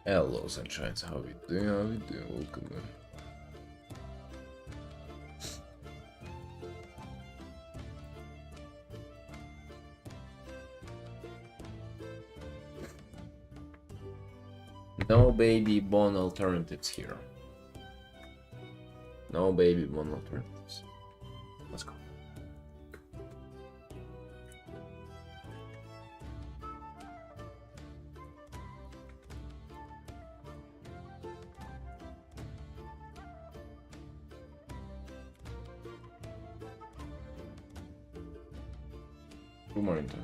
Hello, sunshines. How you doing? How you doing? Welcome, man. No babybon alternatives here. No babybon alternatives. Let's go. Good morning, Tom.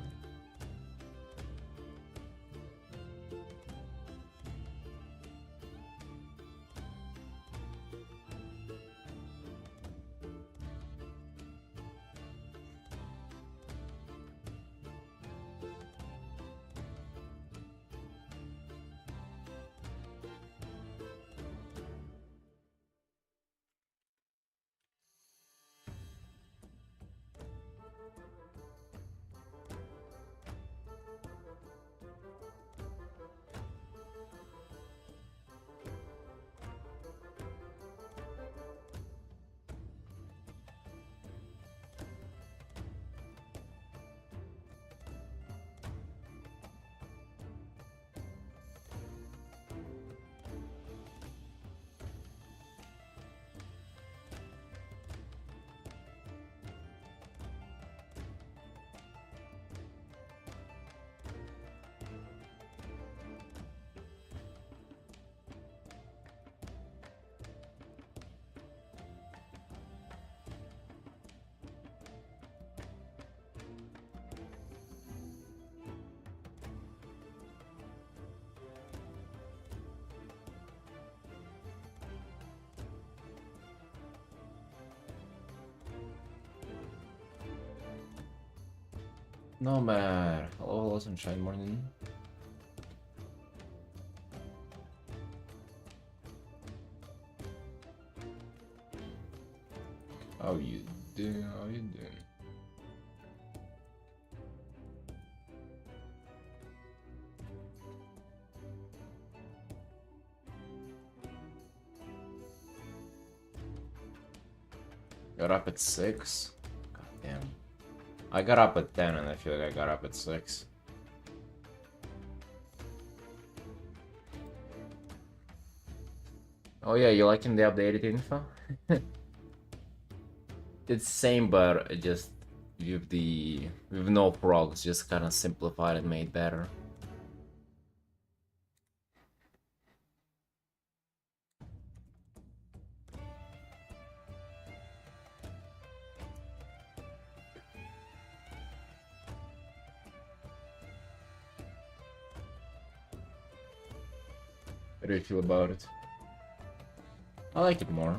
No man. Hello, sunshine morning. How you doing? How you doing? Got up at 6? God damn. I got up at 10 and I feel like I got up at 6. Oh yeah, you liking the updated info? It's same, but it just with no progs, just kind of simplified and made better. How do you feel about it? I like it more.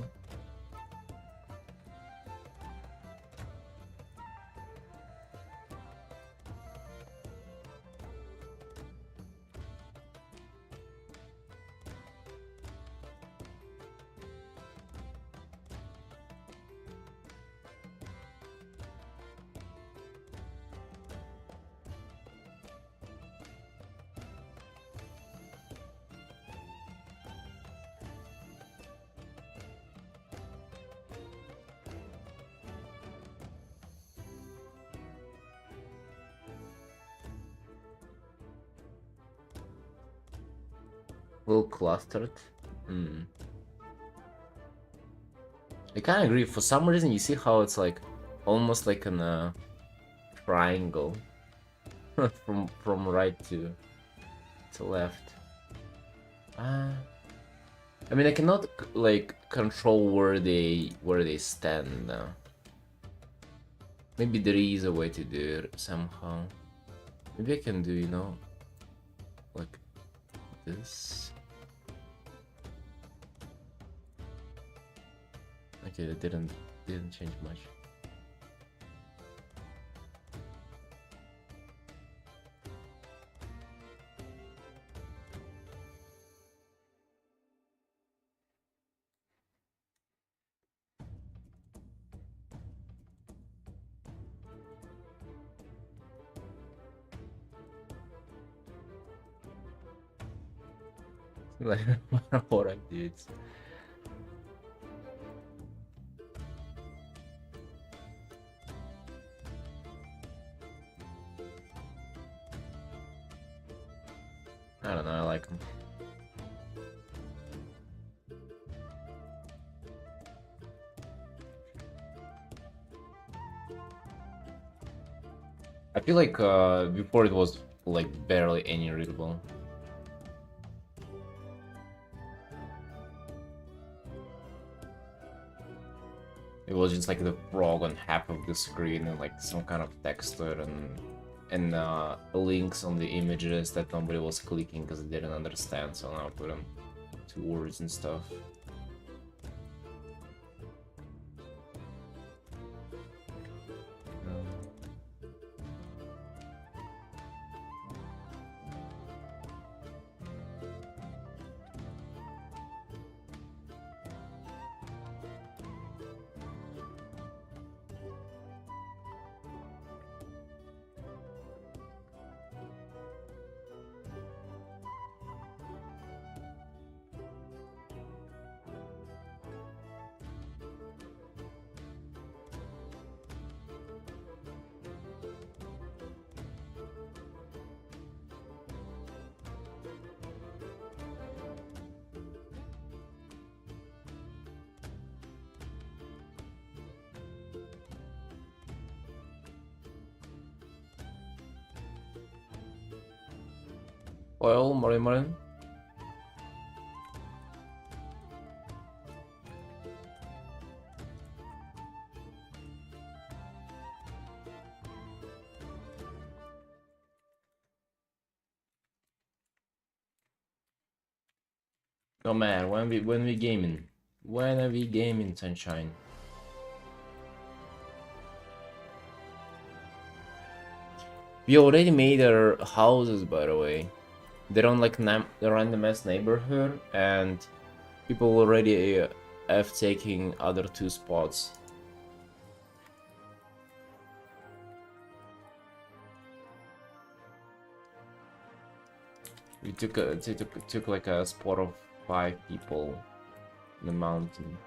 Little clustered. I kind of agree. For some reason, you see how it's like almost like in a triangle from right to left. I mean, I cannot like control where they stand now. Maybe there is a way to do it somehow. Maybe I can do, you know, like this. Okay, that didn't change much. Like what I did. I don't know, I like them. I feel like before it was like barely any readable. It was just like the frog on half of the screen and like some kind of texture and links on the images that nobody was clicking because they didn't understand. So now I put them to words and stuff. Well, Marin. Oh man, when we gaming? When are we gaming, Sunshine? We already made our houses, by the way. They're on like the random ass neighborhood, and people already have taken other two spots. We took like a spot of 5 people in the mountain.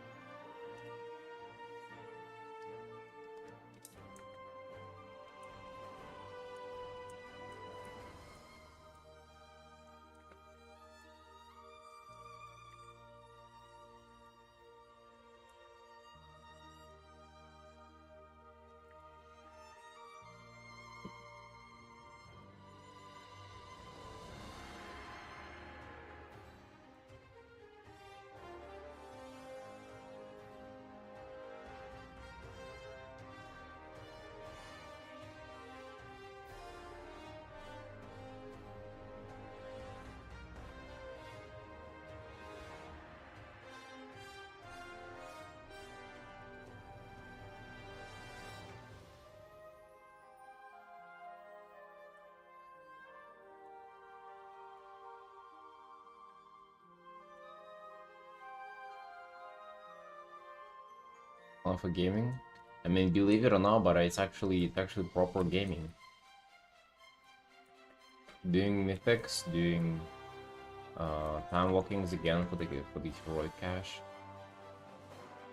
For gaming. I mean, believe it or not, but it's actually proper gaming. Doing mythics, doing time walkings again for the heroic cache.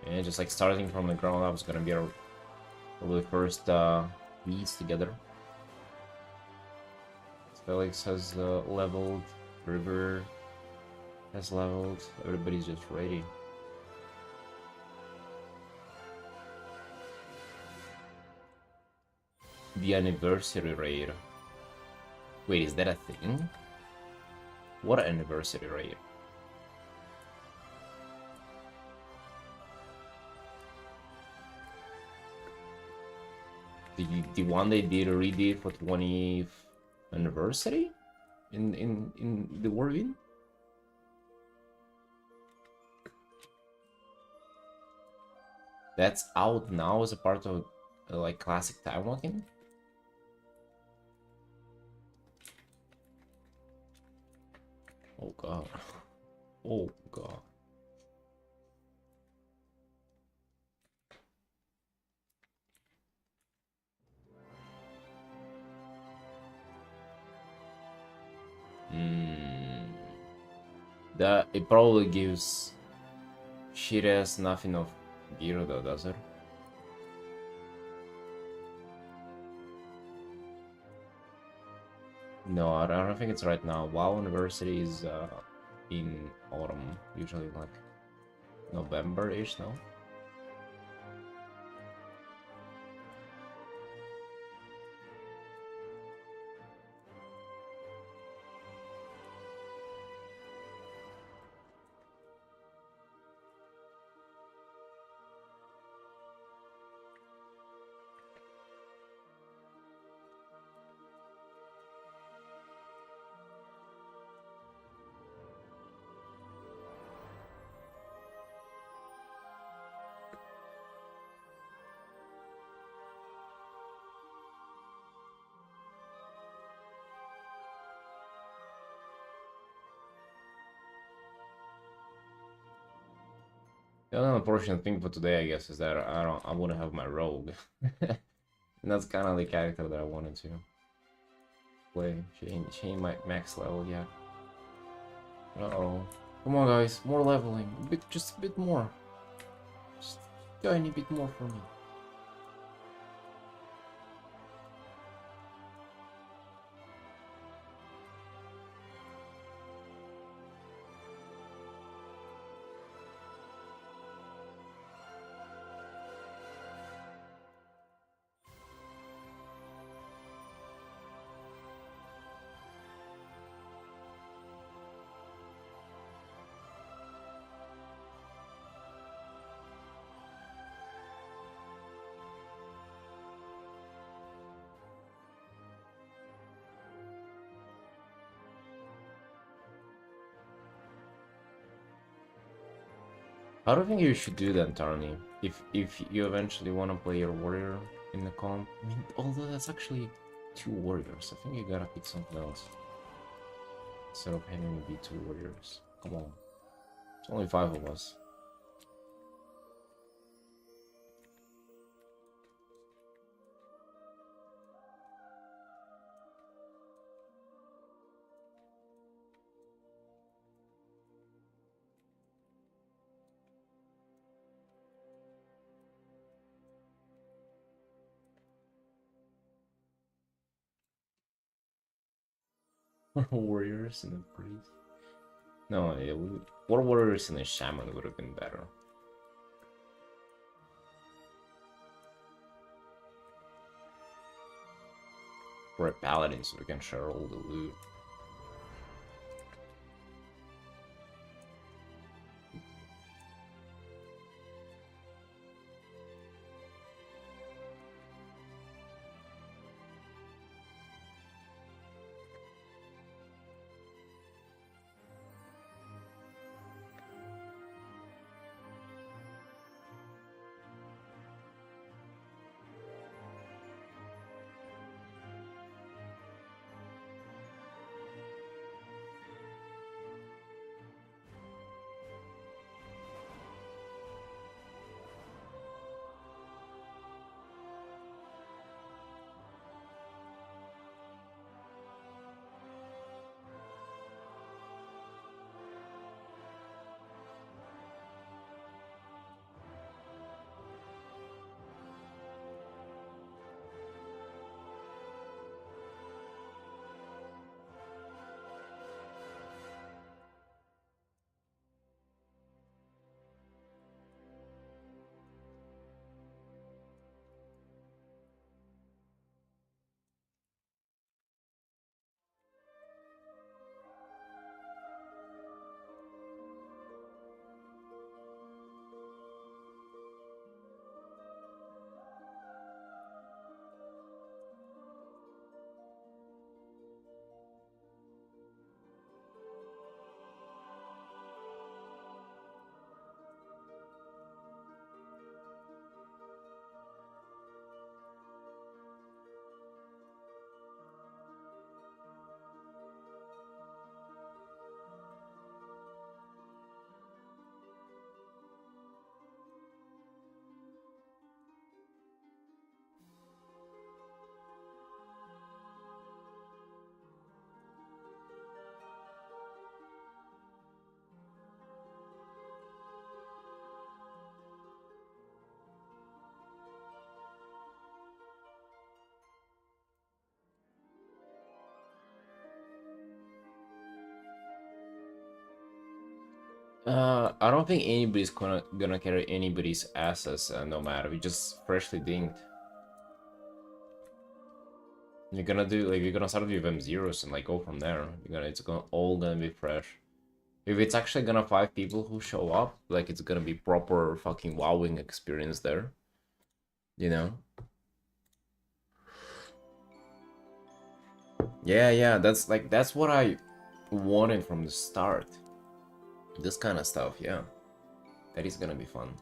And just like starting from the ground up is gonna be our probably first beats together. Felix has leveled, River has leveled, everybody's just ready. The anniversary raid. Wait, is that a thing? What anniversary raid? The one they did redid for 20th anniversary in the Warwin? That's out now as a part of like classic time walking? Oh god. Oh god. That it probably gives shit ass nothing of gear though, does it? No, I don't think it's right now. WoW University is in autumn, usually like November-ish, no? The only unfortunate thing for today, I guess, is that I wouldn't have my rogue. And that's kind of the character that I wanted to play. She ain't my max level yet. Uh-oh. Come on, guys, more leveling. Just a bit more. Just a tiny bit more for me. How do you think you should do that, Tarni? If you eventually want to play your warrior in the comp, I mean, although that's actually 2 warriors, I think you gotta pick something else instead of having it be 2 warriors. Come on, it's only 5 of us. Warriors and a priest. No, it would. 4 warriors and a shaman would have been better. For a paladin, so we can share all the loot. I don't think anybody's gonna carry anybody's asses, no matter. We just freshly dinged. You're gonna do like you're gonna start with M0s and like go from there. It's gonna all gonna be fresh. If it's actually gonna 5 people who show up, like it's gonna be proper fucking wowing experience there. You know? Yeah, that's what I wanted from the start. This kind of stuff, yeah. That is gonna be fun.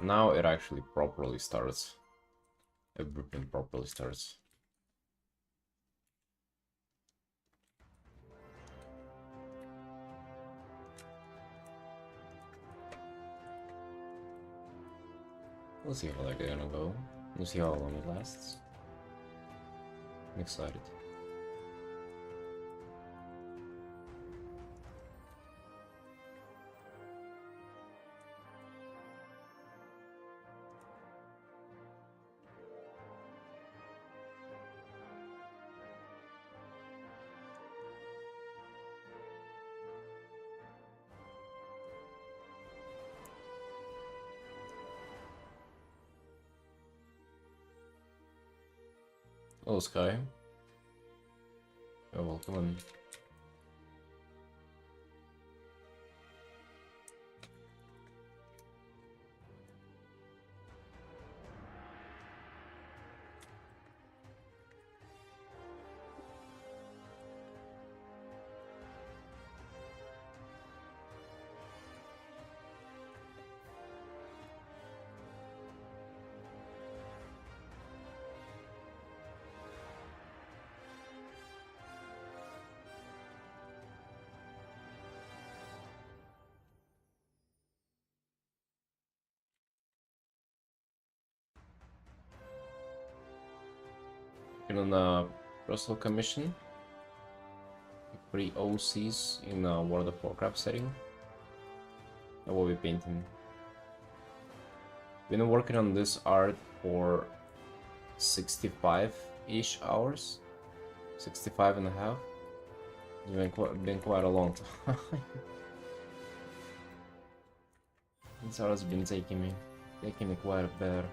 Now it actually properly starts. Everything properly starts. We'll see how they're gonna go. We'll see how long it lasts. I'm excited. Oh, Sky. You're welcome. On a personal commission. 3 OCs in World of Warcraft setting. I will be painting. Been working on this art for 65-ish hours. 65 and a half. It's been quite a long time. This art has been taking me quite a bit.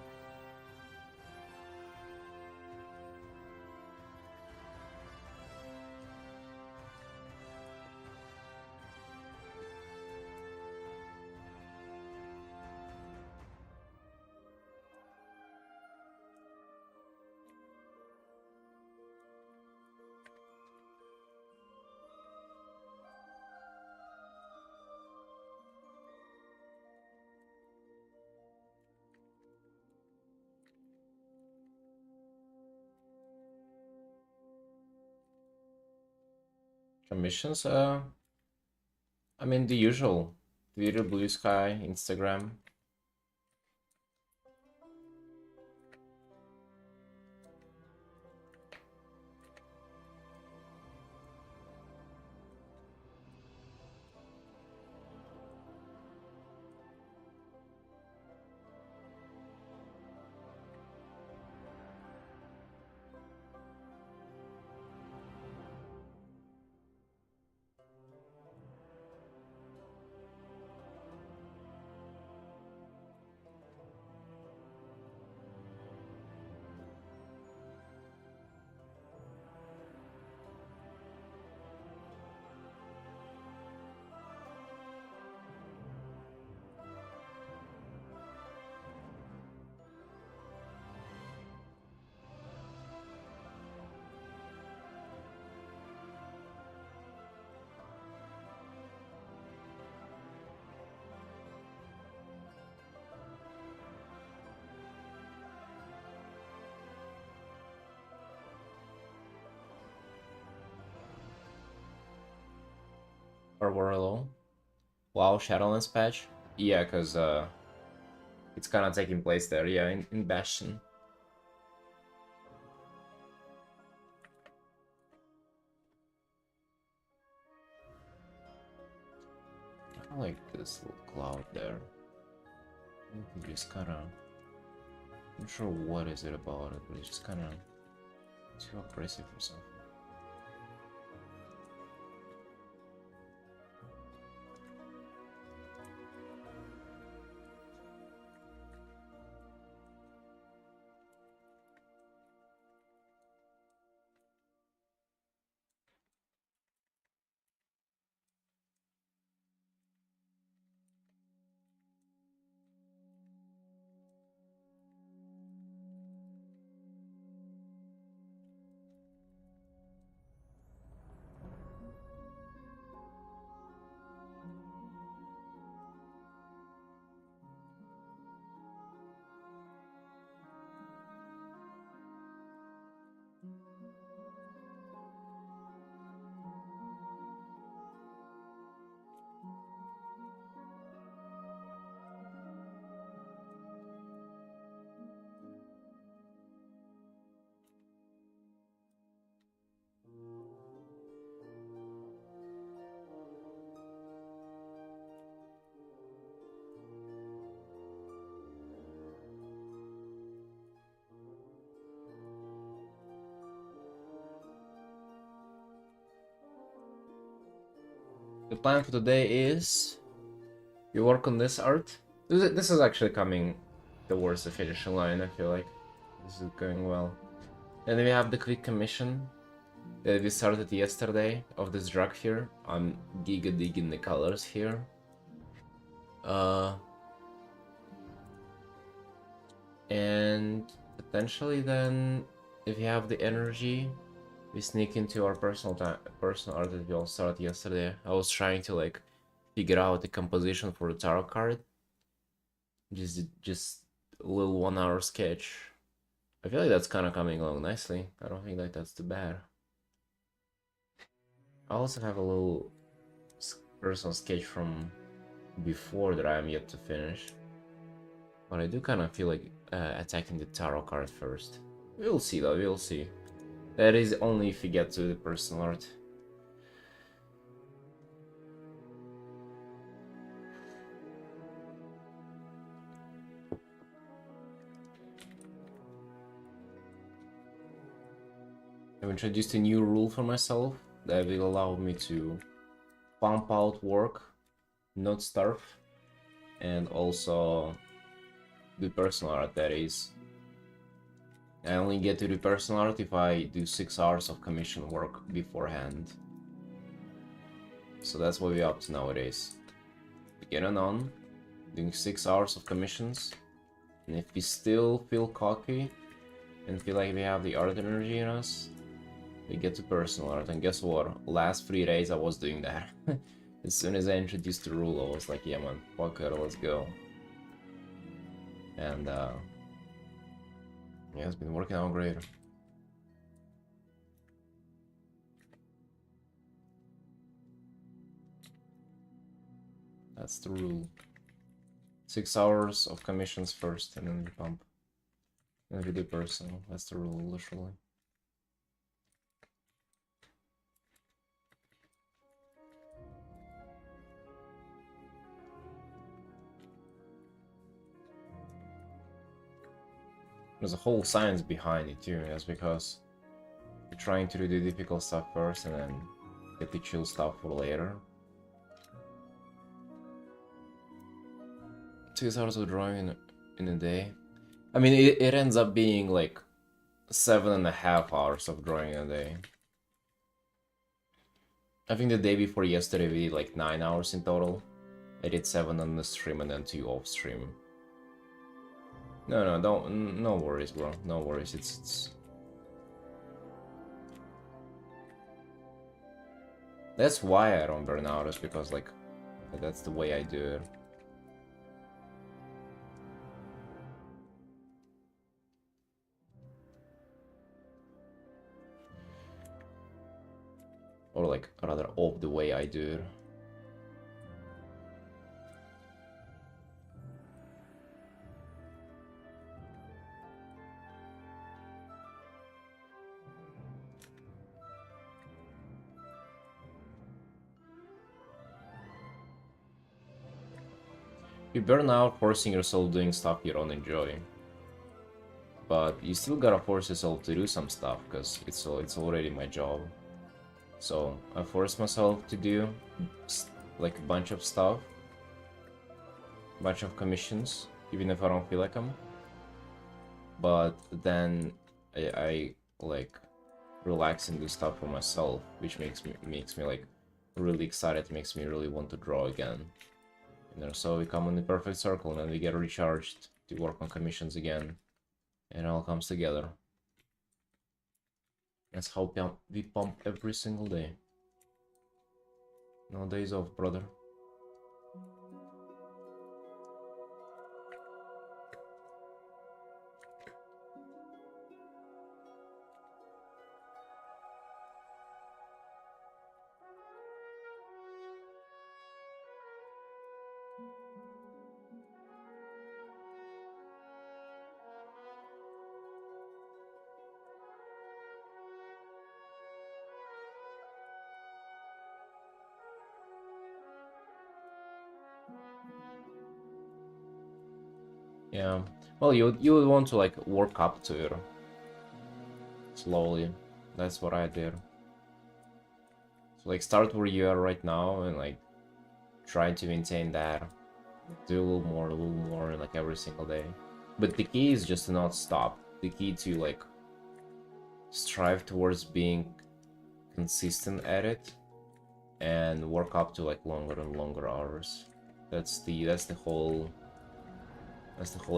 Commissions, I mean the usual. Twitter, Blue Sky, Instagram. Or were low? Wow, Shadowlands patch? Yeah, because it's kind of taking place there, yeah, in Bastion. I like this little cloud there. You can just kind of... I'm not sure what is it about it, but it's just kind of too aggressive or something. The plan for today is you work on this art. This is actually coming towards the finishing line, I feel like. This is going well. And then we have the quick commission that we started yesterday of this drug here. I'm giga digging the colors here. And potentially then, if you have the energy, we sneak into our personal art that we all started yesterday. I was trying to like figure out the composition for the tarot card. Just a little 1 hour sketch. I feel like that's kind of coming along nicely. I don't think like that's too bad. I also have a little personal sketch from before that I am yet to finish. But I do kind of feel like attacking the tarot card first. We'll see though, we'll see. That is only if we get to the personal art. I've introduced a new rule for myself that will allow me to pump out work, not starve, and also do personal art, that is. I only get to do personal art if I do 6 hours of commission work beforehand. So that's what we're up to nowadays. Getting on, doing 6 hours of commissions, and if we still feel cocky and feel like we have the art energy in us, we get to personal art. And guess what? Last 3 days I was doing that. As soon as I introduced the rule, I was like, yeah man, fuck it, let's go. And yeah, it's been working out great. That's the rule. 6 hours of commissions first, and then we pump. And we do personal. That's the rule, literally. There's a whole science behind it too. That's because you're trying to do the difficult stuff first and then get the chill stuff for later. 6 hours of drawing in a day. I mean, it ends up being like 7.5 hours of drawing a day. I think the day before yesterday we did like 9 hours in total. I did 7 on the stream and then 2 off stream. No worries, bro. No worries. It's that's why I don't burn out, is because like that's the way I do it. Or like rather off the way I do it. You burn out forcing yourself doing stuff you don't enjoy. But you still gotta force yourself to do some stuff, because it's already my job. So I force myself to do like a bunch of stuff, bunch of commissions, even if I don't feel like them. But then I like relax and do stuff for myself, which makes me like really excited, makes me really want to draw again. You know, so we come in the perfect circle, and then we get recharged to work on commissions again, and it all comes together. That's how we pump every single day. No days off, brother. Yeah. Well, you would want to like work up to it slowly. That's what I did. So like start where you are right now and like try to maintain that. Do a little more like every single day. But the key is just to not stop. The key to like strive towards being consistent at it and work up to like longer and longer hours. That's the whole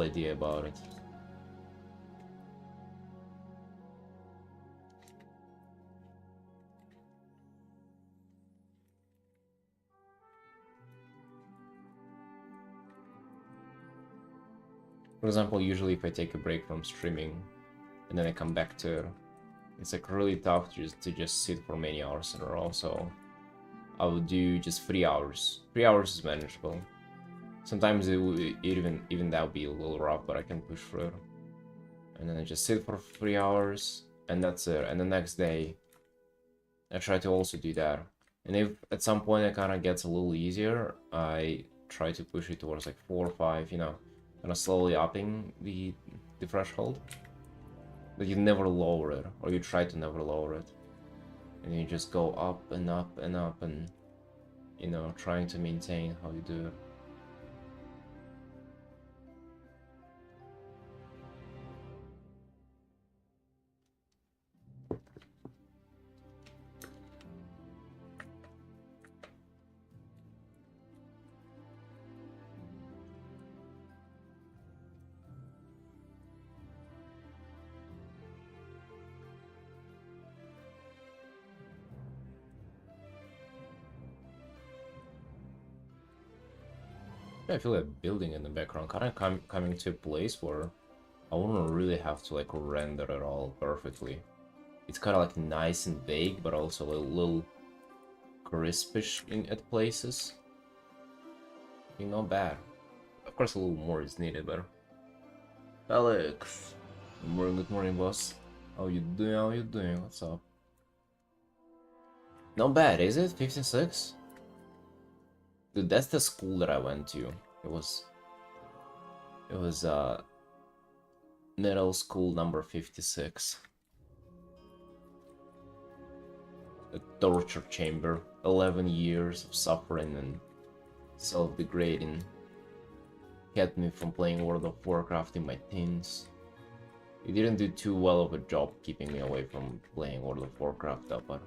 idea about it. For example, usually if I take a break from streaming and then I come back to it, it's like really tough to just sit for many hours in a row. So I would do just 3 hours. 3 hours is manageable. Sometimes even that would be a little rough, but I can push through it. And then I just sit for 3 hours, and that's it. And the next day, I try to also do that. And if at some point it kind of gets a little easier, I try to push it towards like 4 or 5, you know, kind of slowly upping the threshold. But you never lower it, or you try to never lower it. And you just go up and up and up, and, you know, trying to maintain how you do it. I feel like building in the background, kind of coming to a place where I wouldn't really have to like render it all perfectly. It's kind of like nice and vague, but also a little crispish at places. Not bad. Of course, a little more is needed, but Alex, good morning, boss. How you doing? How you doing? What's up? Not bad, is it? 56? Dude, that's the school that I went to. It was middle school number 56. A torture chamber. 11 years of suffering and self-degrading. Kept me from playing World of Warcraft in my teens. You didn't do too well of a job keeping me away from playing World of Warcraft though, but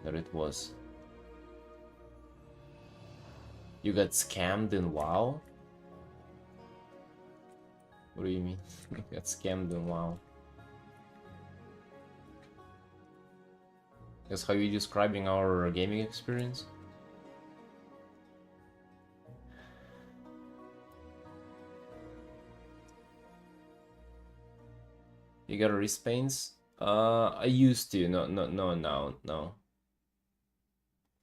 there it was. You got scammed in WoW? What do you mean? You got scammed in WoW? That's how you describing our gaming experience? You got a wrist pains? I used to. No.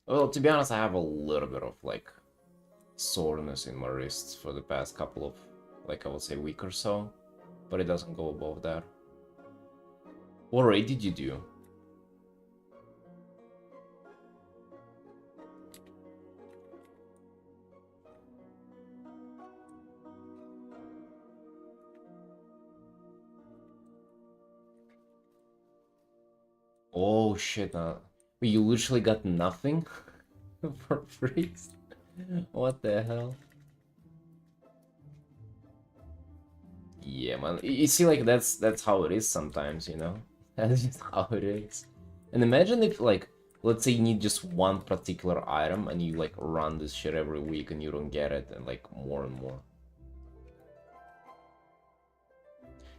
Well, to be honest, I have a little bit of like soreness in my wrists for the past couple of, like, I would say, week or so, but it doesn't go above that. What raid did you do? Oh shit, wait, you literally got nothing for free? What the hell? Yeah, man. You see, like, that's how it is sometimes, you know? That's just how it is. And imagine if, like, let's say you need just one particular item and you, like, run this shit every week and you don't get it, and, like, more and more.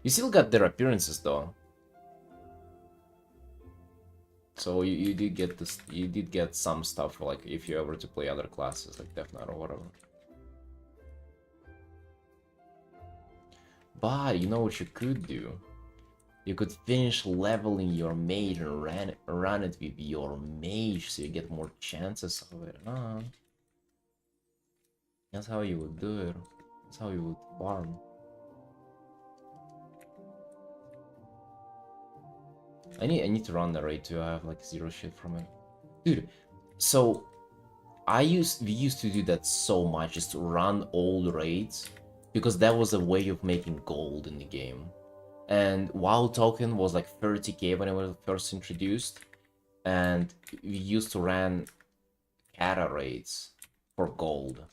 You still got their appearances, though. So you did get this, you did get some stuff for, like, if you ever to play other classes, like Death Knight or whatever. But you know what you could do? You could finish leveling your mage and run it with your mage so you get more chances of it. That's how you would do it. That's how you would farm. I need to run the raid too. I have like zero shit from it. Dude, so we used to do that so much, just to run old raids, because that was a way of making gold in the game. And WoW token was like 30k when it was first introduced, and we used to run Kata raids for gold.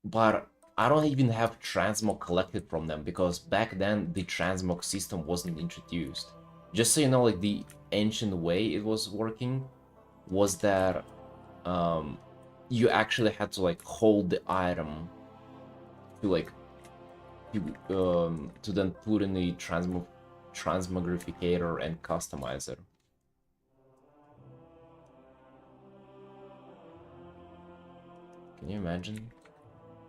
But I don't even have transmog collected from them, because back then the transmog system wasn't introduced. Just so you know, like, the ancient way it was working was that you actually had to, like, hold the item to, like, to then put in the transmogrificator and customize it. Can you imagine?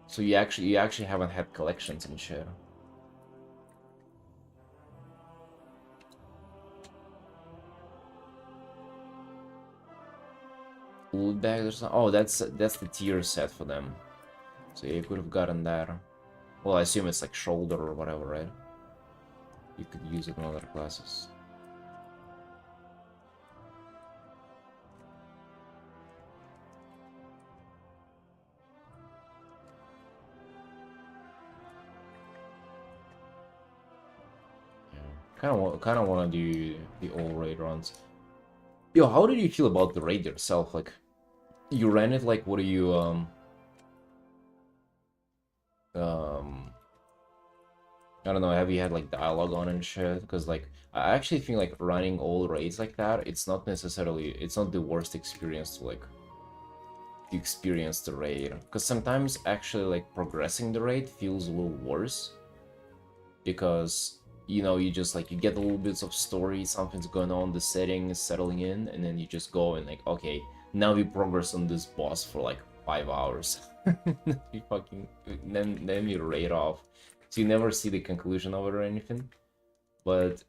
So you actually haven't had collections and shit. Loot bags or something? Oh, that's the tier set for them. So yeah, you could have gotten that. Well, I assume it's like shoulder or whatever, right? You could use it in other classes. Kind of want to do the all raid runs. Yo, how did you feel about the raid yourself? Like, you ran it, like, what do you I don't know, have you had like dialogue on and shit? Because, like, I actually think like running all raids like that, it's not the worst experience to, like, to experience the raid. Because sometimes actually, like, progressing the raid feels a little worse, because, you know, you just, like, you get a little bits of story, something's going on, the setting is settling in, and then you just go and, like, okay, now we progress on this boss for like 5 hours. You fucking then you raid off, so you never see the conclusion of it or anything. But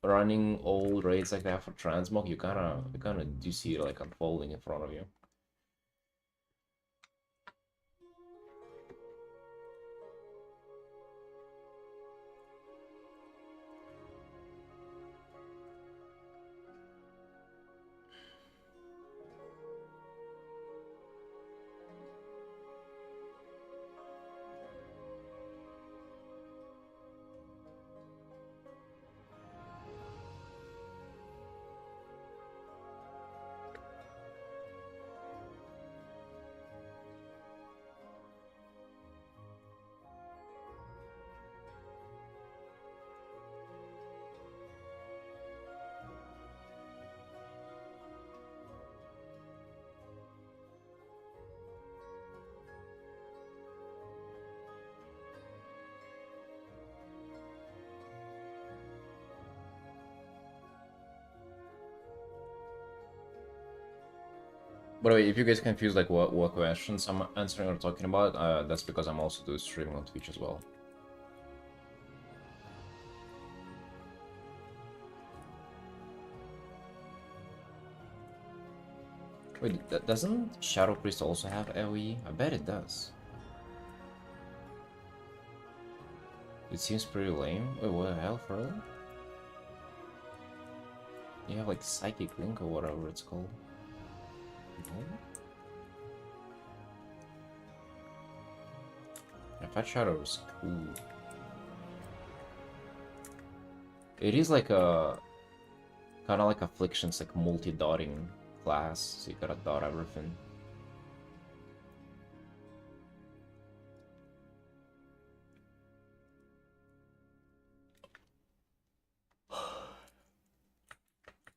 running old raids like that for transmog, you kind of do see it, like, unfolding in front of you. By the way, if you guys confused, like, what questions I'm answering or talking about, that's because I'm also doing streaming on Twitch as well. Wait, doesn't Shadow Priest also have AoE? I bet it does. It seems pretty lame. Wait, what the hell, for real? You have, like, Psychic Link or whatever it's called. No? I thought Shadow was cool. It is like a... Kind of like Affliction's like multi-dotting class, so you gotta dot everything.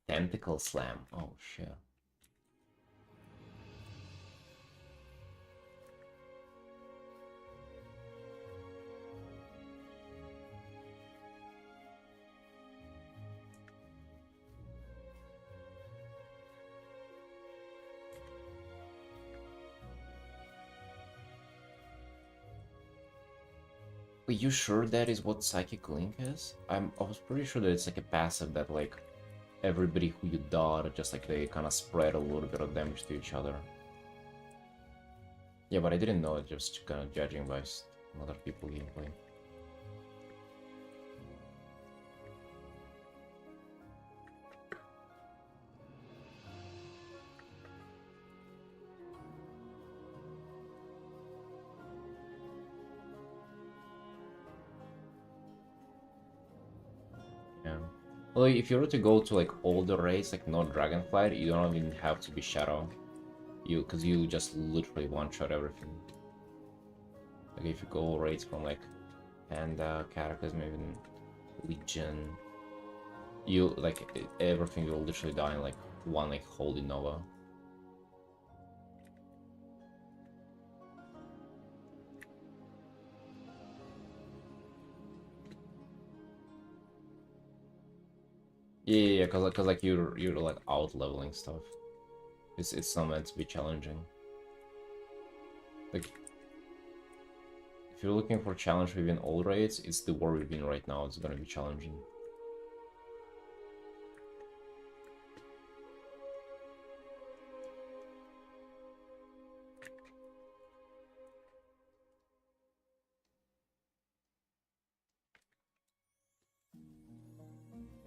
Tentacle Slam. Oh shit. Are you sure that is what Psychic Link is? I was pretty sure that it's like a passive that like everybody who you dot, just like they kind of spread a little bit of damage to each other. Yeah, but I didn't know it, just kind of judging by other people gameplay. Yeah. Well, if you were to go to like older raids, like no Dragonflight, you don't even have to be Shadow. Because you just literally one-shot everything. Like if you go raids from like Panda, Cataclysm, even Legion, you like everything will literally die in like one like Holy Nova. Yeah, cause like you're like out leveling stuff. It's not meant to be challenging. Like if you're looking for challenge within all raids, it's the war we've been right now. It's gonna be challenging.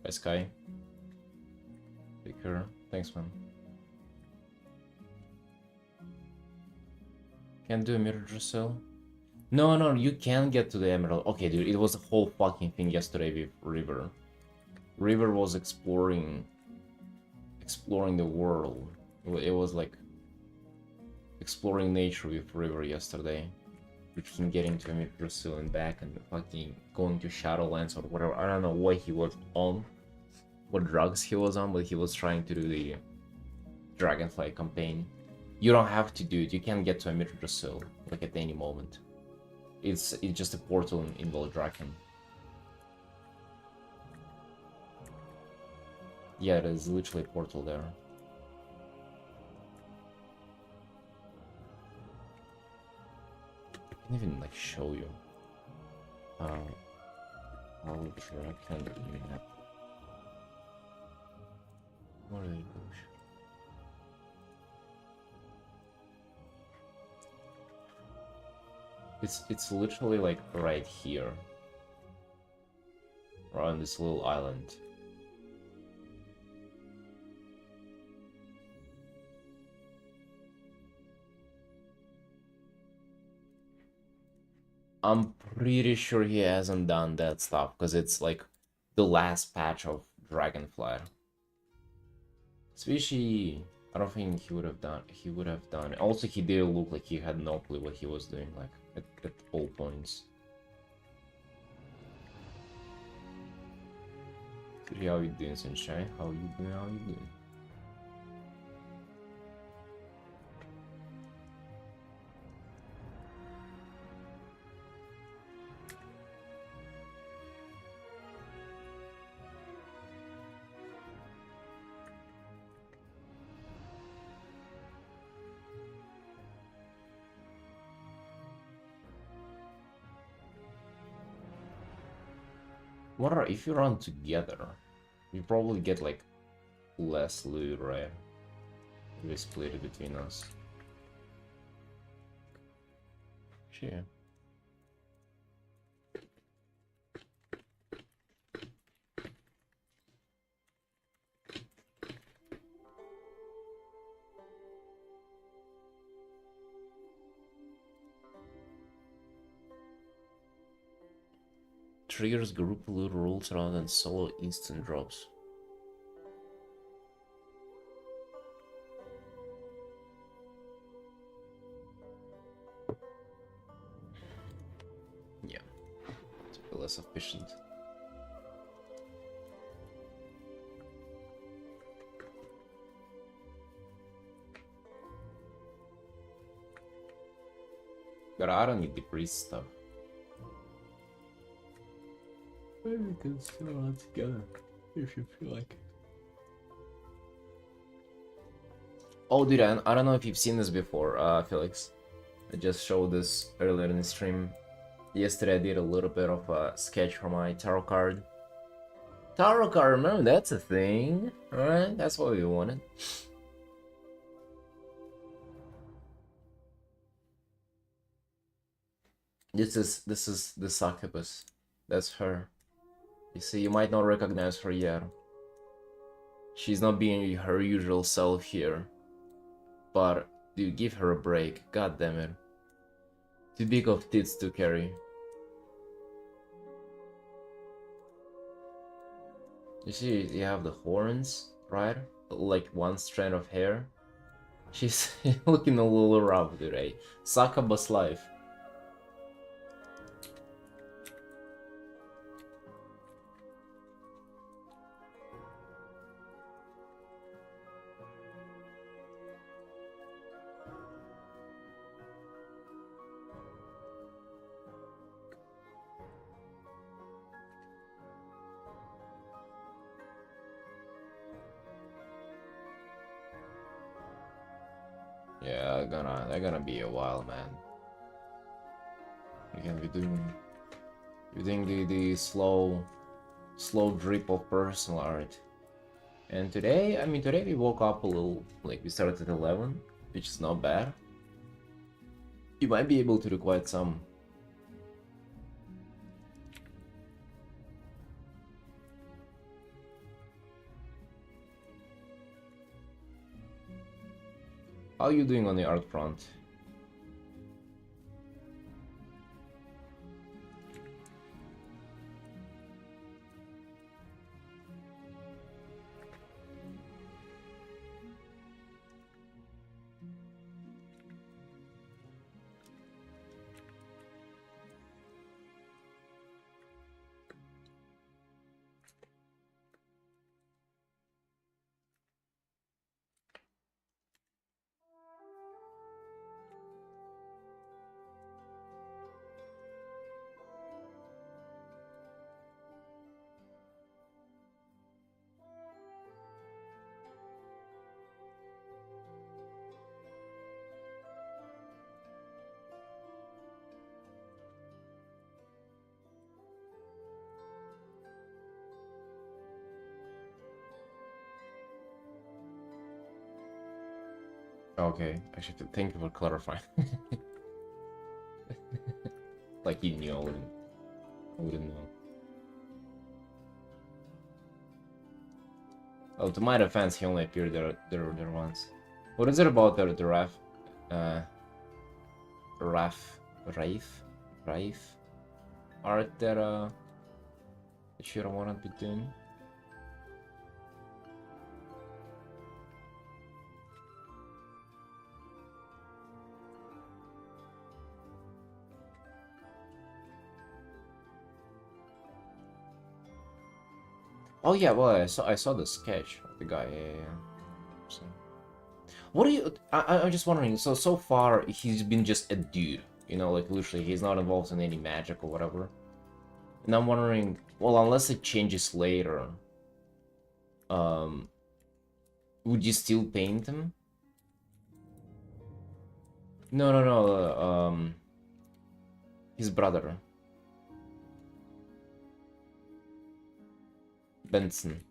Bye, Sky. Take care. Thanks, man. Can't do a mirror drill. No, you can get to the emerald. Okay, dude, it was a whole fucking thing yesterday with River. River was exploring the world. It was like exploring nature with River yesterday. With him getting to a mirror and back and fucking going to Shadowlands or whatever. I don't know what he was on, what drugs he was on, but he was trying to do the Dragonfly campaign. You don't have to do it. You can get to a mirror like at any moment. It's just a portal in Voldraken. Yeah, there's literally a portal there. I can even like show you. Oh, sure, I can't do that. What are they doing? It's literally like right here. Or on this little island. I'm pretty sure he hasn't done that stuff because it's like the last patch of Dragonfly. Especially, I don't think he would have done. He would have done. Also, he did look like he had no clue what he was doing, like at all points. So how you doing, Sunshine? How you doing? How you doing? What are if you run together? We probably get like less loot, right? We split it between us. Sure. Triggers group loot rules rather than solo instant drops. sufficient. But I don't need the priest stuff. Maybe we can sell it together if you feel like it. Oh, dude, I don't know if you've seen this before, Felix. I just showed this earlier in the stream. Yesterday I did a little bit of a sketch for my tarot card. Tarot card, remember, that's a thing. Alright, that's what we wanted. This is the succubus. That's her. You see, you might not recognize her yet. She's not being her usual self here. But, dude, give her a break. God damn it. Too big of tits to carry. You see, you have the horns, right? Like one strand of hair. She's looking a little rough today. Succubus life. Yeah, they're gonna be a while, man. You're gonna be doing the slow drip of personal art. And today, I mean, today we woke up a little, like we started at 11, which is not bad. You might be able to do quite some. How are you doing on the art front? Okay, actually, thank you for clarifying. Like you knew, I wouldn't know. Well, to my defense, he only appeared there once. What is it about the Raif art that you don't want to be doing? Oh yeah, well I saw the sketch of the guy. Yeah. So, what do you? I'm just wondering. So far he's been just a dude, you know, like literally he's not involved in any magic or whatever. And I'm wondering, well, unless it changes later, would you still paint him? No. His brother, Benson.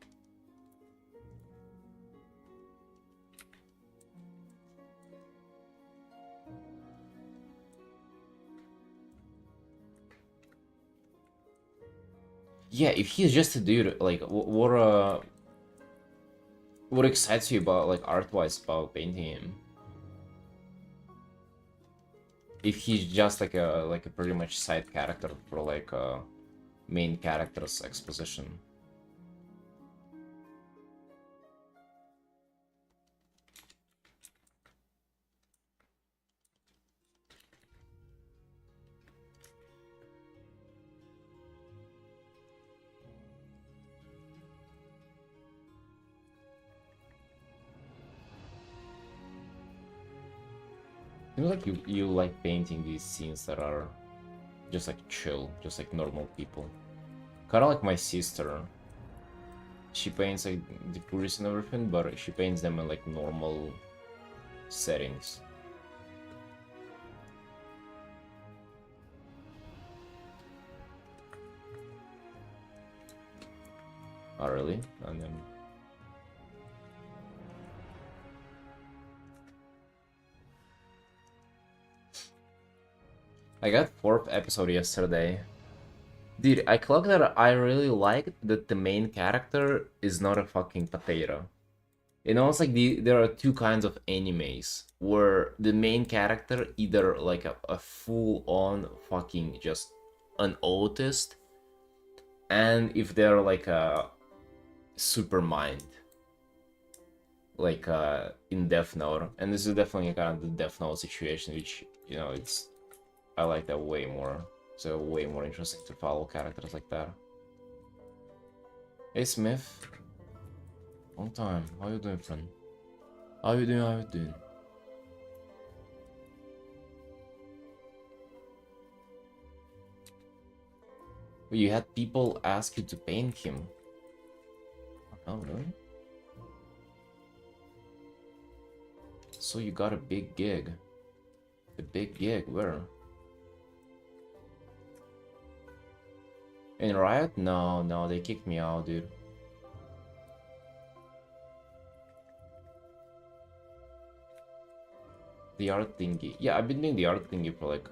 Yeah, if he's just a dude, like what excites you about, like, art-wise about painting him? If he's just like a pretty much side character for like a main character's exposition. Seems like you like painting these scenes that are just like chill, just like normal people. Kind of like my sister. She paints like the tourists and everything, but she paints them in like normal settings. Oh, really? And then... I got 4th episode yesterday. Dude, I clocked that I really liked that the main character is not a fucking potato. You know, it's like there are two kinds of animes where the main character either like a full-on fucking just an autist, and if they're like a super mind, like in Death Note, and this is definitely kind of the Death Note situation, which, you know, it's, I like that way more. So way more interesting to follow characters like that. Hey Smith, long time. How you doing, friend? How you doing? How you doing? You had people ask you to paint him. Oh, really? So you got a big gig. A big gig, where? In Riot? No, no, they kicked me out, dude. The art thingy. Yeah, I've been doing the art thingy for like...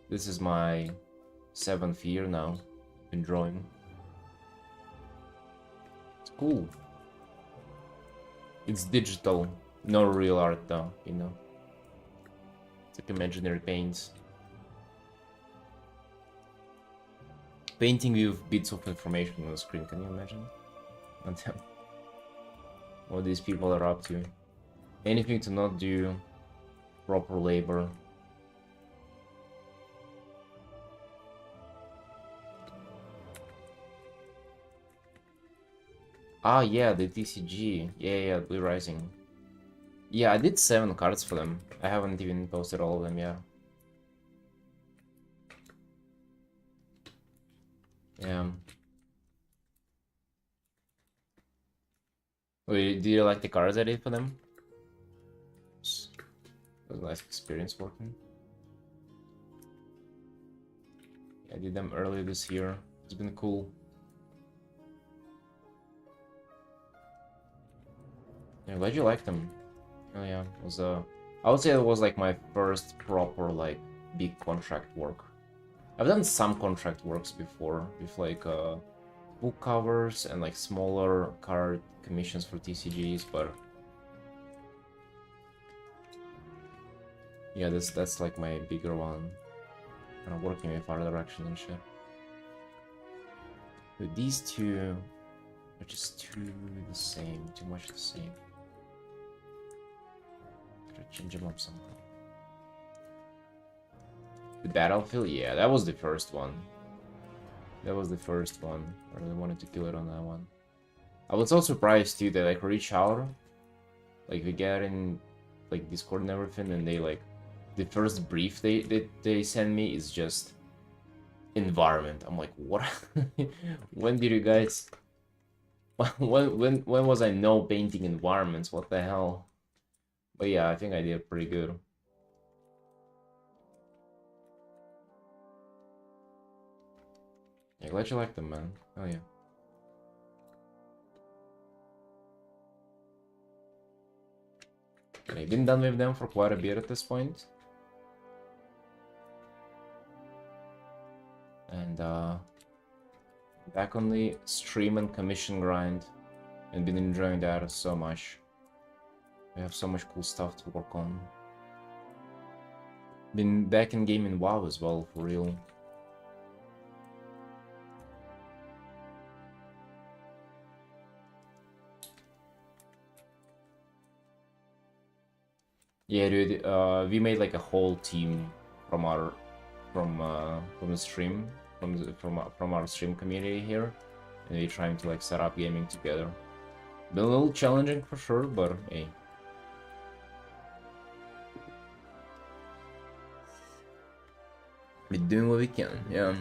This is my 7th year now. Been drawing. It's cool. It's digital. No real art though, you know. It's like imaginary paints. Painting with bits of information on the screen, can you imagine? What these people are up to. Anything to not do proper labor. Ah, yeah, the TCG. Yeah, Blue Rising. Yeah, I did 7 cards for them. I haven't even posted all of them yet. Yeah. Wait, do you like the cards I did for them? It was a nice experience working. I did them earlier this year. It's been cool. Yeah, glad you liked them. Oh yeah, it was I would say it was like my first proper like big contract work. I've done some contract works before with like book covers and like smaller card commissions for TCGs, but yeah, that's like my bigger one. Kind of working with art direction and shit. But these two are just too much the same. Gotta change them up somehow. The Battlefield, yeah, that was the first one. That was the first one. I really wanted to kill it on that one. I was so surprised too that like reach out, like we get in like Discord and everything, and they like the first brief they send me is just environment. I'm like, what? When did you guys? When was I no painting environments? What the hell? But yeah, I think I did pretty good. Yeah, glad you like them, man. Oh yeah. I've been done with them for quite a bit at this point. And back on the stream and commission grind, and been enjoying that so much. We have so much cool stuff to work on. Been back in game in WoW as well, for real. Yeah, dude, we made like a whole team from our the stream, from our stream community here, and we're trying to like set up gaming together. Been a little challenging for sure, but hey. We're doing what we can, yeah.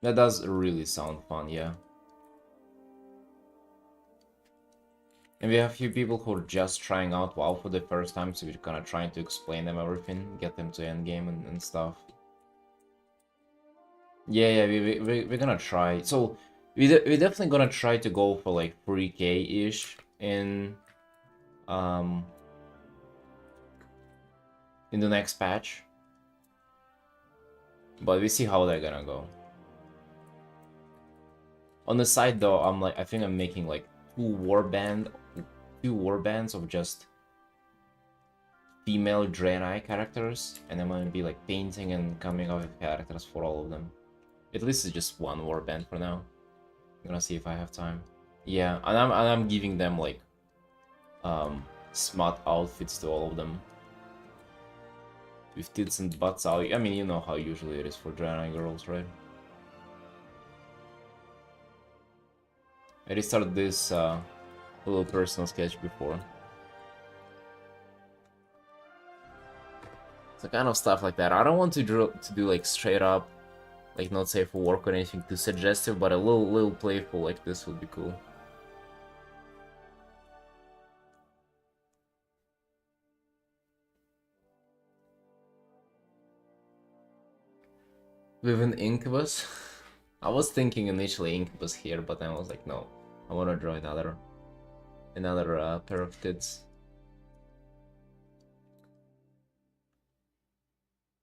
That does really sound fun, yeah. And we have a few people who are just trying out WoW for the first time, so we're kind of trying to explain them everything, get them to endgame and stuff. Yeah, we're gonna try. So we're definitely gonna try to go for like 3K-ish um in the next patch. But we see how they're gonna go. On the side though, I think I'm making like two warbands of just female Draenei characters, and I'm gonna be like painting and coming up with characters for all of them. At least it's just one warband for now. I'm gonna see if I have time. Yeah, and I'm giving them like smart outfits to all of them. With tits and butts out. I mean, you know how usually it is for Draenei girls, right? I restarted this little personal sketch before. So kind of stuff like that. I don't want to do like straight up, like not safe for work or anything too suggestive, but a little playful like this would be cool. With an Incubus? I was thinking initially Incubus here, but then I was like, no, I want to draw another pair of tits.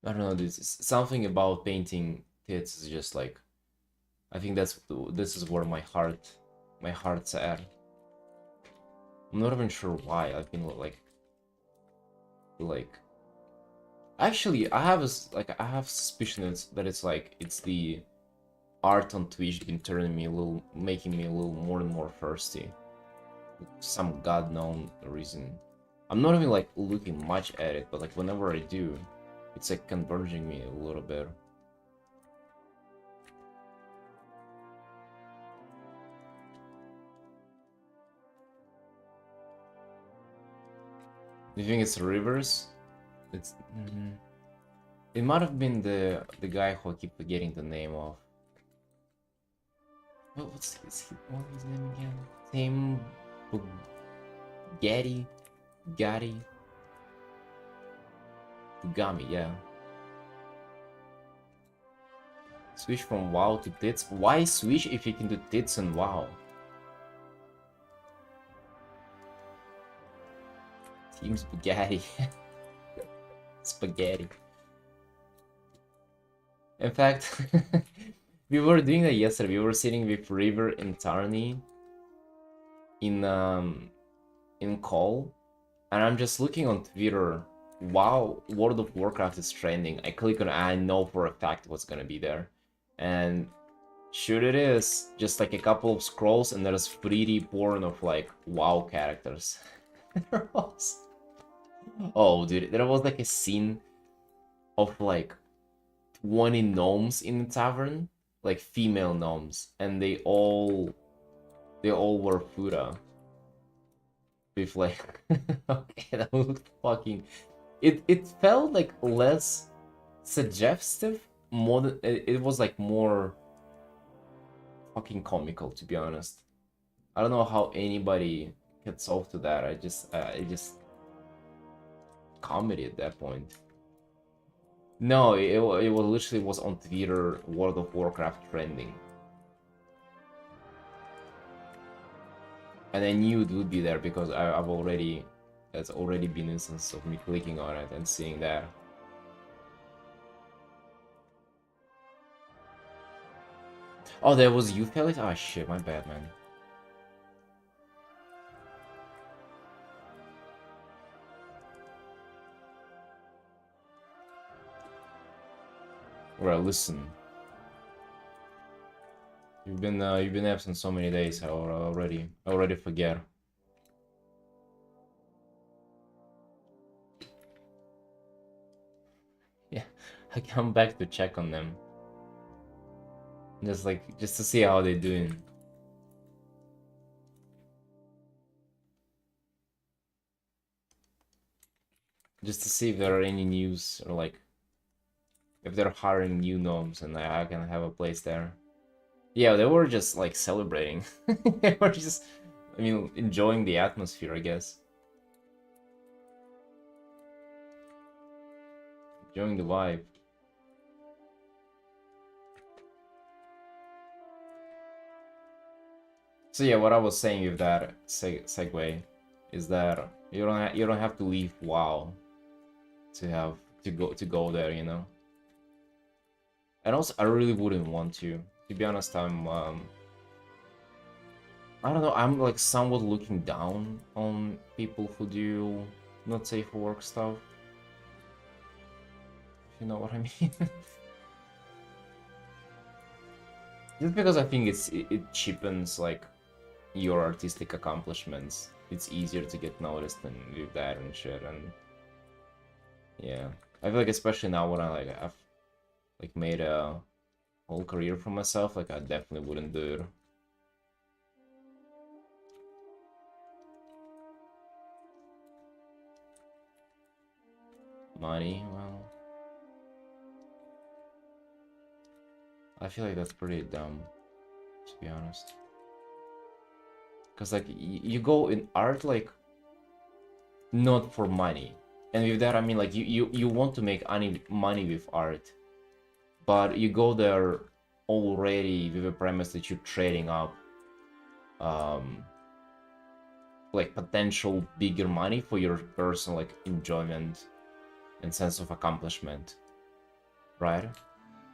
I don't know, something about painting tits is just like, I think this is where my heart's at. I'm not even sure why. I've been like actually I have suspicion that it's like it's the art on Twitch been turning me making me a little more and more thirsty. Some god known reason. I'm not even like looking much at it, but like whenever I do, it's like converging me a little bit. Do you think it's Rivers? It's it might have been the guy who I keep forgetting the name of. What's his name again? Tim Gatti? Gami, yeah. Switch from WoW to tits. Why switch if you can do tits and WoW? Team Spaghetti. Spaghetti. In fact, we were doing that yesterday. We were sitting with River and Tarni in call, and I'm just looking on Twitter. Wow, World of Warcraft is trending. I click on it, I know for a fact what's gonna be there. And sure it is, just like a couple of scrolls and there's 3D porn of like WoW characters. Oh dude, there was like a scene of like 20 gnomes in the tavern, like female gnomes, and they all were Fuda. With like okay, that looked fucking it felt like less suggestive, more than it was like more fucking comical, to be honest. I don't know how anybody gets off to that. I just comedy at that point. No, it was literally was on Twitter, World of Warcraft trending. And I knew it would be there because I've already, there's already been instances of me clicking on it and seeing that. Oh, there was Youth Elite? Oh shit, my bad, man. Well, listen. You've been absent so many days. I already forget. I come back to check on them. Just to see how they're doing. Just to see if there are any news or like if they're hiring new gnomes and I can have a place there. Yeah, they were just like celebrating. They were just, I mean, enjoying the atmosphere, I guess. Enjoying the vibe. So yeah, what I was saying with that segue is that you don't have to leave WoW to go there, you know. And also, I really wouldn't want to. To be honest, I don't know. I'm like somewhat looking down on people who do not safe for work stuff. If you know what I mean. Just because I think it cheapens like your artistic accomplishments. It's easier to get noticed than with that and shit. And yeah, I feel like especially now when I've like made a whole career for myself, like I definitely wouldn't do it. Money, well, I feel like that's pretty dumb, to be honest. Because like you go in art like not for money, and with that I mean like you want to make any money with art, but you go there already with a premise that you're trading up um like potential bigger money for your personal like enjoyment and sense of accomplishment, right?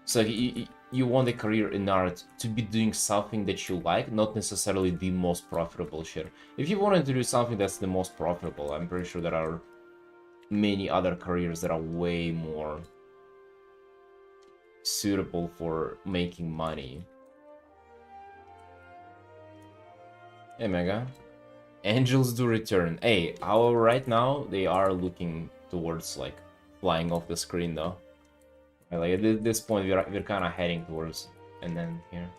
So you want a career in art to be doing something that you like, not necessarily the most profitable shit. If you wanted to do something that's the most profitable, I'm pretty sure there are many other careers that are way more suitable for making money. Hey, Mega. Angels do return. Hey, however, right now, they are looking towards, like, flying off the screen, though. Like, at this point, we're kind of heading towards, and then here.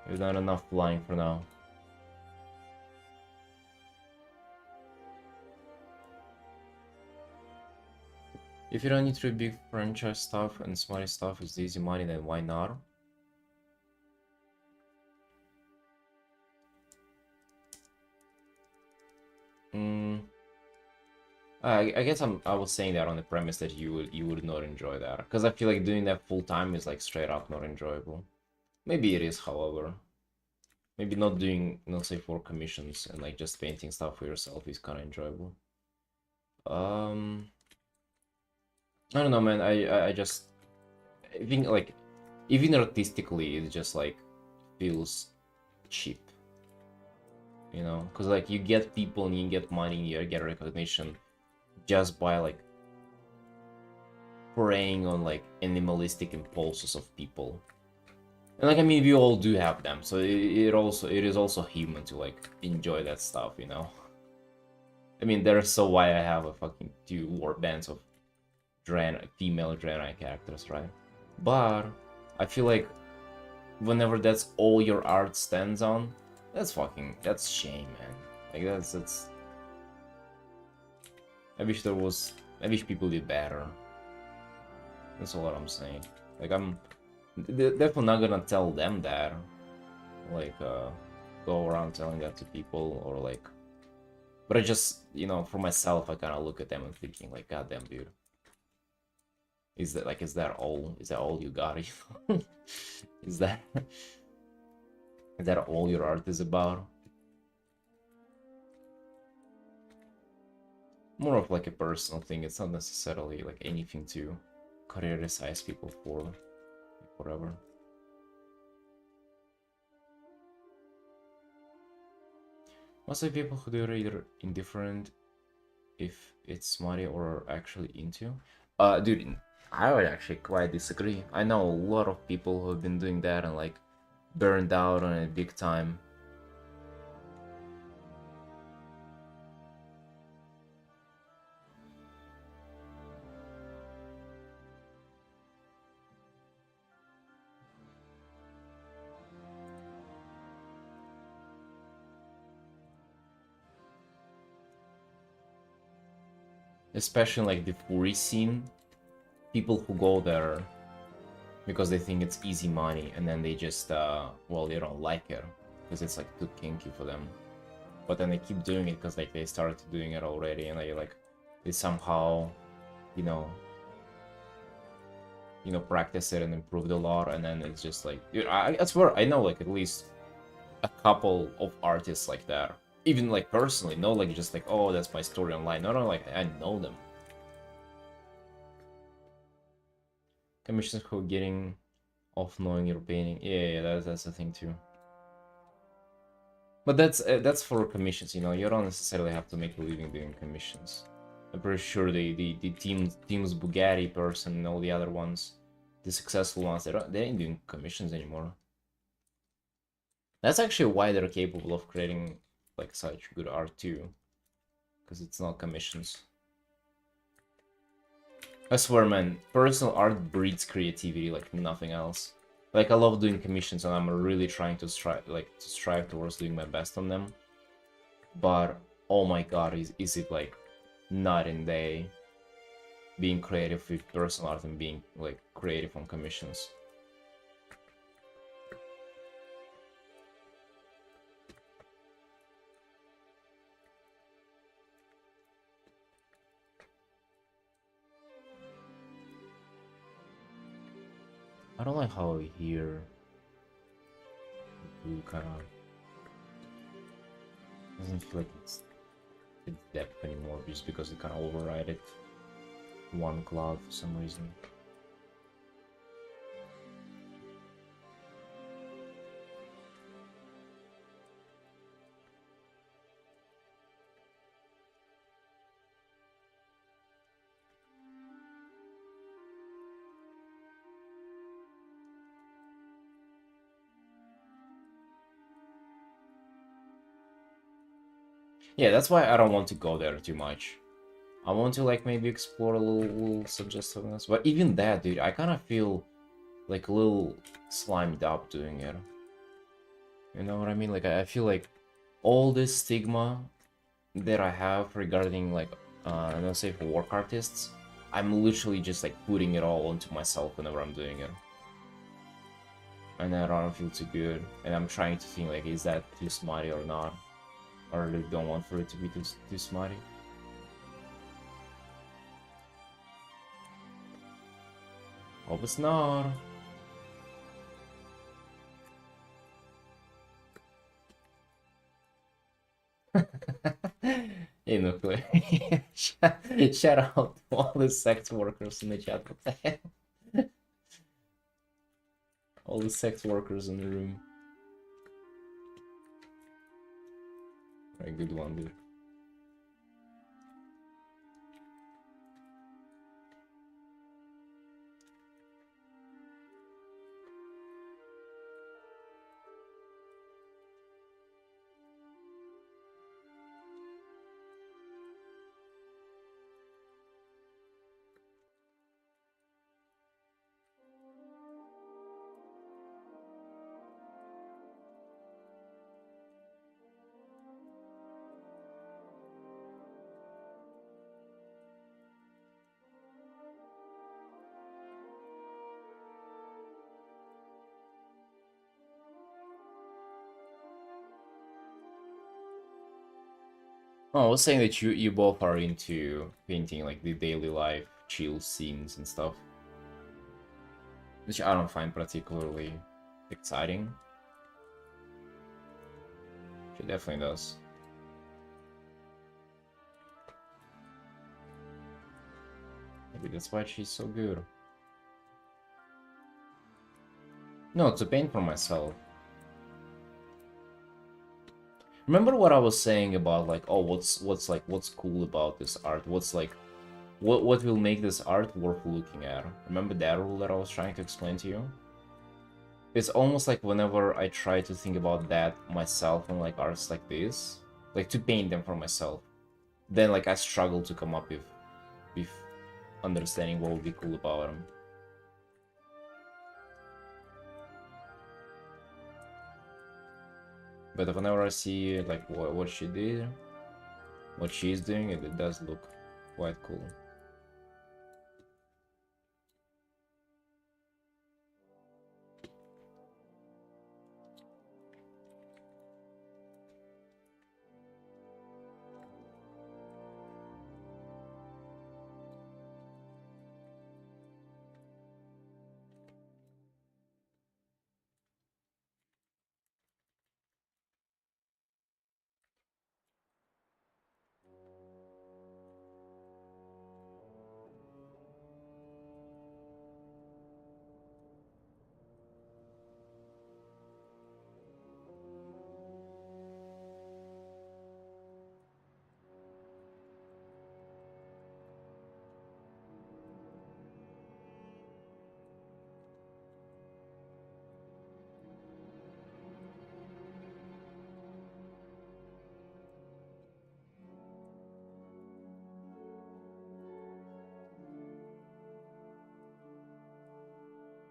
We've done enough flying for now. If you don't need to do big franchise stuff and smarty stuff is easy money, then why not? I guess I was saying that on the premise that you would not enjoy that, because I feel like doing that full time is like straight up not enjoyable. Maybe it is, however. Maybe not doing, not say, for commissions and like just painting stuff for yourself is kind of enjoyable. I don't know, man. I just I think like even artistically it just like feels cheap, you know, because like you get people and you get money and you get recognition just by like preying on like animalistic impulses of people. And like I mean we all do have them, so it is also human to like enjoy that stuff, you know. I mean there's so why I have a fucking 2 war bands of female Draenei characters, right? But I feel like whenever that's all your art stands on, that's shame, man. Like that's I wish people did better. That's all I'm saying. Like I'm definitely not gonna tell them that. Like go around telling that to people or like, but I just, you know, for myself I kind of look at them and thinking like, God damn, dude. Is that all? Is that all you got? is that is that all your art is about? More of like a personal thing. It's not necessarily like anything to criticize people for, whatever. Mostly people who do are either indifferent if it's smutty or actually into. Dude, I would actually quite disagree. I know a lot of people who have been doing that and like burned out on it big time. especially in, like, the furry scene, people who go there because they think it's easy money, and then they just, well, they don't like it because it's like too kinky for them. But then they keep doing it because like they started doing it already, and they somehow, you know, practice it and improve a lot, and then it's just like, dude, I swear I know like at least a couple of artists like that. Even like personally, no, like just like, oh, that's my story online. No, like I know them. Commissions for getting off knowing you're painting. Yeah, that's the thing too. But that's for commissions, you know. You don't necessarily have to make a living doing commissions. I'm pretty sure the teams Bugatti person and all the other ones, the successful ones, they ain't doing commissions anymore. That's actually why they're capable of creating like such good art too, because it's not commissions. I swear, man, personal art breeds creativity like nothing else. Like I love doing commissions, and I'm really trying to strive towards doing my best on them. But oh my god, is it like night and day being creative with personal art and being like creative on commissions. I don't like how here blue kind of doesn't feel like it's depth anymore, just because it kind of override it one cloud for some reason. Yeah, that's why I don't want to go there too much. I want to like maybe explore a little suggestiveness, but even that, dude, I kind of feel like a little slimed up doing it. You know what I mean? Like I feel like all this stigma that I have regarding like let's say for work artists, I'm literally just like putting it all onto myself whenever I'm doing it. And I don't feel too good. And I'm trying to think like, is that too smutty or not? Or I really don't want for it to be too smutty. Hope it's not. Hey, no clue. Shout out to all the sex workers in the chat. What the hell? All the sex workers in the room. Very good one, dude. Oh, I was saying that you both are into painting like the daily life chill scenes and stuff, which I don't find particularly exciting. She definitely does. Maybe that's why she's so good. No, to paint for myself. Remember what I was saying about like, oh, what's cool about this art? What's like, what will make this art worth looking at? Remember that rule that I was trying to explain to you? It's almost like whenever I try to think about that myself and like arts like this, like to paint them for myself, then like I struggle to come up with understanding what would be cool about them. But whenever I see like what she did, what she's doing, it does look quite cool.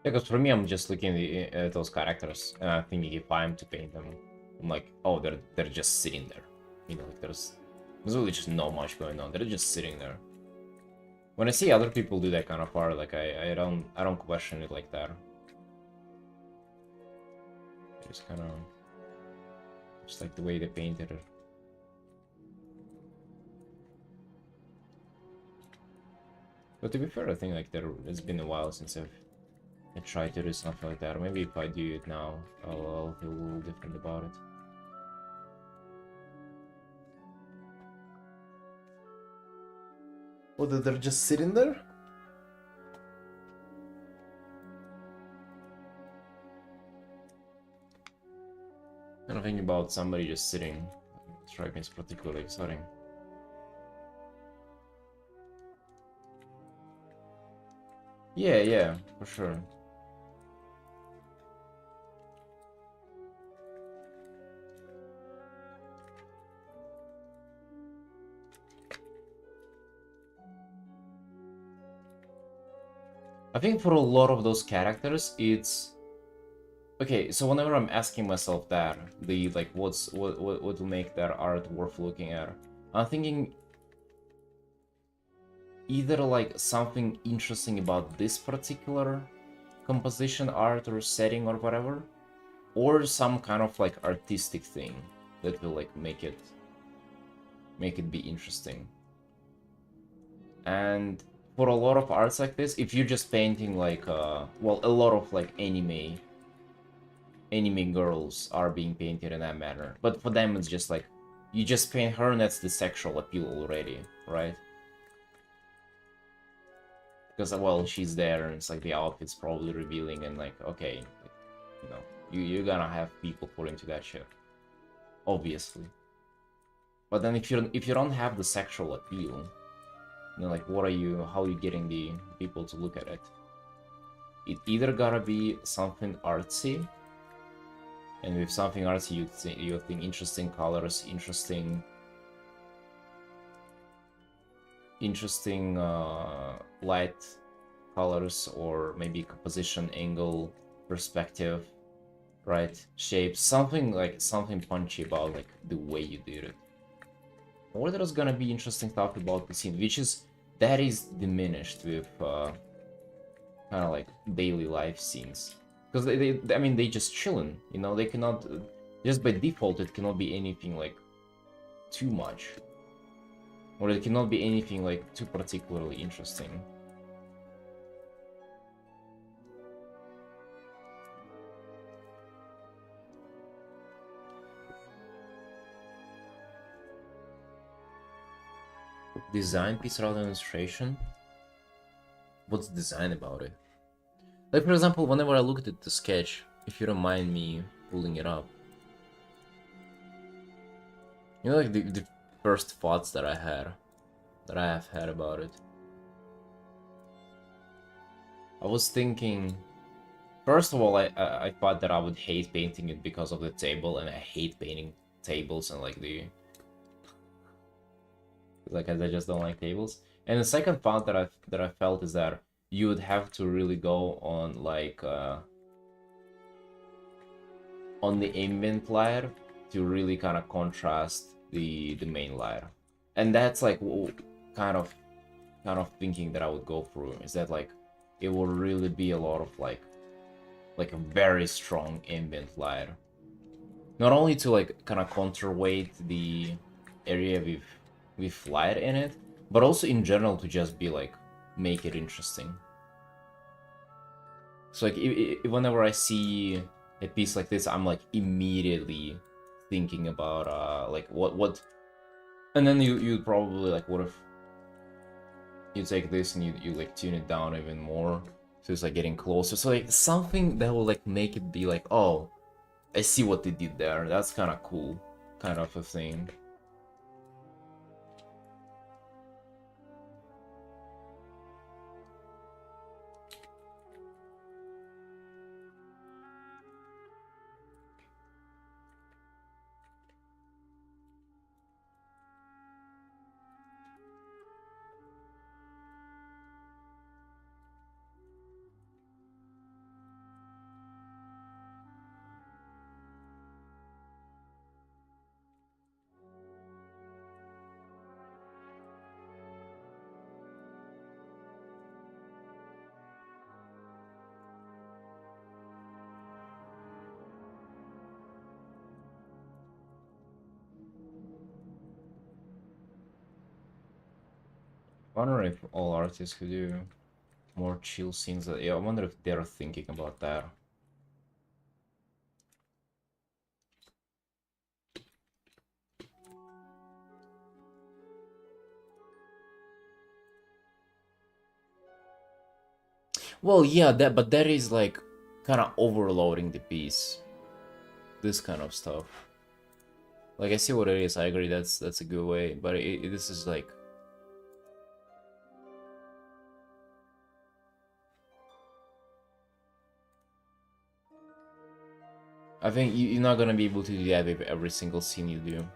Because for me, I'm just looking at those characters and I'm thinking if I'm to paint them, I'm like, oh, they're just sitting there. You know, like there's really just not much going on. They're just sitting there. When I see other people do that kind of art, like I don't question it like that. It's kind of just like the way they painted it. But to be fair, I think like it's been a while since I tried to do something like that. Or maybe if I do it now, I'll feel a little different about it. Oh, they're just sitting there? I don't think about somebody just sitting. Strike me as particularly exciting. Yeah, for sure. I think for a lot of those characters, it's okay. So whenever I'm asking myself that, the like, what will make their art worth looking at, I'm thinking either like something interesting about this particular composition, art, or setting, or whatever, or some kind of like artistic thing that will like make it be interesting. And for a lot of arts like this, if you're just painting like well, a lot of like anime girls are being painted in that manner, but for them it's just like you just paint her and that's the sexual appeal already, right? Because well, she's there and it's like the outfit's probably revealing and like, okay, like, you know, you're gonna have people fall into that shit, obviously. But then if you don't have the sexual appeal, you know, like how are you getting the people to look at it? It either gotta be something artsy, and with something artsy you think interesting colors, interesting light colors, or maybe composition, angle, perspective, right? Shape, something punchy about like the way you did it. Or there's gonna be interesting stuff about the scene, that is diminished with kind of like daily life scenes, because I mean they just chilling, you know, they cannot just by default it cannot be anything like too much, or it cannot be anything like too particularly interesting. Design piece rather than illustration? What's design about it? Like, for example, whenever I looked at the sketch, if you don't mind me pulling it up, you know, like the first thoughts that I have had about it. I was thinking, first of all, I thought that I would hate painting it because of the table, and I hate painting tables and like I just don't like tables. And the second thought that I felt is that you would have to really go on like on the ambient layer to really kind of contrast the main layer, and that's like kind of kind of thinking that I would go through, is that like it will really be a lot of like a very strong ambient light. Not only to like kind of counterweight the area with light in it, but also in general to just be like make it interesting. So like whenever I see a piece like this, I'm like immediately thinking about like what, and then you probably like, what if you take this and you like tune it down even more, so it's like getting closer, so like something that will like make it be like, oh, I see what they did there, that's kind of cool, kind of a thing. I wonder if all artists could do more chill scenes. Yeah, I wonder if they're thinking about that. Well, yeah, but that is like kind of overloading the piece. This kind of stuff. Like, I see what it is. I agree. That's a good way. But this is like, I think you're not gonna be able to do that with every single scene you do.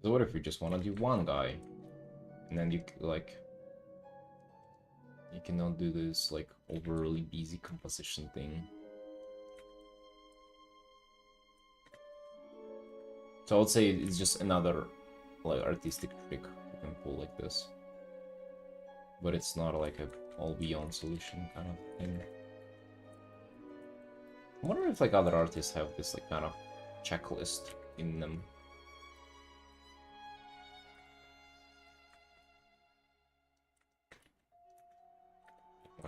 So what if you just want to do one guy, and then you like, you cannot do this like overly busy composition thing. So I would say it's just another like artistic trick you can pull like this, but it's not like a all beyond solution kind of thing. I wonder if like other artists have this like kind of checklist in them.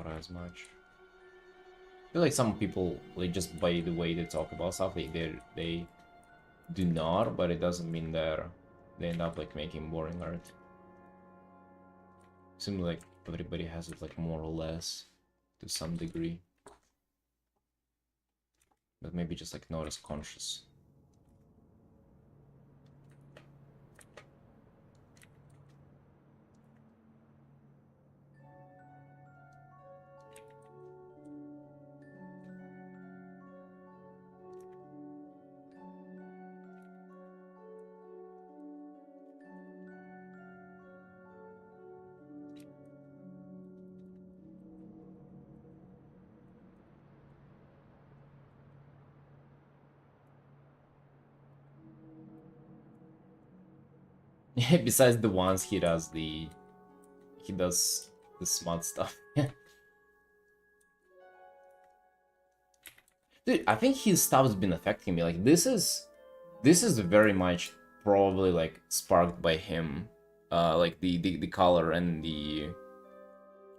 Not as much. I feel like some people, like, just by the way they talk about stuff, they do not, but it doesn't mean that they end up like making boring art. Seems like everybody has it like more or less to some degree, but maybe just like not as conscious. Besides the ones he does the smart stuff. Dude, I think his stuff's been affecting me. Like, this is very much probably like sparked by him. Like the color and the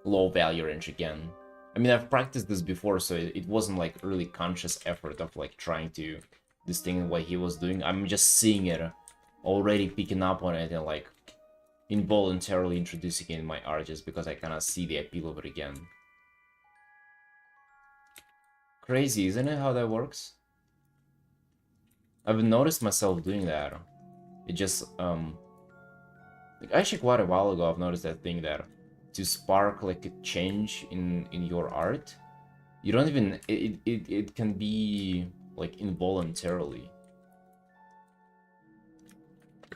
low value range again. I mean, I've practiced this before, so it wasn't like really conscious effort of like trying to distinguish what he was doing. I'm just seeing it, already picking up on it, and like involuntarily introducing it in my art just because I kind of see the appeal of it again. Crazy, isn't it, how that works? I've noticed myself doing that. It just, like, actually quite a while ago, I've noticed that thing that to spark like a change in your art, you don't even, it can be like involuntarily.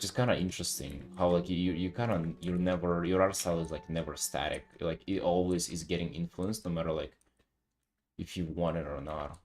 which is kind of interesting. How like you kind of you're never your art style is like never static. Like it always is getting influenced, no matter like if you want it or not.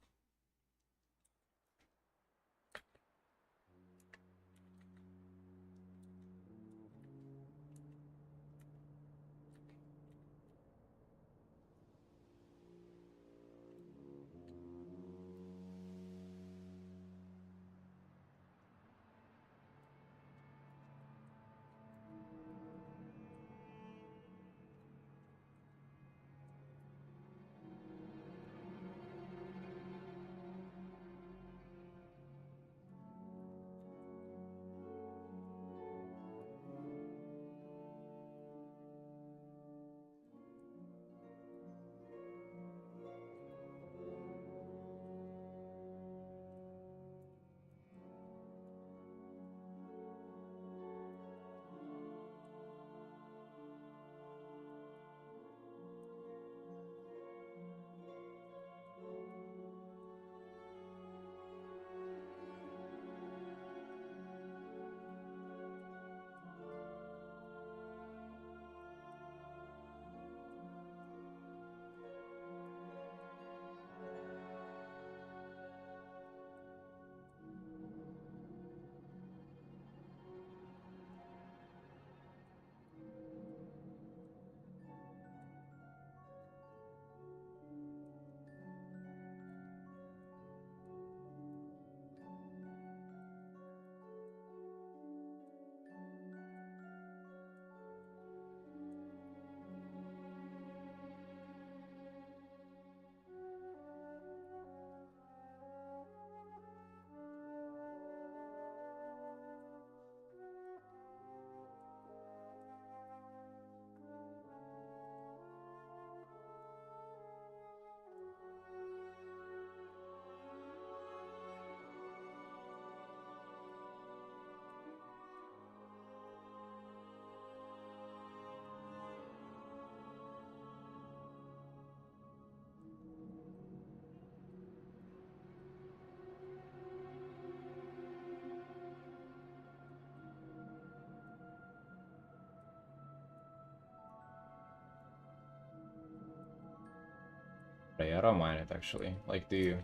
But yeah, I don't mind it actually. Like the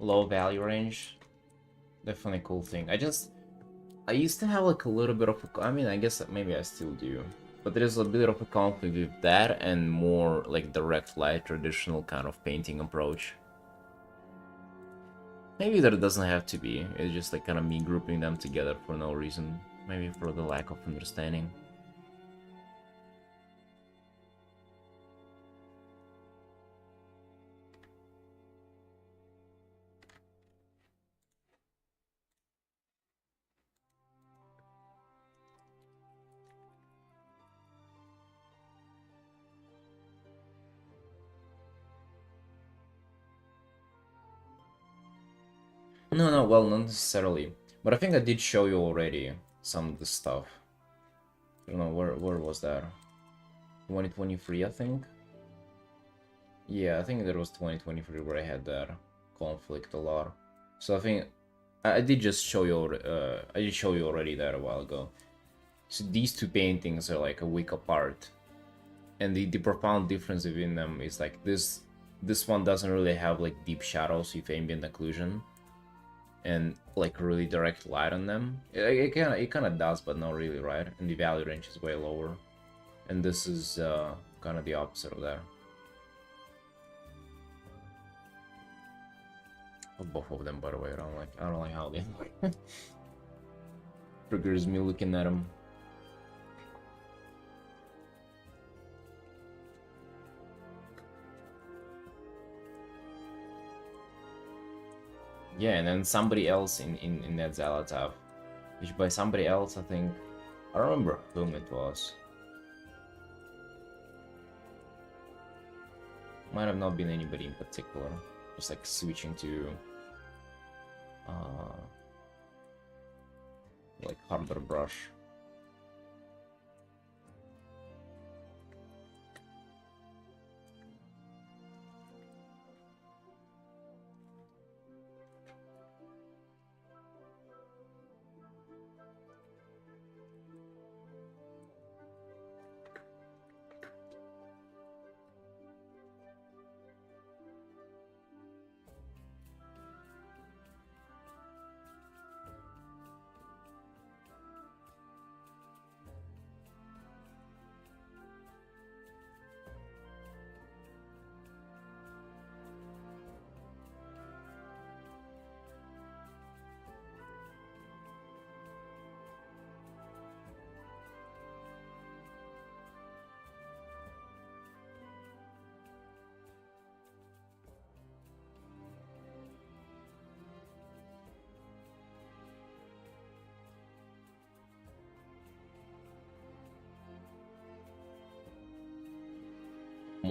low value range, definitely a cool thing. I used to have like a little bit of I mean, I guess maybe I still do. But there's a bit of a conflict with that and more like direct light, traditional kind of painting approach. Maybe that it doesn't have to be. It's just like kind of me grouping them together for no reason. Maybe for the lack of understanding. No, no, well, not necessarily. But I think I did show you already some of the stuff. I don't know, where was that? 2023, I think? Yeah, I think that was 2023 where I had that conflict a lot. So I think I did just show you. I did show you already that a while ago. So these two paintings are like a week apart, and the profound difference between them is like this one doesn't really have like deep shadows with ambient occlusion, and like really direct light on them. It kind of does, but not really, right? And the value range is way lower, and this is kind of the opposite of that. Both of them, by the way. I don't like how they look. Triggers me looking at them. Yeah, and then somebody else in that Zalatav, which by somebody else I think I don't remember whom it was. Might have not been anybody in particular. Just like switching to like harder brush.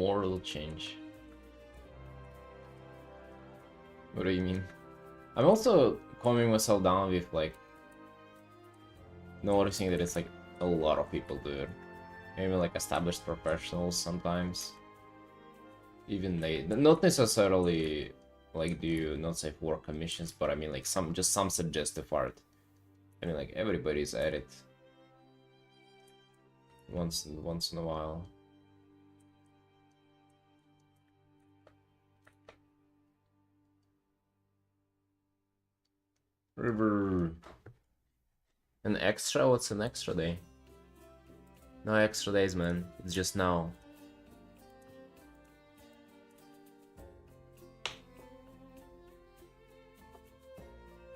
more will change. What do you mean? I'm also calming myself down with like noticing that it's like a lot of people do it. Maybe like established professionals sometimes. Even they, not necessarily like do not safe work commissions, but I mean like some suggestive art. I mean like everybody's at it once in a while. River. An extra? What's an extra day? No extra days, man. It's just now.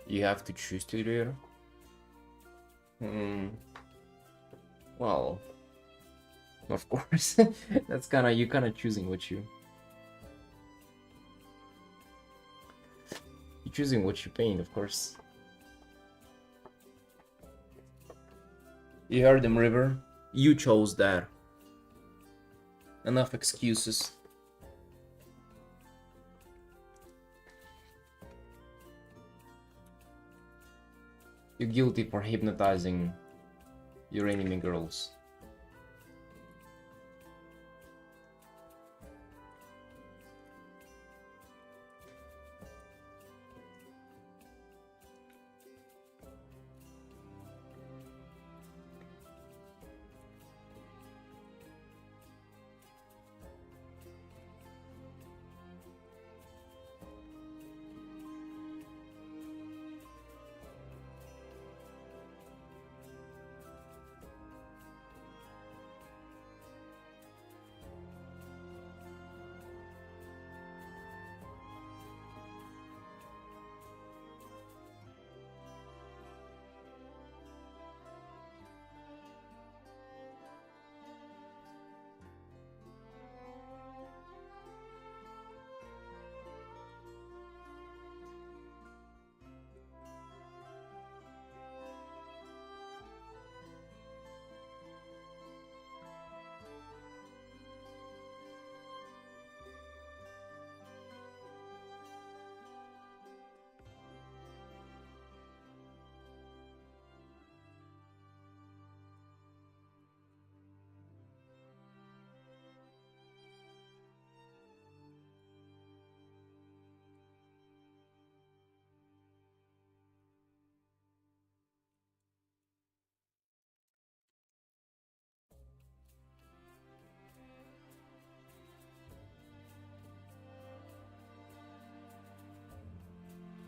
You have to choose to do it? Well, of course. That's you kinda choosing what you're choosing what you paint, of course. You heard them, River. You chose that. Enough excuses. You're guilty for hypnotizing your enemy girls.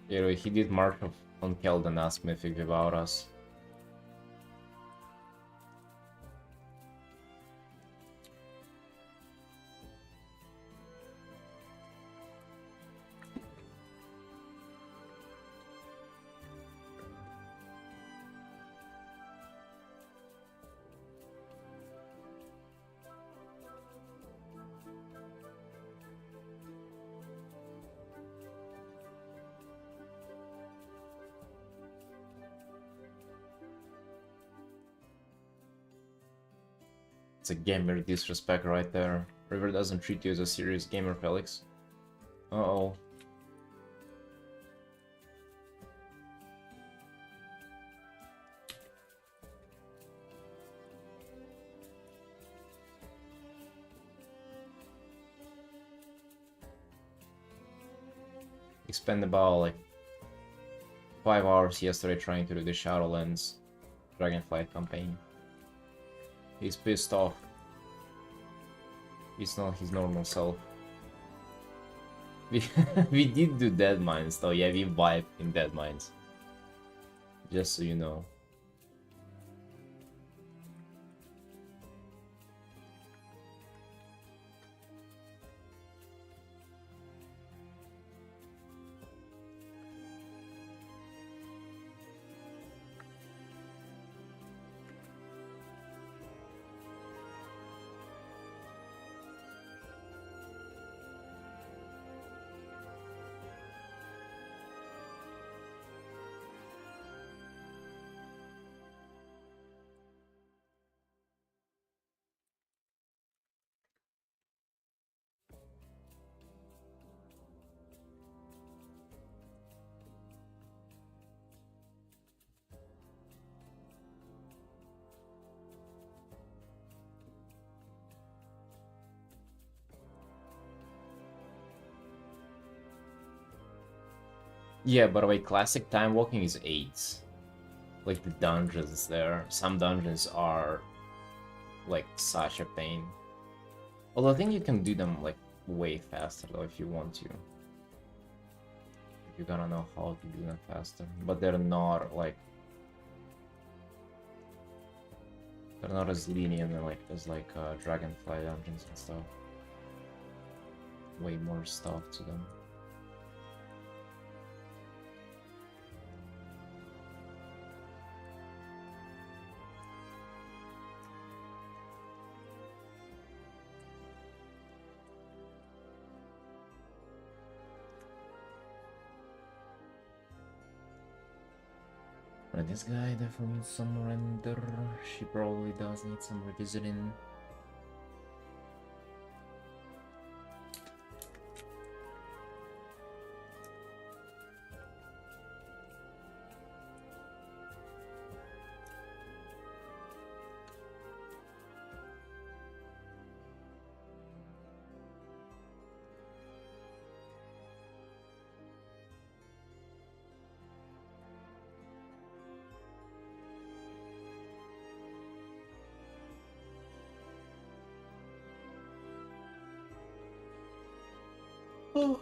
You know, he did Mark on Keld and asked Mythic about us. It's a gamer disrespect right there. River doesn't treat you as a serious gamer, Felix. Uh-oh. He spent about like 5 hours yesterday trying to do the Shadowlands Dragonflight campaign. He's pissed off. He's not his normal self. We did do Dead Mines though, yeah, we vibed in Dead Mines. Just so you know. Yeah, by the way, classic time walking is 8. Like the dungeons there. Some dungeons are like such a pain. Although I think you can do them like way faster though if you want to. If you gotta know how to do them faster. But they're not like they're not as lenient as like Dragonfly dungeons and stuff. Way more stuff to them. But this guy definitely needs some render. She probably does need some revisiting. Oh.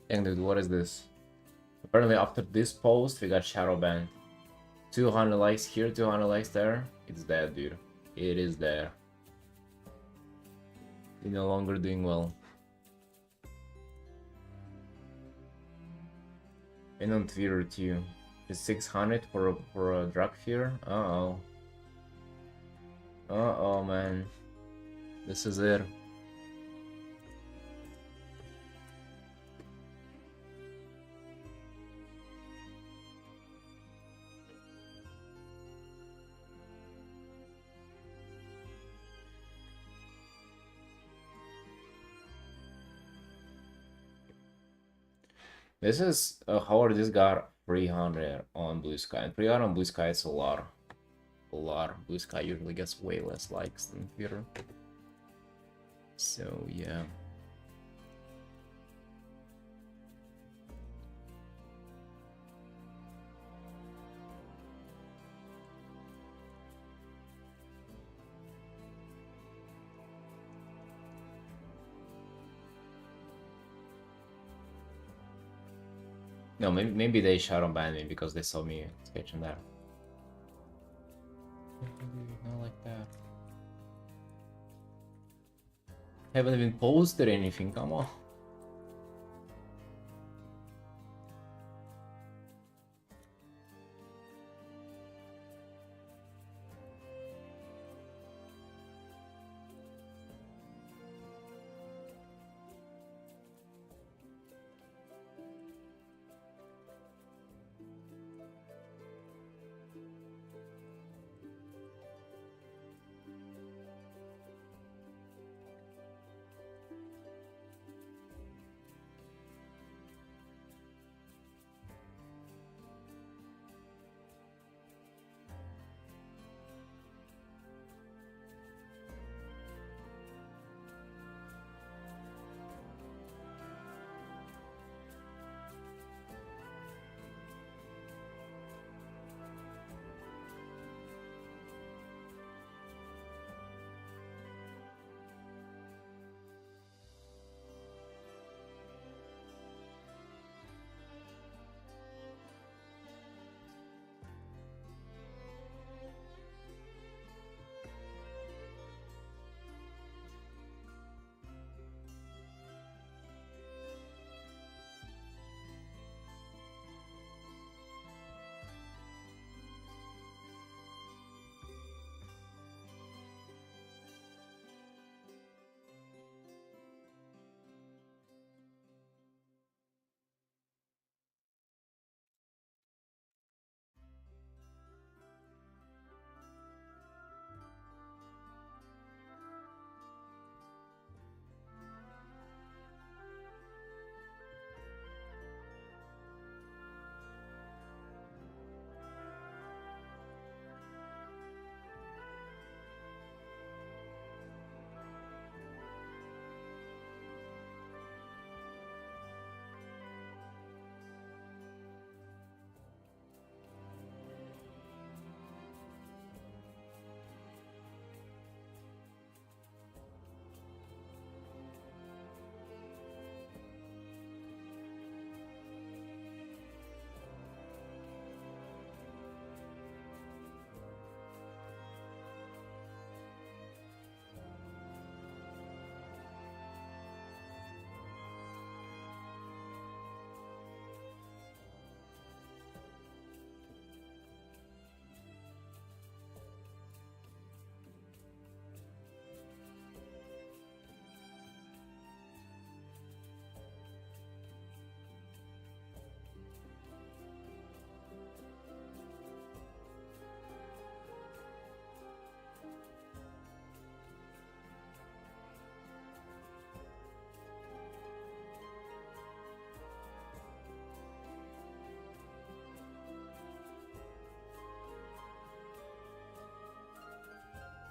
Dang, dude, what is this? Apparently after this post, we got shadow ban. 200 likes here, 200 likes there. It's dead, dude. It is there. You're no longer doing well. And on Twitter too. It's 600 for a drug fear. Uh-oh. Uh-oh, man. This is it. This is Howard just got 300 on Blue Sky. And 300 on Blue Sky is a lot. A lot. Blue Sky usually gets way less likes than Twitter. So yeah. No, maybe they shadow banned me because they saw me sketching that. Not like that. Haven't even posted anything, come on.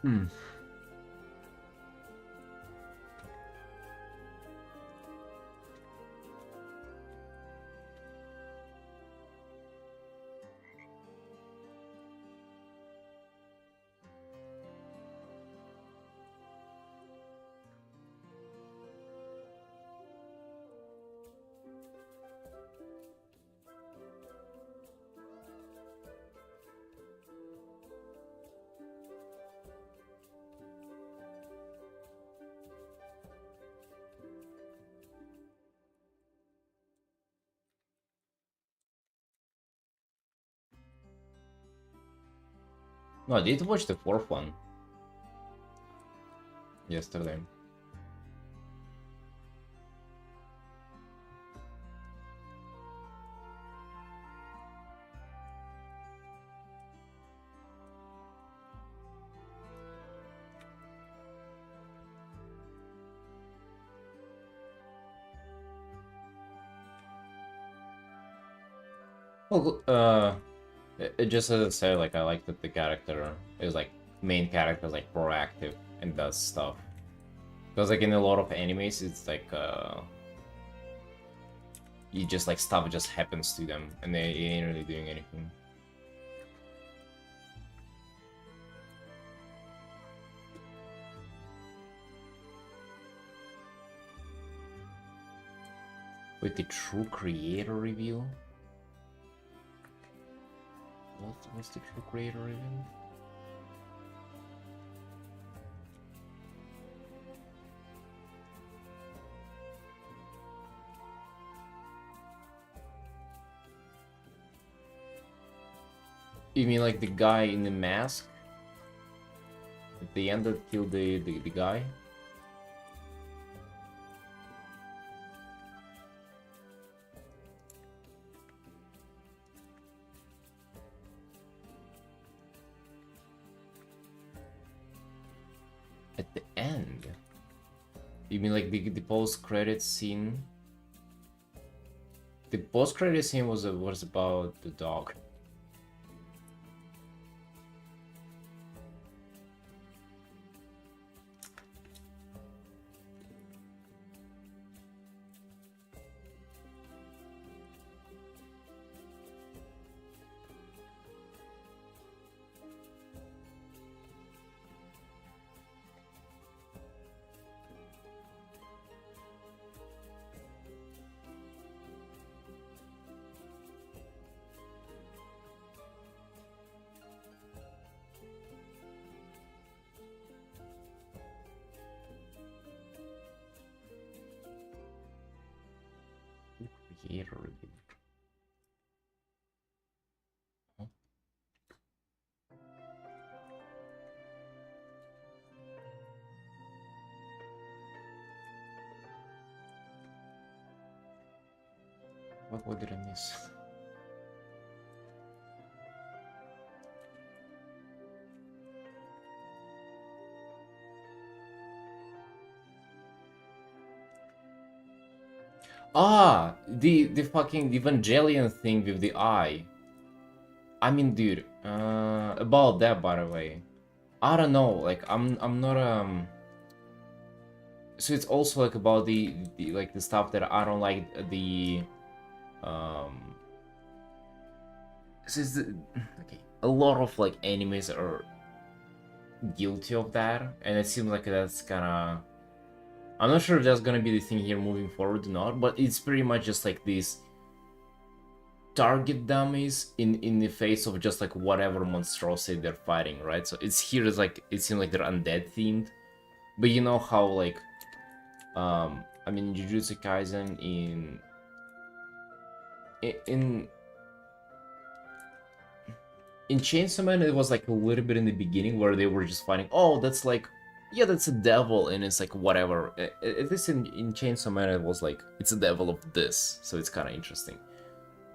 Hmm. No, I did watch the fourth one yesterday. Well, just as I said, like I like that the character is like main character is like proactive and does stuff. Because like in a lot of animes, it's like you just like stuff just happens to them and they ain't really doing anything. With the true creator reveal? What's the true creator reveal? You mean like the guy in the mask? At the end that killed the guy? At the end? You mean like the post-credit scene? The post-credit scene was about the dog. Creator reveal. Huh? What did I miss? Ah, the fucking Evangelion thing with the eye. I mean, dude, about that, by the way, I don't know. Like, I'm not So it's also like about the like the stuff that I don't like. The um. So it's okay. A lot of like animes are guilty of that, and it seems like that's kind of. I'm not sure if that's gonna be the thing here moving forward or not, but it's pretty much just like these target dummies in the face of just like whatever monstrosity they're fighting, right? So it's here is like it seems like they're undead themed, but you know how like I mean Jujutsu Kaisen in in Chainsaw Man it was like a little bit in the beginning where they were just fighting, oh that's like yeah that's a devil and it's like whatever. At least in Chainsaw Man it was like it's a devil of this, so it's kind of interesting.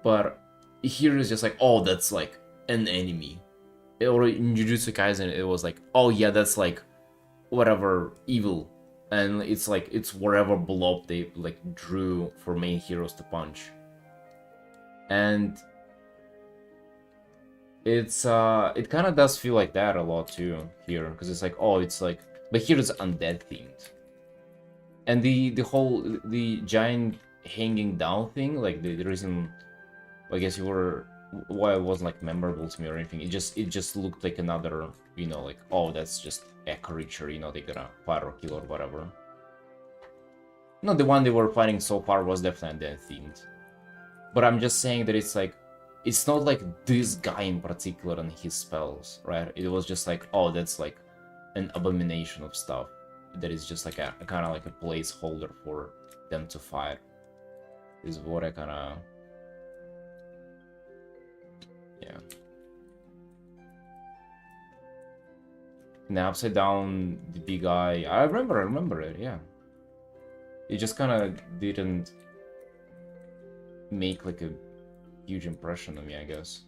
But here is just like, oh, that's like an enemy. Or in Jujutsu Kaisen, it was like, oh yeah, that's like whatever evil, and it's like it's whatever blob they like drew for main heroes to punch. And it kind of does feel like that a lot too here, because it's like, oh, it's like, but here it's undead themed, and the whole the giant hanging down thing, like the reason, I guess you were why it wasn't like memorable to me or anything. It just looked like another, like, oh, that's just a creature, they gonna fight or kill or whatever. No, the one they were fighting so far was definitely undead themed. But I'm just saying that it's like, it's not like this guy in particular and his spells, right? It was just like, oh, that's like an abomination of stuff that is just like a kind of like a placeholder for them to fight. Is what I kind of, yeah. And the upside down, the big eye. I remember it, yeah. It just kind of didn't make like a huge impression on me, I guess.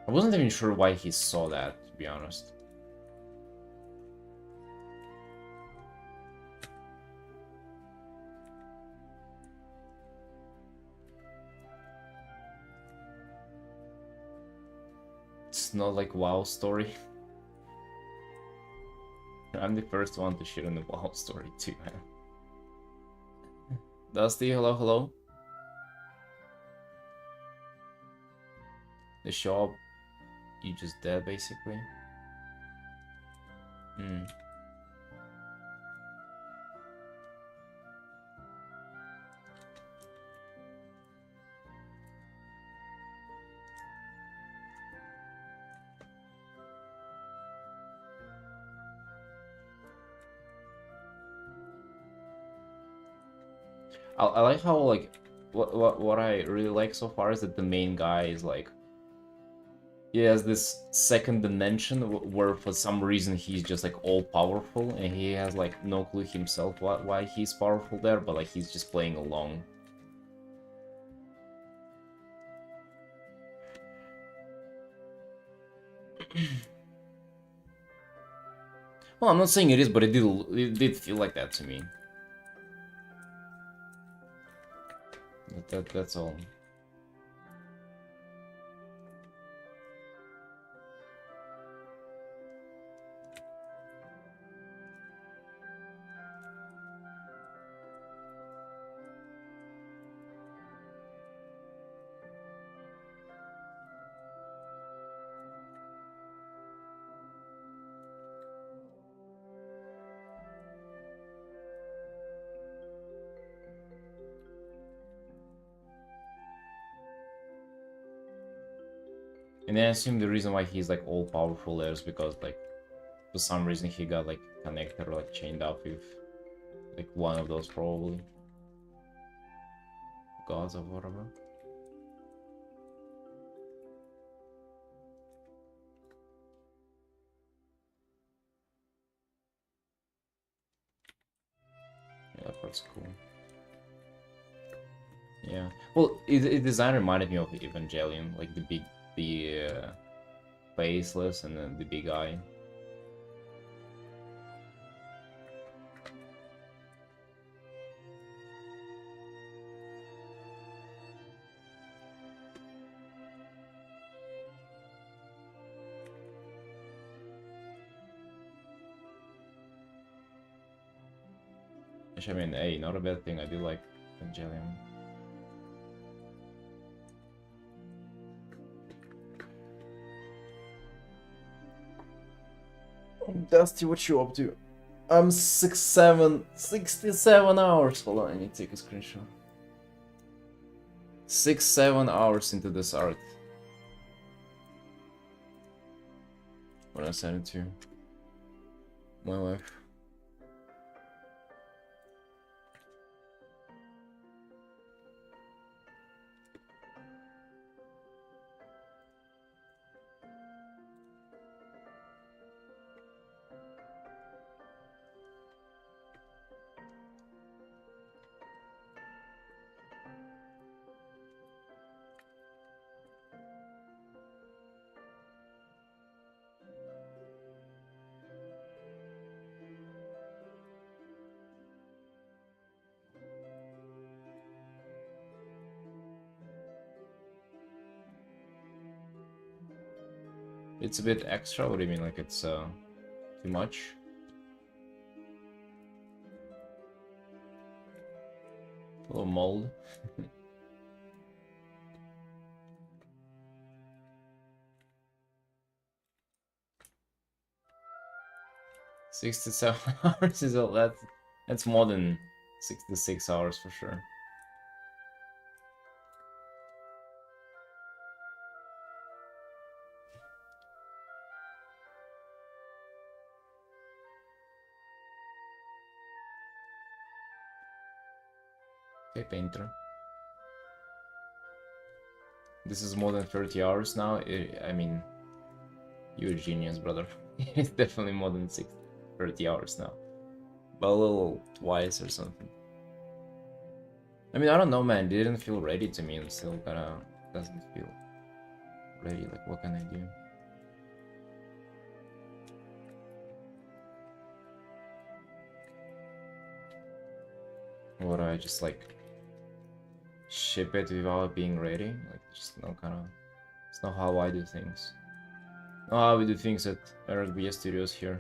I wasn't even sure why he saw that, to be honest. It's not like WoW story. I'm the first one to shit on the WoW story too, man. Dusty, hello, hello. The shop, you just dead, basically. Hmm. I like how, like, what I really like so far is that the main guy is like, he has this second dimension where for some reason he's just like all powerful, and he has like no clue himself why he's powerful there, but like he's just playing along. Well, I'm not saying it is, but it did feel like that to me. That's all. And then I assume the reason why he's like all powerful there is because like for some reason he got like connected or like chained up with like one of those probably gods or whatever. Yeah, that part's cool. Yeah. Well, it design reminded me of Evangelion, like the faceless and then the big eye. Which, I mean, hey, not a bad thing. I do like Evangelion. Dusty, what you up to? I'm 67 hours. Hold on, I need to take a screenshot. 7 hours into this art. When I send it to my wife. It's a bit extra? What do you mean, like it's too much? A little mold. 67 hours is all that's more than 66 hours for sure. Okay, painter. This is more than 30 hours now. I mean, you're a genius, brother. It's definitely more than 30 hours now. But a little twice or something. I mean, I don't know, man. It didn't feel ready to me. It still kinda doesn't feel ready. Like, what can I do? What do I just like ship it without being ready? Like, just no kind of. It's not how I do things. Not how we do things at RGB Studios here.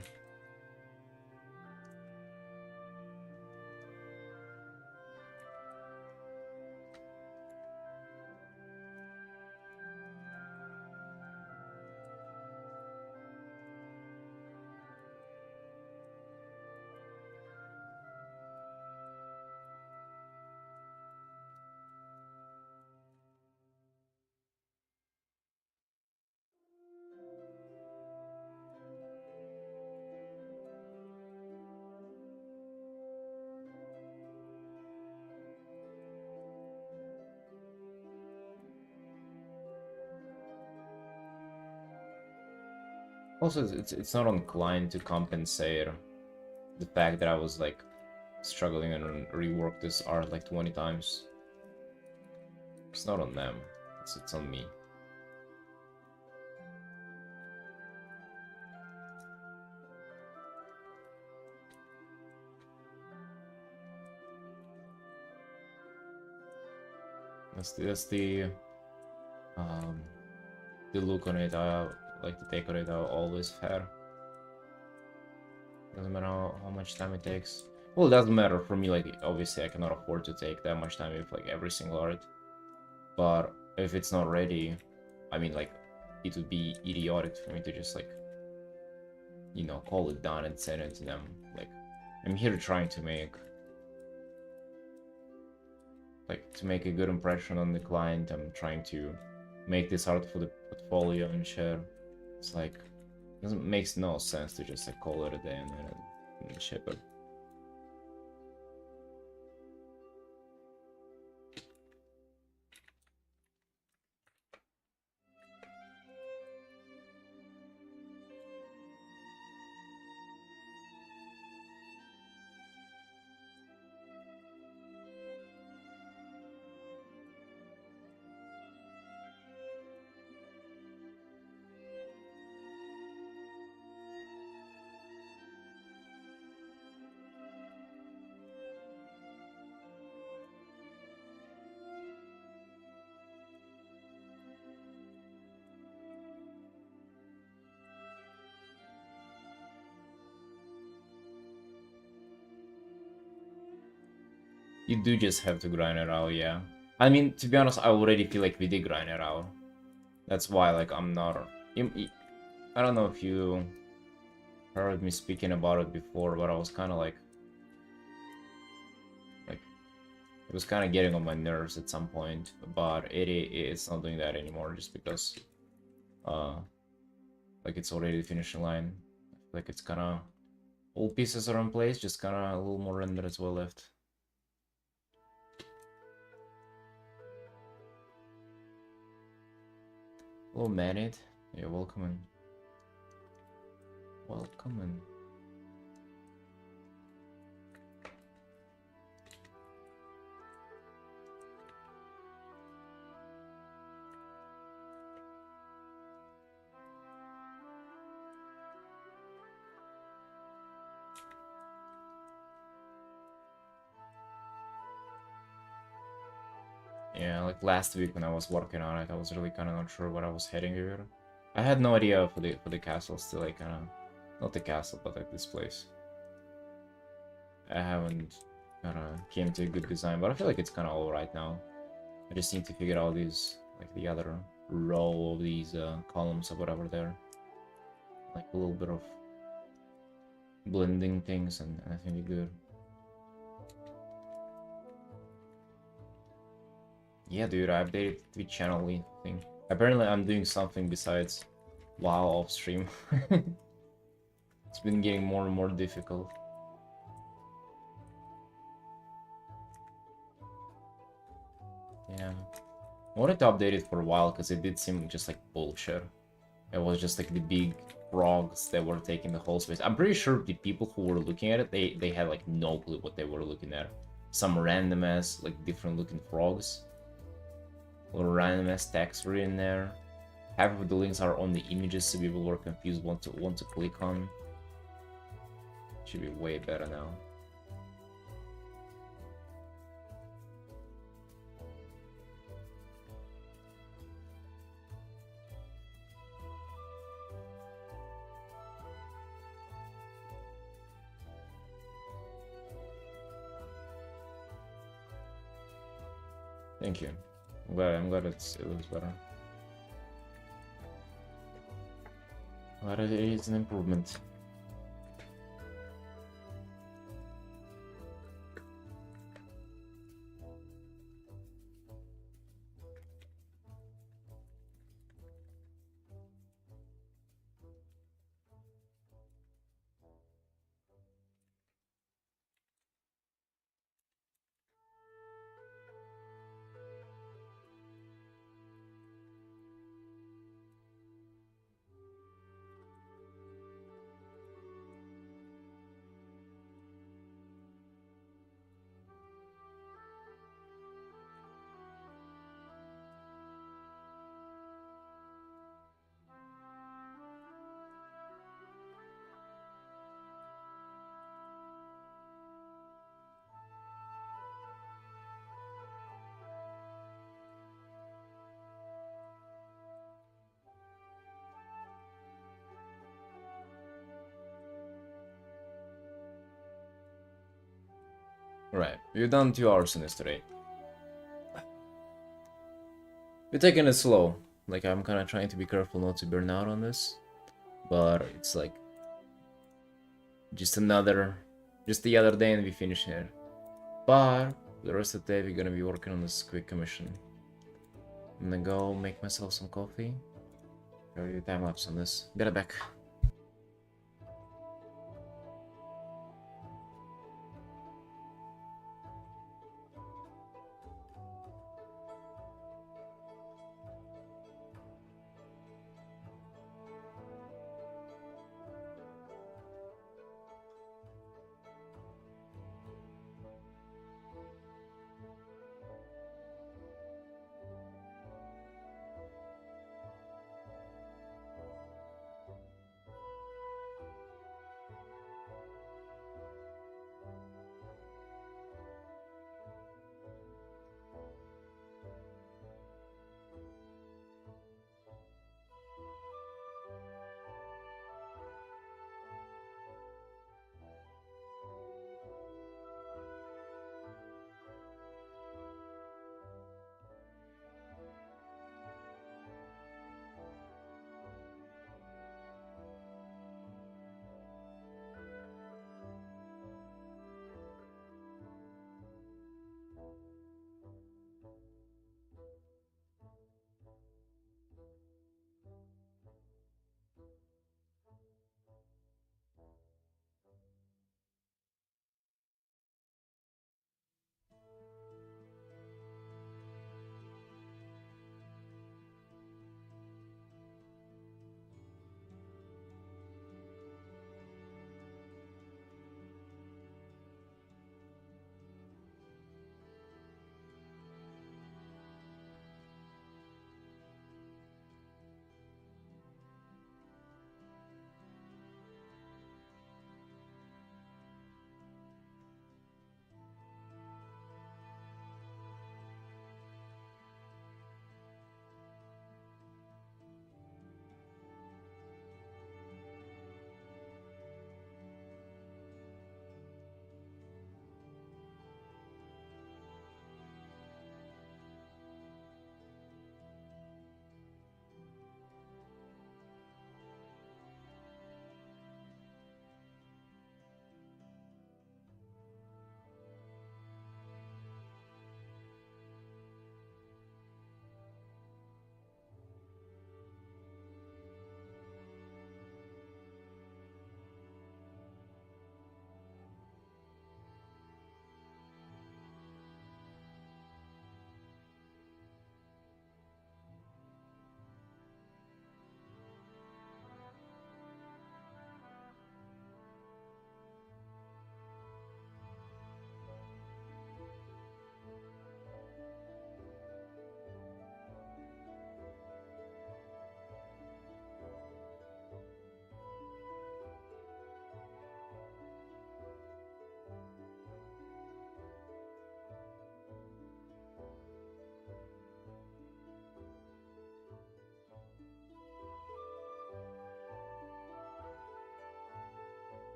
Also, it's not on client to compensate the fact that I was like struggling and rework this art like 20 times. It's not on them. It's on me. That's the look on it. I like to decorate. I always had. Doesn't matter how much time it takes. Well, it doesn't matter for me. Like, obviously, I cannot afford to take that much time with like every single art. But if it's not ready, I mean, like, it would be idiotic for me to just like, you know, call it done and send it to them. Like, I'm here trying to make a good impression on the client. I'm trying to make this art for the portfolio and share. It's like, makes no sense to just like call it a day and ship it. You do just have to grind it out, yeah. I mean, to be honest, I already feel like we did grind it out. That's why, like, I'm not... I don't know if you heard me speaking about it before, but I was kind of like... It was kind of getting on my nerves at some point, but it's not doing that anymore, just because... like, it's already the finishing line. Like, it's kind of... All pieces are in place, just kind of a little more render as well left. Hello, Manit. You're welcome in. Welcome in. Yeah, like last week when I was working on it, I was really kind of not sure what I was heading here. I had no idea for the castle still, like not the castle, but like this place. I haven't came to a good design, but I feel like it's kind of all right now. I just need to figure out these, like the other row of these columns or whatever there, like a little bit of blending things, and I think we're good. Yeah, dude, I updated Twitch channel thing. Apparently, I'm doing something besides WoW off stream. It's been getting more and more difficult. Yeah. I wanted to update it for a while because it did seem just like bullshit. It was just like the big frogs that were taking the whole space. I'm pretty sure the people who were looking at it, they had like no clue what they were looking at. Some random ass, like different looking frogs. Little random ass text were in there. Half of the links are on the images, so people were confused what to click on. Should be way better now. Thank you. I'm glad it looks better. Glad it is an improvement. Right, we've done 2 hours in this today. We're taking it slow. Like, I'm kind of trying to be careful not to burn out on this. But it's like just the other day and we finish here. But the rest of the day we're gonna be working on this quick commission. I'm gonna go make myself some coffee. Show you time lapse on this. Be right back.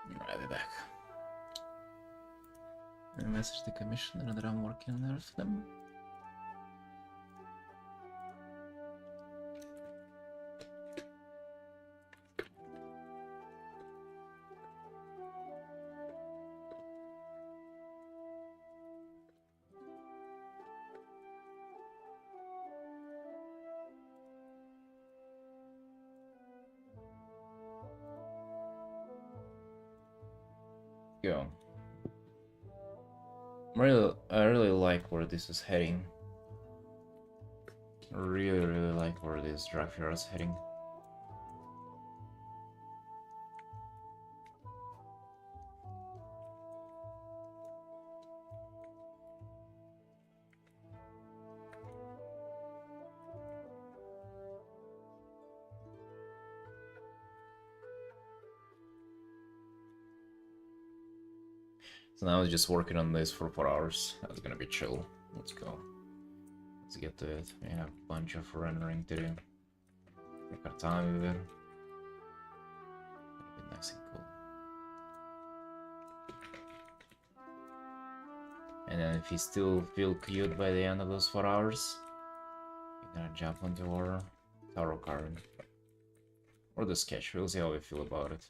I'll be back. I message the commissioner that I'm working on Earth them. Go. I really like where this is heading. Really like where this Dracula is heading. So now I was just working on this for 4 hours. That's gonna be chill. Let's go. Let's get to it. We have a bunch of rendering to do. Take our time with it. It'll be nice and cool. And then if you still feel cute by the end of those 4 hours, you're gonna jump onto our tarot card. Or the sketch. We'll see how we feel about it.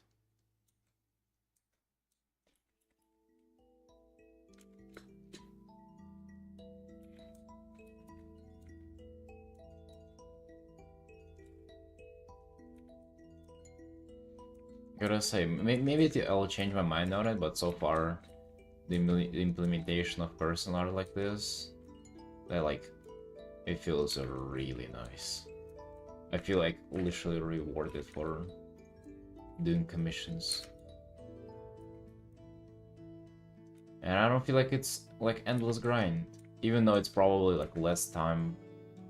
Gotta say, maybe I'll change my mind on it, but so far, the implementation of personal art like this, it feels really nice. I feel like literally rewarded for doing commissions. And I don't feel like it's like endless grind, even though it's probably like less time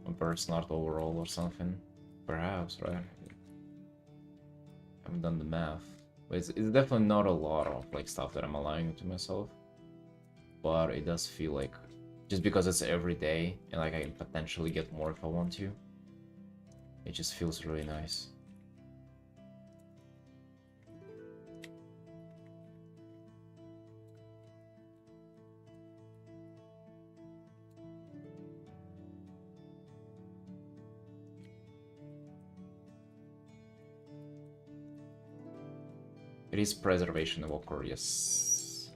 on personal art overall or something. Perhaps, right? I haven't done the math, but it's definitely not a lot of like stuff that I'm allowing to myself. But it does feel like, just because it's every day and like I can potentially get more if I want to, it just feels really nice. It is preservation of Walker, yes.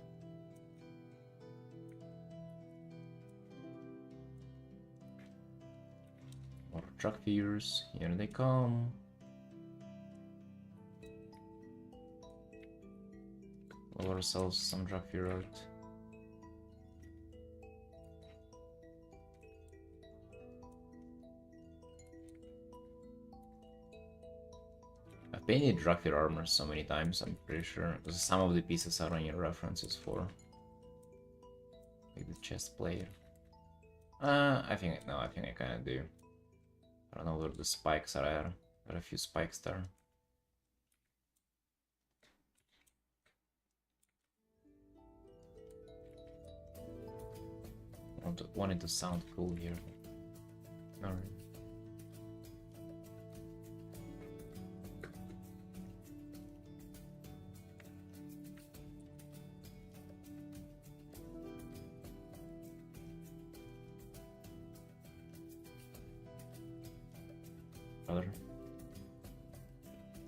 More truck fears, here they come. Love ourselves some truck fear art. I've painted Dracula armor so many times, I'm pretty sure. Because some of the pieces are on your references for. Like the chest plate. I think I kinda do. I don't know where the spikes are at. Got a few spikes there. Wanted to sound cool here. Alright.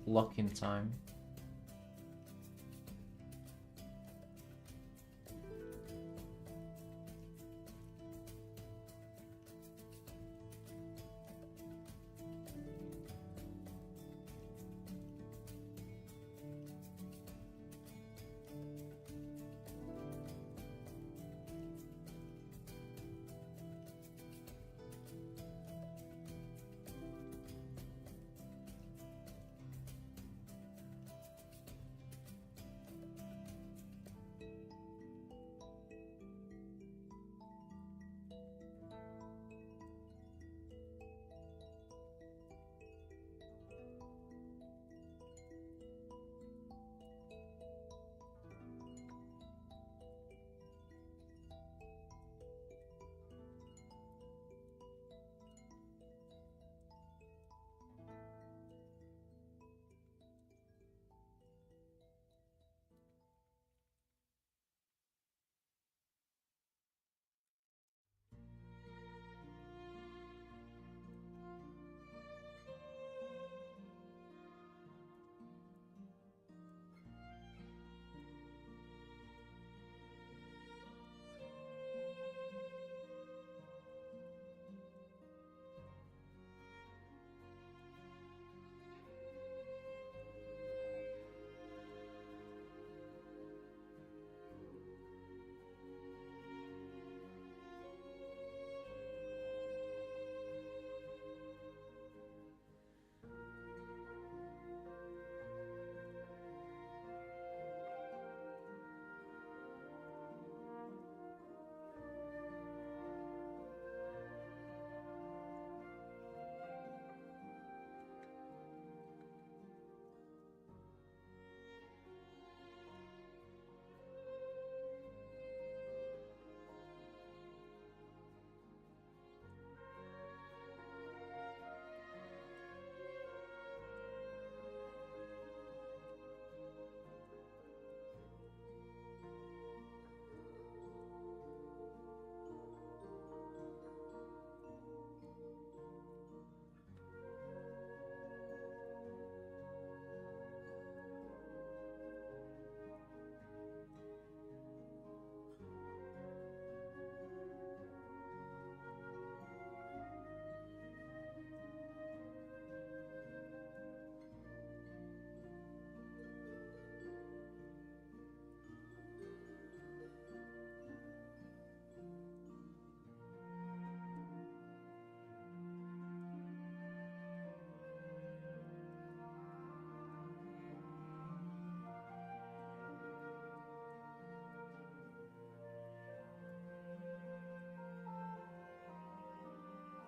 Lock in time.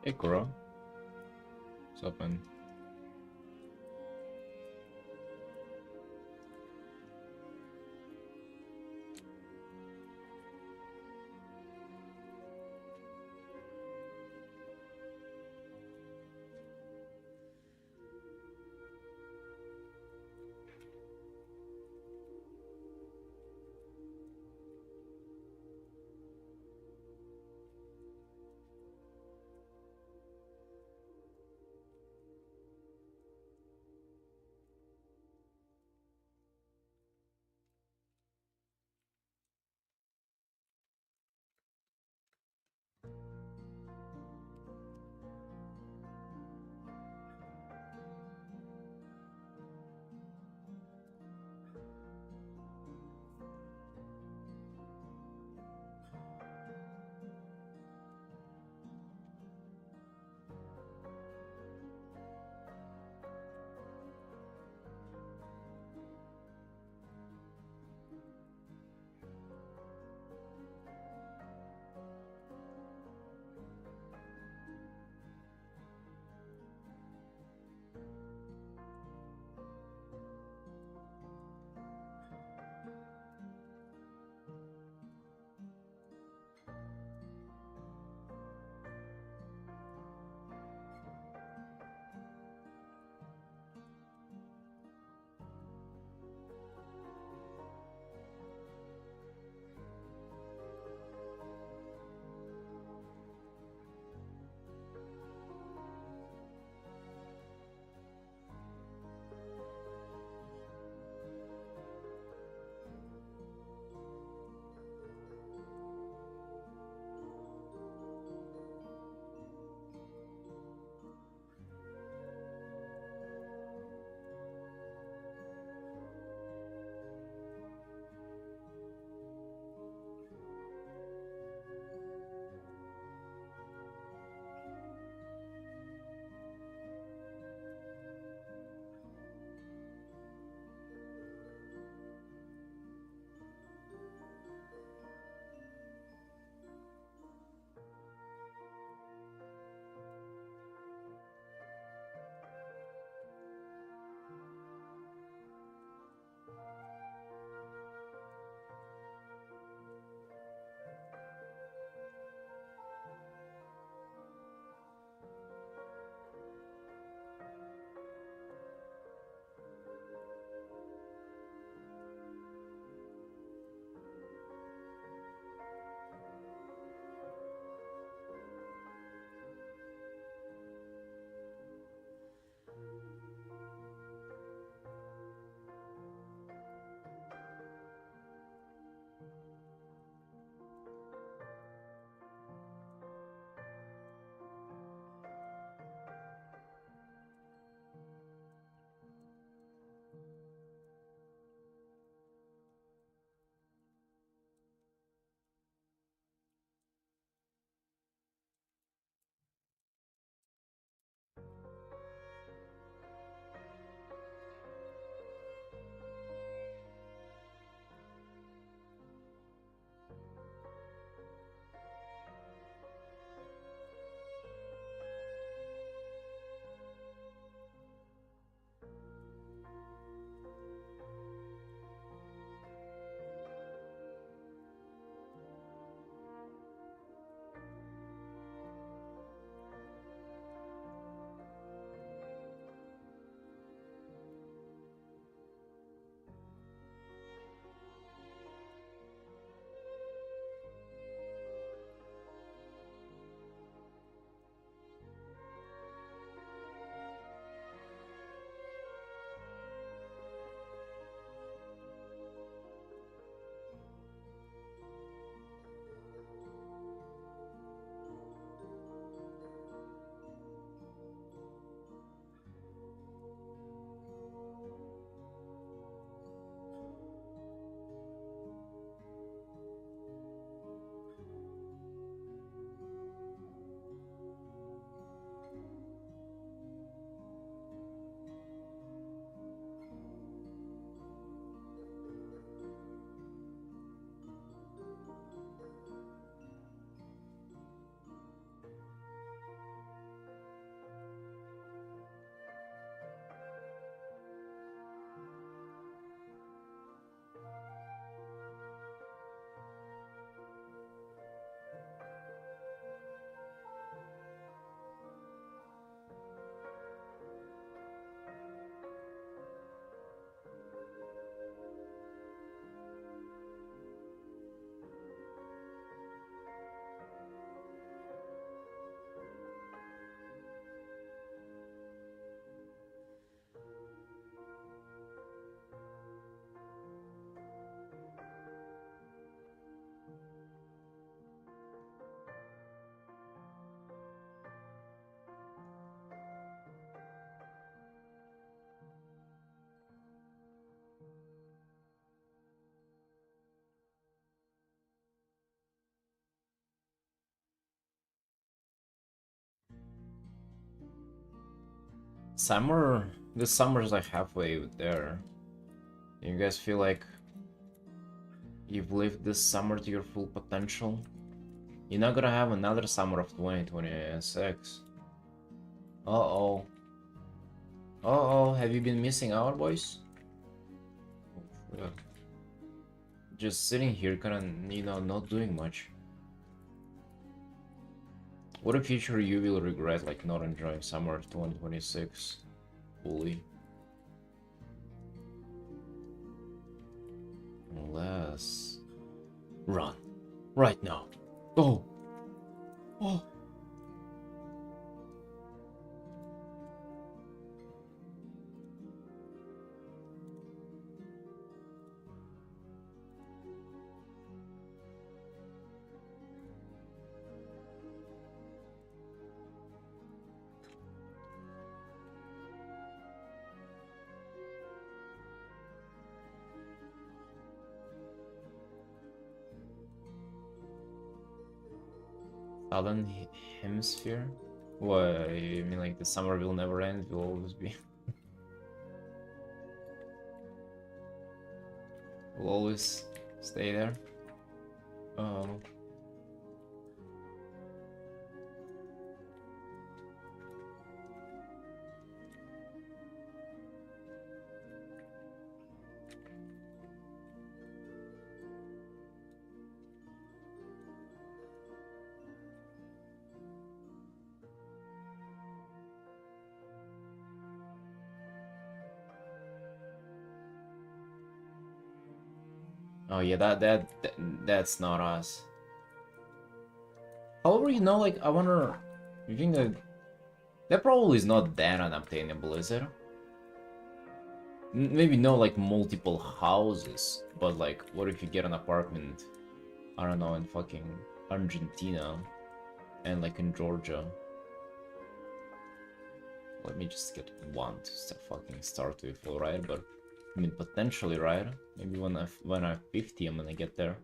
Hey, Kuro. What's up, man? Summer, this summer's like halfway there. You guys feel like you've lived this summer to your full potential? You're not gonna have another summer of 2026. Uh-oh. Uh-oh, have you been missing out, boys? Oh, shit. Just sitting here, kinda, not doing much. What a future you will regret, like not enjoying summer of 2026 fully. Unless... Run. Right now. Go! Oh! Southern Hemisphere? What, you mean like the summer will never end, will always be... will always stay there? Oh. Oh yeah, that's not us. However, like, I wonder, you think that probably is not that unobtainable, is it? Maybe no, like, multiple houses, but like, what if you get an apartment, I don't know, in fucking Argentina, and like in Georgia? Let me just get one to fucking start with, alright? But I mean, potentially, right? Maybe when I'm 50, I'm gonna get there.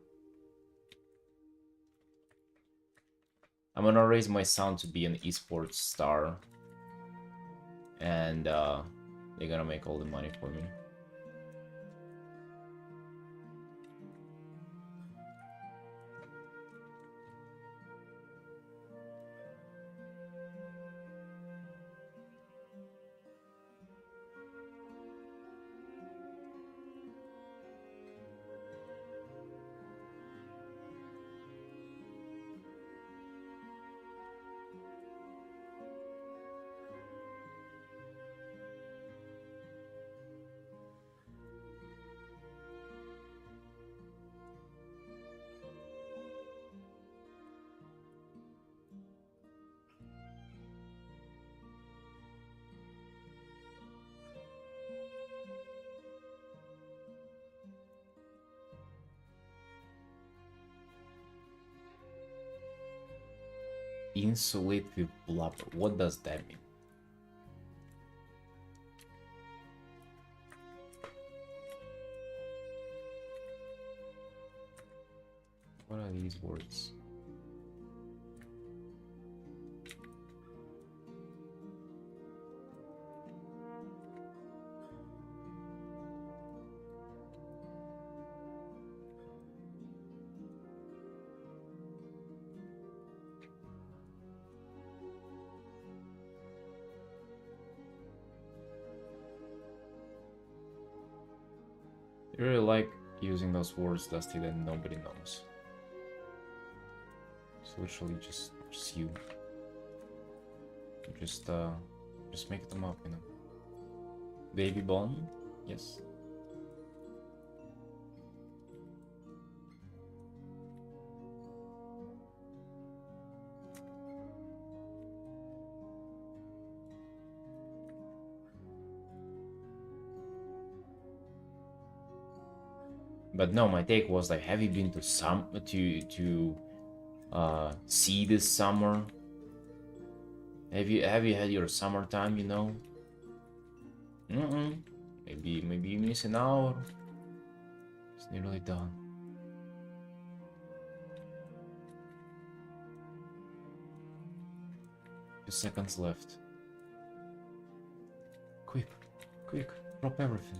I'm gonna raise my son to be an esports star, and they're gonna make all the money for me. Insulate with blubber. What does that mean? What are these words? I really like using those words, Dusty, that nobody knows. It's literally just you. Just make them up, Babybon? Yes. But no, my take was like, have you been to sea this summer? Have you had your summertime? Maybe you're missing out. It's nearly done. Few seconds left. Quick, quick, drop everything.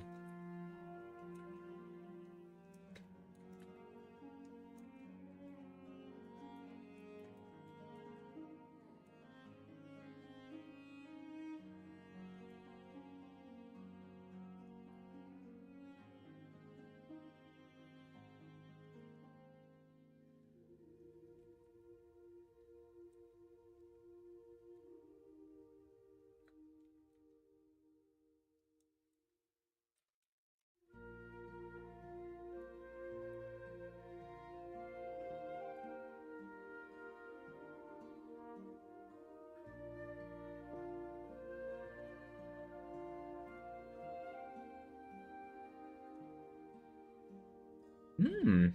Hmm.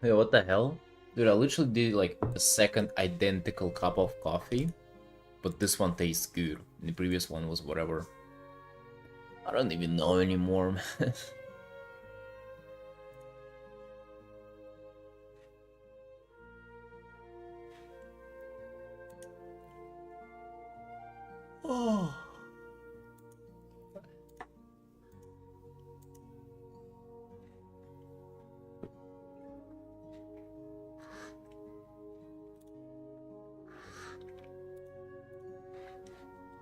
Hey, what the hell? Dude, I literally did like a second identical cup of coffee, but this one tastes good. The previous one was whatever. I don't even know anymore, man. Oh.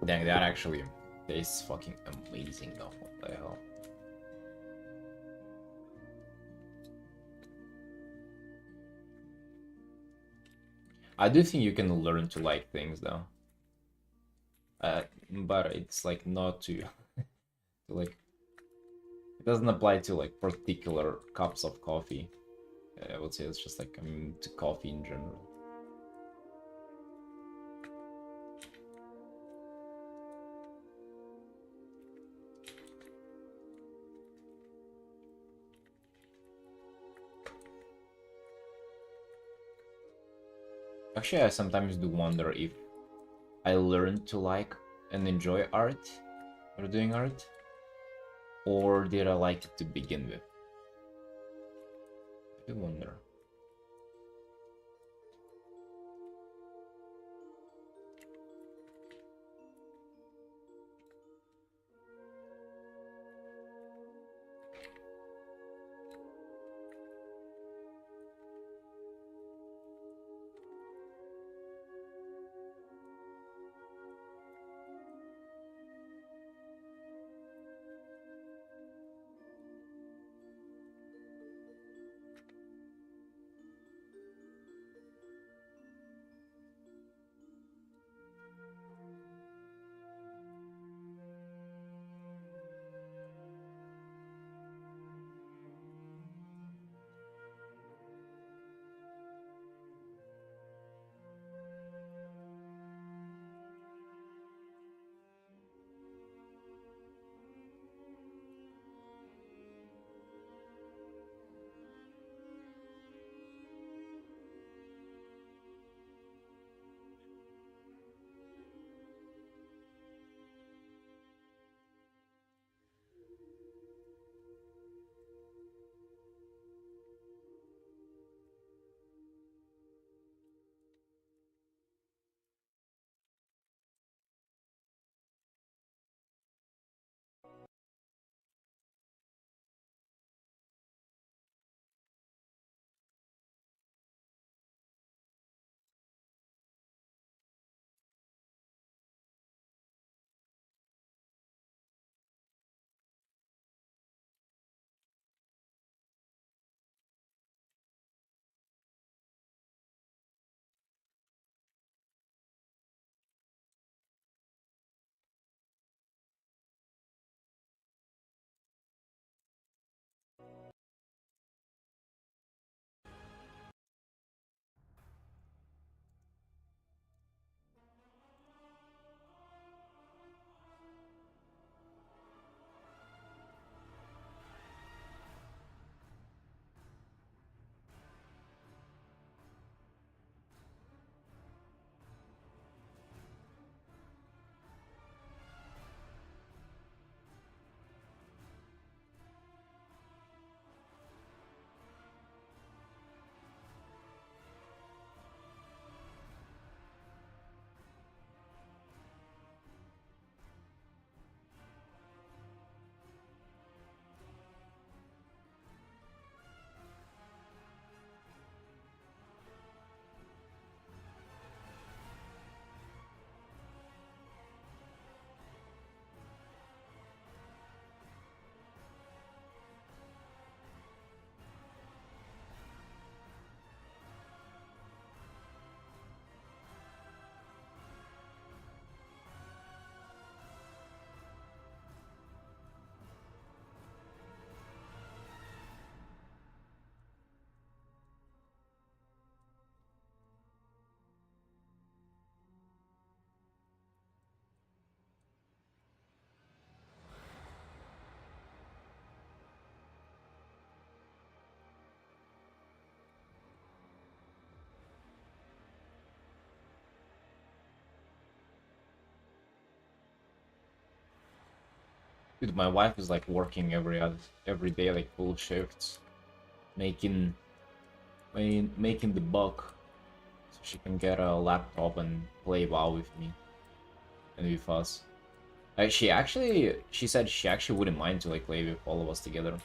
Dang, that actually tastes fucking amazing though. What the hell? I do think you can learn to like things though. But it's like not to like it doesn't apply to like particular cups of coffee. I would say it's just like to coffee in general. Actually, I sometimes do wonder if I learned to like and enjoy art or doing art, or did I like it to begin with? I do wonder. Dude, my wife is like working every day, like full shifts, making making the buck so she can get a laptop and play WoW with me and with us. She said she actually wouldn't mind to like play with all of us together.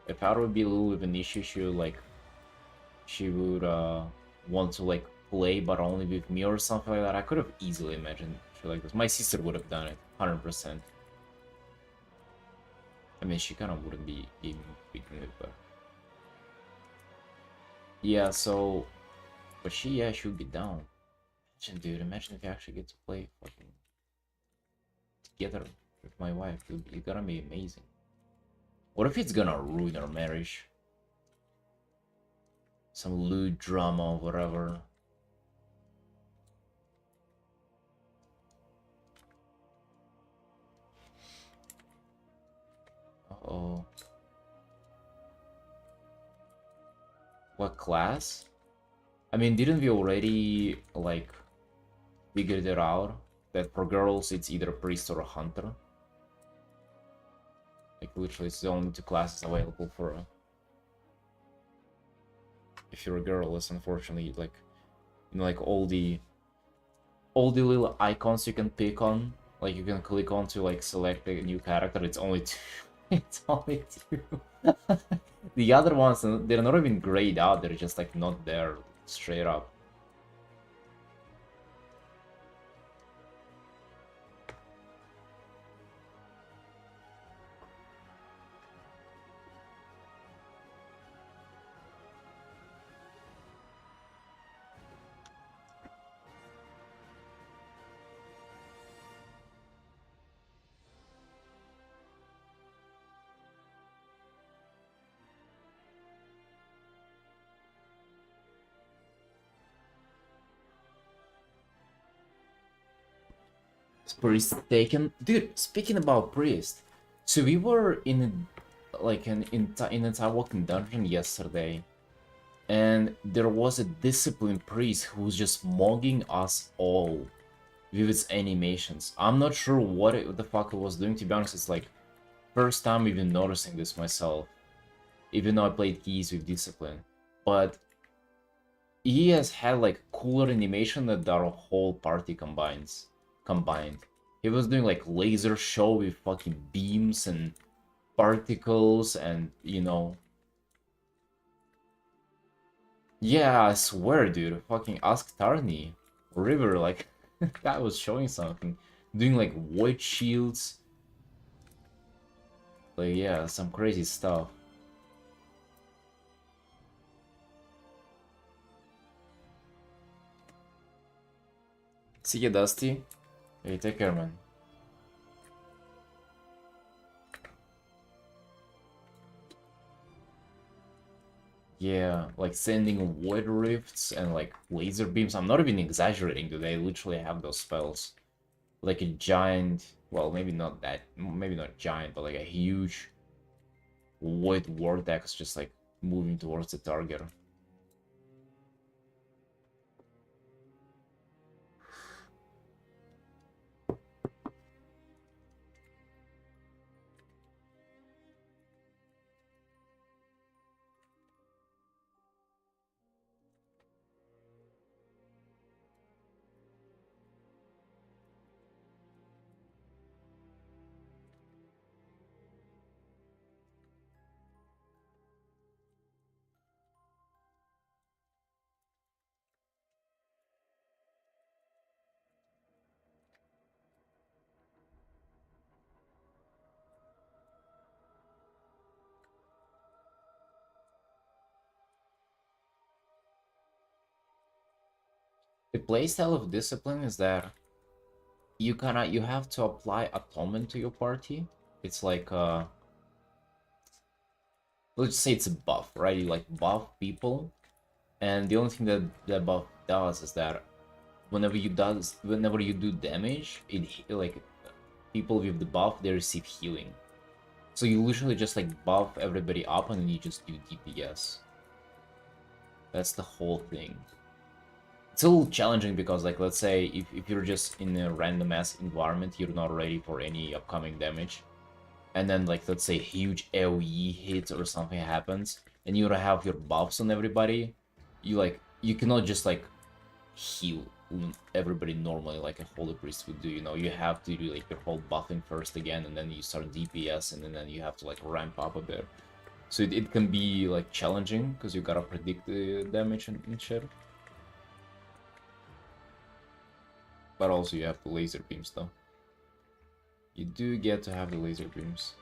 If I would be a little bit of an issue, she would want to like play but only with me or something like that. I could have easily imagined shit like this. My sister would have done it 100%. I mean, she kind of wouldn't be gaming to begin with, but yeah. So, but she would be down. Imagine, dude. Imagine if you actually get to play fucking together with my wife. It's gonna be amazing. What if it's gonna ruin our marriage? Some lewd drama or whatever. Uh-oh. What class? I mean, didn't we already, like, figured it out? That for girls, it's either a priest or a hunter? Like, literally, it's the only two classes available for if you're a girl. It's unfortunately, like, you know, like, all the little icons you can pick on. Like, you can click on to, like, select a new character. It's only two. It's only two. The other ones, they're not even grayed out. They're just, like, not there straight up. Priest taken, dude. Speaking about priest, so we were in like in a walking dungeon yesterday, and there was a disciplined priest who was just mugging us all with its animations. I'm not sure what the fuck it was doing. To be honest, it's like first time even noticing this myself, even though I played keys with discipline, but he has had like cooler animation that our whole party combined. He was doing like laser show with fucking beams and particles and you know. Yeah, I swear, dude. Fucking ask Tarni. River, like that was showing something. Doing like void shields. Like yeah, some crazy stuff. See you, Dusty. Hey, take care, man. Yeah, like sending void rifts and like laser beams. I'm not even exaggerating, dude. They literally have those spells. Like a giant, well, maybe not that, maybe not giant, but like a huge void vortex just like moving towards the target. The playstyle of discipline is that you have to apply atonement to your party. It's like let's say it's a buff, right? You like buff people, and the only thing that that buff does is that whenever you do damage, like people with the buff they receive healing. So you literally just like buff everybody up and then you just do DPS. That's the whole thing. it's a little challenging because, like, let's say if you're just in a random ass environment, you're not ready for any upcoming damage, and then, like, let's say huge AoE hits or something happens, and you don't have your buffs on everybody, you cannot just like heal everybody normally like a holy priest would do. You know, you have to do like your whole buffing first again, and then you start DPS, and then you have to like ramp up a bit. So it can be like challenging because you gotta predict the damage and shit. But also you have the laser beams though. You do get to have the laser beams.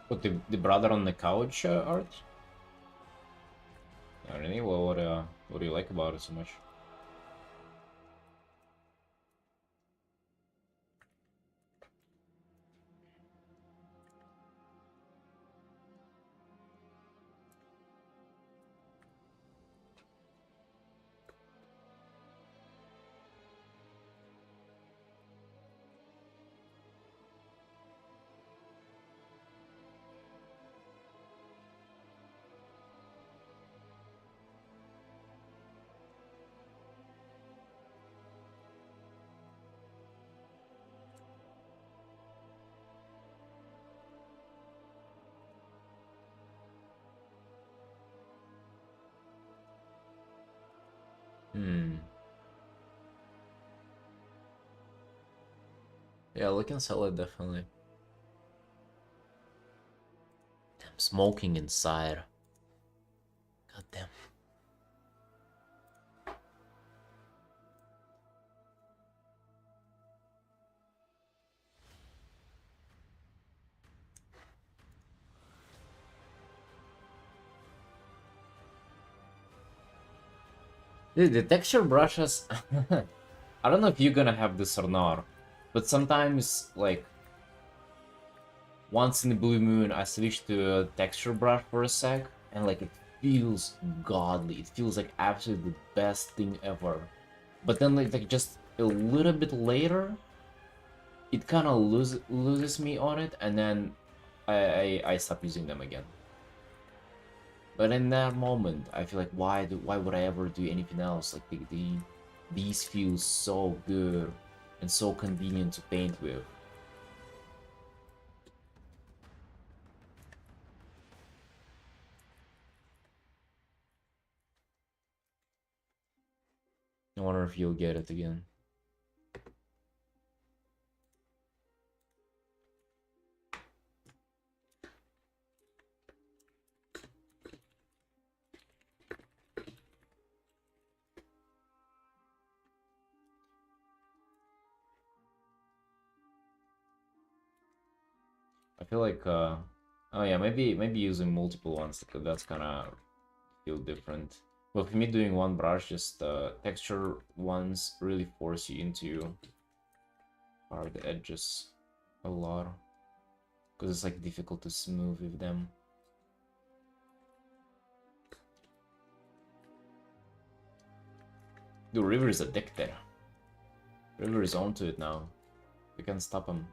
What, the brother on the couch art? Oh, really? Well, what do you like about it so much? Hmm. Yeah, looking solid, definitely. Damn, smoking inside. God damn. Dude, the texture brushes. I don't know if you're gonna have this or not, but sometimes, like, once in the blue moon, I switch to a texture brush for a sec, and like it feels godly. It feels like absolutely the best thing ever. But then, like just a little bit later, it kind of loses me on it, and then I stop using them again. But in that moment, I feel like why would I ever do anything else? Like these feel so good and so convenient to paint with. I wonder if you'll get it again. I feel like oh yeah, maybe using multiple ones, because that's kind of feel different. But for me, doing one brush, just texture ones really force you into hard edges a lot, because it's like difficult to smooth with them. The River is addicted. River is onto it now. We can't stop him.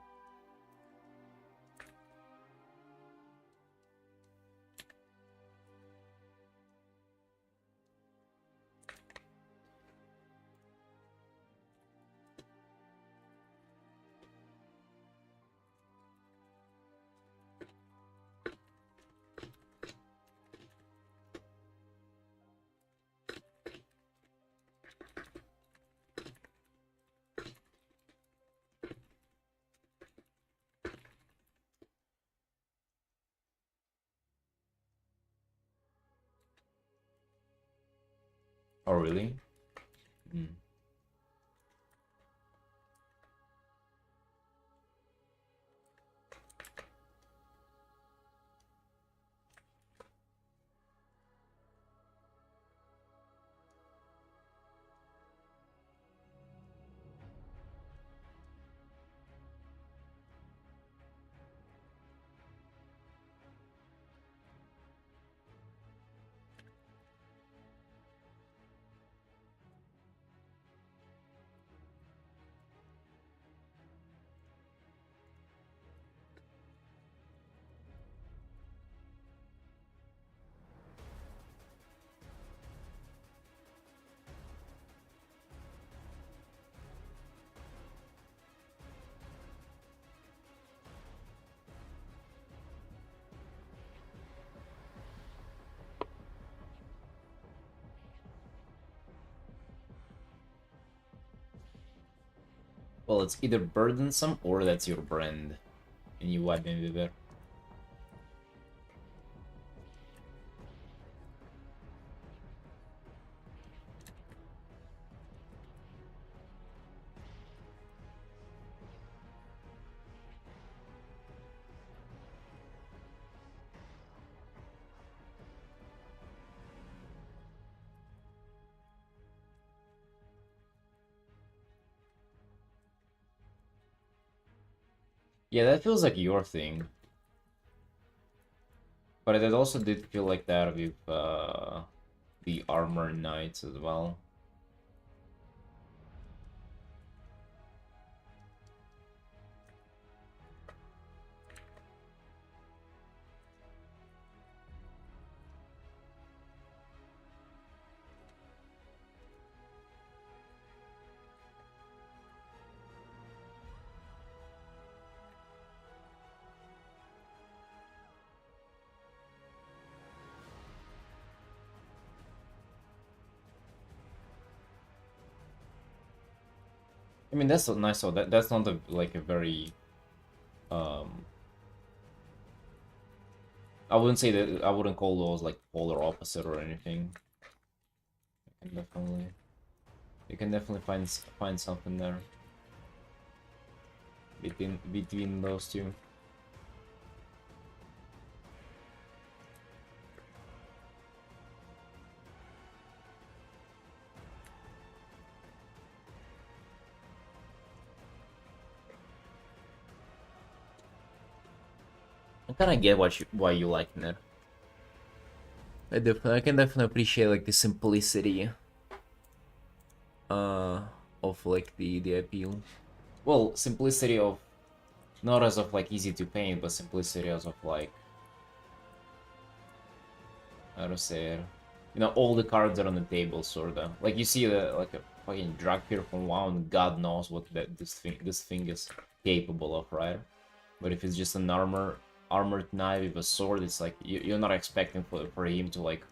Oh really? Hmm. Well, it's either burdensome or that's your brand, and you wipe me with it. Yeah, that feels like your thing. But it also did feel like that with the Armor Knights as well. I mean, that's so nice. So that's not like a very um. I wouldn't say that. I wouldn't call those like polar opposite or anything. You can definitely, you can definitely find something there between those two. I kind of get why you like it. I can definitely appreciate like the simplicity uh of like the appeal. Well, simplicity of not as of like easy to paint, but simplicity as of like how to say it. You know, all the cards are on the table, sorta. Like you see the like a fucking drug here from WoW, and God knows what this thing is capable of, right? But if it's just an armored knight with a sword, it's like you're not expecting for him to like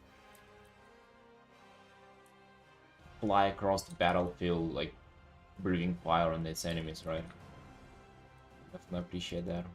fly across the battlefield like breathing fire on its enemies, right? Definitely appreciate that.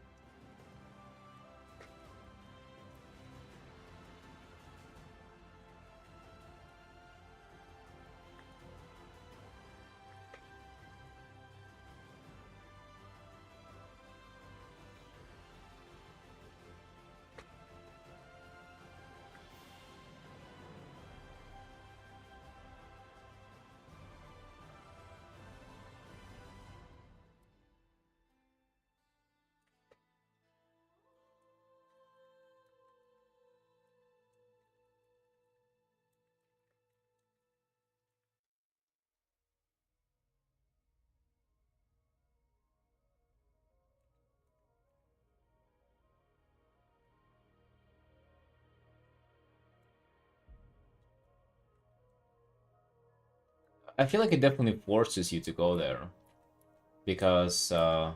I feel like it definitely forces you to go there because I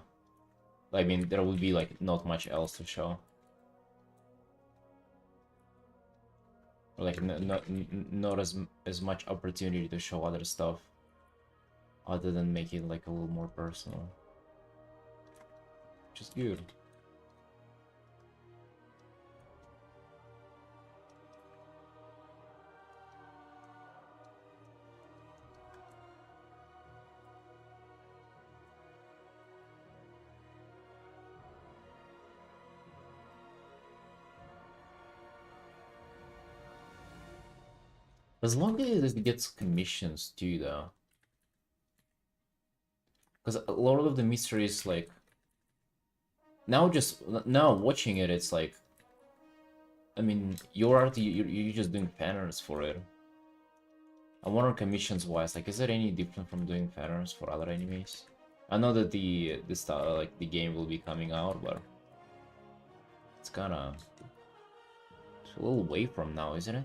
mean there would be like not much else to show. Like not as much opportunity to show other stuff other than make it like a little more personal, which is good. As long as it gets commissions too, though, because a lot of the mysteries like now watching it, it's like I mean you're just doing patterns for it. I wonder commissions wise, like is it any different from doing patterns for other enemies? I know that the style like the game will be coming out, but it's kind of it's a little way from now, isn't it?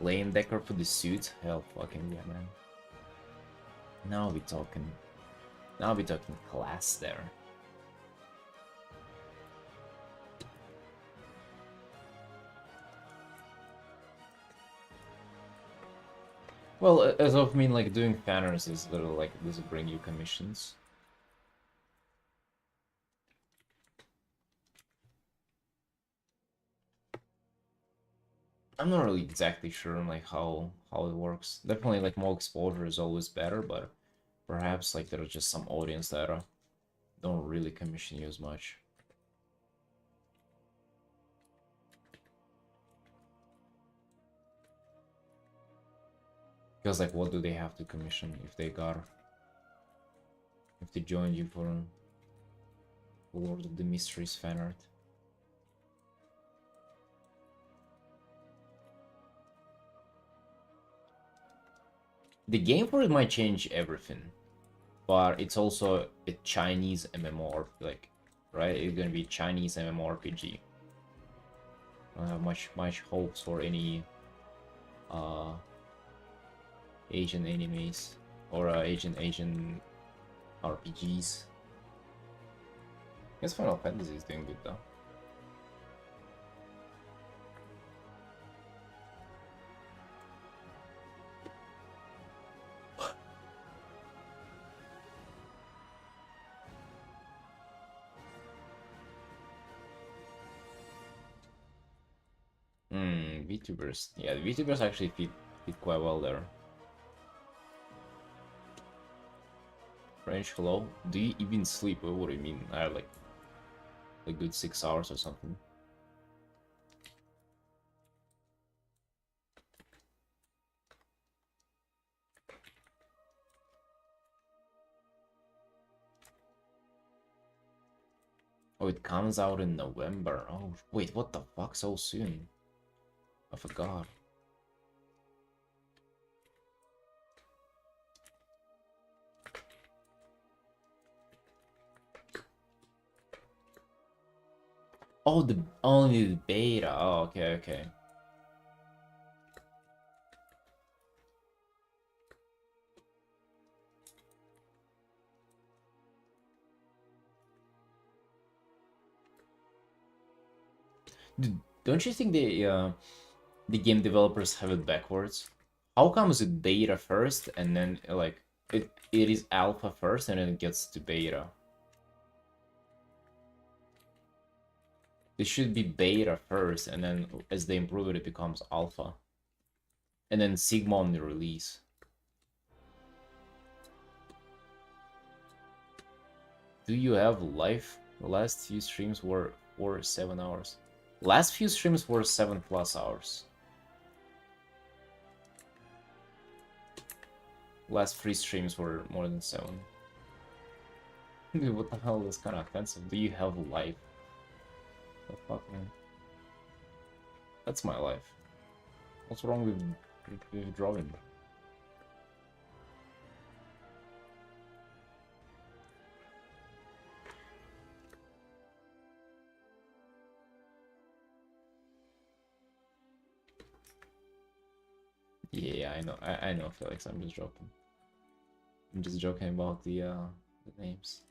Lane Decker for the suit? Hell fucking yeah, man. Now we talking. Now we talking class there. Well, as of mean like doing patterns is little like this will bring you commissions. I'm not really exactly sure on like how it works. Definitely like more exposure is always better, but perhaps like there's just some audience that don't really commission you as much. Because like, what do they have to commission if they joined you for Lord of the Mysteries fan art? The game for it might change everything, but it's also a Chinese MMORPG, like, right? It's gonna be Chinese MMORPG. I don't have much hopes for any Asian animes or Asian RPGs. I guess Final Fantasy is doing good though. VTubers. Yeah, the VTubers actually fit quite well there. French, hello? Do you even sleep? What do you mean? I have like a good 6 hours or something. Oh, it comes out in November. Oh, wait, what the fuck? So soon? I forgot. Oh, the only the beta. Oh, okay, okay. Don't you think the game developers have it backwards? How come is it beta first and then like it is alpha first and then it gets to beta? It should be beta first and then as they improve it, it becomes alpha. And then Sigma on the release. Do you have life? The last few streams were 7 hours. Last few streams were 7+ hours. Last 3 streams were more than 7. Dude, what the hell is kind of offensive? Do you have life? The fuck, man? That's my life. What's wrong with drawing? Yeah, I know. I know, Felix. I'm just joking. I'm just joking about the names.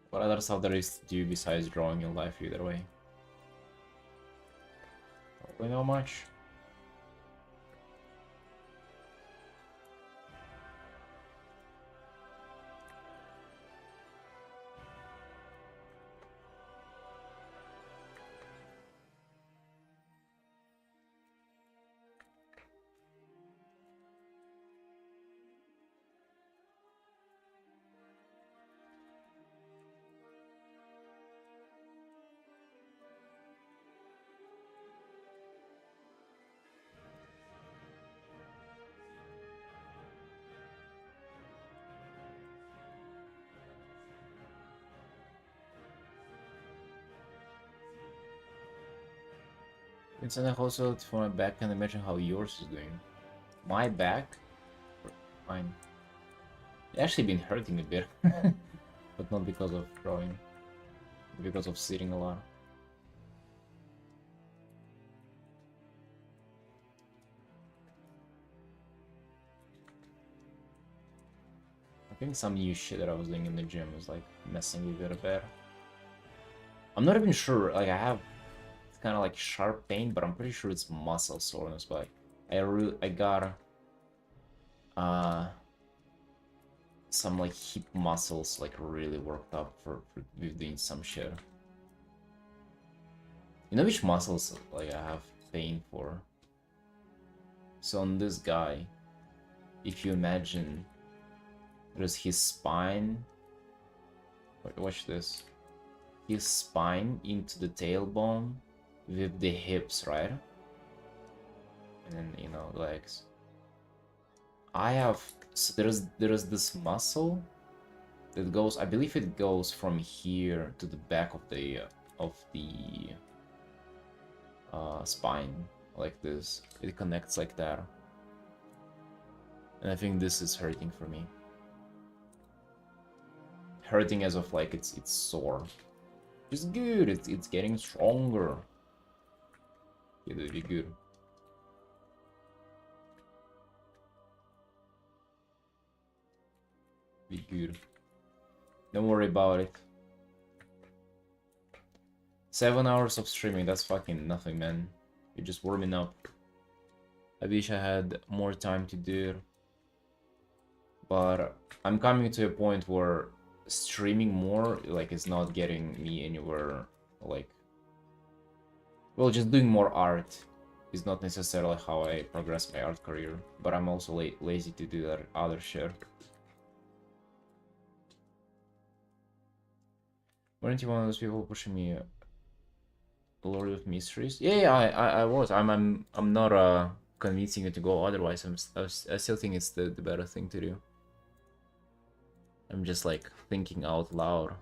What other stuff there is to do besides drawing your life either way? Probably not much. It's also for my back. Can imagine how yours is doing. My back, fine. It's actually been hurting a bit, but not because of drawing, because of sitting a lot. I think some new shit that I was doing in the gym is like messing with it a bit. I'm not even sure. Like it's kind of like sharp pain, but I'm pretty sure it's muscle soreness. But I got some like hip muscles like really worked up for with doing some shit. You know which muscles like I have pain for? So on this guy, if you imagine there's his spine. Wait, watch this. His spine into the tailbone with the hips, right? And then, you know, legs. I have, so there's this muscle that goes, I believe it goes from here to the back of the spine, like this. It connects like that. And I think this is hurting for me. Hurting as of like it's sore. It's good, it's getting stronger. It'll be good. Be good. Don't worry about it. 7 hours of streaming, that's fucking nothing, man. You're just warming up. I wish I had more time to do it. But I'm coming to a point where streaming more, like, is not getting me anywhere, like... Well, just doing more art is not necessarily how I progress my art career. But I'm also lazy to do that other shit. Weren't you one of those people pushing me Lord of Mysteries? Yeah, I was. I'm not convincing you to go otherwise. I still think it's the better thing to do. I'm just like thinking out loud.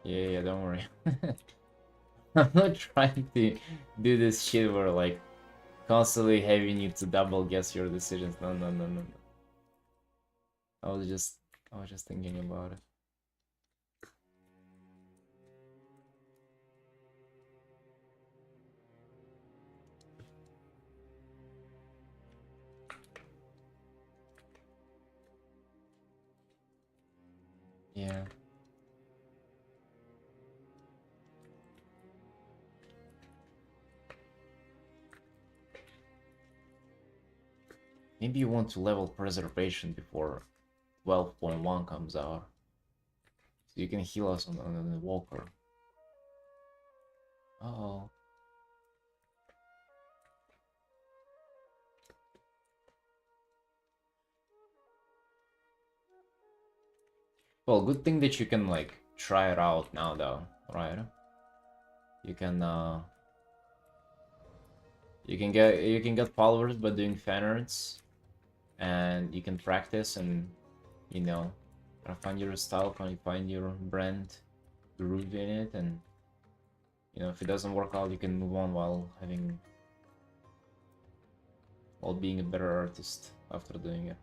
Yeah, don't worry. I'm not trying to do this shit where like constantly having you to double guess your decisions. No, no, no, no, no. I was just thinking about it. Yeah. Maybe you want to level preservation before 12.1 comes out. So you can heal us on the walker. Oh. Well, good thing that you can like try it out now though, right? You can you can get followers by doing fan arts, and you can practice and, you know, find your style, find your brand groove in it, and, you know, if it doesn't work out, you can move on while being a better artist after doing it.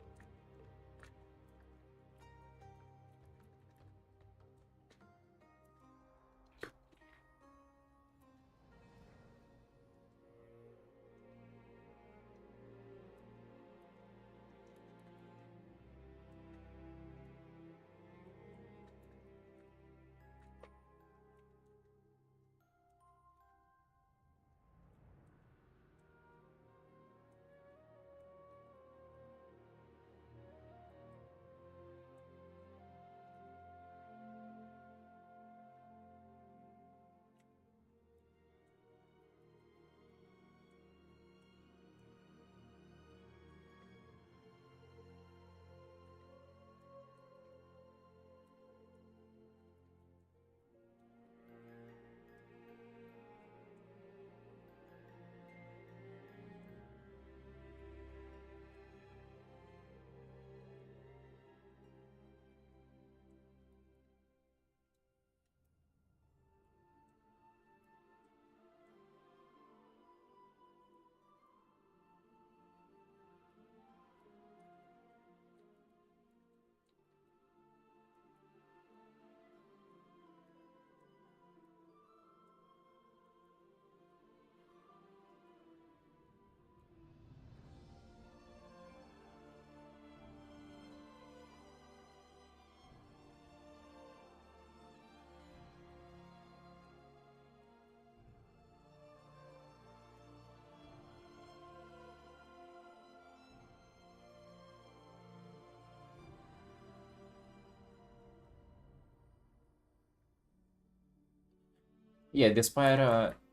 Yeah, despite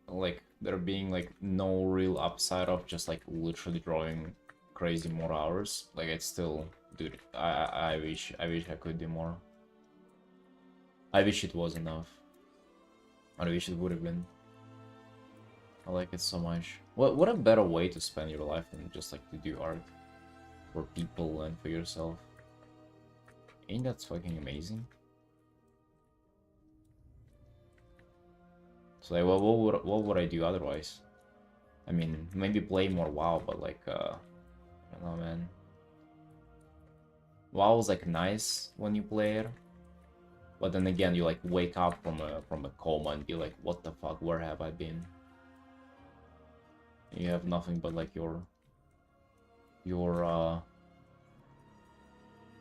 like there being like no real upside of just like literally drawing crazy more hours, like it's still, dude, I wish I could do more. I wish it was enough. I wish it would have been. I like it so much. What a better way to spend your life than just like to do art for people and for yourself. Ain't that fucking amazing? So like, what would I do otherwise? I mean, maybe play more WoW, but like, I don't know, man. WoW was like nice when you play it, but then again, you like wake up from a coma and be like, what the fuck? Where have I been? You have nothing but like your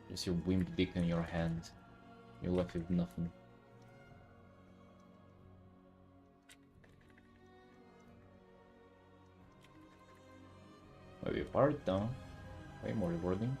just your wimp dick in your hand. You're left with nothing. Maybe a part though. Way more rewarding.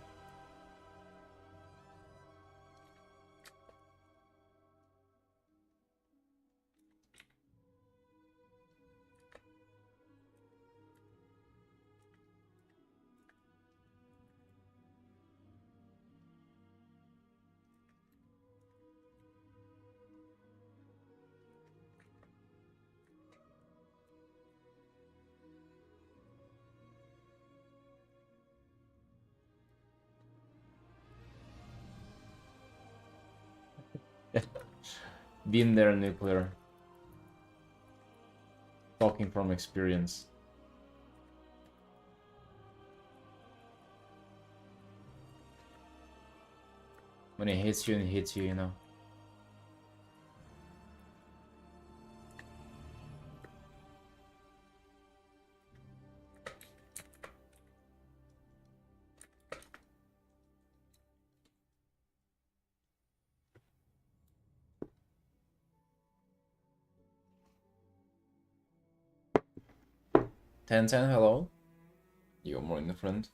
Been there, nuclear. Talking from experience. When it hits you, you know. Ten, hello. You're more in the front.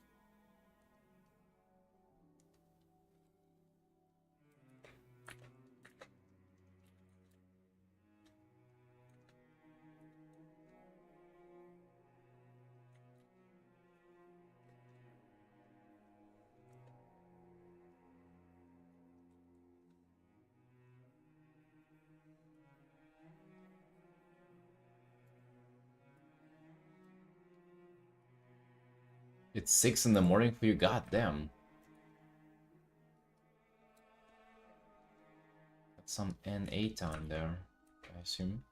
It's 6 in the morning for you, goddamn. That's some NA time there, I assume.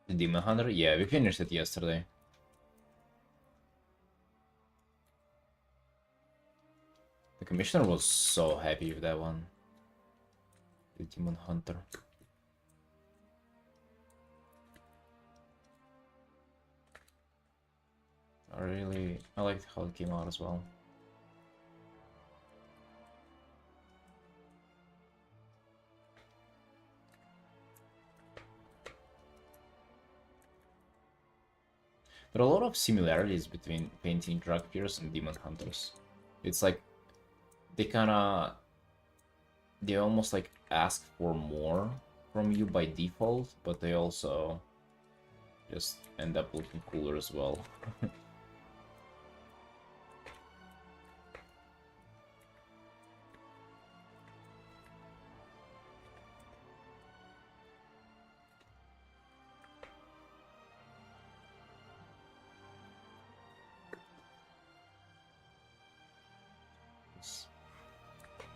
The Demon Hunter? Yeah, we finished it yesterday. The commissioner was so happy with that one. The Demon Hunter. I liked how it came out as well. There are a lot of similarities between painting drug peers and demon hunters. It's like they almost like ask for more from you by default, but they also just end up looking cooler as well.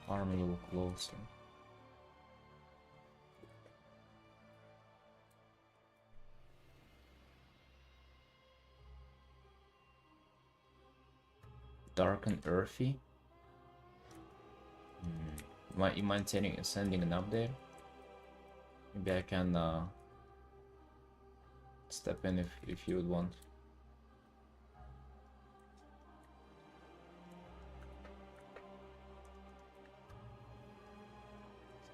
arm a little closer. Dark and earthy. You mind sending an update? Maybe I can step in if you would want.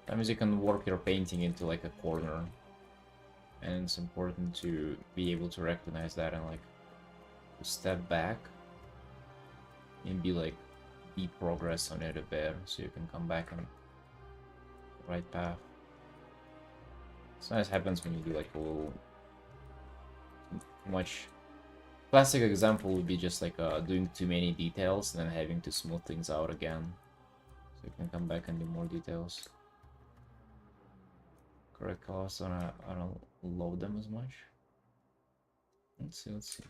Sometimes you can warp your painting into like a corner, and it's important to be able to recognize that and like step back and be progress on it a bit, so you can come back on the right path. Sometimes happens when you do like a little much. Classic example would be just like doing too many details and then having to smooth things out again, so you can come back and do more details. Correct colors, so I don't load them as much. Let's see.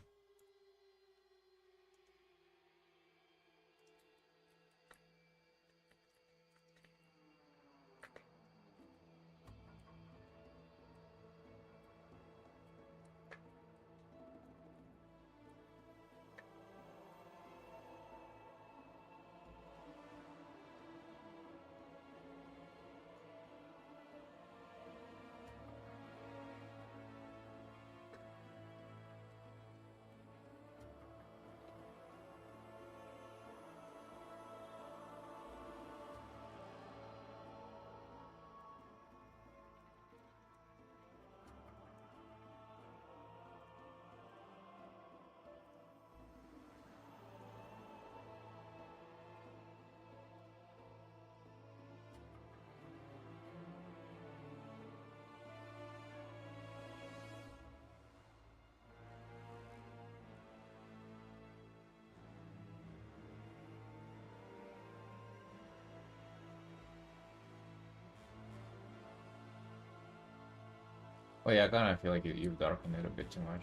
Oh yeah, I kind of feel like you've darkened it a bit too much.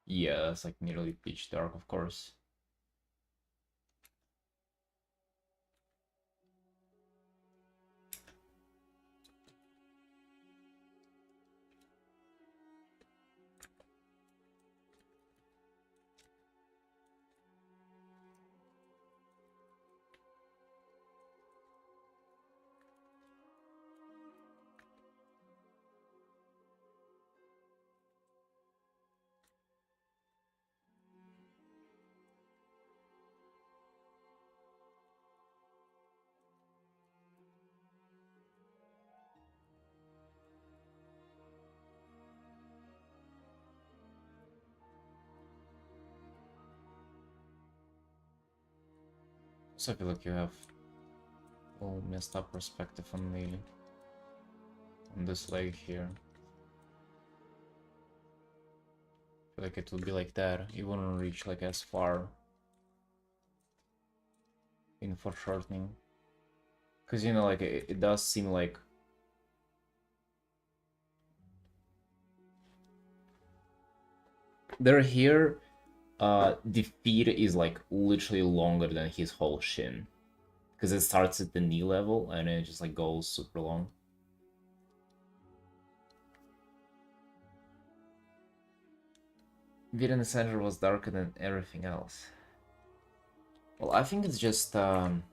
Yeah, that's like nearly pitch dark, of course. So I feel like you have a little messed up perspective on this leg here. I feel like it would be like that. You wouldn't reach like as far in foreshortening. Because you know, like it does seem like they're here. The feet is like literally longer than his whole shin, because it starts at the knee level and it just like goes super long. Feet in the center was darker than everything else. Well, I think it's just hold on.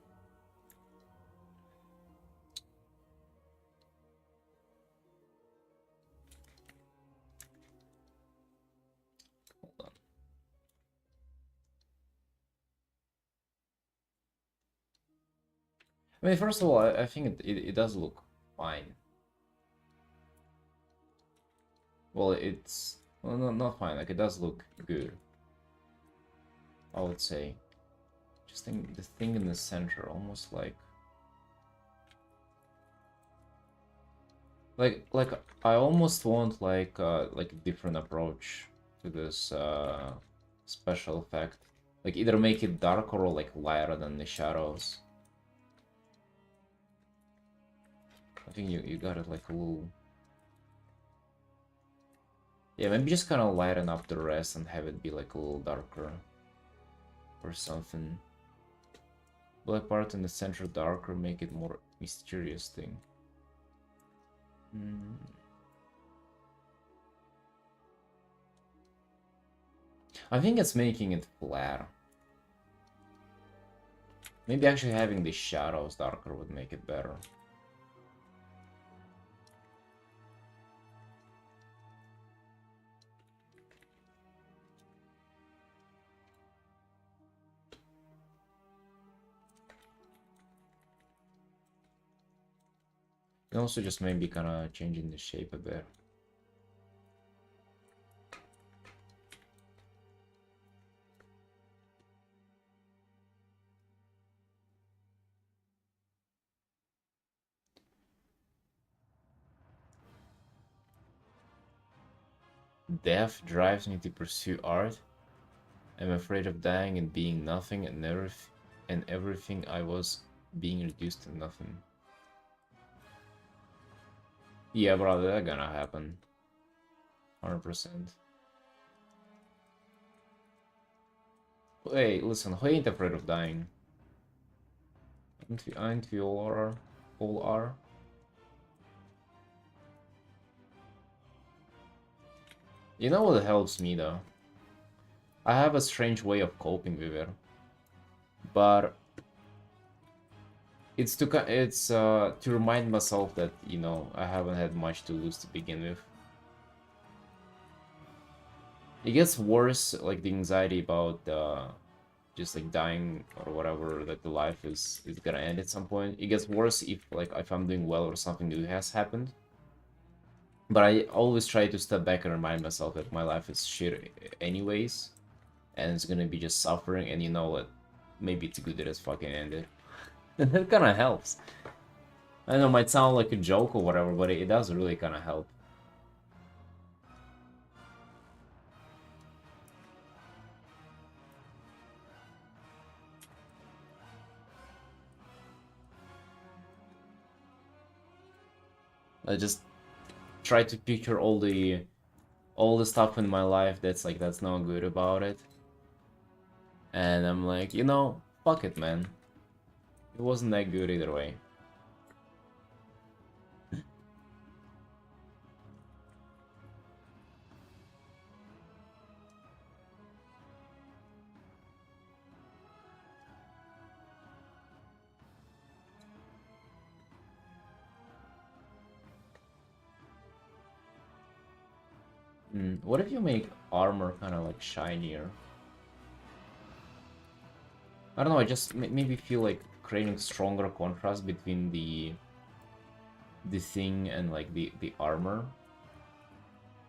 I mean, first of all, I think it does look fine. Well, it's well, not fine. Like it does look good, I would say. Just think the thing in the center, almost like I almost want like a different approach to this special effect. Like either make it darker or like lighter than the shadows. I think you got it like a little Yeah, maybe just kind of lighten up the rest and have it be like a little darker or something. Black part in the center darker, make it more mysterious thing. I think it's making it flat. Maybe actually having the shadows darker would make it better. And also just maybe kind of changing the shape a bit. Death drives me to pursue art. I'm afraid of dying and being nothing and everything I was being reduced to nothing. Yeah, bro, that's gonna happen. 100%. Hey, listen, who ain't afraid of dying? Aren't we all are? All are? You know what helps me though? I have a strange way of coping with it. But it's to remind myself that, you know, I haven't had much to lose to begin with. It gets worse, like the anxiety about just like dying or whatever, that the life is gonna end at some point. It gets worse if I'm doing well or something new has happened. But I always try to step back and remind myself that my life is shit anyways, and it's gonna be just suffering, and you know what? Maybe it's good that it's fucking ended. And that kind of helps. I know it might sound like a joke or whatever, but it does really kind of help. I just try to picture all the stuff in my life that's not good about it. And I'm like, you know, fuck it, man. It wasn't that good either way. What if you make armor kind of like shinier? I don't know, I just maybe feel like creating stronger contrast between the thing and like the armor.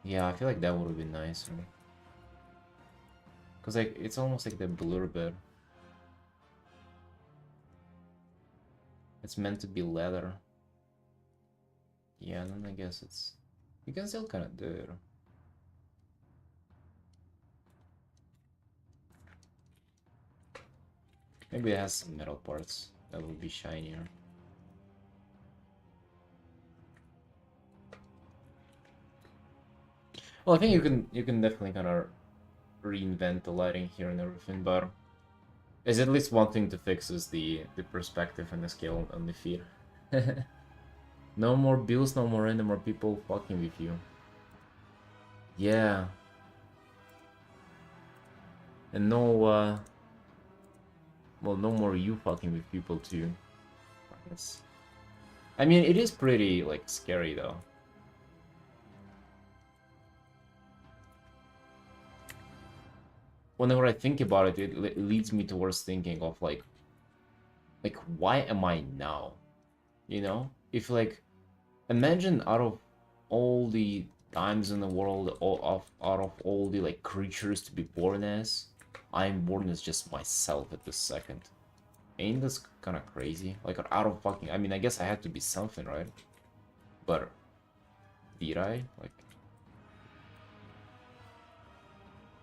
Yeah, I feel like that would be nicer. Cause like it's almost like the blur bit. It's meant to be leather. Yeah, and then I guess it's, you can still kind of do it. Maybe it has some metal parts that will be shinier. Well, I think you can definitely kind of reinvent the lighting here and everything, but there's at least one thing to fix is the perspective and the scale on the feet. No more bills, no more random people fucking with you. Yeah. And no well, no more you fucking with people too. I guess. I mean, it is pretty like scary though. Whenever I think about it, it leads me towards thinking of like why am I now? You know, if like, imagine out of all the times in the world, out of all the like creatures to be born as, I'm born as just myself at this second. Ain't this kind of crazy? Like, out of fucking, I mean, I guess I had to be something, right? But did I?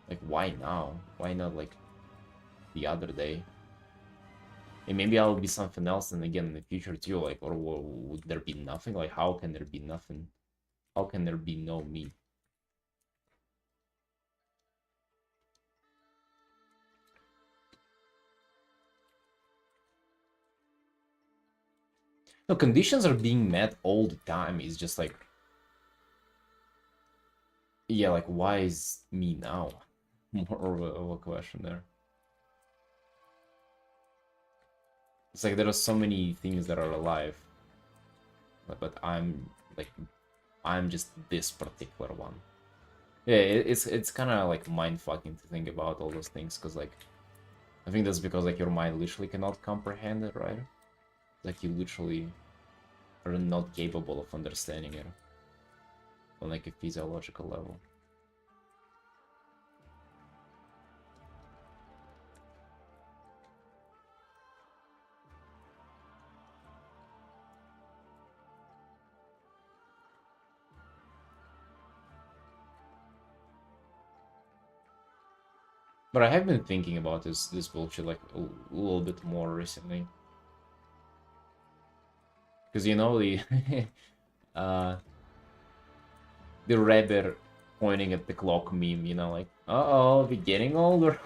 Like why now? Why not like the other day? And maybe I'll be something else, and again in the future too. Like, or would there be nothing? Like, how can there be nothing? How can there be no me? No, conditions are being met all the time. It's just like, yeah, like why is me now? More of a question there. It's like there are so many things that are alive, but I'm just this particular one. Yeah, it's kind of like mind fucking to think about all those things, because like I think that's because like your mind literally cannot comprehend it, right? Like you literally are not capable of understanding it on like a physiological level. But I have been thinking about this bullshit like a little bit more recently, because you know the uh the rabbit pointing at the clock meme, you know, like uh-oh, we're getting older.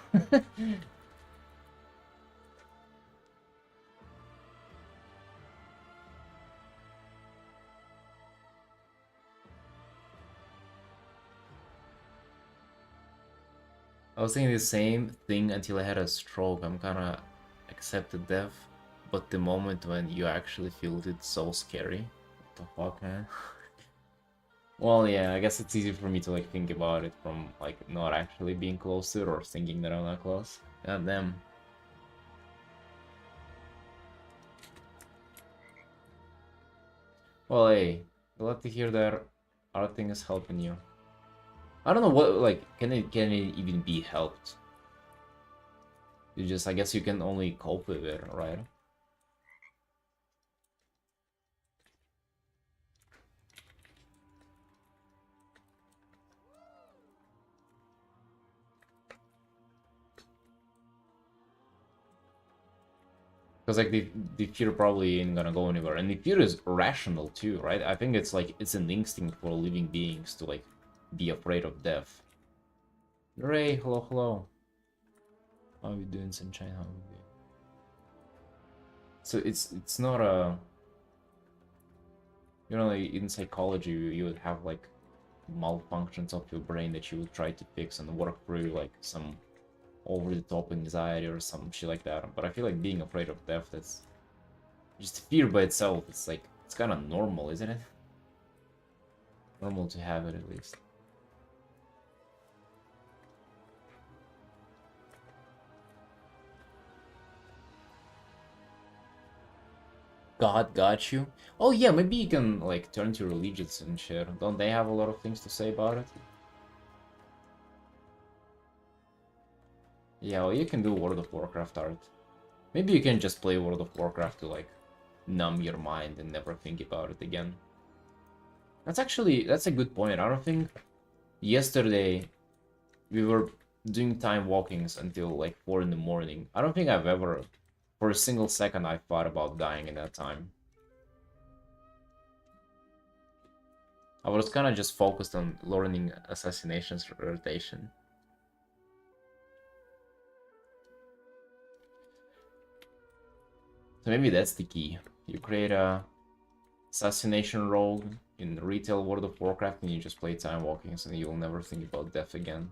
I was thinking the same thing until I had a stroke. I'm kind of accepted death, but the moment when you actually feel it, it's so scary. What the fuck, man? Well, yeah, I guess it's easy for me to like think about it from like not actually being close to it or thinking that I'm not close. God damn. Well, hey, glad to hear that Artin is helping you. I don't know what like can it even be helped? You just I guess you can only cope with it, right? Because like the fear probably ain't gonna go anywhere, and the fear is rational too, right? I think it's like it's an instinct for living beings to like be afraid of death. Ray, hello, hello. How are you doing, Sunshine? How are you doing? So it's not a, you know, like in psychology you would have like malfunctions of your brain that you would try to fix and work through like some over the top anxiety or some shit like that. But I feel like being afraid of death, that's just fear by itself. It's like it's kind of normal, isn't it? Normal to have it at least. God got you. Oh yeah, maybe you can like turn to religions and shit. Don't they have a lot of things to say about it? Yeah, well, you can do World of Warcraft art. Maybe you can just play World of Warcraft to like numb your mind and never think about it again. That's a good point. I don't think yesterday we were doing time walkings until like 4 in the morning. I don't think I've ever, for a single second, I thought about dying in that time. I was kind of just focused on learning assassinations rotation. So maybe that's the key. You create a assassination role in retail World of Warcraft and you just play time walkings and you'll never think about death again.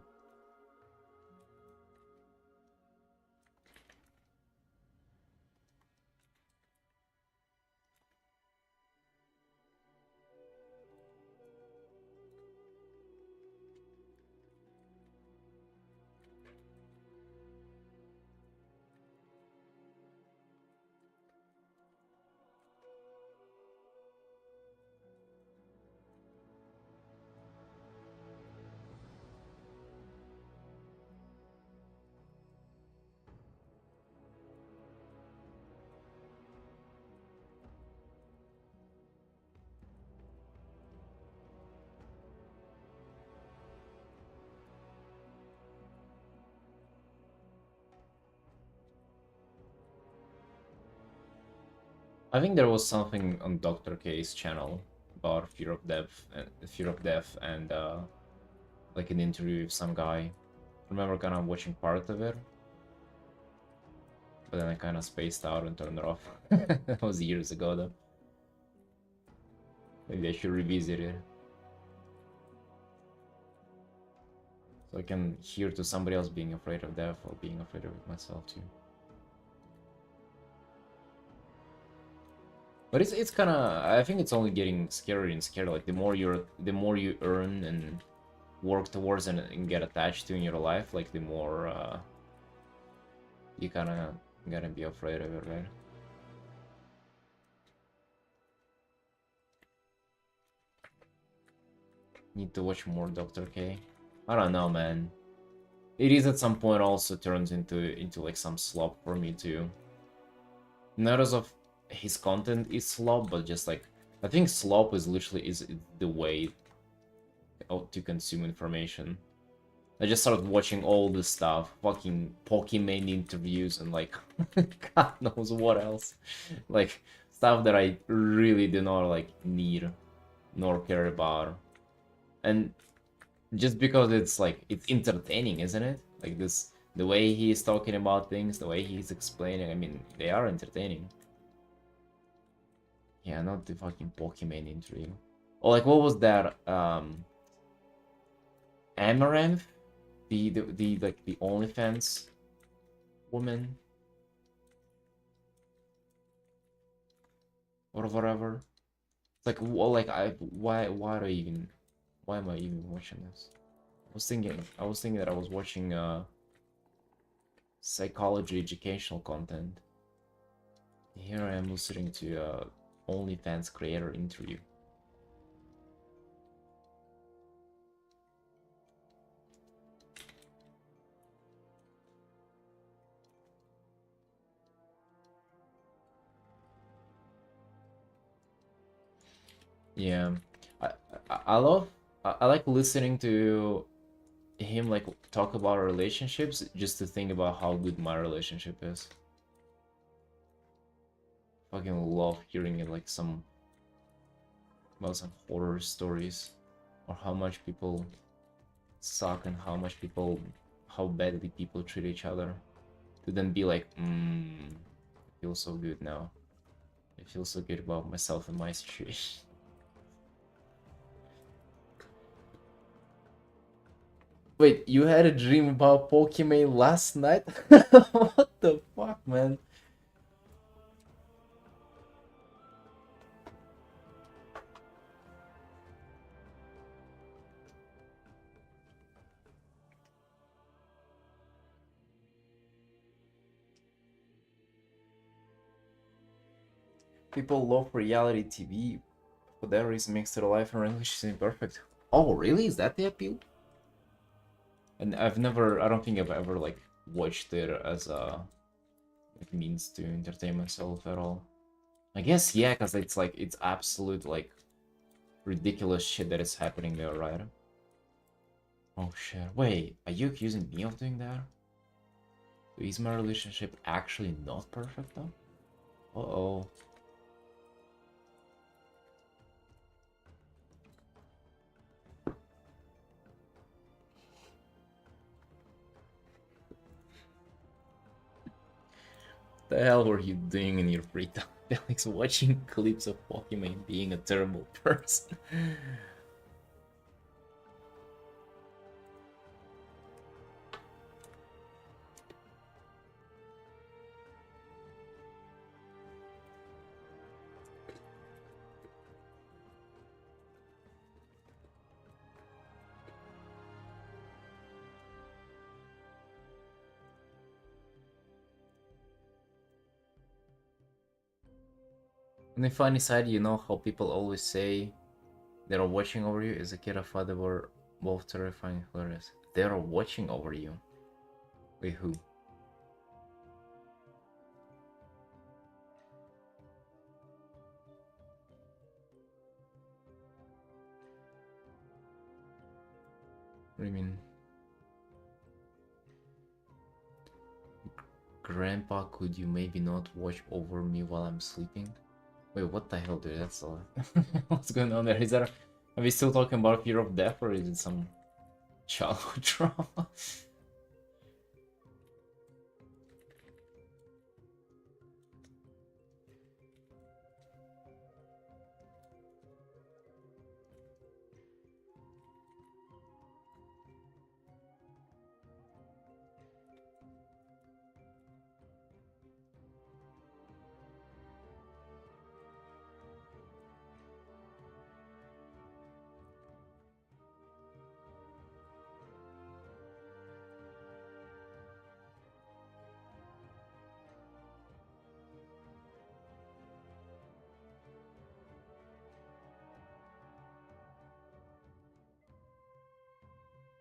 I think there was something on Dr. K's channel about fear of death, and like an interview with some guy. I remember kind of watching part of it, but then I kind of spaced out and turned it off. That was years ago, though. Maybe I should revisit it. So I can hear to somebody else being afraid of death or being afraid of it myself too. But it's kind of, I think it's only getting scarier and scarier. Like the more you earn and work towards and get attached to in your life, like the more you kind of gotta be afraid of it, right? Need to watch more Dr. K. I don't know, man. It is at some point also turns into like some slop for me too. Not as of his content is slop, but just like I think slop is literally is the way to consume information. I just started watching all this stuff, fucking Pokemon interviews and like God knows what else. Like stuff that I really do not like need nor care about. And just because it's like it's entertaining, isn't it? Like this the way he's talking about things, the way he's explaining, I mean, they are entertaining. Yeah, not the fucking Pokemon interview. Or like what was that Amaranth? The like the OnlyFans woman or whatever. It's like well, like why do I even why am I even watching this? I was thinking that I was watching psychology educational content. Here I am listening to OnlyFans creator interview. Yeah, I love I like listening to him like talk about relationships just to think about how good my relationship is. Fucking love hearing it like some about some horror stories or how much people suck and how badly people treat each other. To then be like, I feel so good now. I feel so good about myself and my situation. Wait, you had a dream about Pokemon last night? What the fuck, man? People love reality TV. For that reason, makes their life and relationship imperfect. Oh, really? Is that the appeal? And I don't think I've ever like watched it as a like means to entertain myself at all. I guess yeah, because it's like it's absolute like ridiculous shit that is happening there, right? Oh shit! Wait, are you accusing me of doing that? Is my relationship actually not perfect though? Uh-oh. The hell were you doing in your free time? Felix, watching clips of Pokemon being a terrible person. On the funny side, you know how people always say they are watching over you? As a kid, I thought they were both terrifying and hilarious. They are watching over you. Wait, who? What do you mean? Grandpa, could you maybe not watch over me while I'm sleeping? Wait, what the hell, dude? That's all. What's going on there? Is that? Are we still talking about fear of death, or is it some childhood trauma?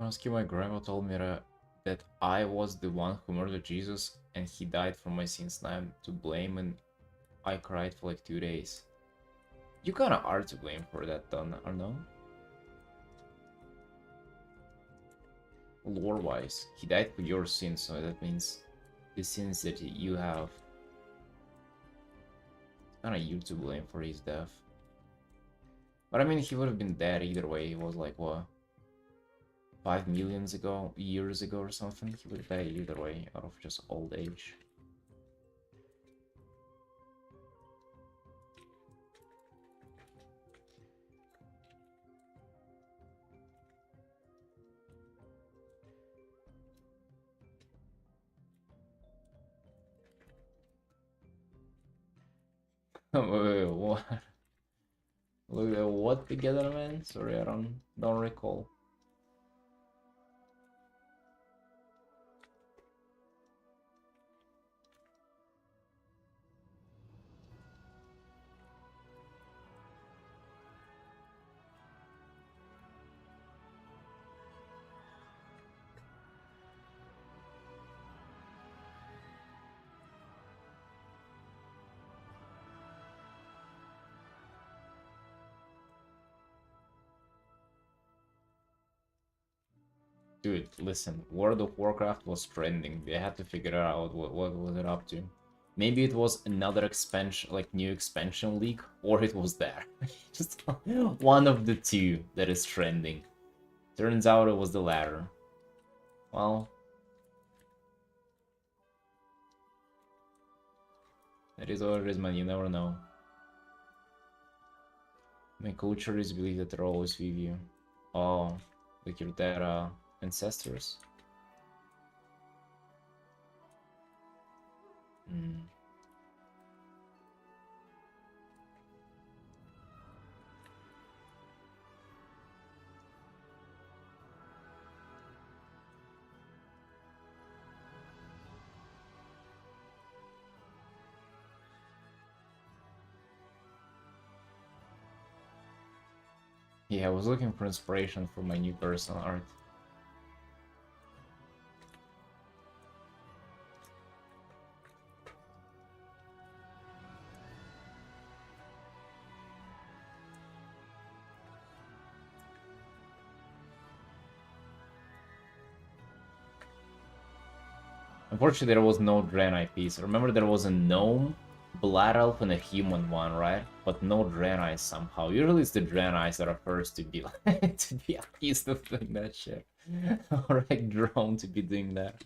was a kid, my grandma told me that I was the one who murdered Jesus and he died for my sins and I'm to blame, and I cried for like 2 days. You kinda are to blame for that, though, or no? Lore-wise, he died for your sins, so that means the sins that you have. It's kinda you to blame for his death. But I mean, he would have been dead either way. He was like, what? 5 million years ago or something? He would have died either way, out of just old age. Wait, what? Look at what together, man? Sorry, I don't recall. Dude, listen, World of Warcraft was trending. They had to figure out what was it up to. Maybe it was another expansion, like new expansion leak, or it was there. Just one of the two that is trending. Turns out it was the latter. Well, that is what it is, man. You never know. My culture is believe that they're always with you. Oh, like your dead ancestors. Hmm. Yeah, I was looking for inspiration for my new personal art. Unfortunately, there was no Draenei piece. Remember, there was a gnome, blood elf, and a human one, right? But no Draenei somehow. Usually, it's the Draenei that are first to be to be accused of doing that shit, or like drone to be doing that.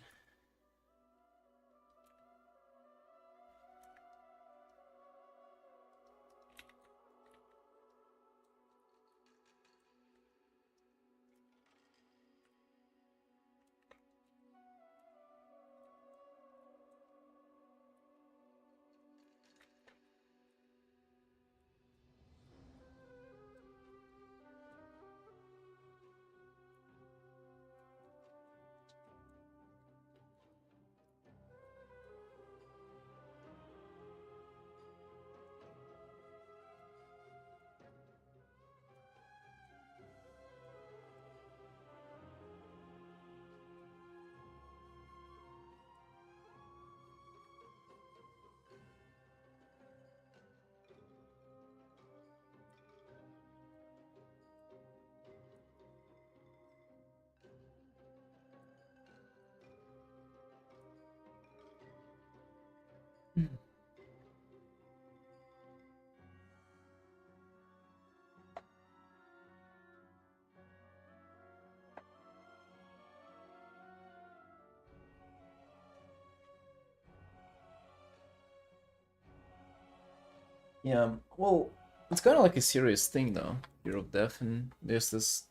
Yeah, well, it's kind of like a serious thing though. Fear of death, and there's this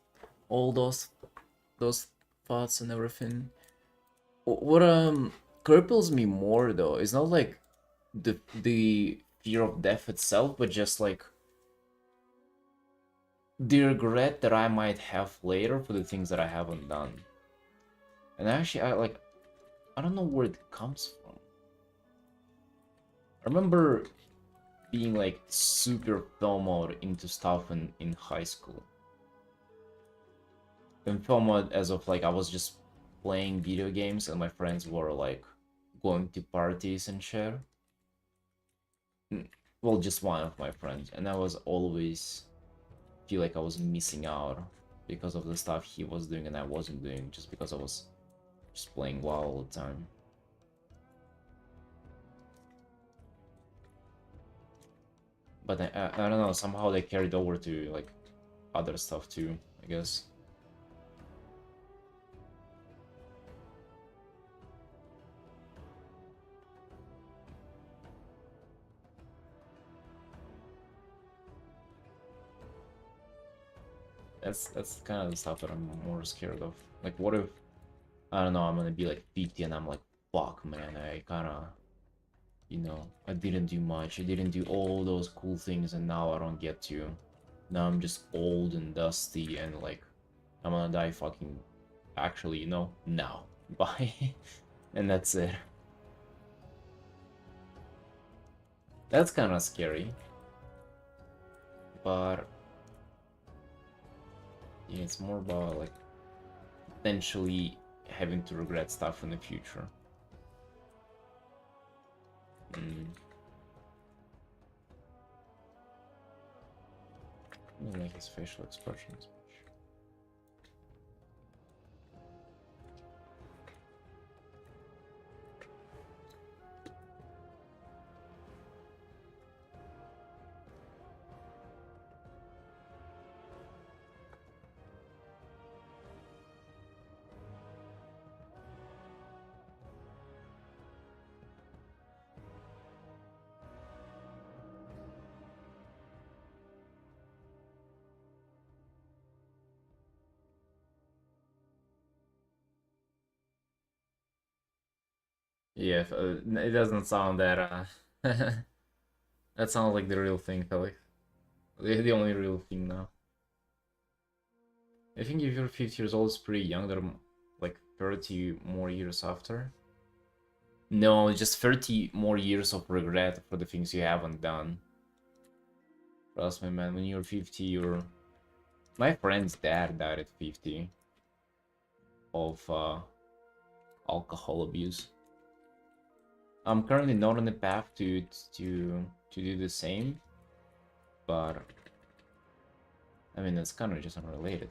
all those thoughts and everything. What cripples me more though is not like the fear of death itself, but just like the regret that I might have later for the things that I haven't done. And actually, I don't know where it comes from. I remember being like super FOMO'd into stuff in high school. in FOMO as of like I was just playing video games and my friends were like going to parties and shit. Well, just one of my friends, and I was always feel like I was missing out because of the stuff he was doing and I wasn't doing, just because I was just playing WoW all the time. But I don't know, somehow they carried over to like other stuff too, I guess. That's kind of the stuff that I'm more scared of. Like, what if, I don't know, I'm gonna be like 50 and I'm like, fuck, man, I kind of, you know, I didn't do much. I didn't do all those cool things, and now I don't get to. Now I'm just old and dusty, and like, I'm gonna die fucking, actually, you know, now. Bye. And that's it. That's kind of scary. But yeah, it's more about like potentially having to regret stuff in the future. I don't like his facial expressions. Yeah, it doesn't sound that that sounds like the real thing, Felix. The only real thing now. I think if you're 50 years old, it's pretty young. They're like 30 more years after. No, just 30 more years of regret for the things you haven't done. Trust me, man. When you're 50, you're. My friend's dad died at 50 of alcohol abuse. I'm currently not on the path to do the same, but I mean that's kind of just unrelated.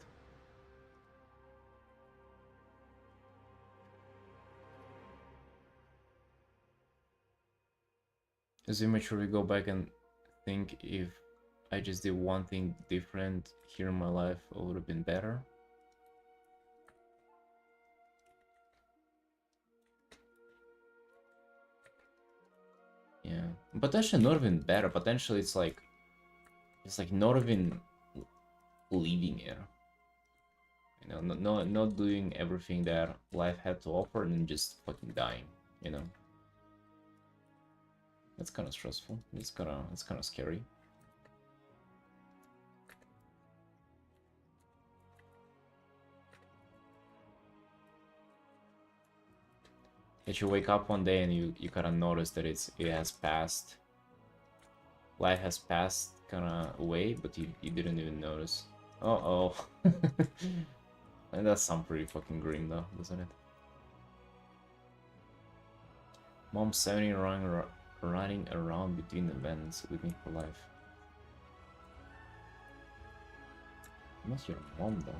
As immature, we go back and think if I just did one thing different here in my life, it would have been better. Yeah, potentially not even better. Potentially it's like not even leaving it. You know, not doing everything that life had to offer and then just fucking dying. You know, that's kind of stressful. It's kind of scary. That you wake up one day and you kind of notice that it has passed. Life has passed kind of away, but you didn't even notice. Uh-oh. And that sounds pretty fucking grim though, doesn't it? Mom's 70 running around between events, living for life. Not your mom though.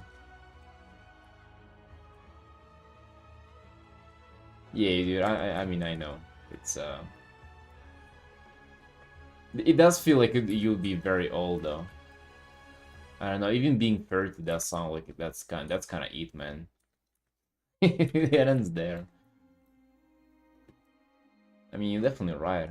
Yeah, dude. I mean, I know it's It does feel like you'll be very old though. I don't know. Even being 30 does sound like that's kind of it, man. It ends there. I mean, you're definitely right.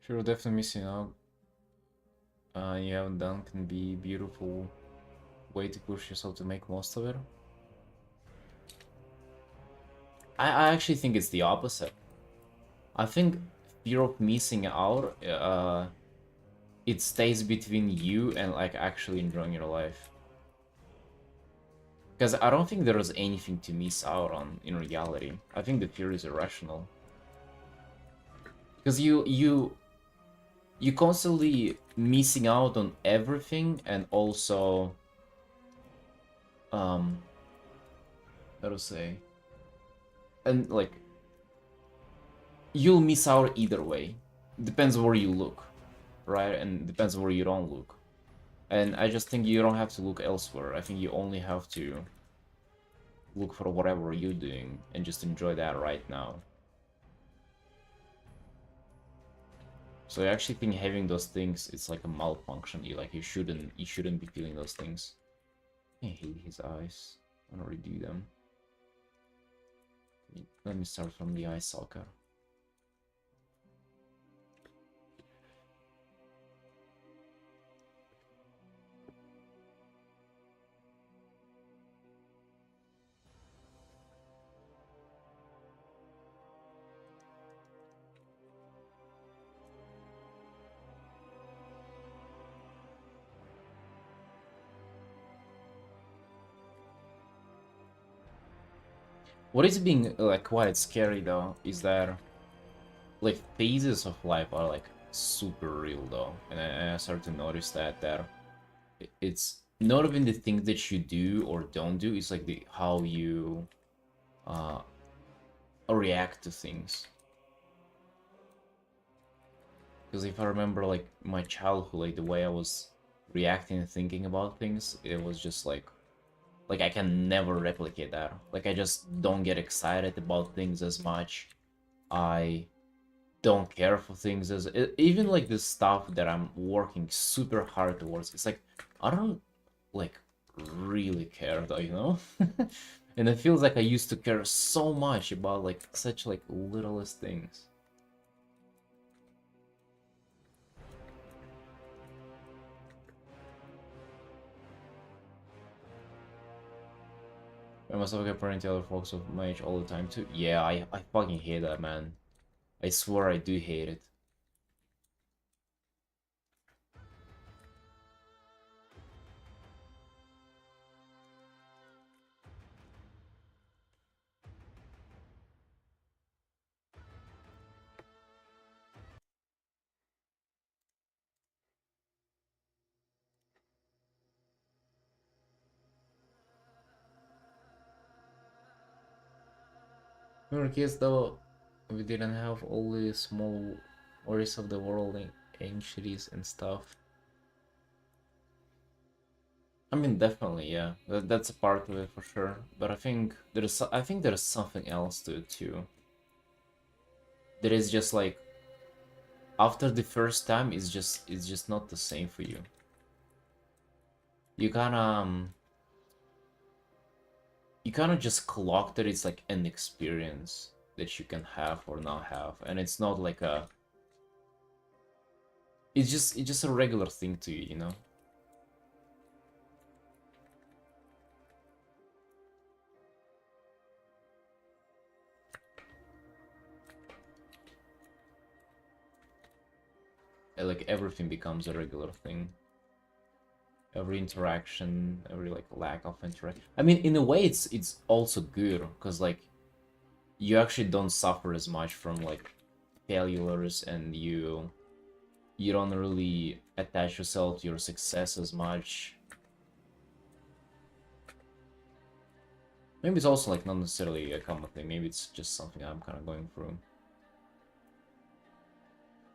Sure, definitely missing out. You haven't done can be beautiful way to push yourself to make most of it. I actually think it's the opposite. I think fear of missing out it stays between you and like actually enjoying your life. Because I don't think there is anything to miss out on in reality. I think the fear is irrational. Because you constantly missing out on everything, and also how to say, and like you'll miss out either way. Depends where you look, right? And depends where you don't look. And I just think you don't have to look elsewhere. I think you only have to look for whatever you're doing and just enjoy that right now. So I actually think having those things, it's like a malfunction. You shouldn't be feeling those things. I hate his eyes. I want to redo them. Let me start from the eye socket. What is being like quite scary though is that like phases of life are like super real though, and I start to notice that it's not even the things that you do or don't do. It's like the how you uh react to things. Because if I remember like my childhood, like the way I was reacting and thinking about things, it was just like I can never replicate that. Like I just don't get excited about things as much. I don't care for things as even like the stuff that I'm working super hard towards. It's like I don't like really care though, you know? And it feels like I used to care so much about like such like littlest things. I must have comparing to other folks of my age all the time too. Yeah, I fucking hate that, man. I swear I do hate it. We were kids though, we didn't have all the small worries of the world and anxieties and stuff. I mean, definitely, yeah. That's a part of it for sure. But I think there's something else to it too. That is just like after the first time, it's just not the same for you. You kind of you kind of just clock that it's like an experience that you can have or not have, and it's not like a. It's just a regular thing to you, you know. And, like everything becomes a regular thing. Every interaction, every like lack of interaction. I mean, in a way, it's also good because like you actually don't suffer as much from like failures, and you don't really attach yourself to your success as much. Maybe it's also like not necessarily a common thing. Maybe it's just something I'm kind of going through.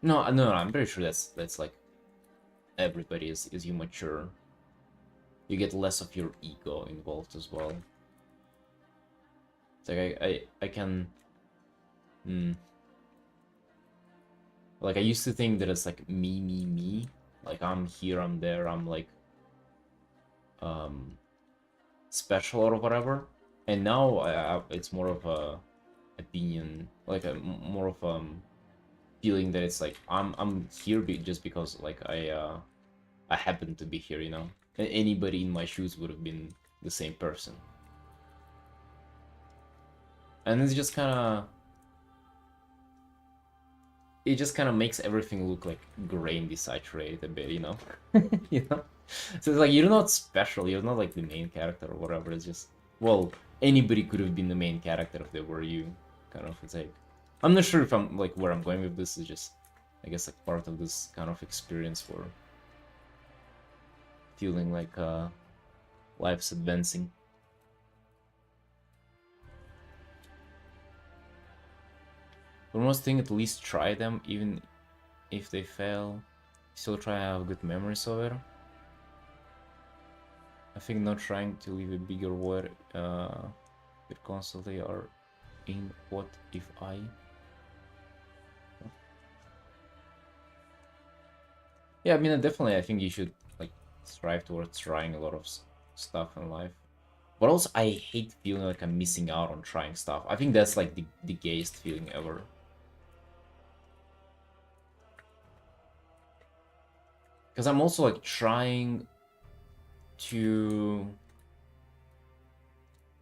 No, I'm pretty sure that's like everybody is you mature, you get less of your ego involved as well. It's like I can, hmm, like I used to think that it's like me, like I'm here, I'm there, I'm like um special or whatever. And now it's more of a opinion, like a more of feeling that it's like I'm here just because like I happen to be here, you know. And anybody in my shoes would have been the same person. And it's just kind of it just kind of makes everything look like grainy, saturated a bit, you know? You know? So it's like you're not special, you're not like the main character or whatever, it's just, well, anybody could have been the main character if they were you. Kind of, it's like, I'm not sure if I'm like where I'm going with this, is just, I guess, like part of this kind of experience for feeling like life's advancing. But most thing, at least try them, even if they fail. Still try to have good memories of it. I think not trying to leave a bigger void constantly are in what if I. Yeah, I mean, definitely, I think you should like strive towards trying a lot of stuff in life. But also, I hate feeling like I'm missing out on trying stuff. I think that's like the gayest feeling ever. Because I'm also like trying to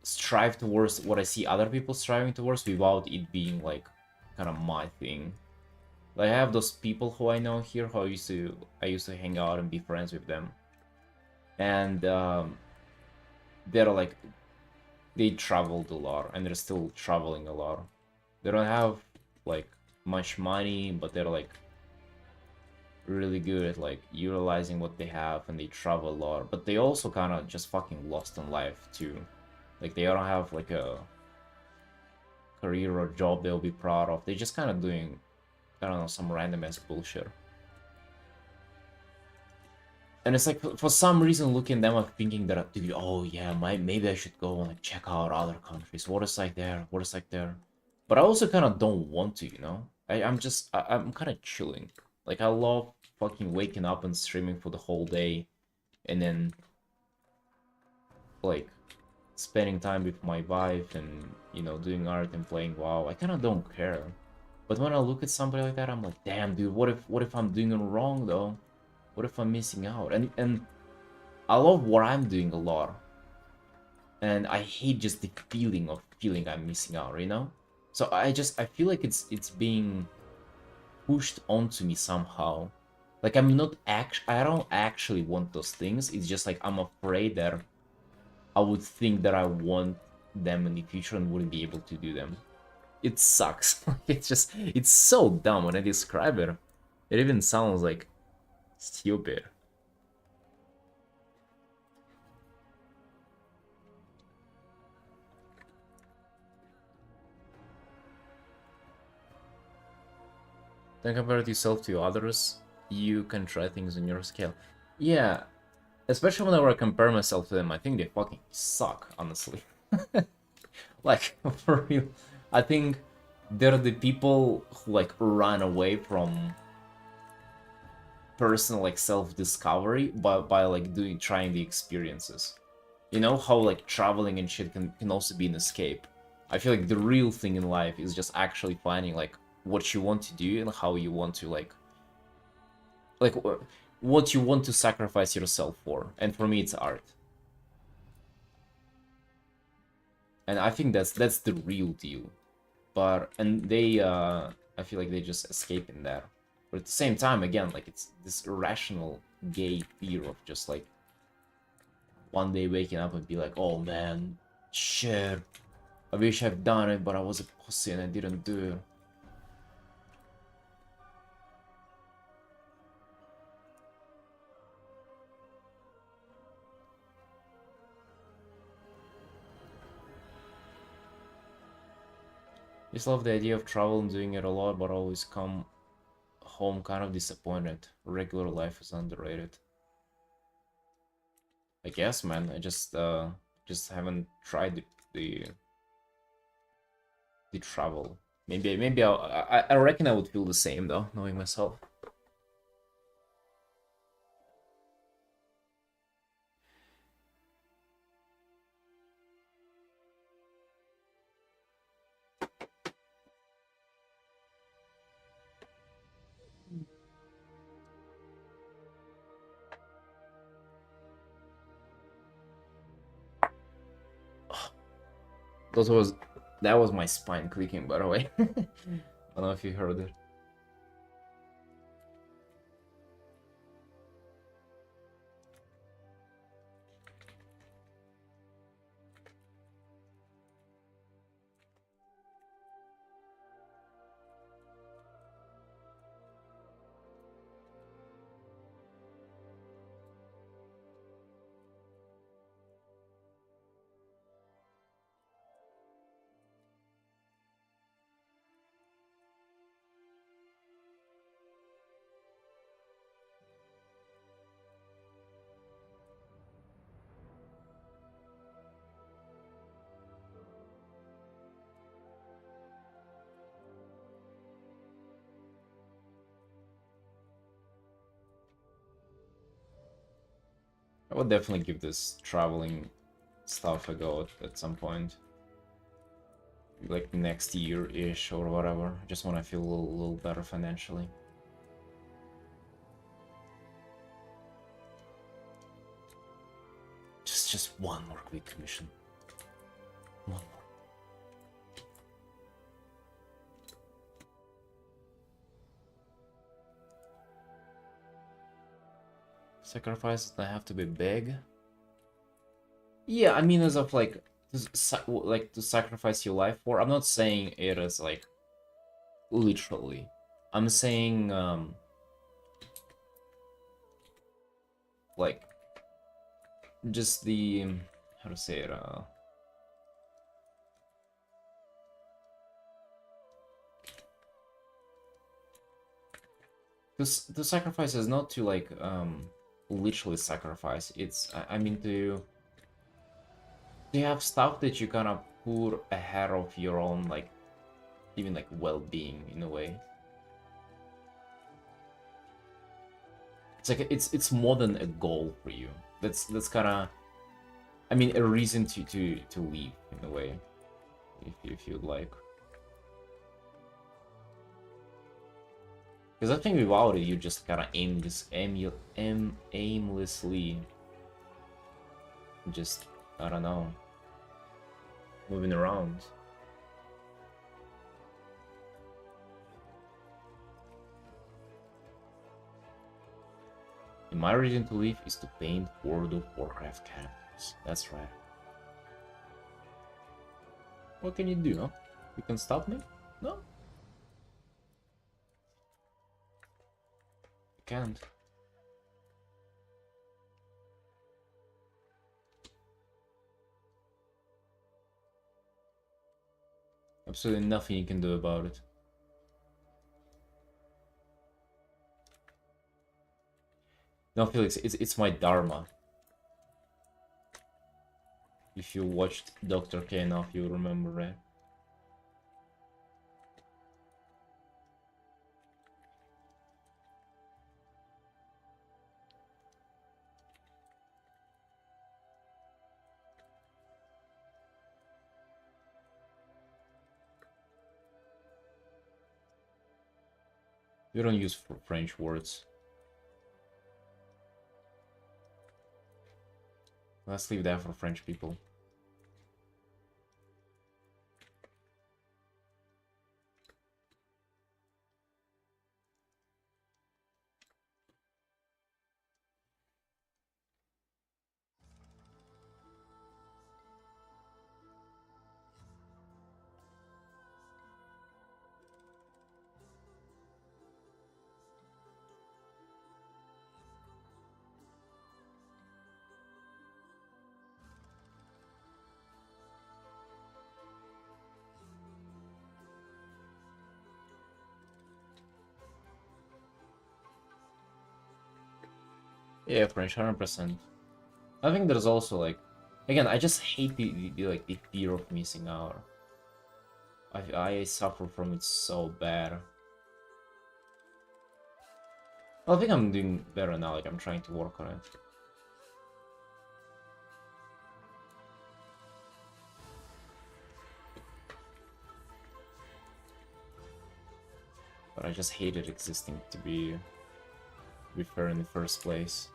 strive towards what I see other people striving towards without it being like kind of my thing. Like I have those people who I know here who I used to hang out and be friends with them, and they're like they traveled a lot and they're still traveling a lot. They don't have like much money, but they're like really good at like utilizing what they have and they travel a lot. But they also kind of just fucking lost in life too. Like they don't have like a career or job they'll be proud of. They're just kind of doing, I don't know, some random ass bullshit. And it's like for some reason looking at them, I'm thinking that oh yeah, maybe I should go and like check out other countries. What is like there? What is like there? But I also kind of don't want to, you know. I'm kind of chilling. Like I love fucking waking up and streaming for the whole day, and then like spending time with my wife and doing art and playing WoW. I kind of don't care. But when I look at somebody like that, I'm like, damn, dude, what if I'm doing it wrong though? What if I'm missing out? And I love what I'm doing a lot, and I hate just the feeling of feeling I'm missing out, you know? So I feel like it's being pushed onto me somehow. Like I don't actually want those things. It's just like I'm afraid that I would think that I want them in the future and wouldn't be able to do them. It sucks. It's so dumb when I describe it. It even sounds like stupid. Then compare yourself to others. You can try things on your scale. Yeah, especially whenever I compare myself to them, I think they fucking suck, honestly. Like, for real. I think they're the people who, like, run away from personal, like, self-discovery by like, trying the experiences. You know how, like, traveling and shit can also be an escape. I feel like the real thing in life is just actually finding, like, what you want to do and how you want to, like, what you want to sacrifice yourself for. And for me, it's art. And I think that's the real deal. And they I feel like they just escape in that. But at the same time, again, like it's this irrational gay fear of just like one day waking up and be like, oh man, shit, I wish I've done it, but I was a pussy and I didn't do it. Just love the idea of travel and doing it a lot, but always come home kind of disappointed. Regular life is underrated. I guess, man. I just haven't tried the travel. Maybe I reckon I would feel the same though, knowing myself. That was that was my spine clicking, by the way. I don't know if you heard it. would definitely give this traveling stuff a go at some point. Like next year-ish or whatever. I just want to feel a little better financially. Just one more quick commission. One more. Sacrifices that have to be big. Yeah, I mean, as of like to sacrifice your life for. I'm not saying it as like literally. I'm saying like just the how to say it the sacrifice is not to like literally sacrifice. It's I mean to have stuff that you kind of put ahead of your own like even like well-being in a way. It's like it's more than a goal for you. That's kind of, I mean, a reason to leave in a way, if you'd like. Because I think without it, you just kind of aimlessly, just I don't know, moving around. And my reason to leave is to paint World of Warcraft characters. That's right. What can you do, no? You can stop me? No? You can't. Absolutely nothing you can do about it. No, Felix, it's my dharma. If you watched Dr. K enough, you remember, right? You don't use French words. Let's leave that for French people. Yeah, French, 100%. I think there's also like, again, I just hate the fear of missing out. I suffer from it so bad. I think I'm doing better now, like I'm trying to work on it. But I just hated existing to be fair in the first place.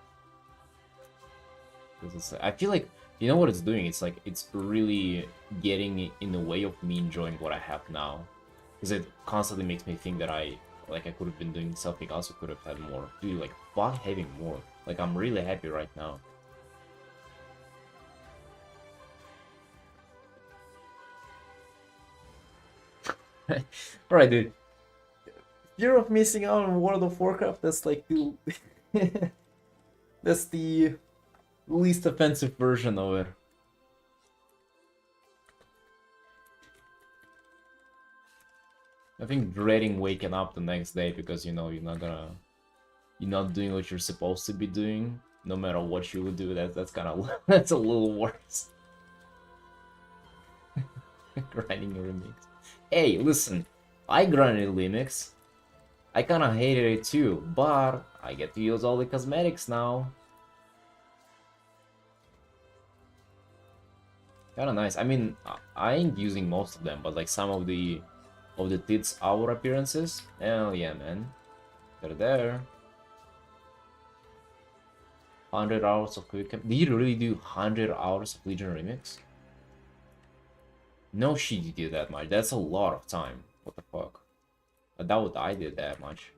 It's, I feel like, you know what it's doing? It's like, it's really getting in the way of me enjoying what I have now. Because it constantly makes me think that I could have been doing something else, I could have had more. Dude, like, fuck having more. Like, I'm really happy right now. Alright, dude. Fear of missing out on World of Warcraft, that's like the... that's the least offensive version of it. I think dreading waking up the next day because, you know, you're not doing what you're supposed to be doing, no matter what you would do, that's kind of... that's a little worse. Grinding a remix. Hey, listen, I grinded a remix. I kind of hated it too, but I get to use all the cosmetics now. Kind of nice. I mean, I ain't using most of them, but like some of the Tits Hour appearances. Hell yeah, man. They're there. 100 hours of quick. Did you really do 100 hours of Legion Remix? No shit, you did that much. That's a lot of time. What the fuck? I doubt I did that much.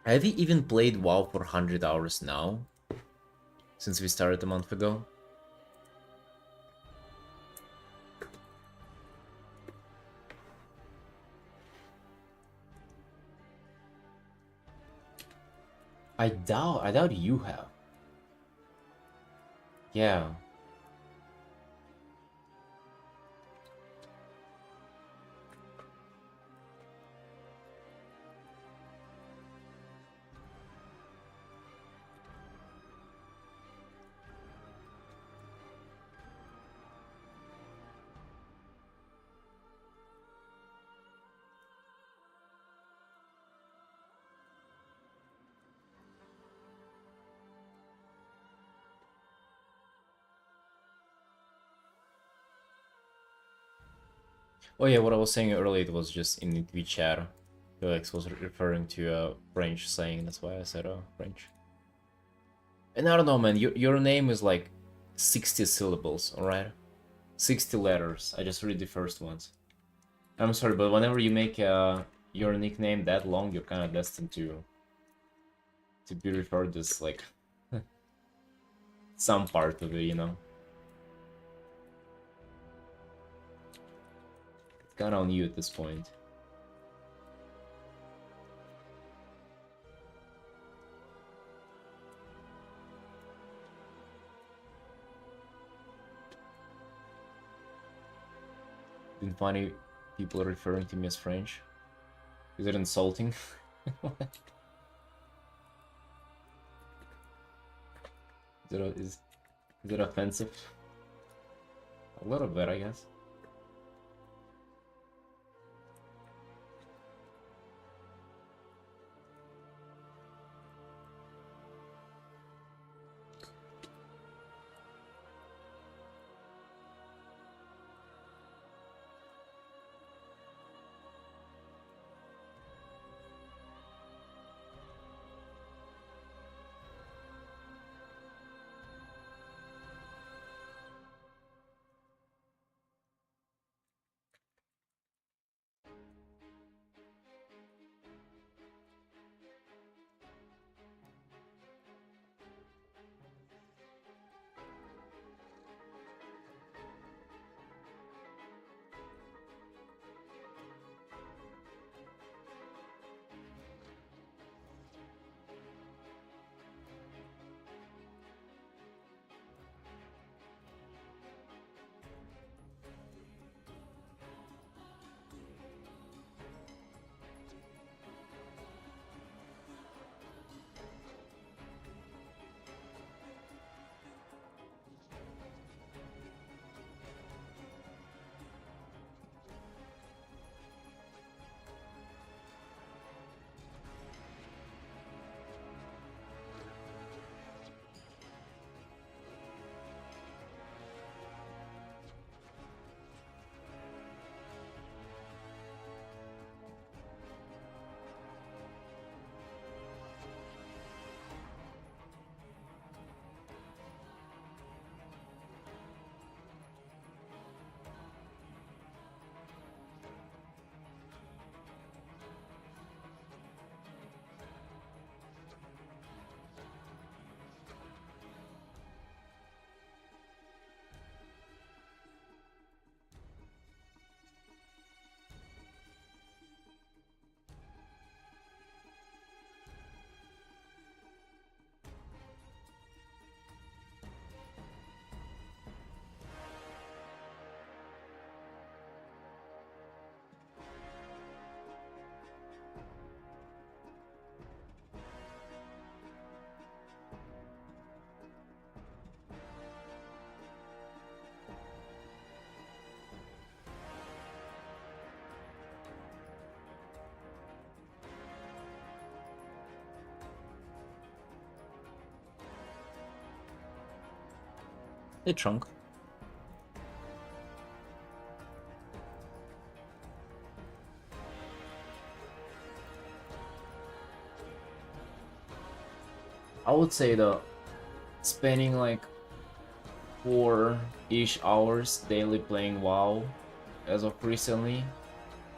Have you even played WoW for 100 hours now? Since we started a month ago? I doubt you have. Yeah. Oh yeah, what I was saying earlier, it was just in the Twitch chat. Felix was referring to a French saying, that's why I said French. And I don't know, man, your name is like 60 syllables, alright? 60 letters. I just read the first ones. I'm sorry, but whenever you make your nickname that long, you're kind of destined to be referred as like some part of it, you know? It's kind of on you at this point. Been funny people referring to me as French. Is it insulting? Is it offensive? A little bit, I guess. Hey, Trunk. I would say though, spending like 4-ish hours daily playing WoW as of recently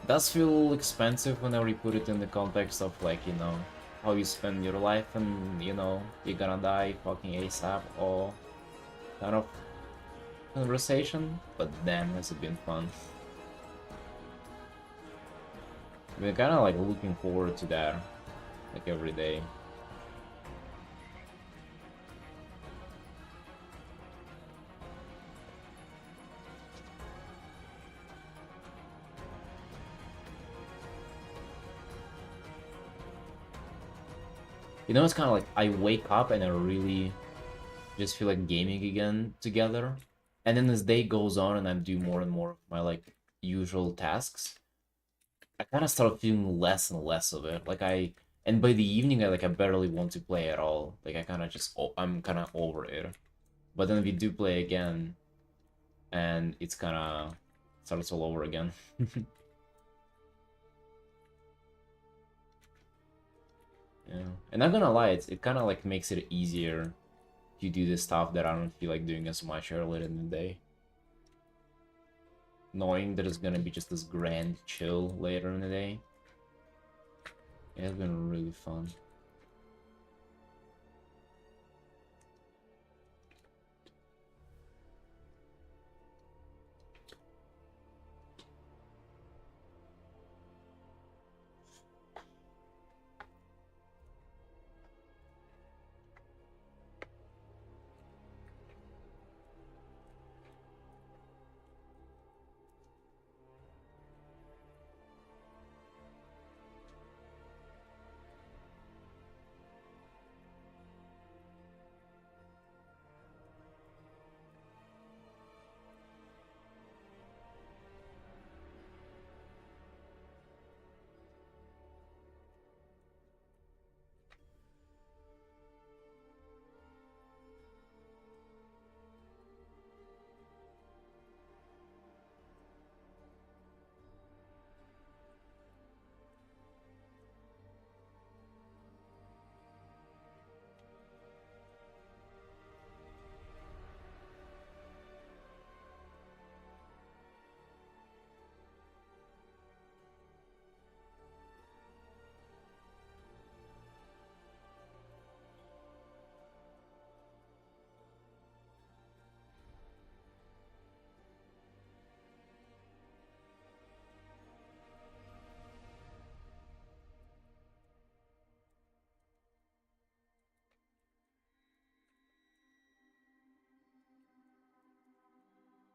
does feel expensive whenever you put it in the context of like, you know, how you spend your life and, you know, you're gonna die fucking ASAP or kind of conversation, but damn, has it been fun. We're kind of like looking forward to that, like every day. You know, it's kind of like I wake up and I really just feel like gaming again together. And then as day goes on and I do more and more of my like usual tasks, I kind of start feeling less and less of it. And by the evening, I barely want to play at all. Like I kind of just, I'm kind of over it. But then we do play again, and it's kind of starts all over again. Yeah, and I'm gonna lie, it kind of like makes it easier to do the stuff that I don't feel like doing as much earlier in the day. Knowing that it's gonna be just this grand chill later in the day. Yeah, it's been really fun.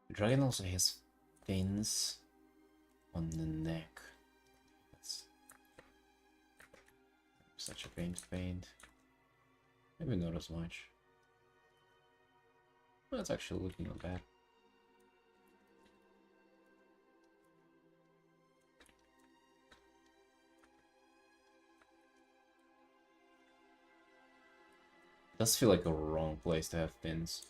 The dragon also has fins on the neck. That's such a pain to paint. Maybe not as much. Well, it's actually looking not bad. It does feel like a wrong place to have fins.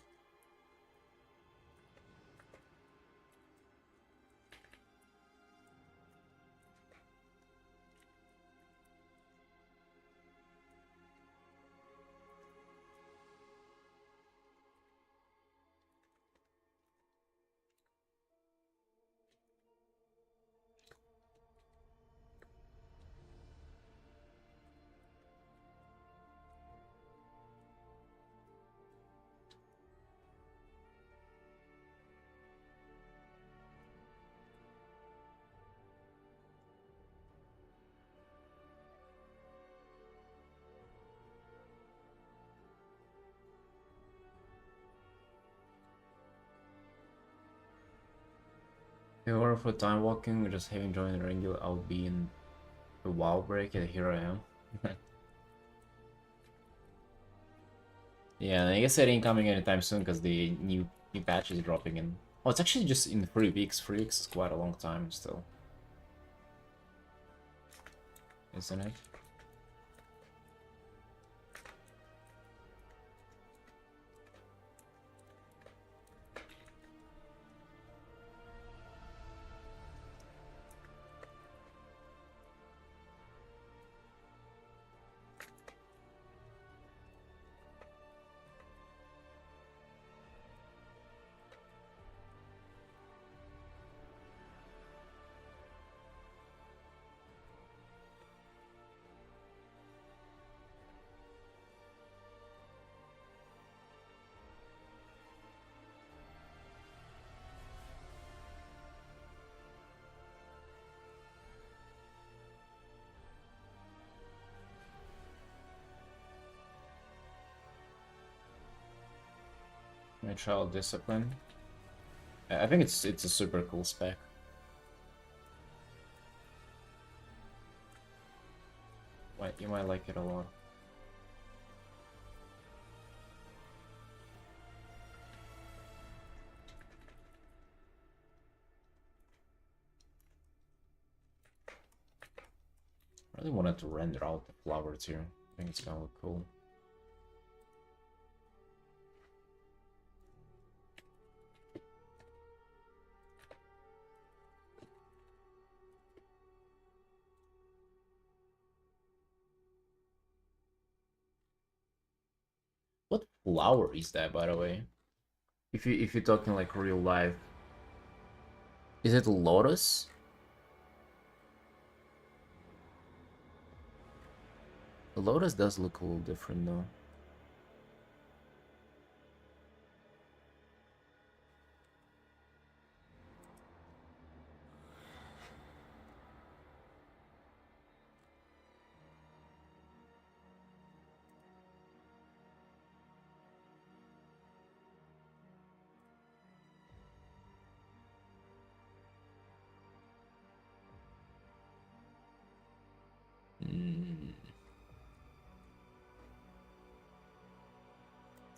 If it were for time walking or just having joined the regular, I would be in a WoW break, and here I am. Yeah, I guess it ain't coming anytime soon because the new patch is dropping in. Oh, it's actually just in 3 weeks. 3 weeks is quite a long time still, isn't it? My child discipline. I think it's a super cool spec. You might like it a lot. I really wanted to render out the flowers here. I think it's gonna look cool. What flower is that, by the way? If you're talking like real life, is it lotus? The lotus does look a little different though.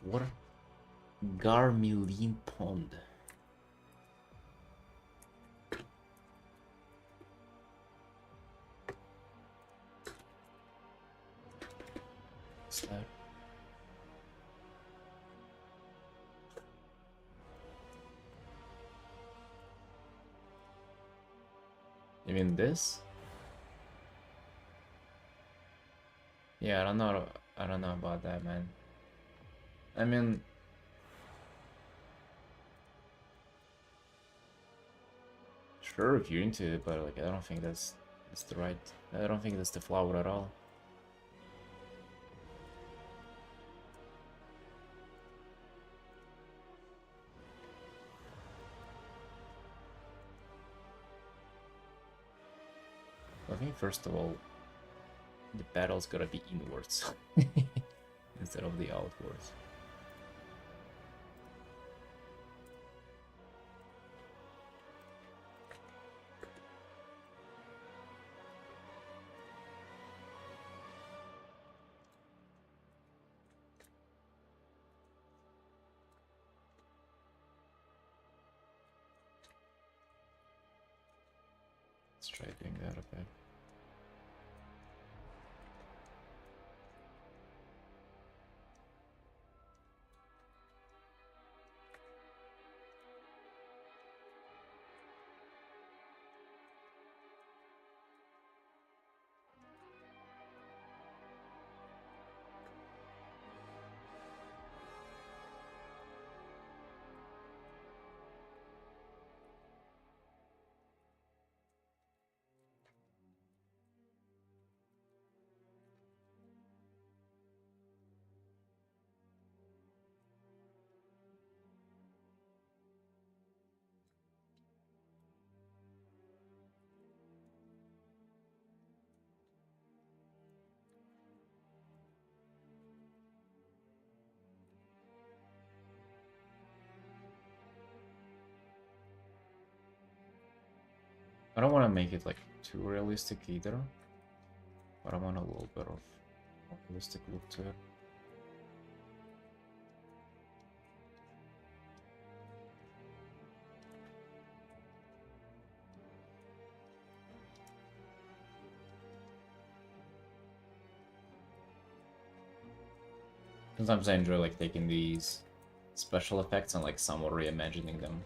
What? Garmeline Pond. What's that? You mean this? Yeah, I don't know. I don't know about that, man. I mean, sure if you're into it, but like I don't think that's the right. I don't think that's the flower at all. I think first of all, the battle's gotta be inwards instead of the outwards. Let's try doing that a bit. I don't want to make it like too realistic either, but I want a little bit of realistic look to it. Sometimes I enjoy like taking these special effects and like somewhat reimagining them.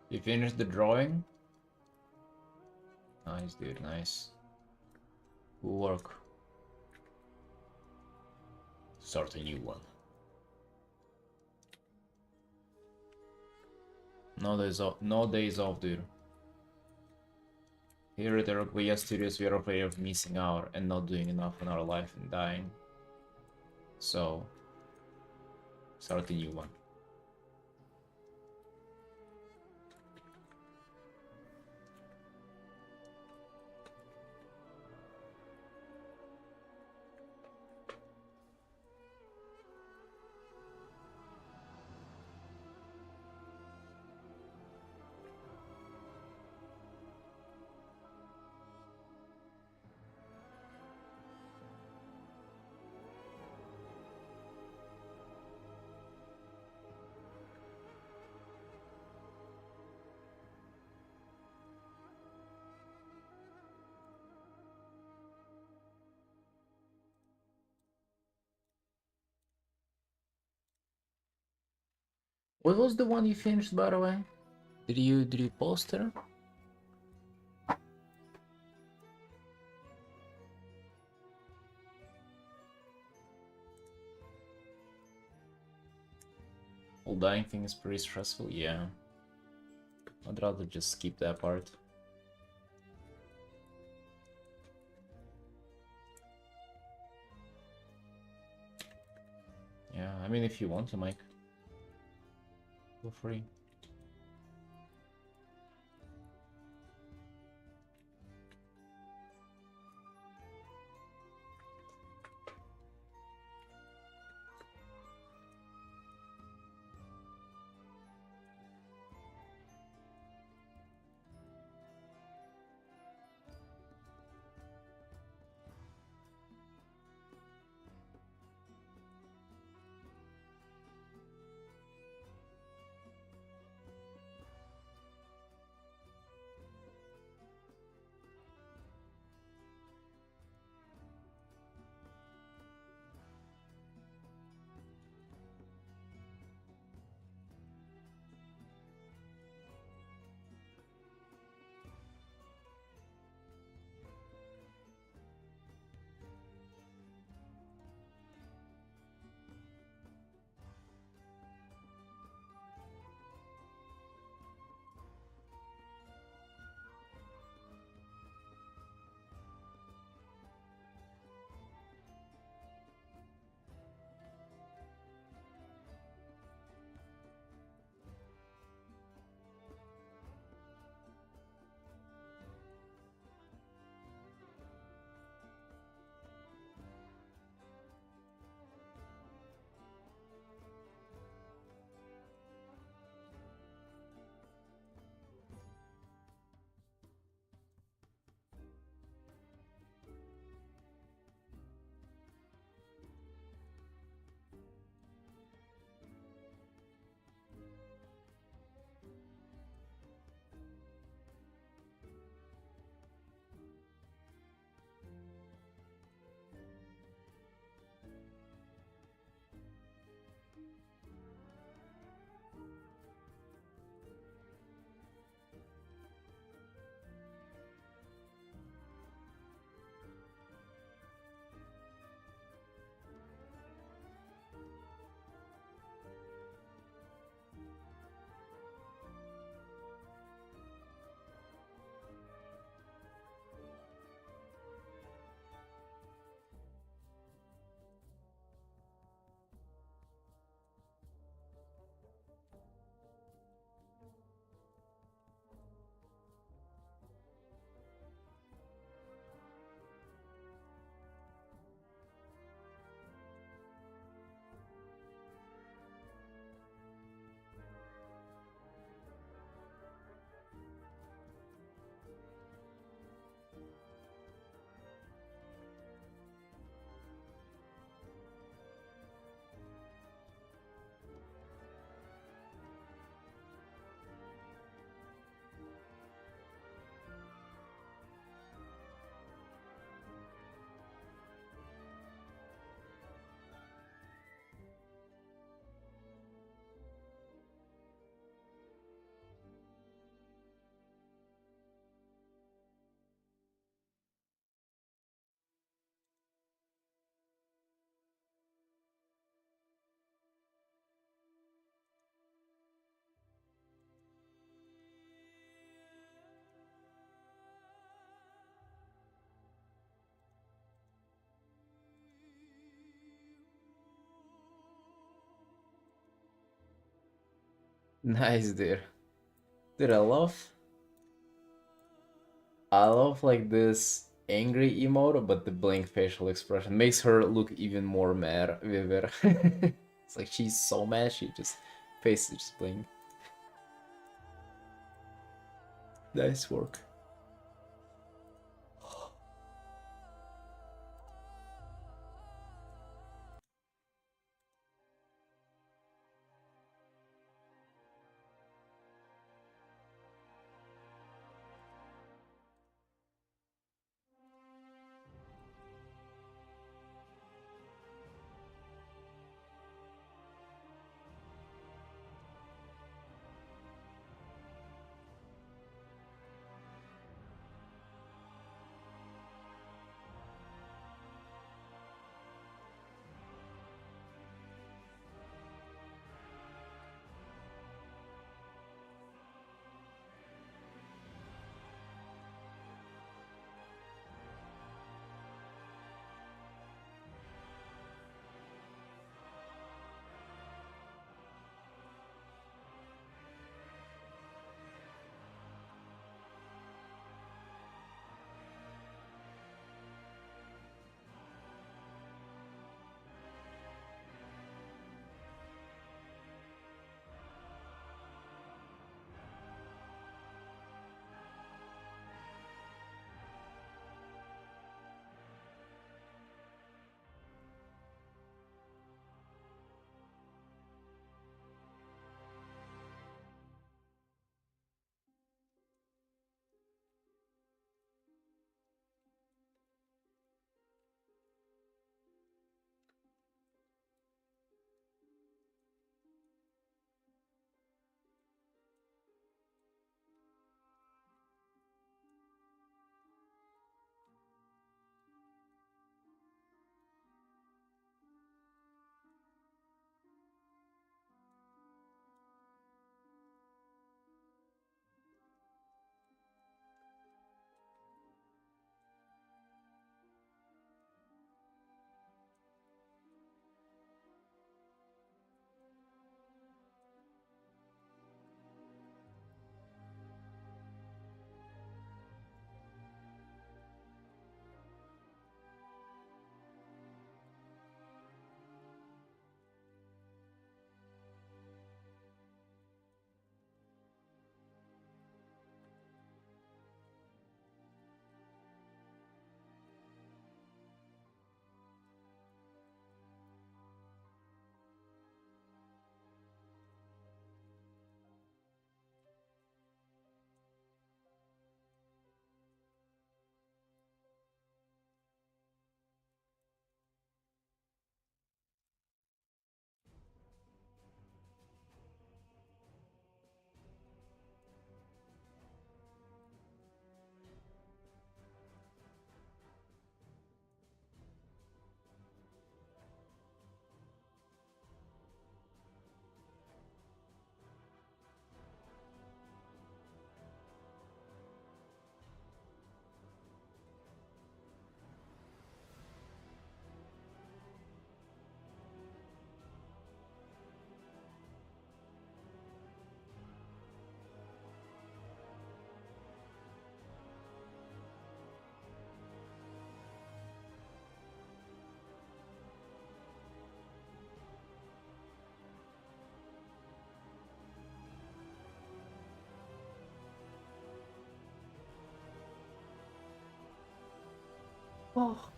You finished the drawing? Nice, dude, nice. Good work. Start a new one. No days off, no days off, dude. Here at the Rockvia Studios, we are afraid of missing out and not doing enough in our life and dying. So, start a new one. What was the one you finished, by the way? Did you post it? Whole dying thing is pretty stressful, yeah. I'd rather just skip that part. Yeah, I mean, if you want to, Mike, feel free. Nice, dude. Dude, I love like this angry emote, but the blink facial expression makes her look even more mad, Viver. It's like she's so mad, she just faces just blink. Nice work. Oh.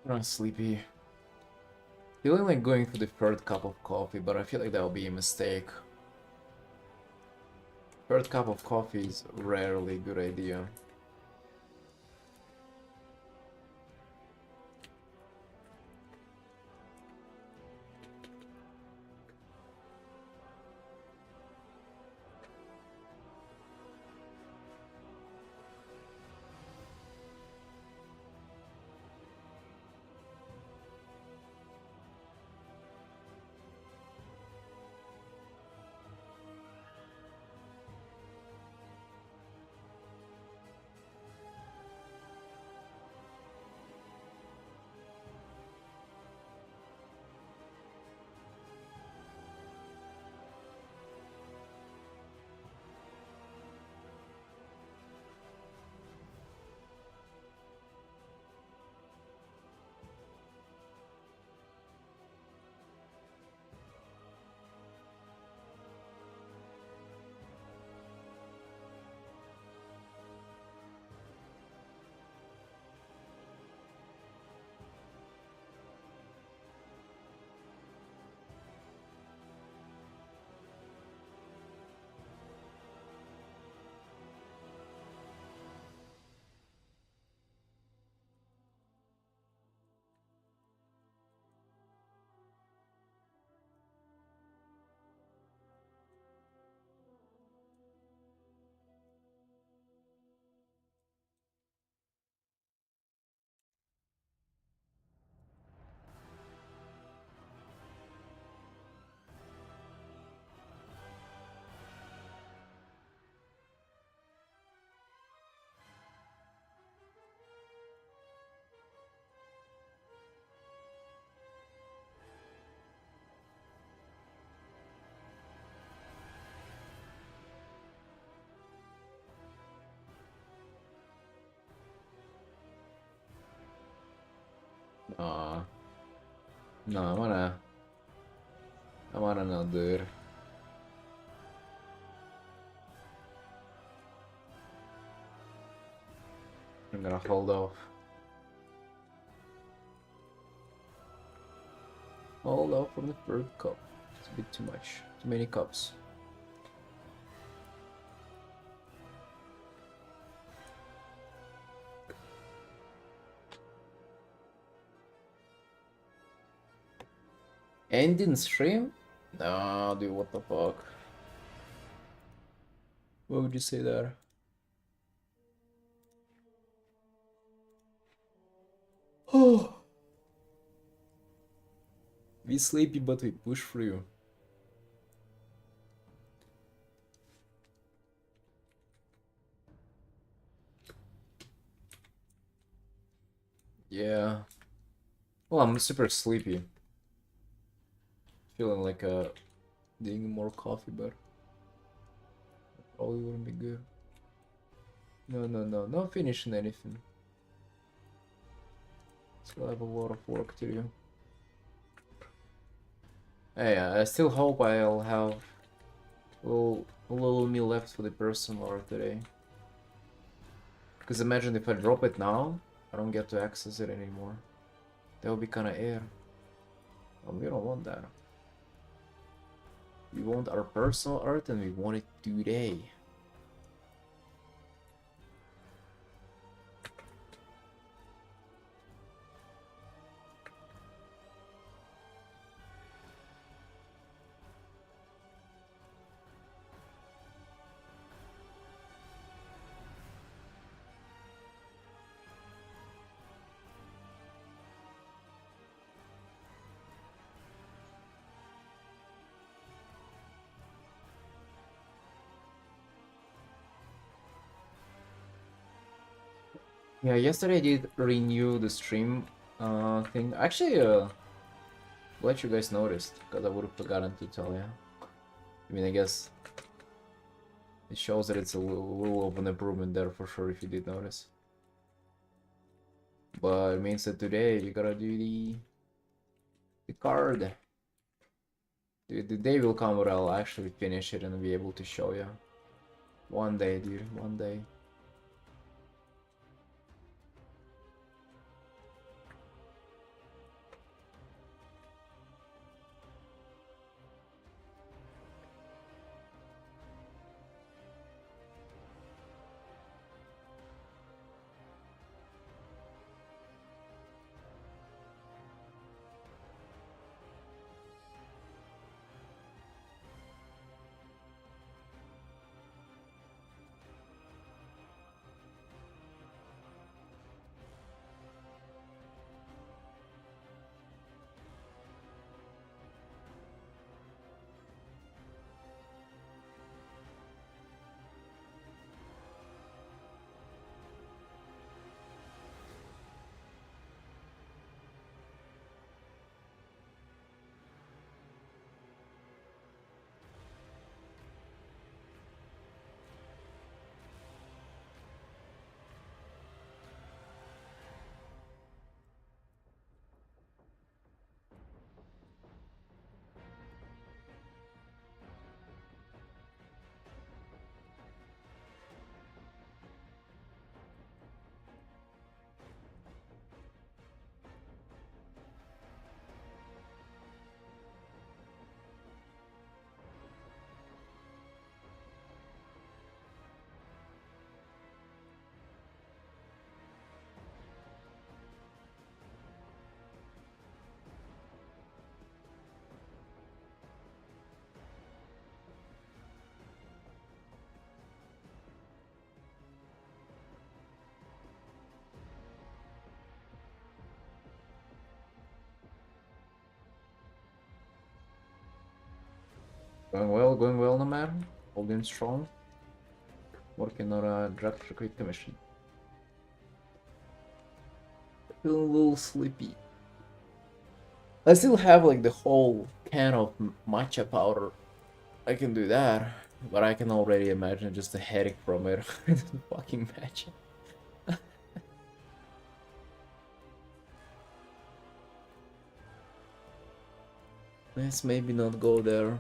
I'm sleepy. Feeling like going for the third cup of coffee, but I feel like that will be a mistake. Third cup of coffee is rarely a good idea. Aw. No, I wanna not do it. I'm gonna hold off. Hold off from the third cup. It's a bit too much. Too many cups. Ending stream? No, dude, what the fuck? Why would you say that? Oh, we sleepy, but we push through. Yeah. Well, I'm super sleepy. Feeling like needing more coffee, but probably wouldn't be good. No, no, no, not finishing anything. Still have a lot of work to do. Hey, I still hope I'll have a little meal left for the personal or today. Because imagine if I drop it now, I don't get to access it anymore. That would be kinda air. We don't want that. We want our personal art and we want it today. Yeah, yesterday I did renew the stream thing. Actually, glad you guys noticed, because I would have forgotten to tell you. I mean, I guess it shows that it's a little of an improvement there for sure if you did notice. But it means that today you gotta do the card. The day will come where I'll actually finish it and be able to show you. One day, dude, one day. Going well, no matter. Holding strong. Working on a drug trade commission. Feeling a little sleepy. I still have like the whole can of matcha powder. I can do that, but I can already imagine just the headache from it. Fucking matcha. Let's maybe not go there.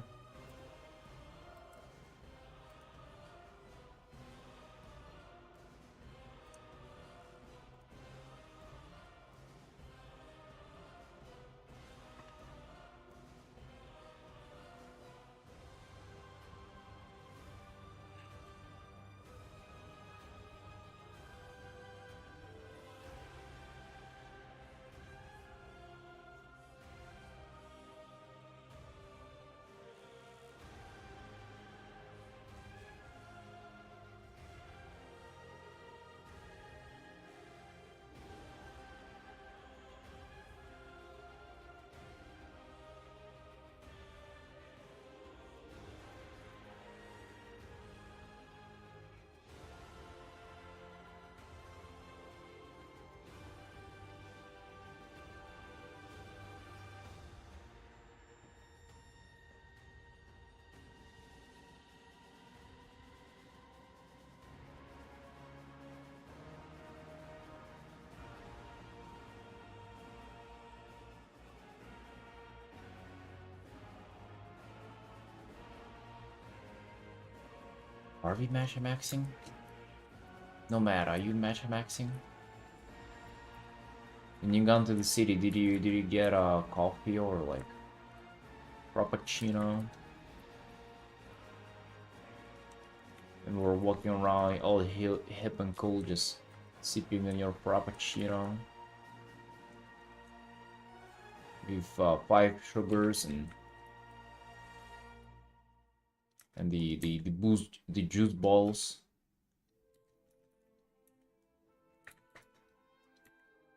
Are we matcha maxing? No matter, are you matcha maxing? When you got to the city, did you get a coffee or like frappuccino? And we're walking around all hip and cool, just sipping on your frappuccino with 5 sugars and the juice balls.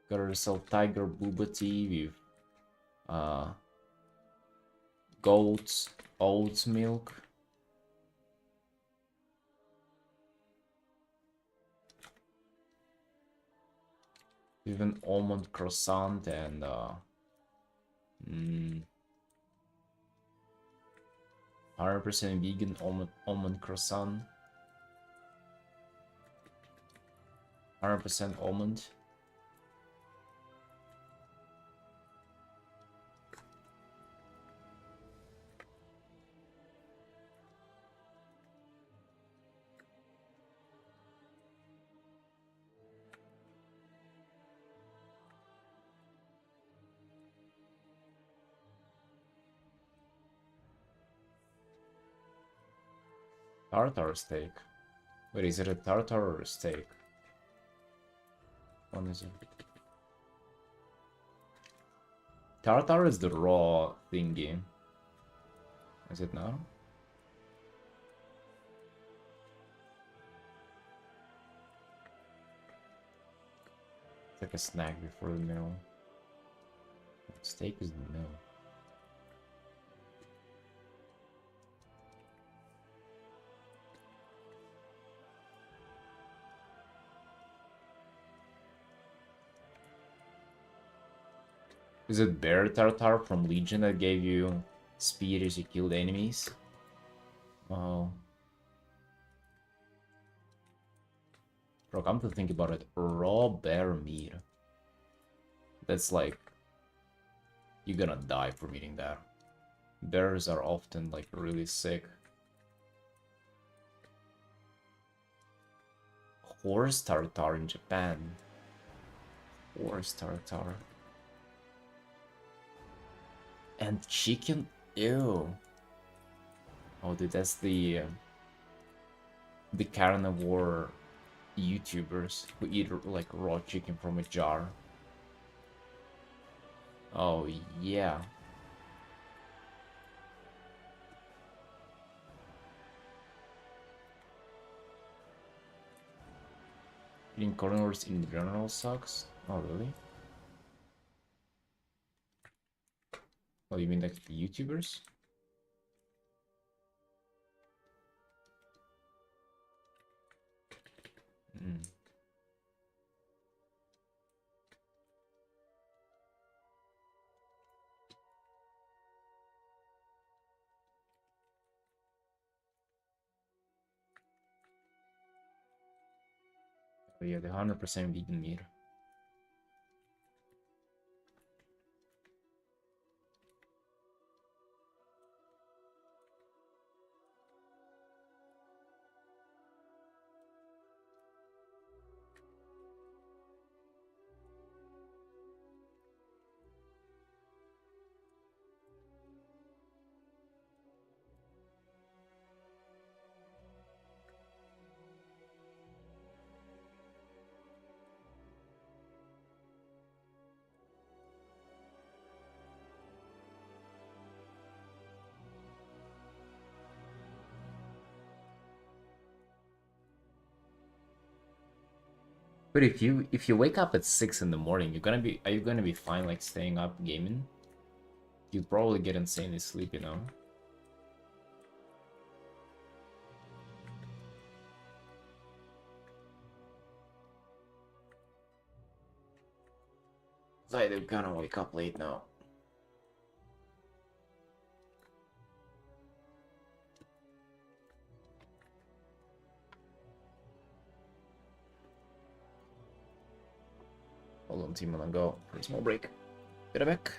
Got yourself tiger booba tea with goat's oats milk. With an almond croissant and 100% vegan almond croissant. 100% almond. Tartar steak. Wait, is it a tartar or a steak? What is it? Tartar is the raw thingy. Is it not? It's like a snack before the meal. Steak is the meal. Is it bear tartar from Legion that gave you speed as you killed enemies? Oh. Bro, come to think about it, raw bear meat. That's like... You're gonna die from eating that. Bears are often like really sick. Horse tartar in Japan. Horse tartar. And chicken? Ew. Oh, dude, that's the carnivore YouTubers who eat like raw chicken from a jar. Oh, yeah. Eating carnivores in general sucks? Oh, really? Oh, you mean like the YouTubers? Oh yeah, the 100% vegan meat. But if you wake up at 6 in the morning, are you gonna be fine like staying up gaming? You'd probably get insanely sleepy, you know? I'm gonna wake up late now. Hold on, team, I'm gonna go for a small break. Get it back.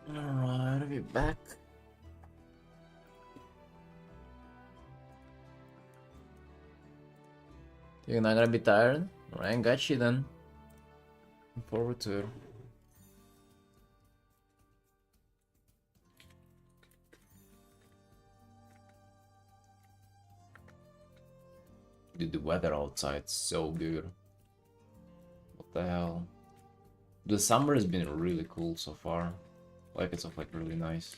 Alright, I'll be back. You're not gonna be tired? Alright, got you then. Looking forward to it. Dude, the weather outside's so good. What the hell? The summer has been really cool so far. Like, it's like really nice.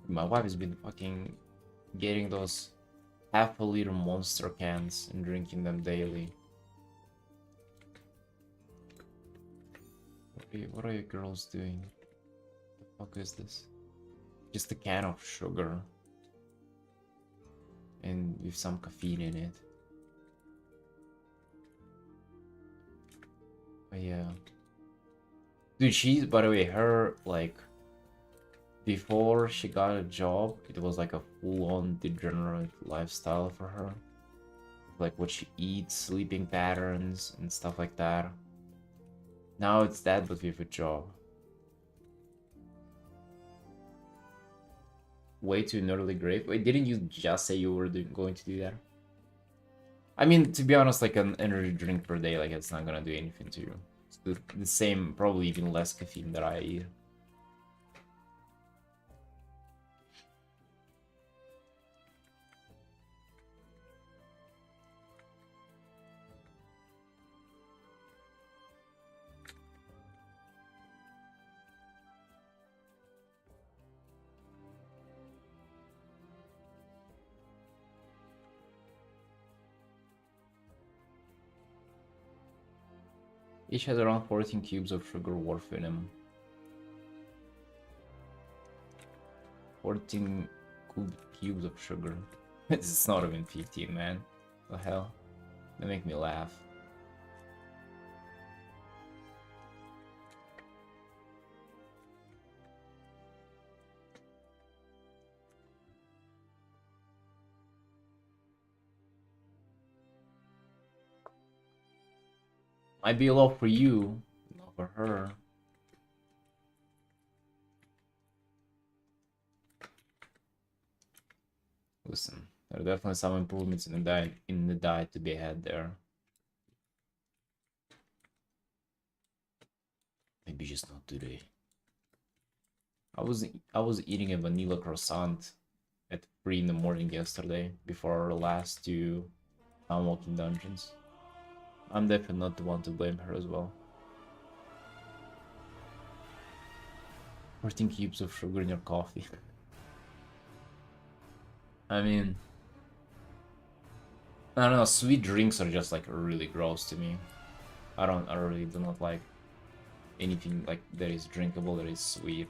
My wife has been fucking getting those half-a-liter monster cans and drinking them daily. What are you girls doing? The fuck is this? Just a can of sugar. And with some caffeine in it. But yeah. Dude, she's, by the way, her, like, before she got a job, it was like a full-on degenerate lifestyle for her. Like what she eats, sleeping patterns, and stuff like that. Now it's that, but with a job. Way to an early grave. Wait, didn't you just say you were going to do that? I mean, to be honest, like an energy drink per day, like it's not gonna do anything to you. It's the same, probably even less caffeine that I eat. Each has around 14 cubes of sugar worth in them. 14 cubes of sugar. It's not even 15, man. What the hell? They make me laugh. Might be a lot for you, not for her. Listen, there are definitely some improvements in the diet to be had there. Maybe just not today. I was eating a vanilla croissant at 3 in the morning yesterday before our last two walking dungeons. I'm definitely not the one to blame her as well. 14 cubes of sugar in your coffee. I mean, I don't know, sweet drinks are just like really gross to me. I really do not like anything like that is drinkable that is sweet.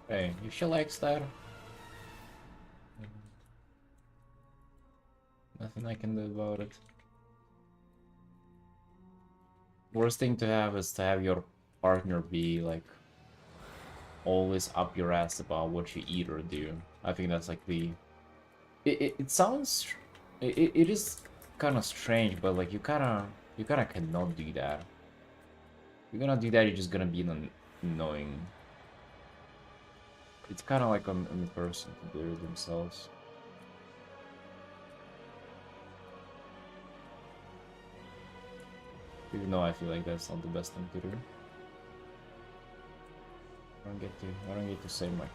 Hey, if she likes that, nothing I can do about it. Worst thing to have is to have your partner be like always up your ass about what you eat or do. I think that's like the it sounds it is kind of strange, but like you kind of cannot do that. If you're gonna do that, you're just gonna be annoying. It's kind of like on the person to do it themselves. Even though I feel like that's not the best thing to do. I don't get to say much.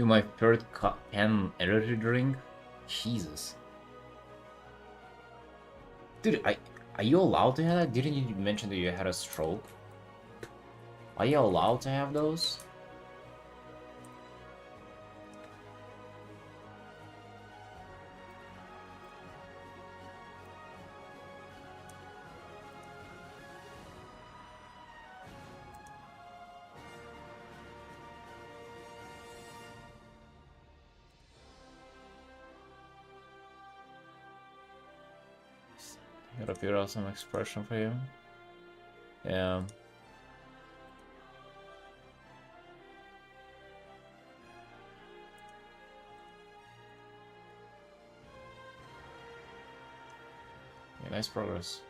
You my third can energy drink? Jesus. Dude, are you allowed to have that? Didn't you mention that you had a stroke? Are you allowed to have those? Gotta figure out some expression for you. Yeah. Yeah, nice progress.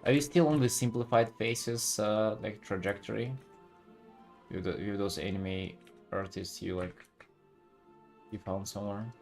Are you still on the simplified faces like trajectory? With those anime artists you found somewhere?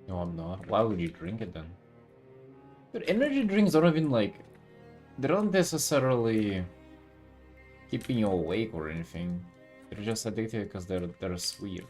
No, I'm not. Why would you drink it then? But energy drinks don't even they don't necessarily keeping you awake or anything. They're just addictive because they're sweet.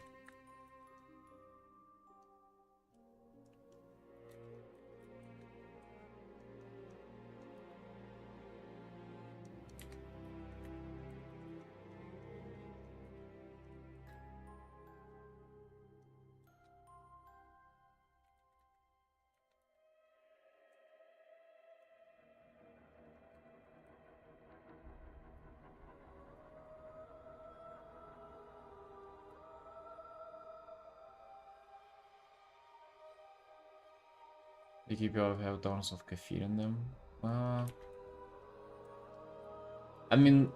They keep you have tons of caffeine in them. I mean,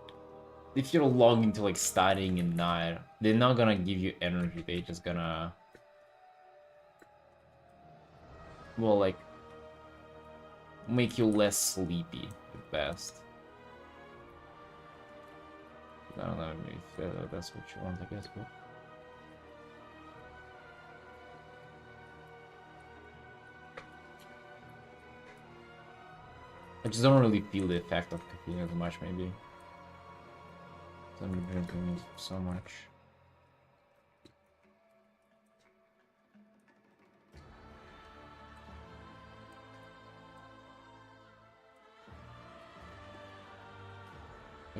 if you're long into studying and night, they're not gonna give you energy. They just gonna, well, make you less sleepy at best. I don't know if that's what you want, I guess. But I just don't really feel the effect of caffeine as much, maybe. I'm drinking it so much.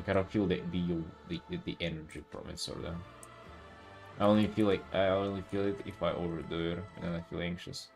I don't feel the energy from it, sort of. I only feel it if I overdo it, and then I feel anxious.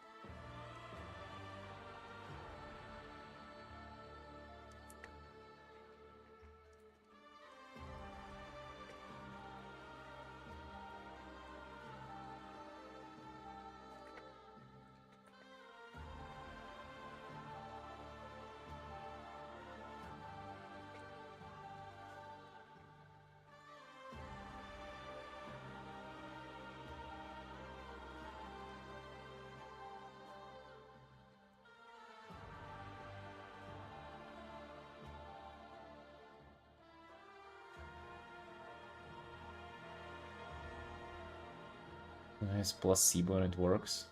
It's placebo and it works.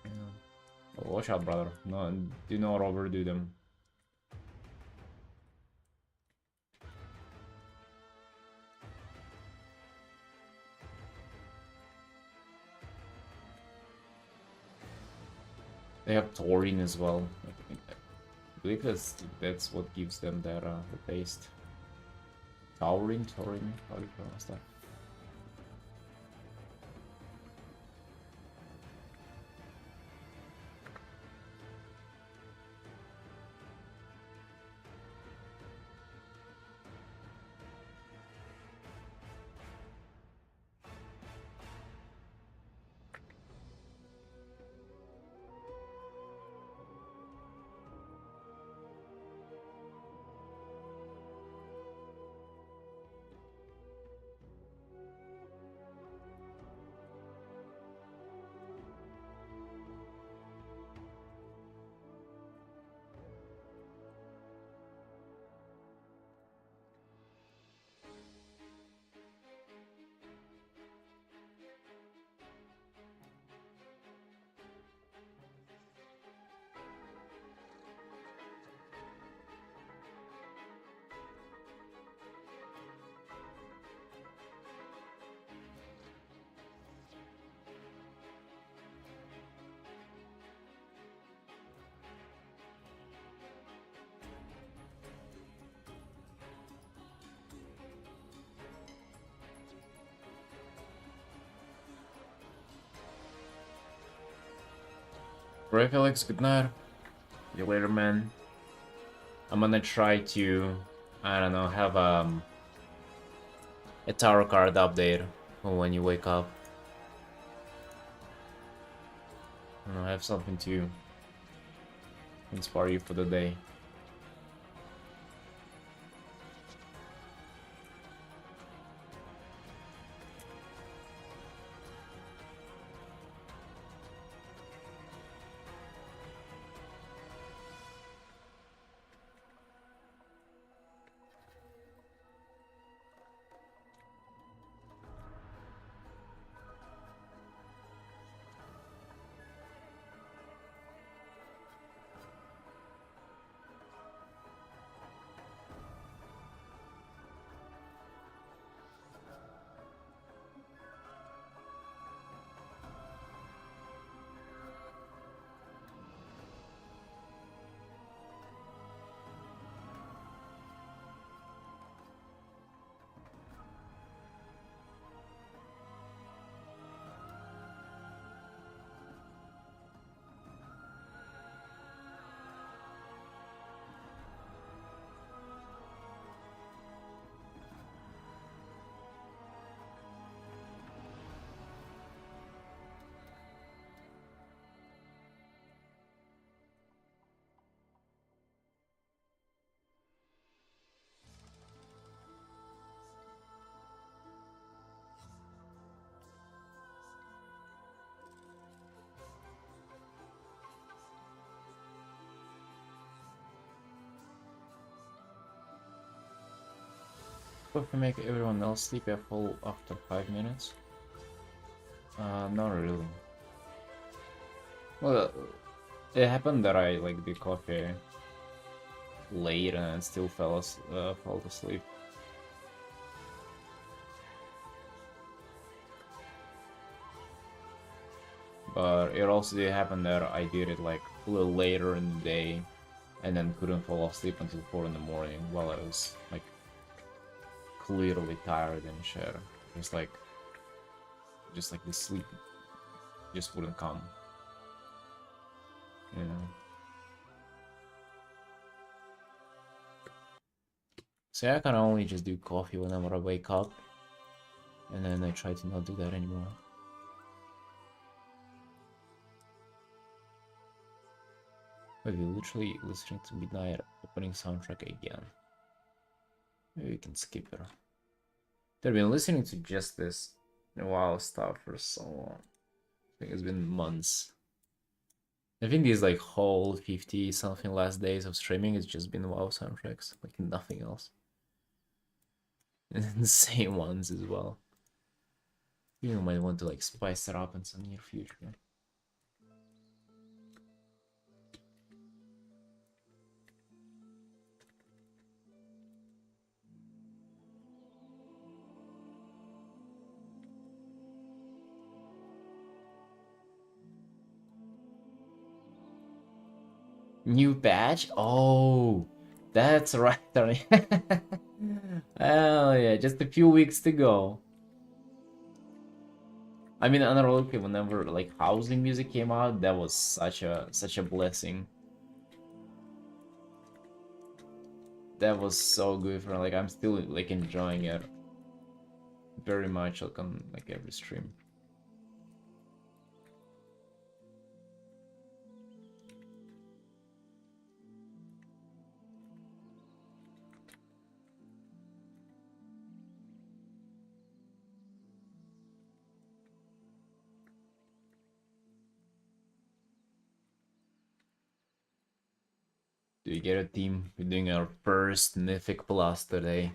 Yeah. Well, watch out, brother. No, do not overdo them. They have taurine as well. I believe that's what gives them that the taste. Taurine, how do you pronounce that? Right, Alex, good night. See you later, man. I'm gonna try to, I don't know, have a tarot card update for when you wake up. I don't know, have something to inspire you for the day. If we make everyone else sleepy full after 5 minutes? Not really. Well, it happened that I like did coffee late and still fell asleep. But it also did happen that I did it like a little later in the day and then couldn't fall asleep until 4 in the morning while I was like clearly tired and shit. Just like the sleep just wouldn't come. You know. So I can only just do coffee whenever I wake up, and then I try to not do that anymore. But we're literally listening to Midnight opening soundtrack again. Maybe we can skip it. They've been listening to just this WoW stuff for so long. I think it's been months. I think these like whole 50 something last days of streaming has just been WoW soundtracks, like nothing else. And the same ones as well. You might want to like spice it up in some near future. New patch? Oh, that's right. Hell yeah, just a few weeks to go. I mean, unironically, whenever like housing music came out, that was such a blessing. That was so good for like I'm still like enjoying it very much like on like every stream. Do you get a team? We're doing our first Mythic Plus today.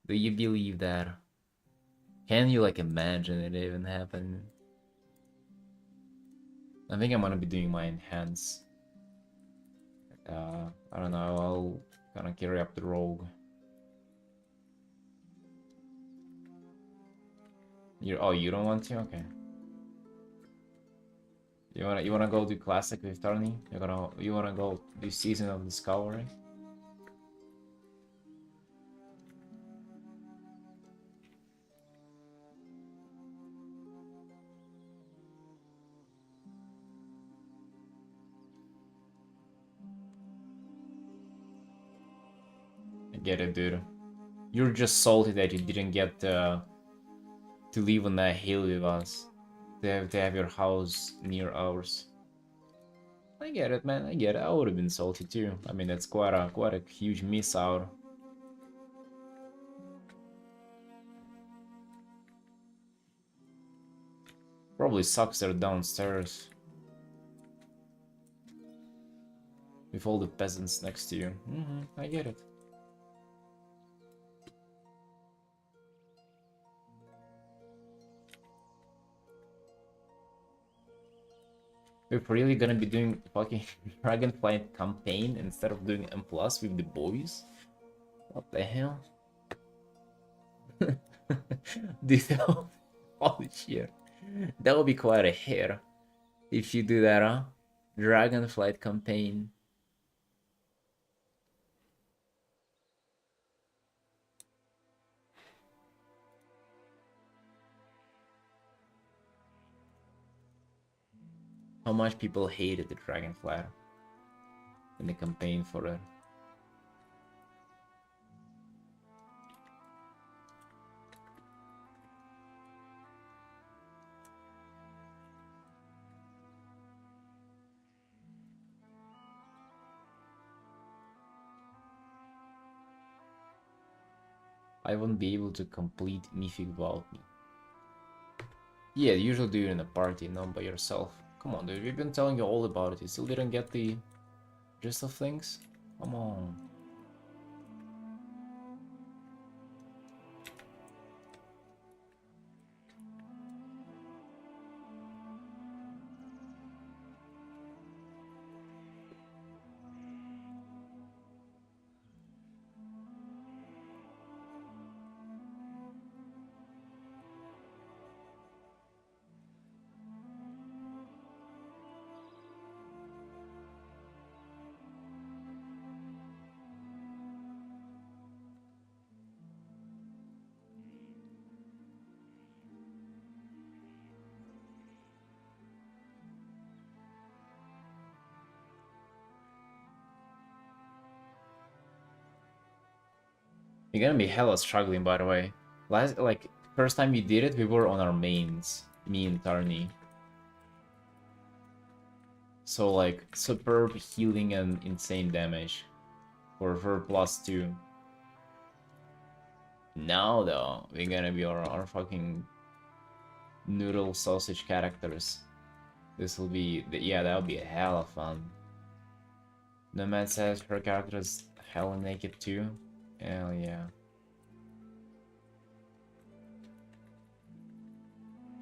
Do you believe that? Can you like imagine it even happening? I think I'm gonna be doing my enhance. I don't know, I'll kind of carry up the rogue. You don't want to? Okay. You wanna go do classic with Tarni? You wanna go do Season of Discovery? I get it, dude. You're just salty that you didn't get to live on that hill with us. To have your house near ours. I get it, man. I get it. I would have been salty too. I mean, that's quite a huge miss out. Probably sucks they're downstairs with all the peasants next to you. I get it. We're really gonna be doing fucking Dragonflight campaign instead of doing M+ with the boys? What the hell? Dude, holy shit. That would be quite a hit if you do that, huh? Dragonflight campaign. How much people hated the Dragonflight in the campaign for it. I wouldn't be able to complete Mythic without me. Yeah, you usually do it in a party, not by yourself. Come on, dude, we've been telling you all about it. You still didn't get the gist of things? Come on. You're gonna be hella struggling, by the way. First time you did it, we were on our mains. Me and Tarni. So, like, superb healing and insane damage. For her +2. Now, though, we're gonna be our fucking noodle sausage characters. This will be... Yeah, that'll be a hell of fun. Nomad says her character is hella naked too. Hell yeah.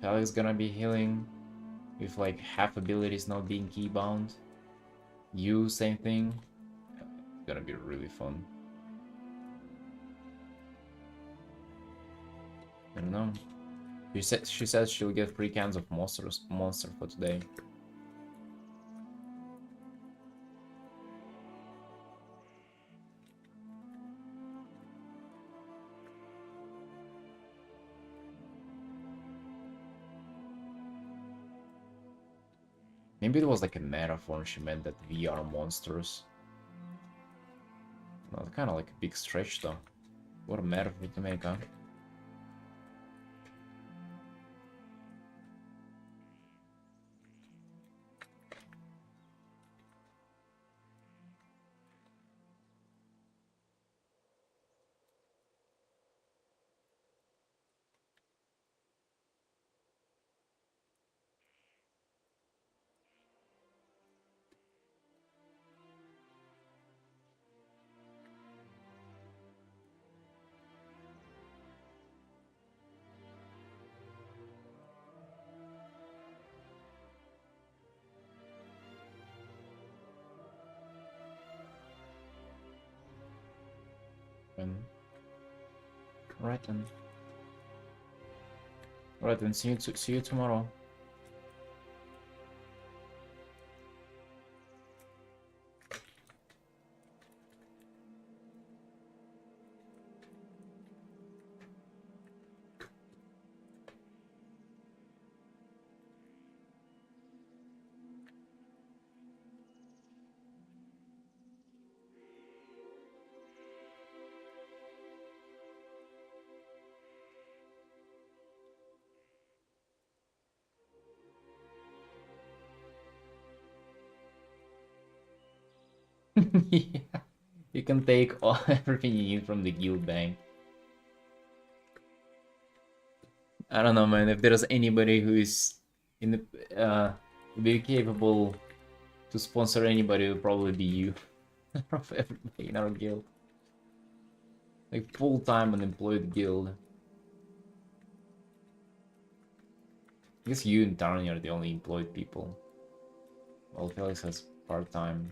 Felix gonna be healing with like half abilities not being keybound. You, same thing. It's gonna be really fun. I don't know. She says she'll get 3 cans of monster for today. Maybe it was like a metaphor, she meant that we are monsters. Well, kind of like a big stretch though. What a metaphor to make, huh? Right then. Right then. See you tomorrow. Yeah. You can take all everything you need from the guild bank. I don't know, man. If there's anybody who is in the be capable to sponsor anybody, it would probably be you. Of everybody in our guild, like full-time unemployed guild. I guess you and Tarni are the only employed people. Well, Felix has part-time.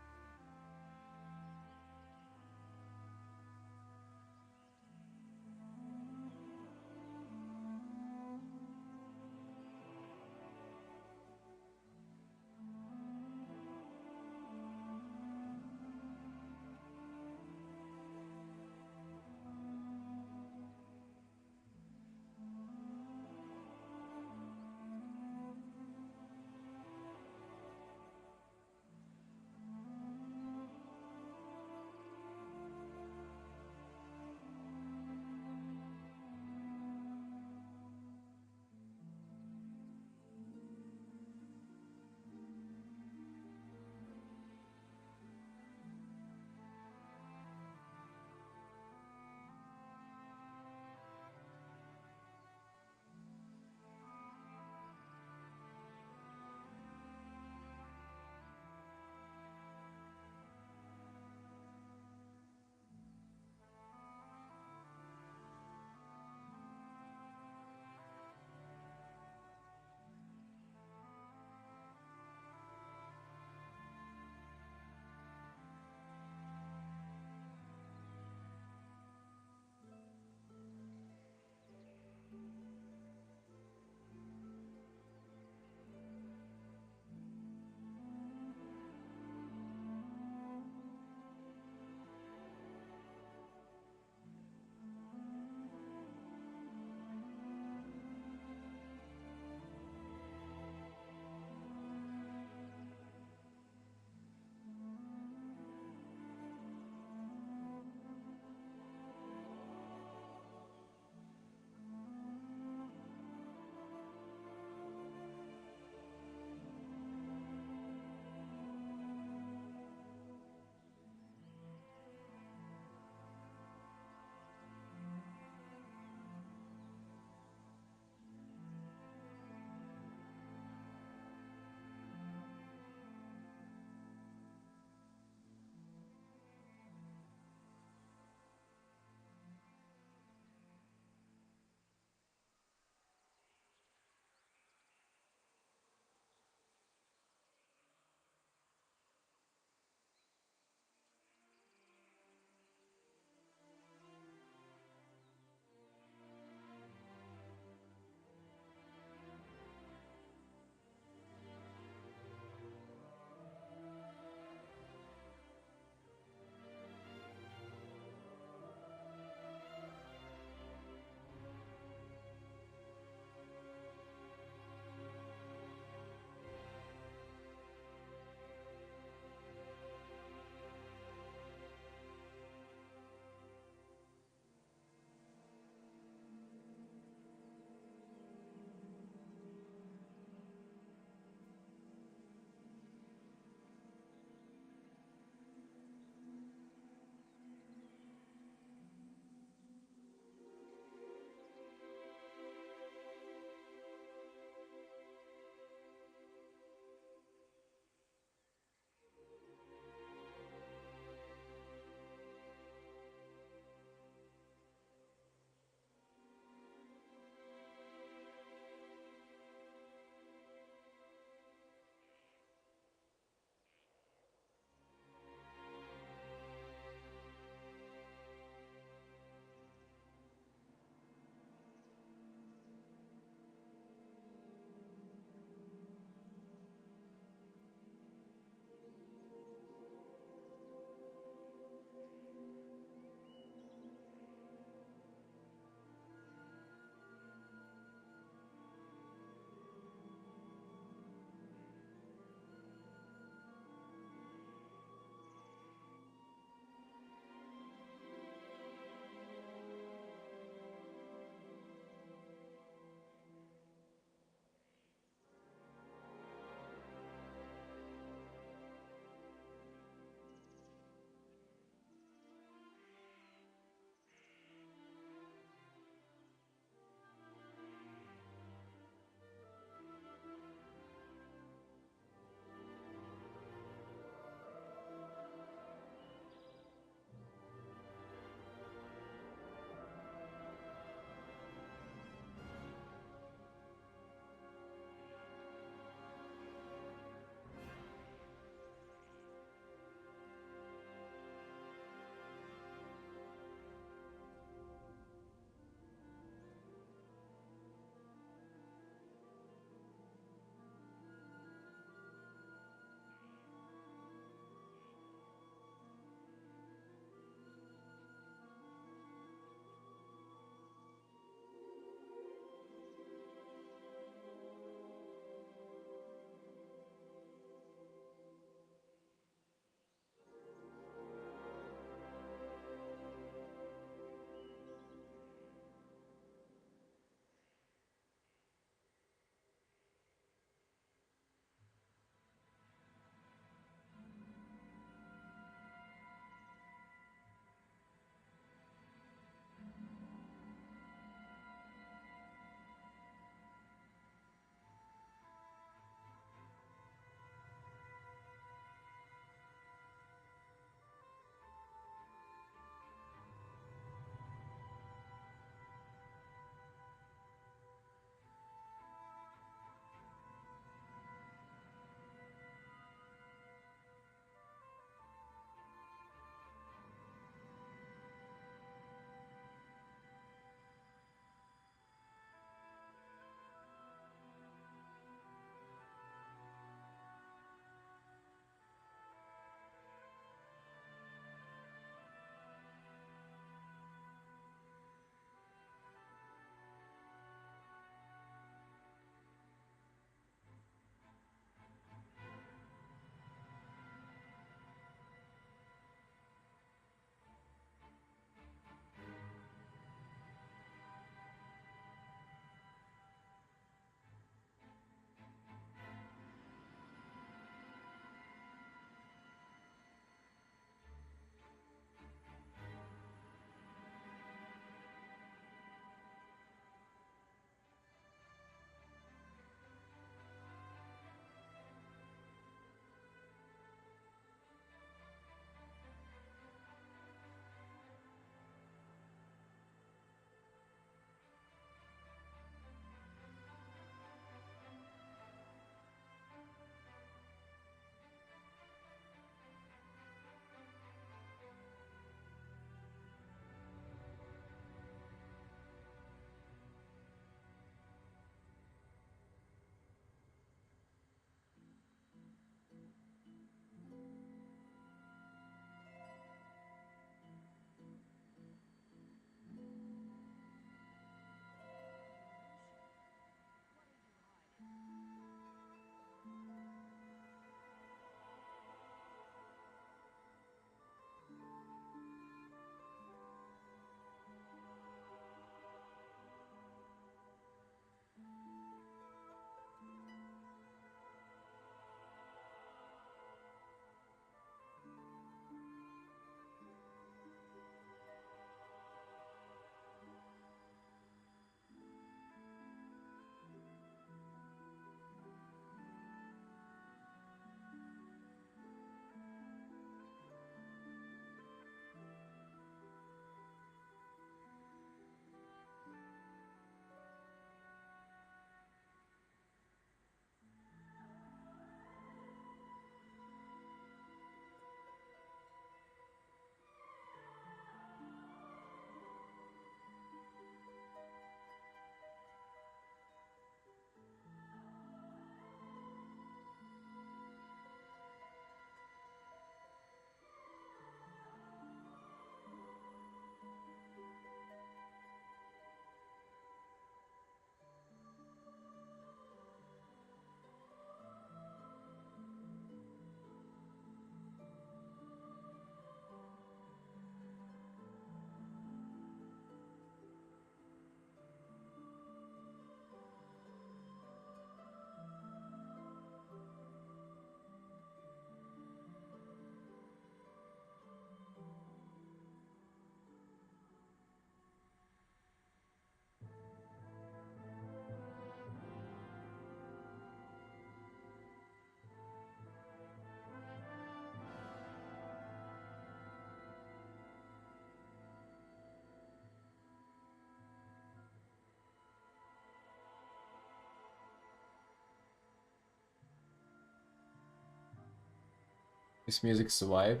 This music survive.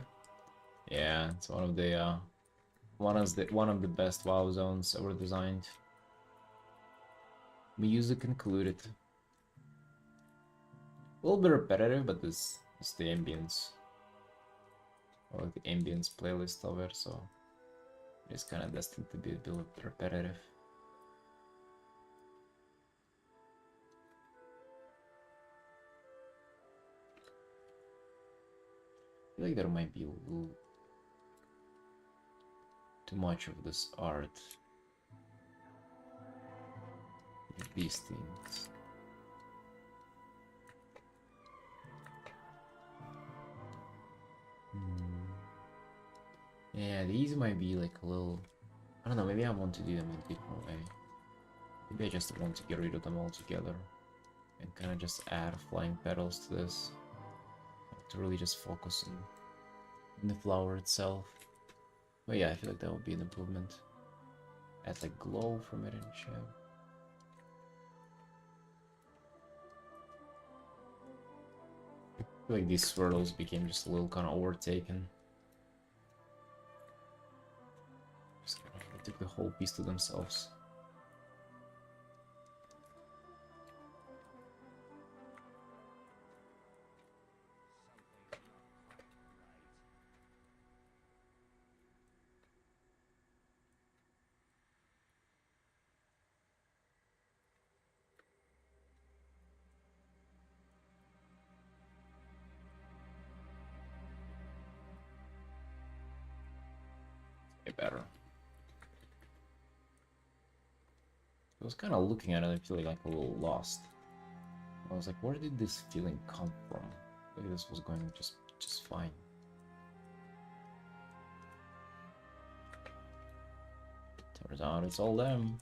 Yeah, it's one of the one of the best WoW zones ever designed. Music included. A little bit repetitive, but this is the ambience. Or the ambience playlist of it, so it's kind of destined to be a bit repetitive. I feel like there might be a little too much of this art. These things. Yeah, these might be like a little... I don't know, maybe I want to do them in a different way. Maybe I just want to get rid of them altogether. And kind of just add flying petals to this. To really just focus on the flower itself. But yeah, I feel like that would be an improvement. Add like glow from it and shit. I feel like these swirls became just a little kind of overtaken. Just kind of took the whole piece to themselves. Better. I was kind of looking at it and feeling like a little lost. I was like, where did this feeling come from? Like this was going just fine. Turns out it's all them.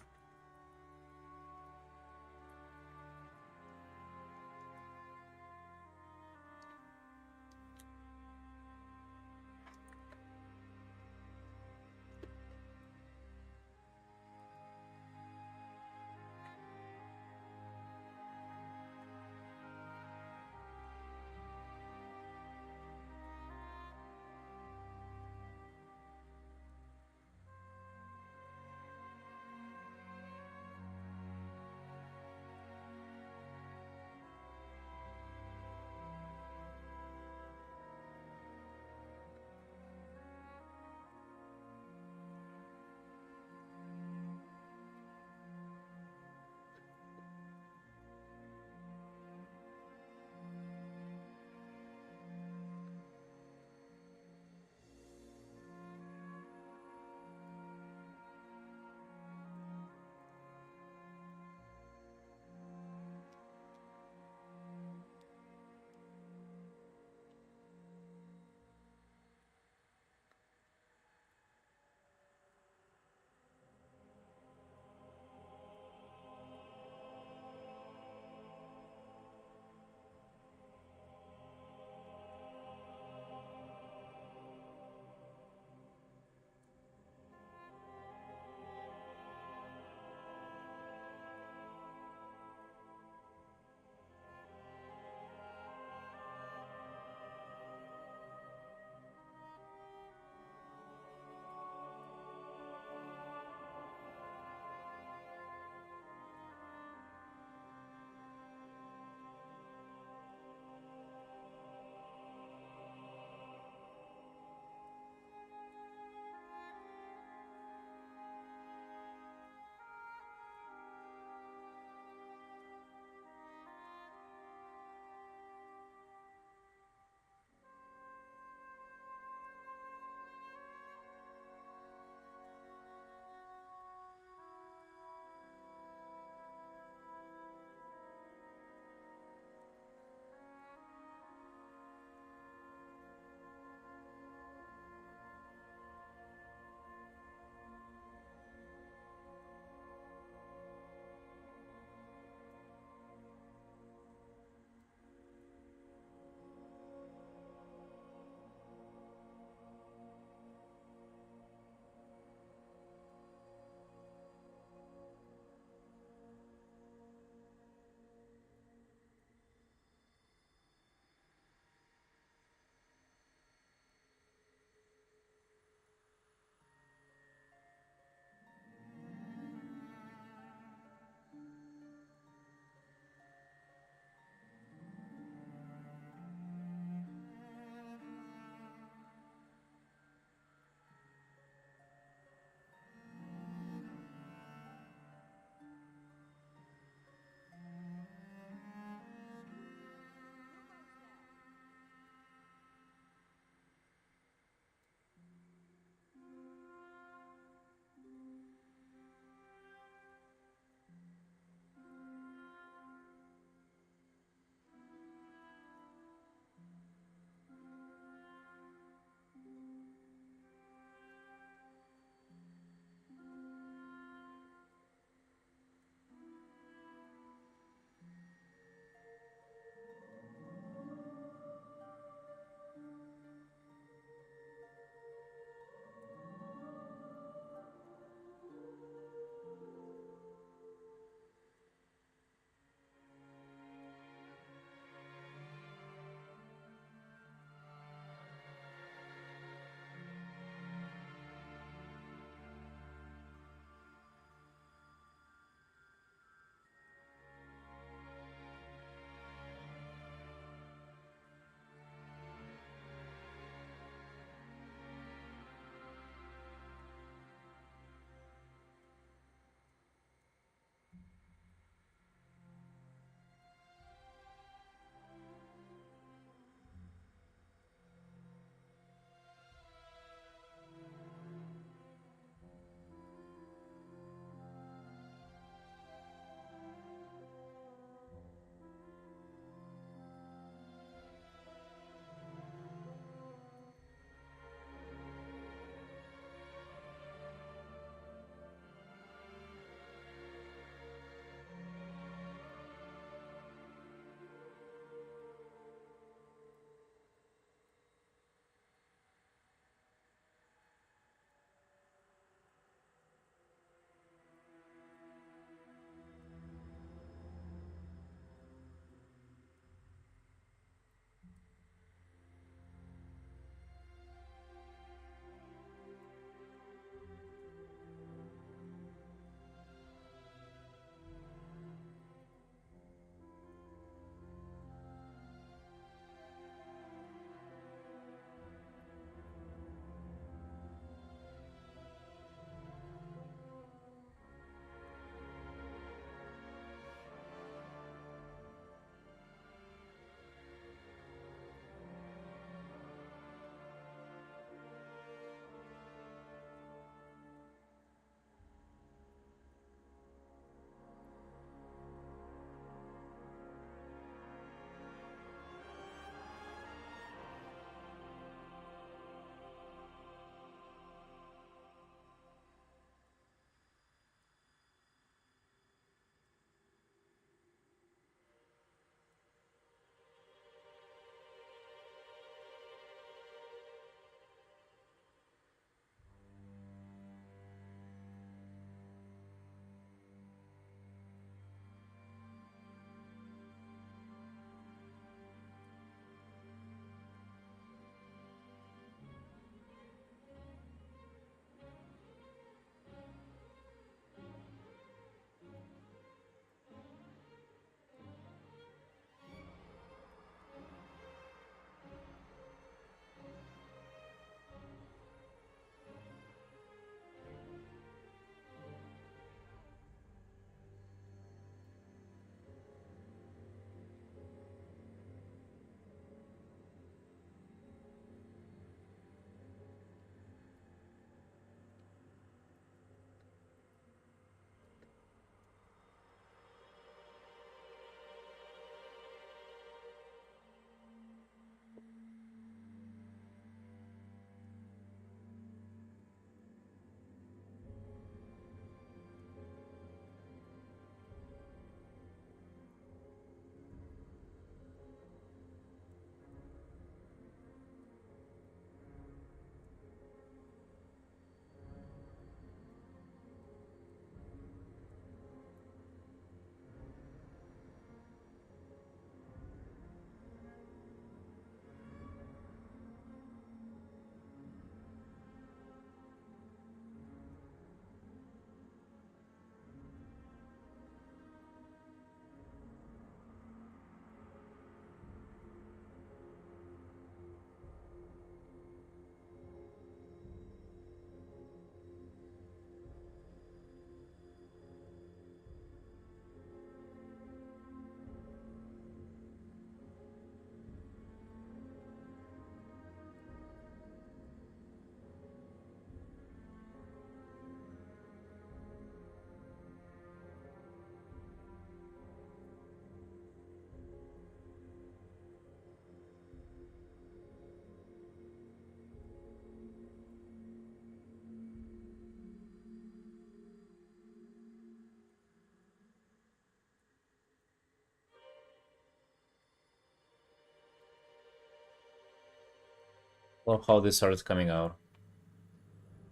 Love how this started coming out.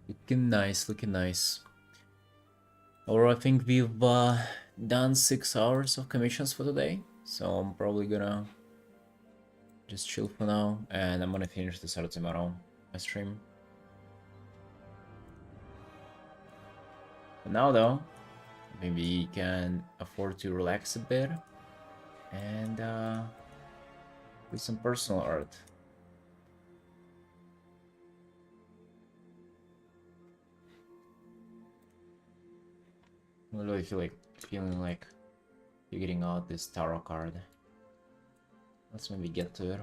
Looking nice, looking nice. Or I think we've done 6 hours of commissions for today, so I'm probably gonna just chill for now, and I'm gonna finish this art tomorrow, my stream. But now though, maybe we can afford to relax a bit and do some personal art. I really feel like feeling like figuring out this tarot card. Let's maybe get to it.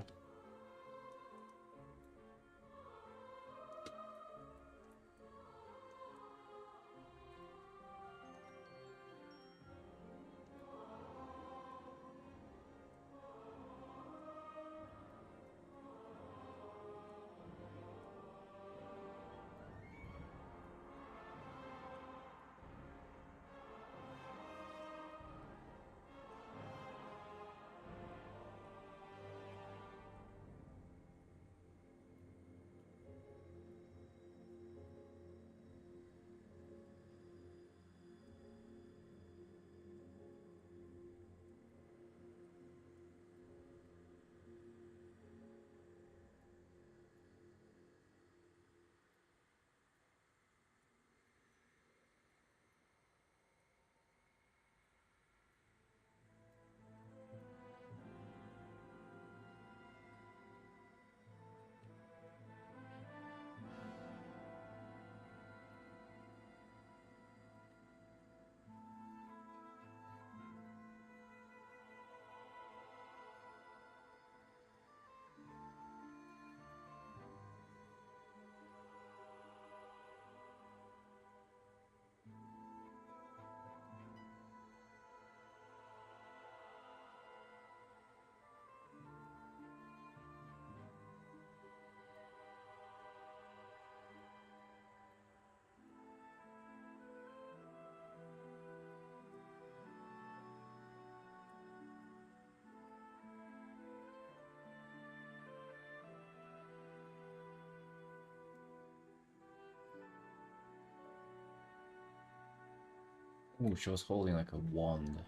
Ooh, she was holding like a wand,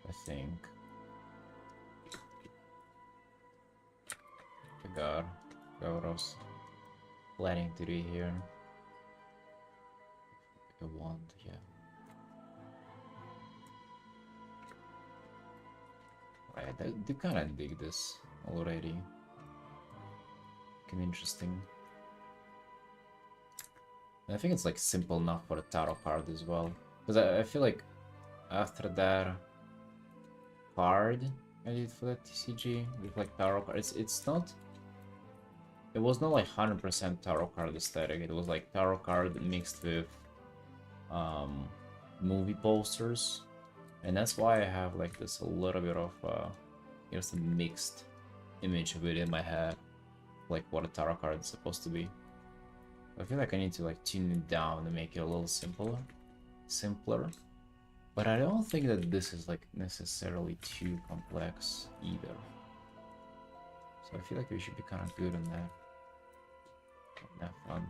I think. Forgot what I was planning to do here. Like a wand, yeah. I do kind of dig this already. Looking interesting. And I think it's like simple enough for a tarot card as well. Because I feel like after that card I did for the TCG with like tarot cards, it's not. It was not like 100% tarot card aesthetic. It was like tarot card mixed with movie posters, and that's why I have like this a little bit of here's a mixed image of it in my head, like what a tarot card is supposed to be. I feel like I need to like tune it down and make it a little simpler. But I don't think that this is like necessarily too complex either. So I feel like we should be kind of good on that front.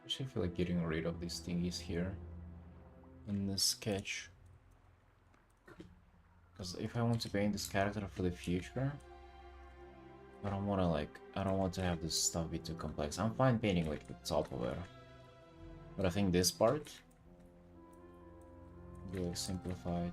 Actually, I feel like getting rid of these thingies here in the sketch. Because if I want to paint this character for the future, I don't want to I don't want to have this stuff be too complex. I'm fine painting like the top of it. But I think this part be like simplified.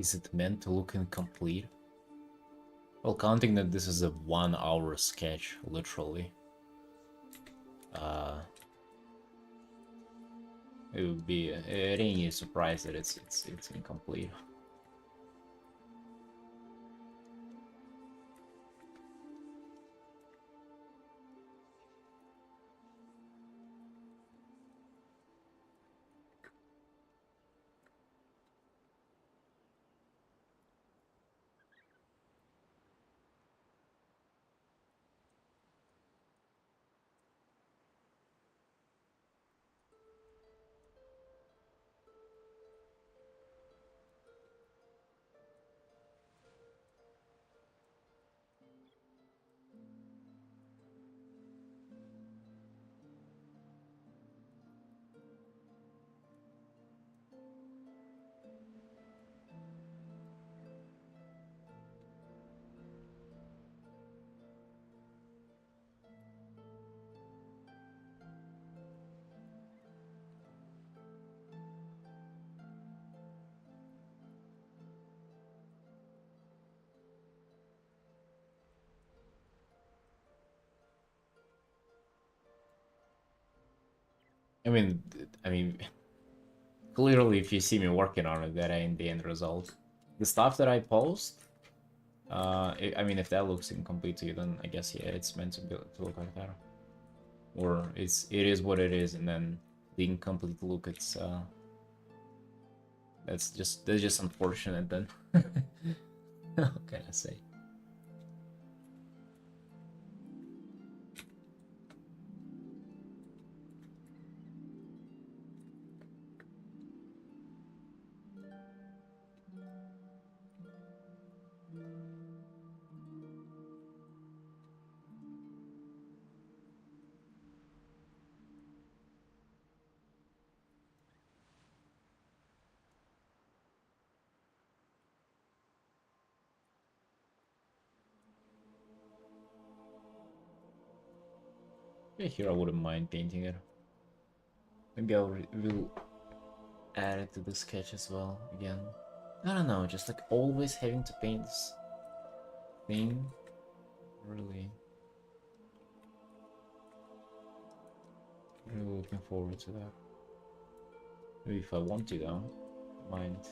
Is it meant to look incomplete? Well, counting that this is a 1 hour sketch, literally. It would be a surprise that it's incomplete. I mean, I mean, clearly, if you see me working on it, that ain't the end result. The stuff that I post, I mean, if that looks incomplete to you, then I guess yeah, it's meant to look like that, or it is what it is, and then the incomplete look, it's that's just unfortunate. Then, what can I say? Yeah, here I wouldn't mind painting it. Maybe will add it to the sketch as well again. I don't know, just like always having to paint this thing. Really, really looking forward to that. Maybe if I want to though, mind.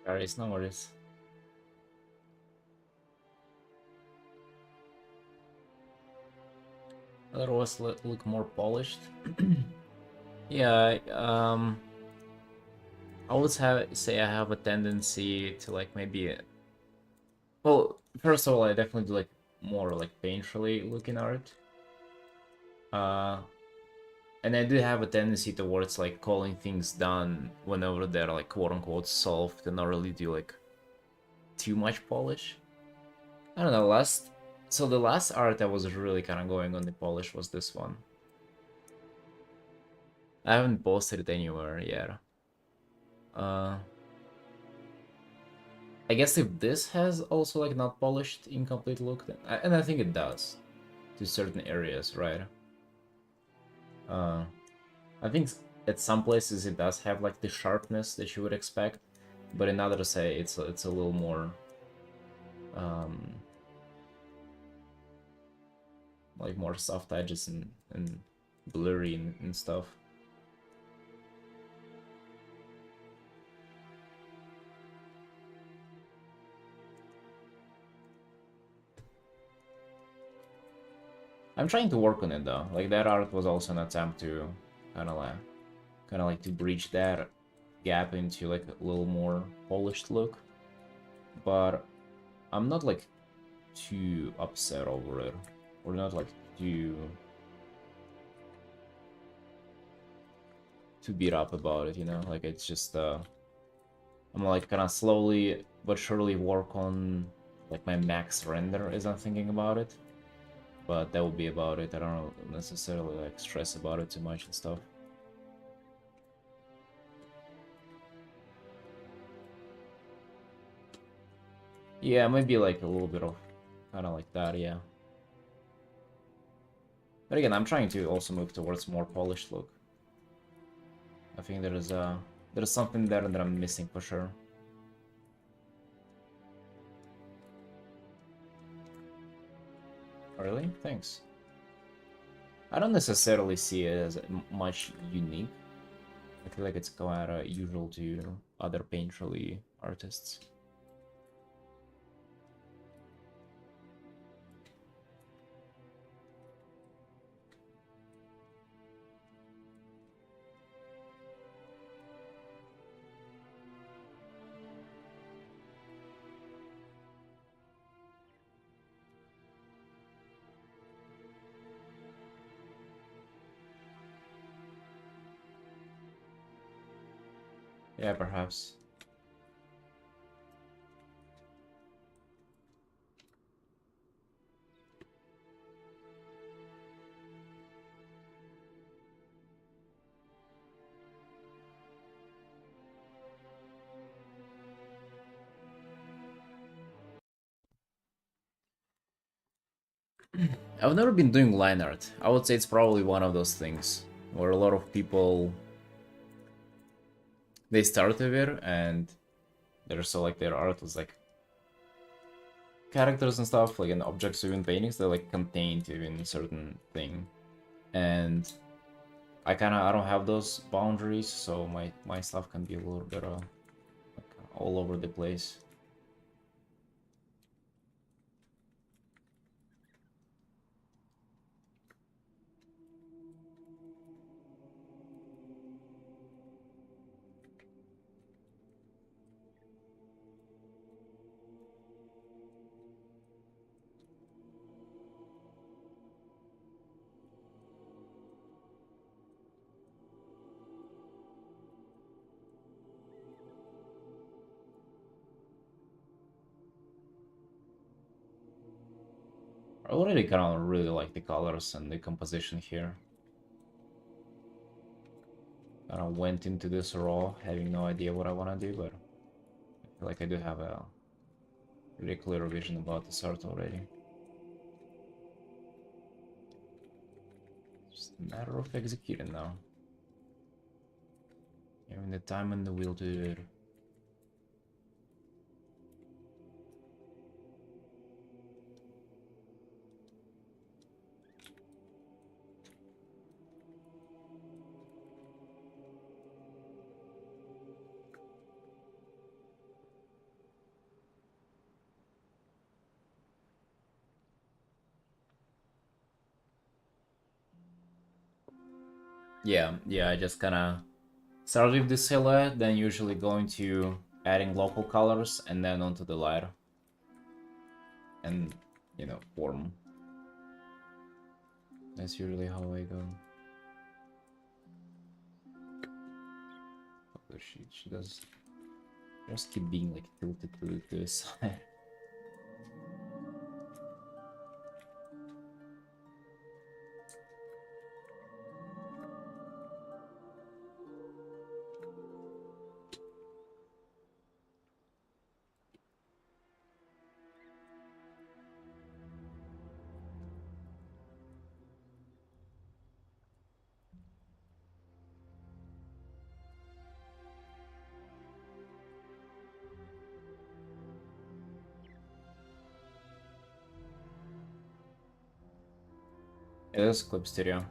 Alright, no worries. otherwise look more polished. Yeah, I would say I have a tendency to like maybe. Well, first of all, I definitely do like more like painfully looking art. Uh, and I do have a tendency towards like calling things done whenever they're like quote unquote solved and not really do like too much polish. I don't know, so the last art that was really kind of going on the polish was this one. I haven't posted it anywhere yet. Uh, I guess if this has also like not polished incomplete look, then, and I think it does to certain areas, right? Uh, I think at some places it does have like the sharpness that you would expect, but in others, say it's a little more um, like more soft edges and blurry and stuff. I'm trying to work on it though. Like that art was also an attempt to kind of like to bridge that gap into like a little more polished look, but I'm not like too upset over it, or not like too beat up about it, you know? Like it's just I'm like kind of slowly but surely work on like my max render as I'm thinking about it. But that will be about it. I don't necessarily like stress about it too much and stuff. Yeah, maybe like a little bit of kind of like that, yeah. But again, I'm trying to also move towards more polished look. I think there's something there that I'm missing for sure. Really? Thanks. I don't necessarily see it as much unique. I feel like it's quite usual to other painterly artists. Yeah, perhaps. I've never been doing line art. I would say it's probably one of those things where a lot of people they start with it and they're so like their art was like characters and stuff, like in objects within paintings, they're like contained within a certain thing. And I don't have those boundaries, so my stuff can be a little bit like all over the place. I already kind of really like the colors and the composition here. Kind of went into this raw, having no idea what I want to do, but I feel like I do have a really clear vision about this art already. Just a matter of executing now. Having the time and the will to do it. Yeah, I just kinda start with the silhouette, then usually going to adding local colors, and then onto the light. And, form. That's usually how I go. Oh, she does just keep being like tilted to the side. It is clip stereo.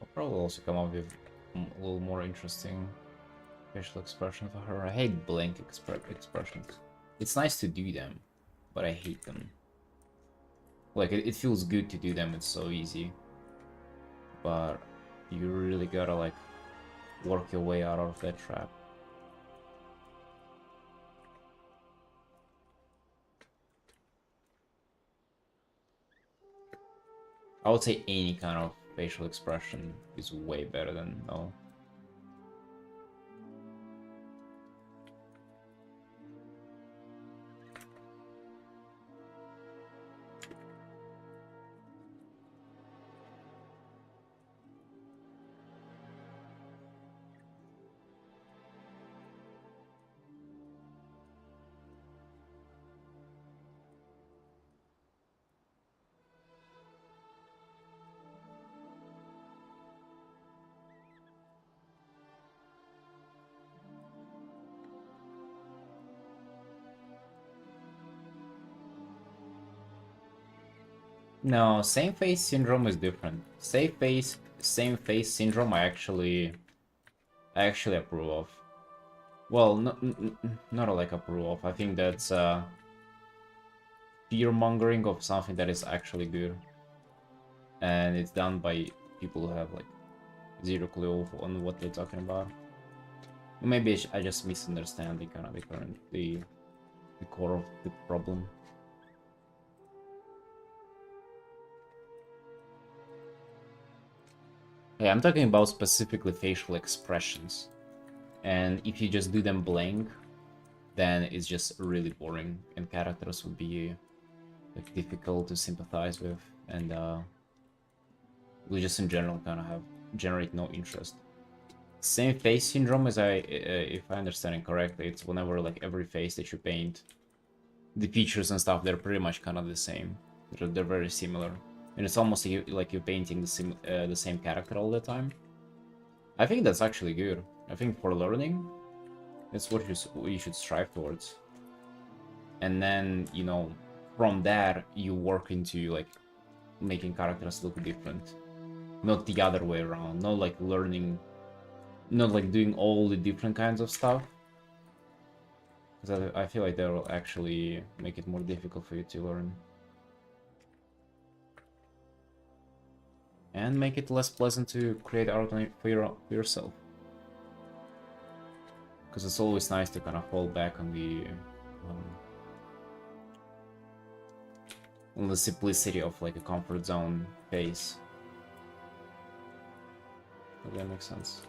I'll probably also come up with a little more interesting facial expression for her. I hate blank expressions. It's nice to do them, but I hate them. Like, it feels good to do them, it's so easy. But you really gotta, like, work your way out of that trap. I would say any kind of facial expression is way better than no. No, same face syndrome is different. Same face syndrome I actually approve of. Well, not like approve of. I think that's fear mongering of something that is actually good, and it's done by people who have like zero clue on what they're talking about. Maybe I just misunderstand the kind of the core of the problem. Yeah, I'm talking about specifically facial expressions, and if you just do them blank, then it's just really boring, and characters would be like difficult to sympathize with, and we just in general kind of generate no interest. Same face syndrome, as if I understand it correctly, it's whenever like every face that you paint, the features and stuff, they're pretty much kind of the same. They're very similar, and it's almost like you're painting the same character all the time. I think that's actually good. I think for learning, that's what you should strive towards. And then, from there, you work into, like, making characters look different. Not the other way around. Not, like, learning... Not, like, doing all the different kinds of stuff. Because I feel like that will actually make it more difficult for you to learn. And make it less pleasant to create art for yourself. Because it's always nice to kind of fall back on the simplicity of like a comfort zone face. If that makes sense.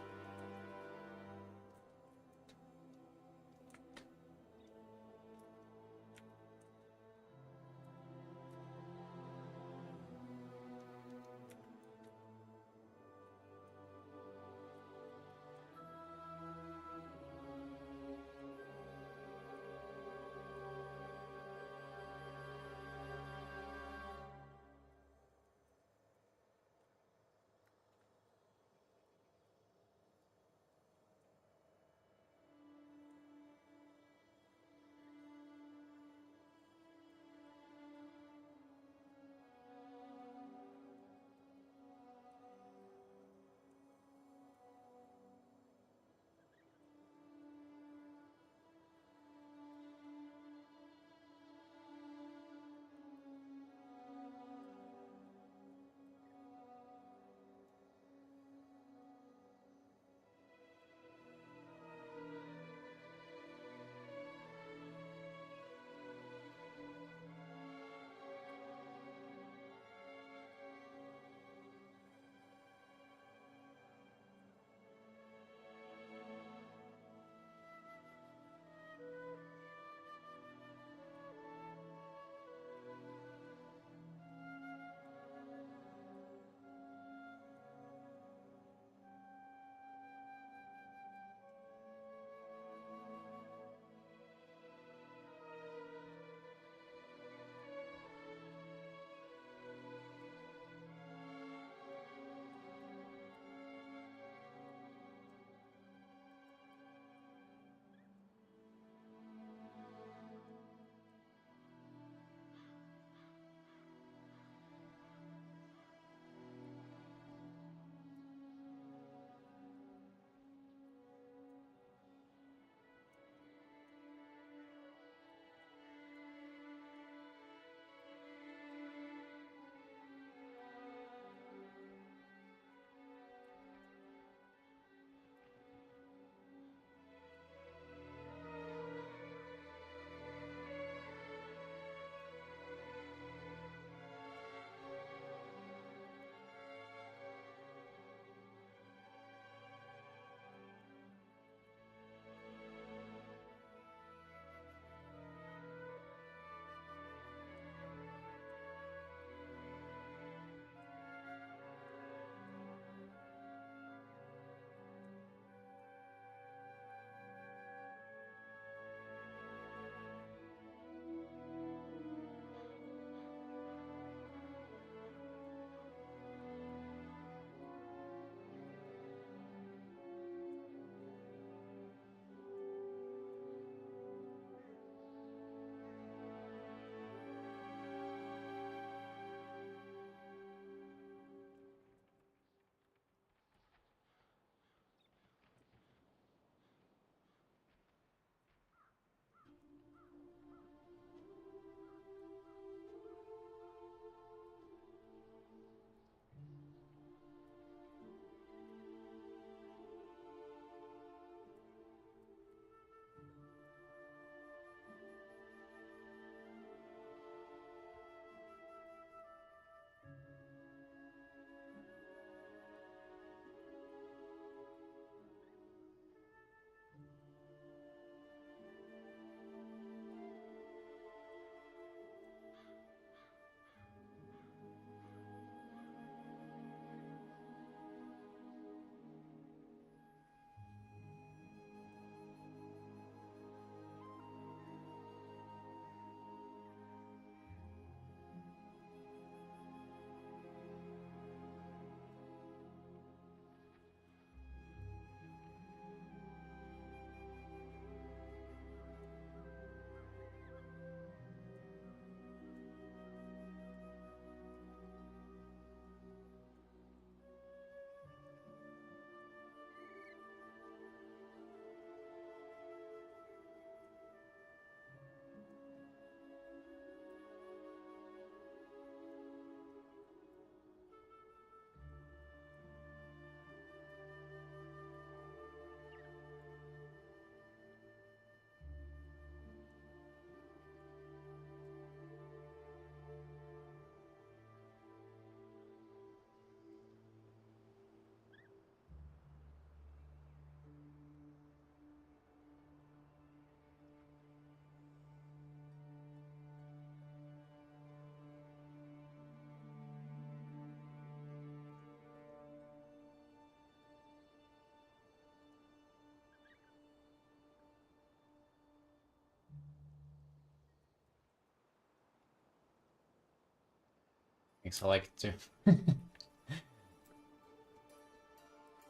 Thanks, I like it too.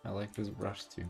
I like this brush too.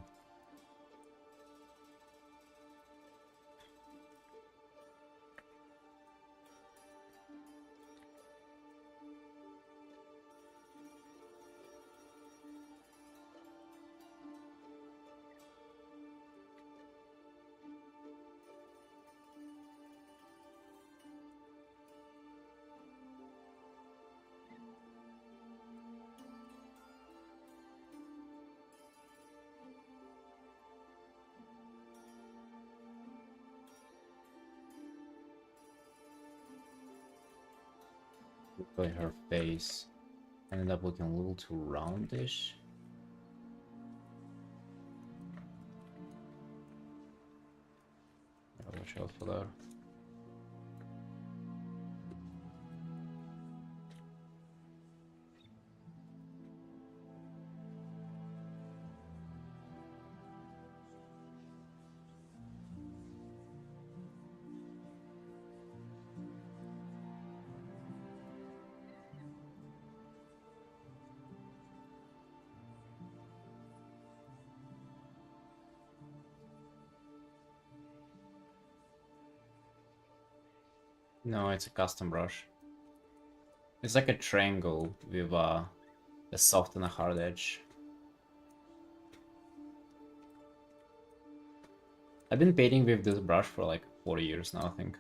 By her face. Ended up looking a little too roundish. Gotta watch out for that. No, it's a custom brush. It's like a triangle with a soft and a hard edge. I've been painting with this brush for like 4 years now, I think.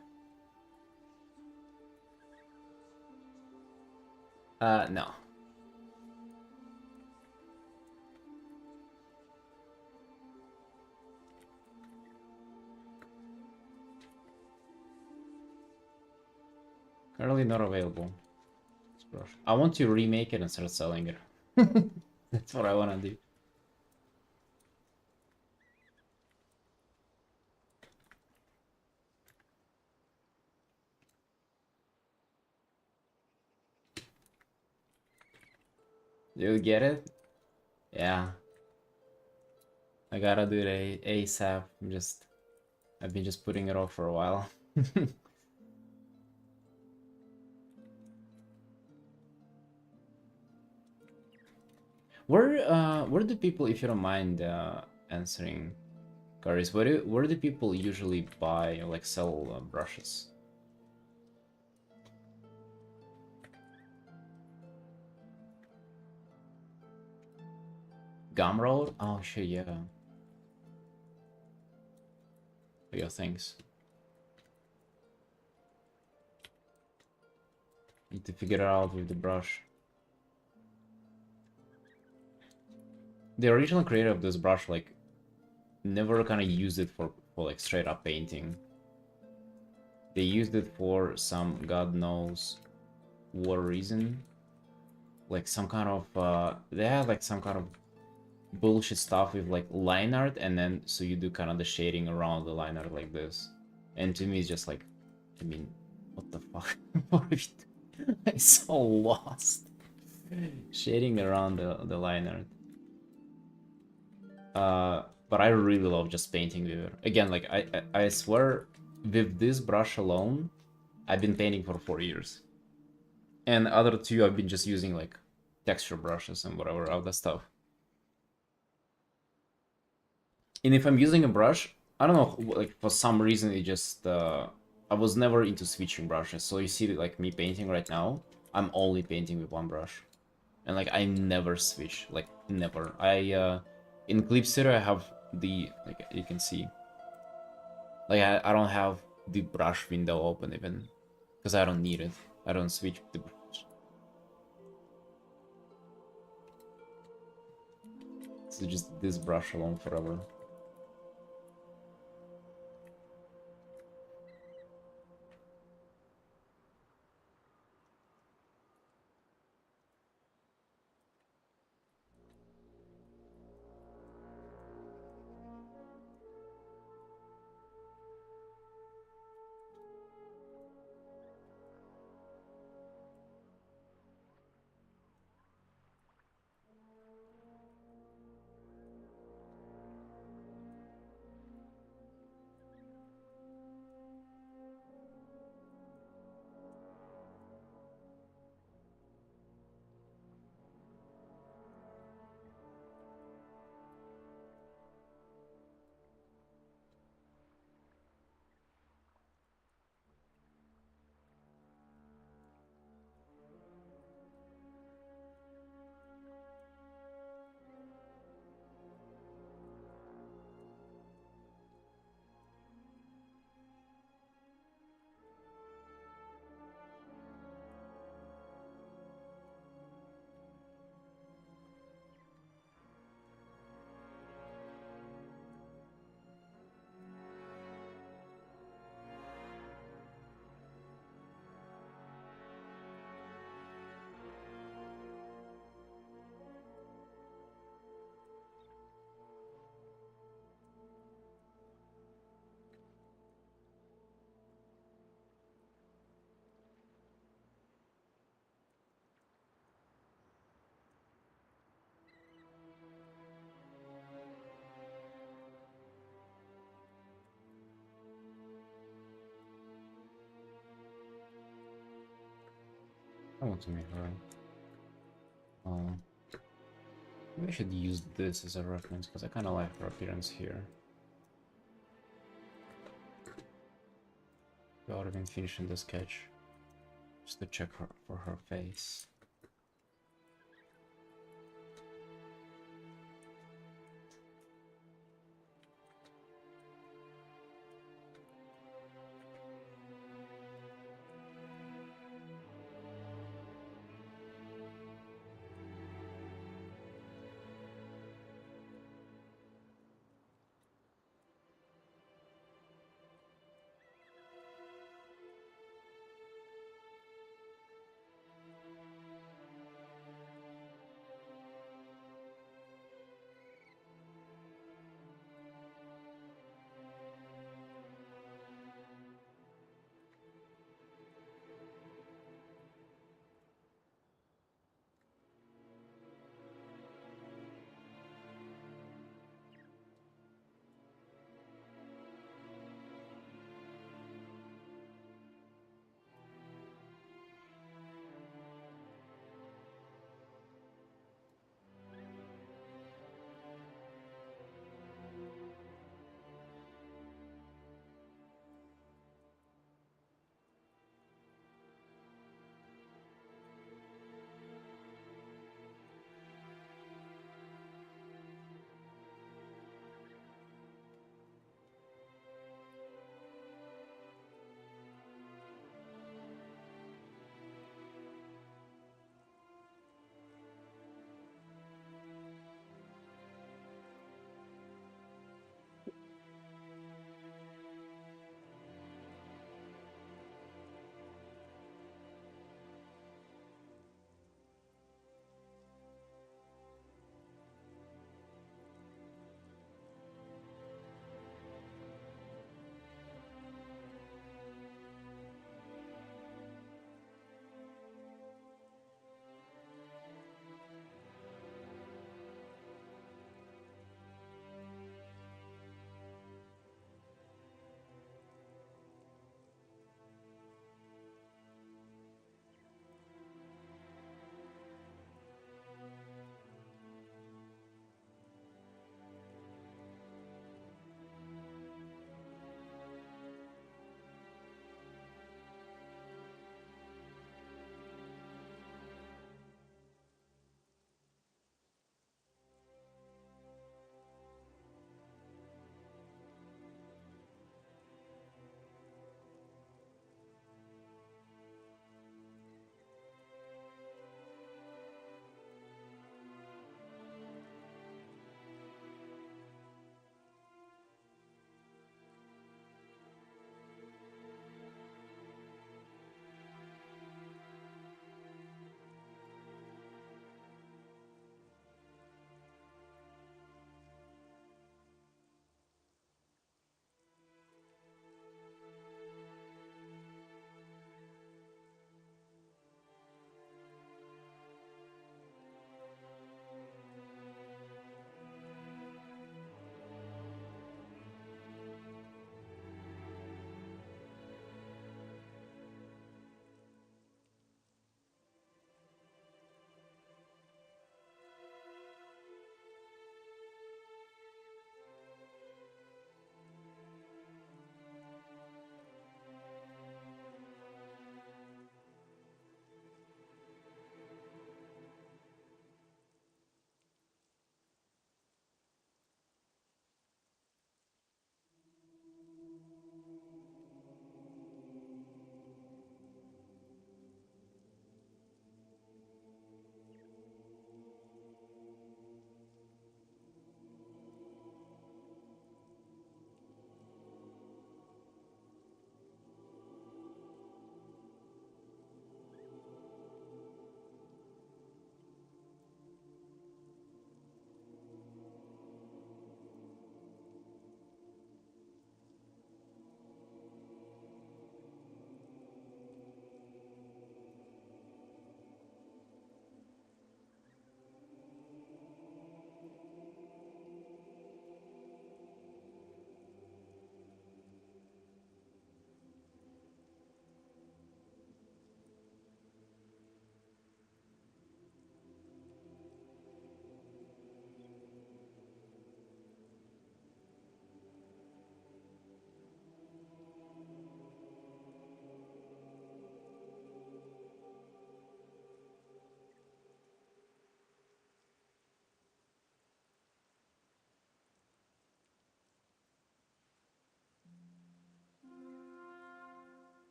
No. Currently not available. This brush. I want to remake it and start selling it. That's what I want to do. You get it? Yeah. I gotta do it ASAP. I've been just putting it off for a while. Where do people, if you don't mind answering, Garis, where do people usually buy or like sell brushes? Gumroad? Oh shit, yeah. Yeah, thanks. Need to figure it out with the brush. The original creator of this brush like never kind of used it for like straight up painting. They used it for some god knows what reason. Like some kind of they had like some kind of bullshit stuff with like line art, and then so you do kind of the shading around the line art like this. And to me it's just like, I mean, what the fuck? What are you doing? I'm so lost. Shading around the line art. But I really love just painting with it. Again, like I swear, with this brush alone, I've been painting for 4 years. And other two, I've been just using like texture brushes and whatever other stuff. And if I'm using a brush, I don't know, like for some reason it just I was never into switching brushes. So you see like me painting right now, I'm only painting with one brush. And like I never switch, like never. I in Clip Studio I have the, like you can see, like I don't have the brush window open even, because I don't need it. I don't switch the brush. So just this brush alone forever. don't want to meet her. Maybe I should use this as a reference because I kind of like her appearance here. Without even finishing the sketch, just to check her for her face.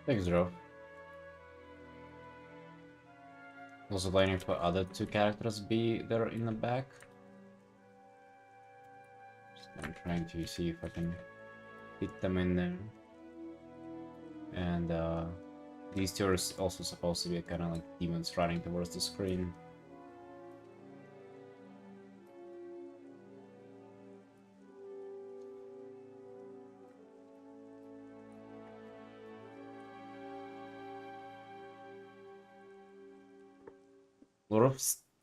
Thanks, Joe. Also waiting for other two characters be there in the back. I'm trying to see if I can fit them in there. And these two are also supposed to be kind of like demons running towards the screen.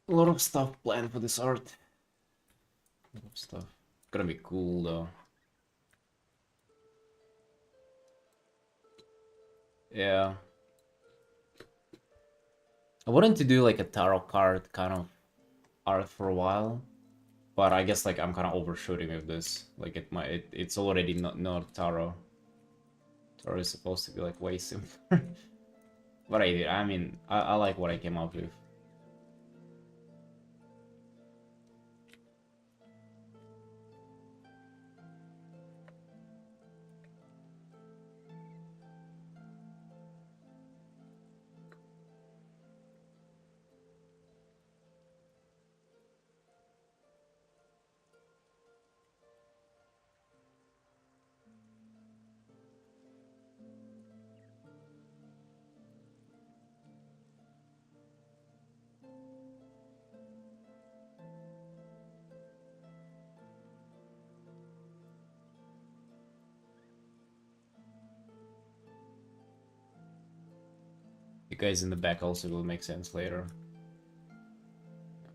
A lot of stuff planned for this art. A lot of stuff. Gonna be cool though. Yeah. I wanted to do like a tarot card kind of art for a while, but I guess like I'm kind of overshooting with this. Like it's already not tarot. Tarot is supposed to be like way simpler. But I mean I like what I came up with. The guys in the back also will make sense later.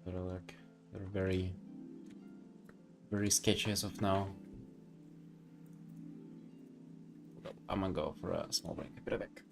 But look, they're very sketchy as of now. I'm gonna go for a small break. Be right back.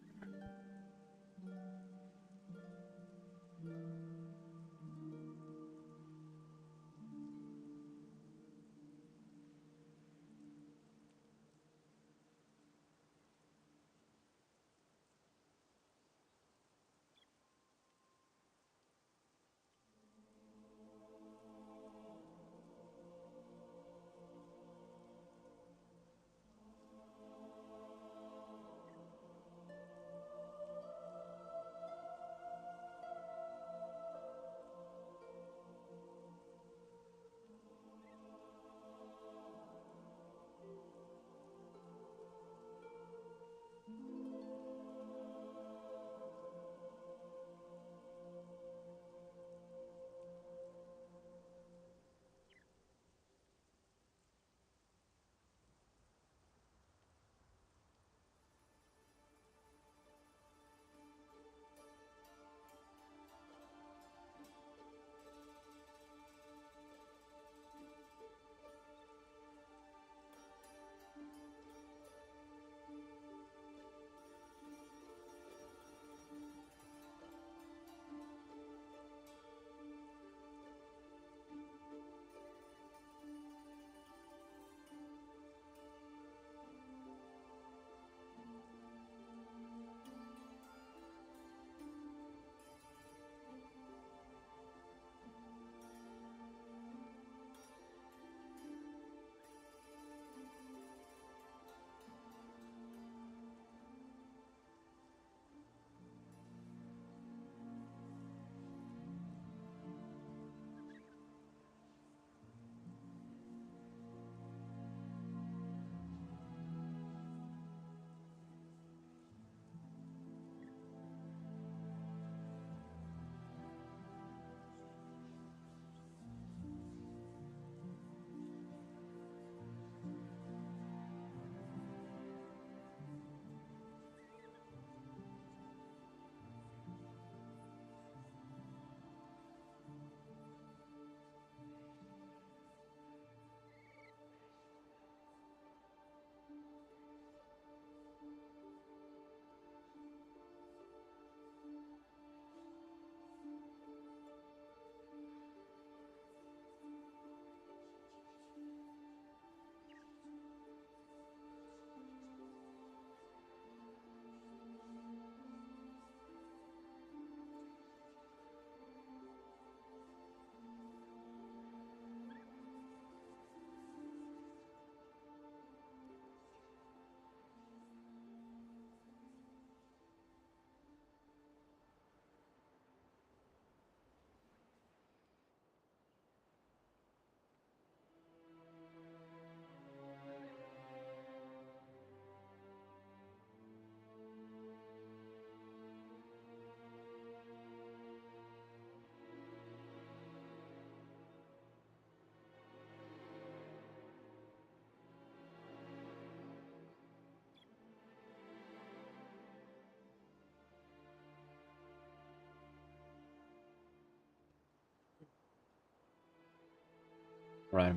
Right.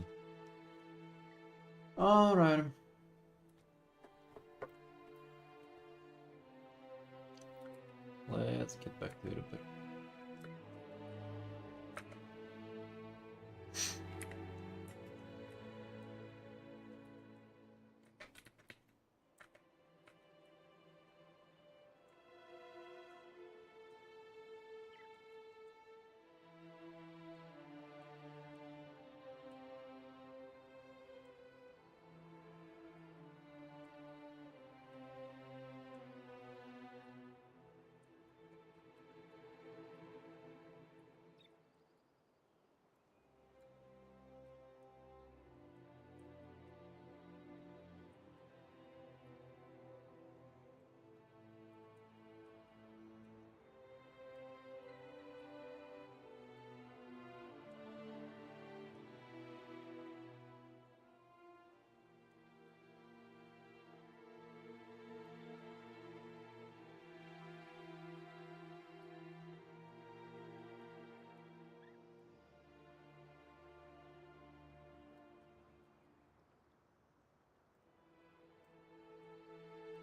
Alright. Let's get back to it a bit.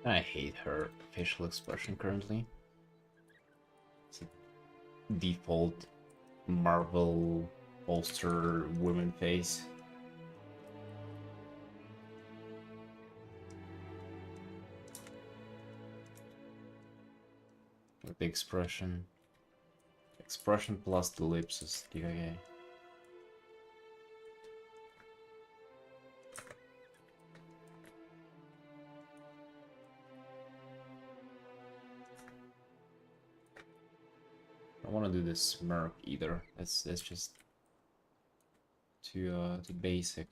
I hate her facial expression currently. It's a default Marvel poster woman face. With the expression. Expression plus the lips is okay. I don't want to do this smirk either. That's just too basic.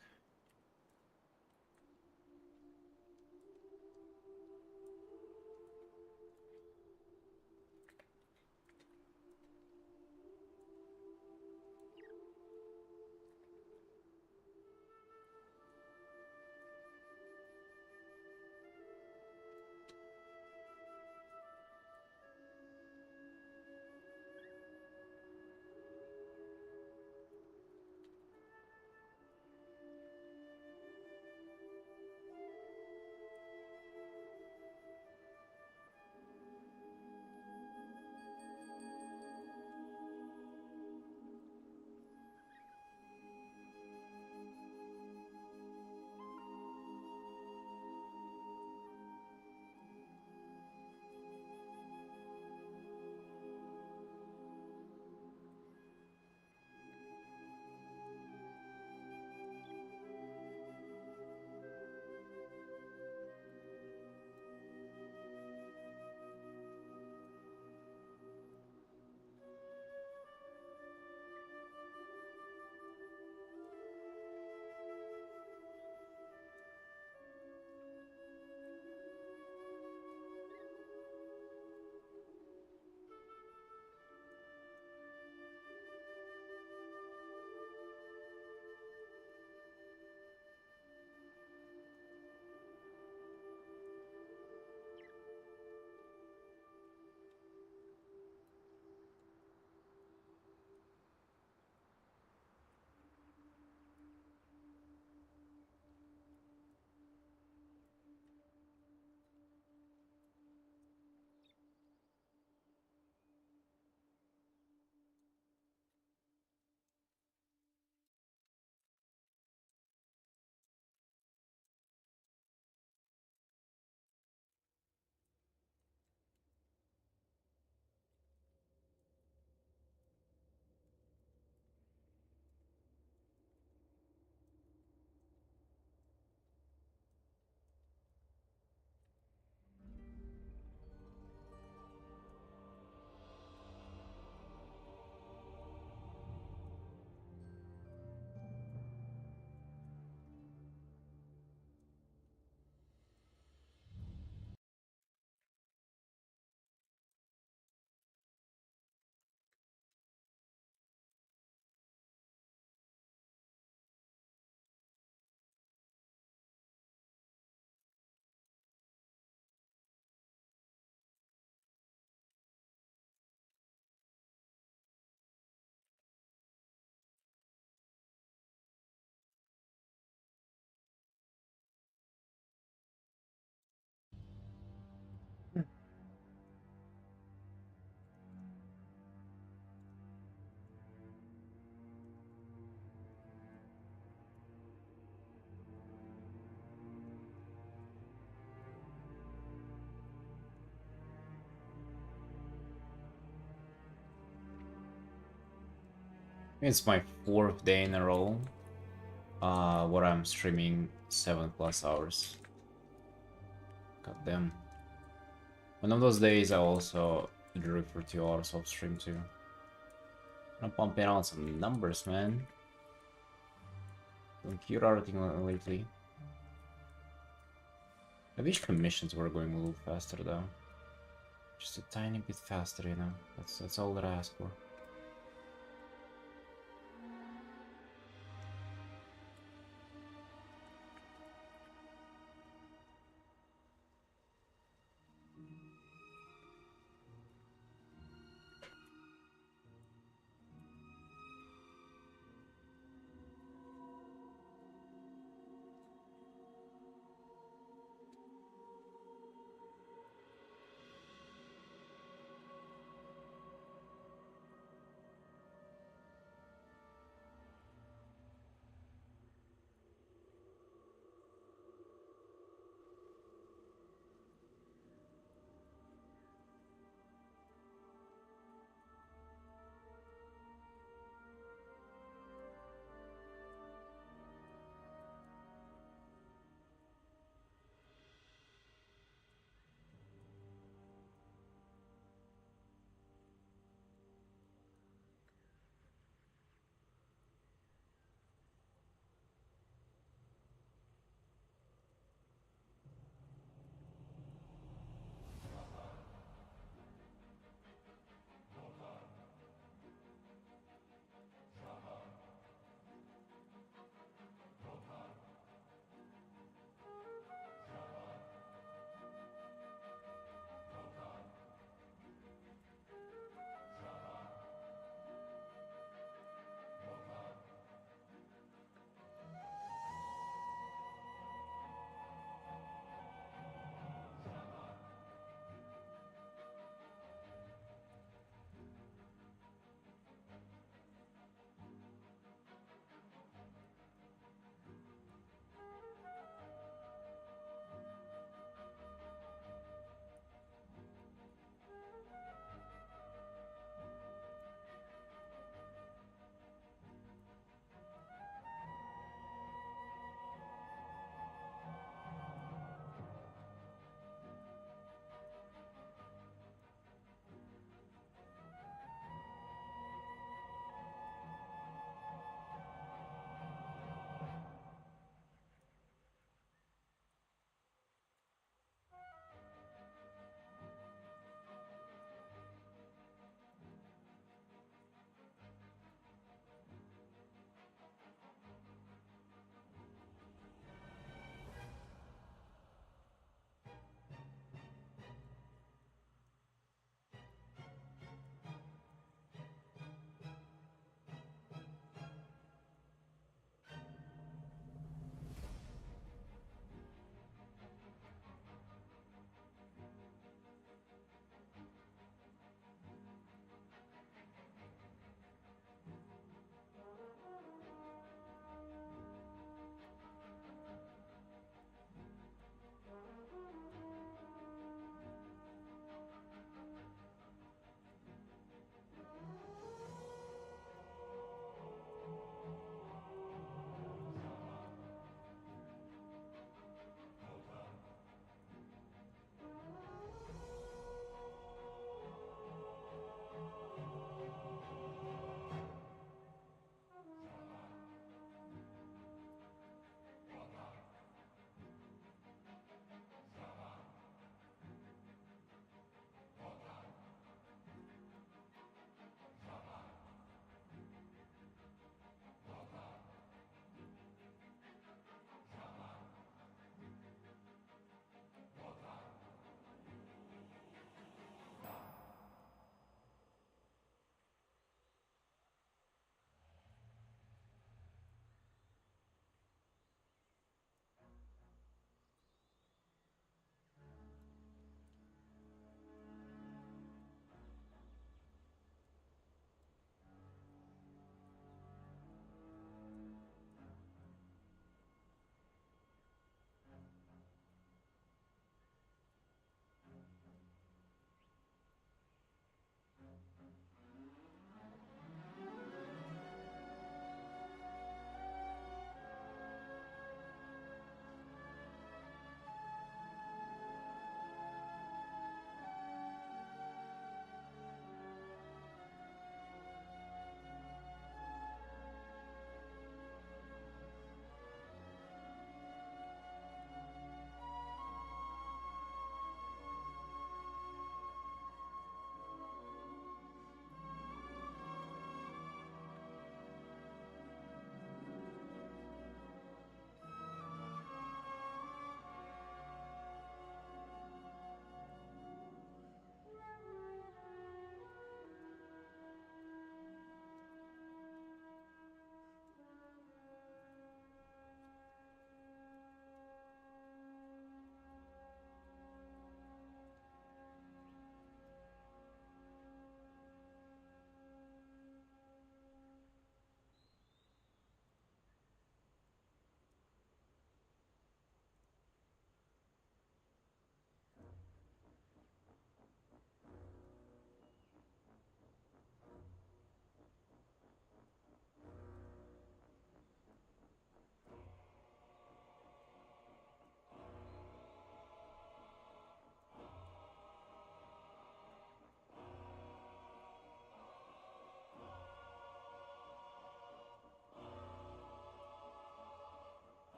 It's my 4th day in a row where I'm streaming 7+ hours. God damn. One of those days I also drew for 2 hours off stream too. I'm pumping out some numbers, man. Doing cute Artin lately. I wish commissions were going a little faster though. Just a tiny bit faster, you know. That's all that I ask for.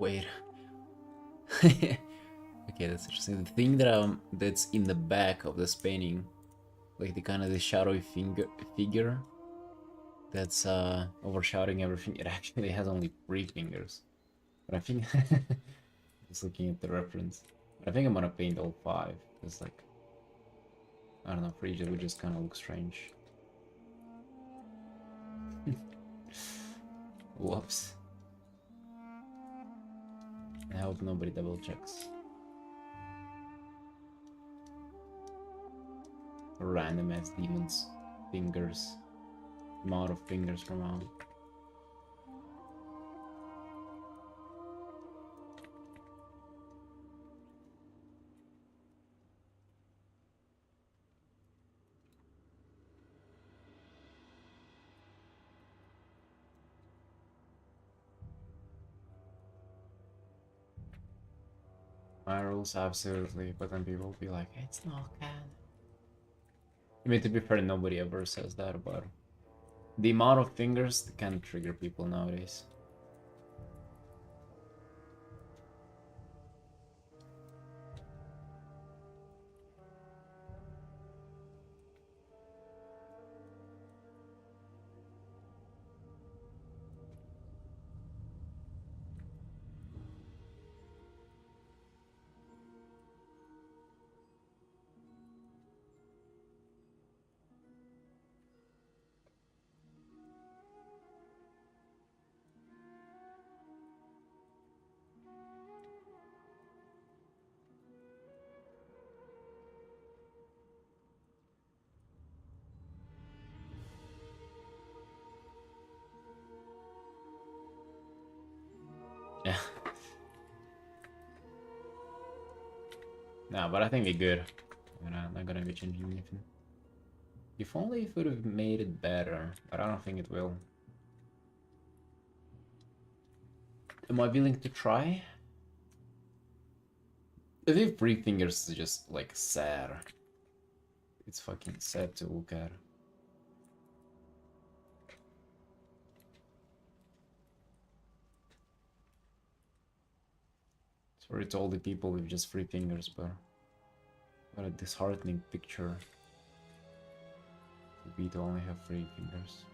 wait. Okay, that's interesting. The thing that that's in the back of this painting, like the kind of the shadowy figure that's overshadowing everything, it actually has only 3 fingers. But I think just looking at the reference. But I think I'm gonna paint all 5. It's like, I don't know, for each it would just kind of look strange. Whoops. I hope nobody double checks. Random ass demons. Fingers. Amount of fingers from out. My rules, absolutely, but then people will be like, it's not canon. I mean, to be fair, nobody ever says that, but the amount of fingers can trigger people nowadays. Yeah. Nah, but I think we're good. Not gonna be changing anything. If only it would have made it better, but I don't think it will. Am I willing to try? I think 3 fingers is just like sad. It's fucking sad to look at. Sorry to all the people with just 3 fingers, but what a disheartening picture to be to only have 3 fingers.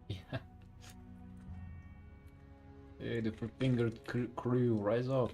Yeah. Hey, the 3-fingered crew, rise up.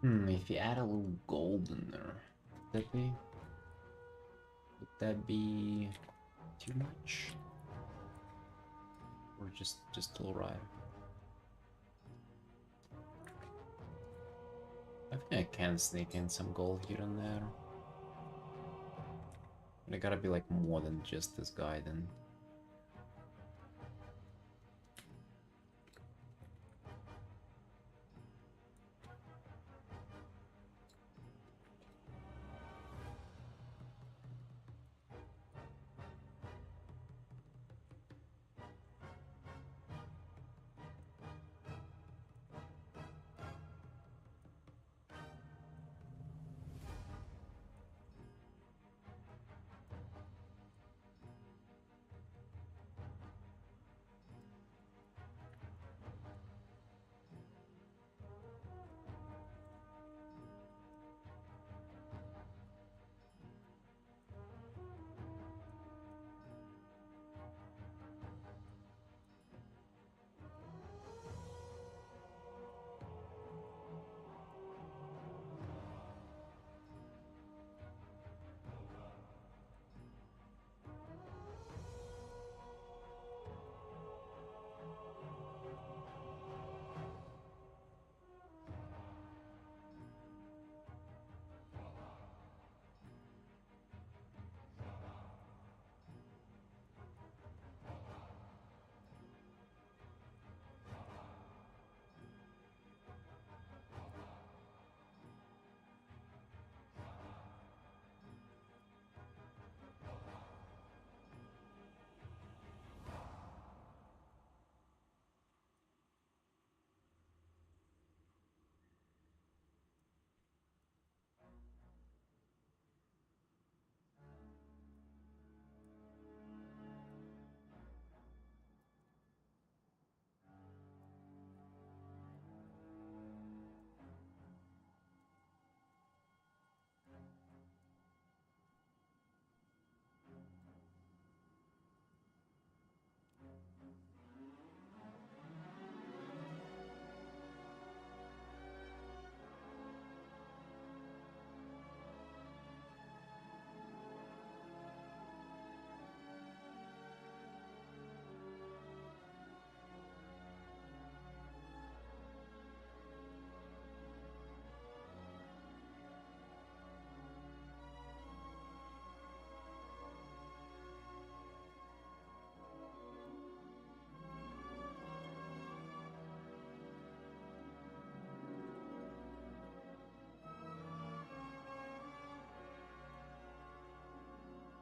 If you add a little gold in there, would that be too much? Or just alright? I think I can sneak in some gold here and there. But it gotta be like more than just this guy then.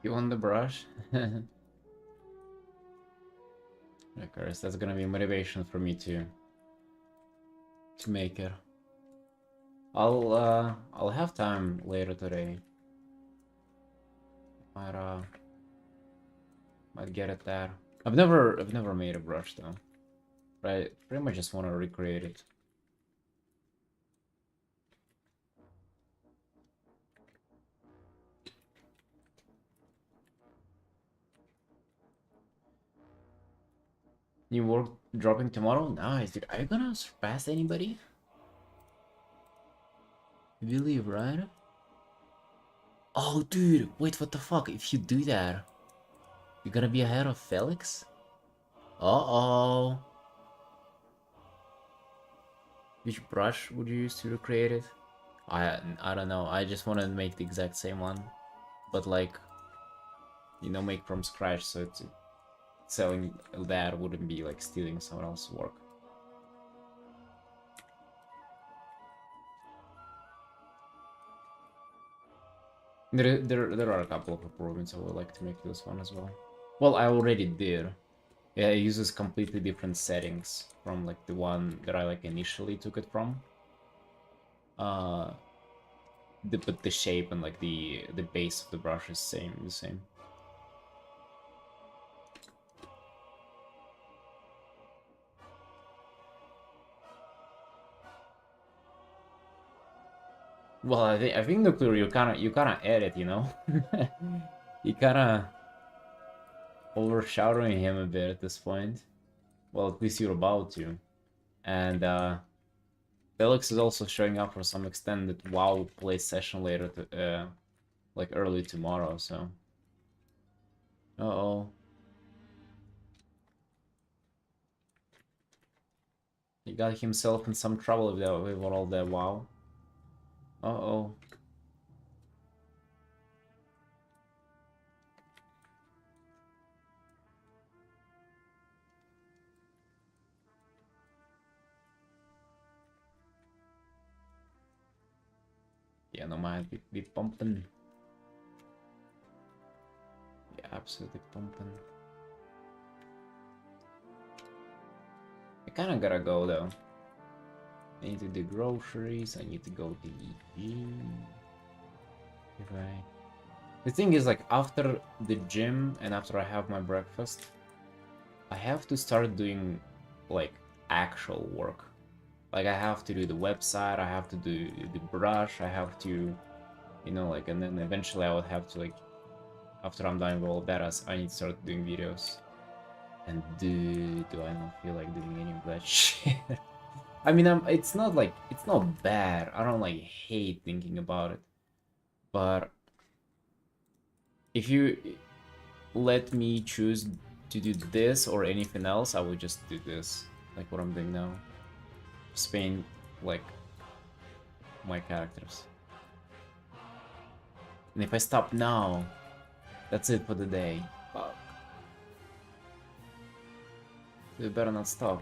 You want the brush? Of course, that's gonna be motivation for me to make it. I'll have time later today. Might might get it there. I've never made a brush though. But I pretty much just want to recreate it. New work dropping tomorrow? Nice, dude. Are you gonna surpass anybody? You believe, right? Oh, dude, wait, what the fuck? If you do that, you're gonna be ahead of Felix? Uh-oh. Which brush would you use to recreate it? I don't know. I just want to make the exact same one. but like, you know, make from scratch, so it's selling that wouldn't be like stealing someone else's work. There are a couple of improvements I would like to make to this one as well. Well, I already did. Yeah, it uses completely different settings from like the one that I like initially took it from. But the shape and like the base of the brush is the same. Well, I think nuclear you kinda edit, you know, you kinda overshadowing him a bit at this point. Well, at least you're about to. And Felix is also showing up for some extended WoW play session later, like early tomorrow. So, uh-oh, he got himself in some trouble with all that WoW. Uh-oh. Yeah, no man, be pumping. Yeah, absolutely pumping. I kinda gotta go though. I need to do groceries, I need to go to the gym. Right. The thing is, like, after the gym and after I have my breakfast, I have to start doing, like, actual work. Like, I have to do the website, I have to do the brush, I have to, you know, like, and then eventually I would have to, like, after I'm done with all that, I need to start doing videos. And do I not feel like doing any of that shit? I mean, it's not like, it's not bad. I don't, like, hate thinking about it. But if you let me choose to do this or anything else, I would just do this, like what I'm doing now. Spain, like, my characters. And if I stop now, that's it for the day. Fuck. You better not stop.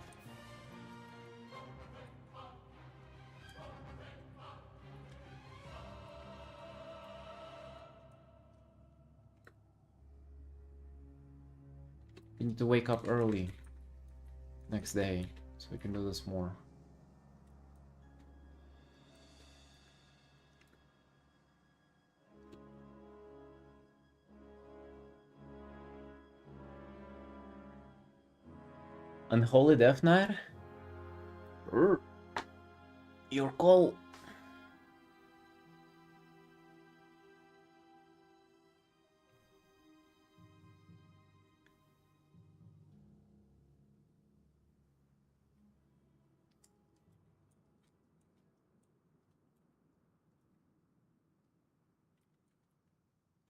You need to wake up early next day so we can do this more. Unholy Death Knight? Your call.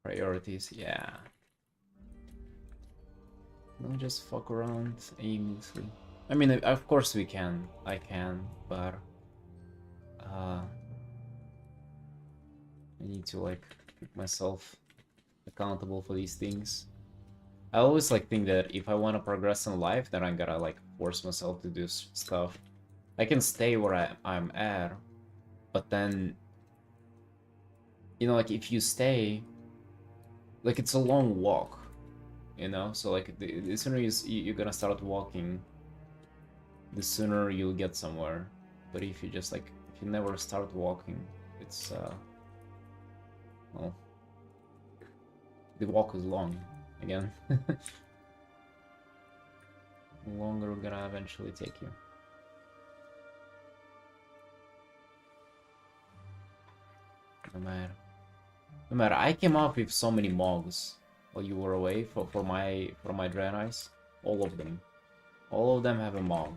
Priorities, yeah. Don't just fuck around aimlessly. I mean, of course we can. I can, but I need to like keep myself accountable for these things. I always like think that if I want to progress in life, then I gotta like force myself to do stuff. I can stay where I'm at, but then, you know, like if you stay, like it's a long walk, you know. So like the sooner you're gonna start walking, the sooner you'll get somewhere. But if you just like if you never start walking, it's well, the walk is long again. Longer gonna eventually take you. No matter. No matter. I came up with so many mogs while you were away for my Draenei's. All of them. All of them have a mog.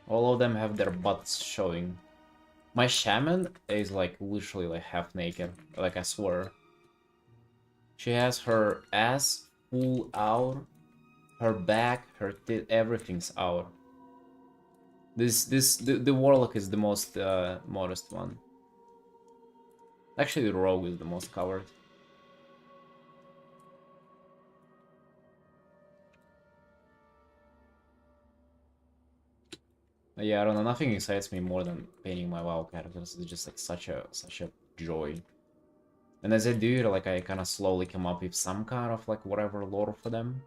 All of them have their butts showing. My shaman is like literally like half naked. Like I swear. She has her ass full out, her back, her tit, everything's out. The warlock is the most modest one. Actually, the rogue is the most covered. Yeah, I don't know. Nothing excites me more than painting my WoW characters. It's just like such a joy. And as I do it, like I kind of slowly come up with some kind of like whatever lore for them.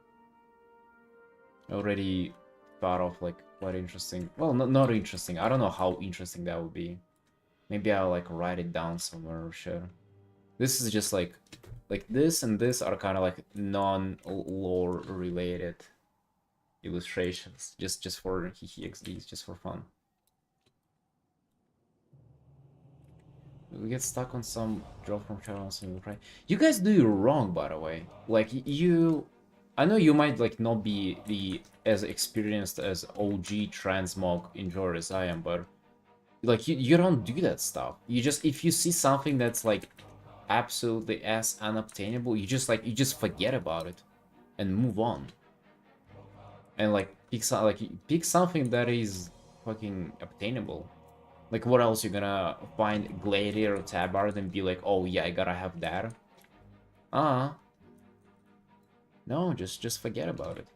I already thought of like quite interesting. Well, not interesting. I don't know how interesting that would be. Maybe I'll like write it down somewhere or shit. This is just like this and this are kind of like non-lore related illustrations, just for XDs, just for fun. We get stuck on some drop from shadow and right. You guys do it wrong, by the way. Like you, I know you might like not be as experienced as OG transmog enjoyer as I am, but like you don't do that stuff. You just, if you see something that's like absolutely as unobtainable, you just forget about it and move on. And like pick something that is fucking obtainable. Like what else you're gonna find Gladiator or Tabard and be like, oh yeah, I gotta have that? No, just forget about it.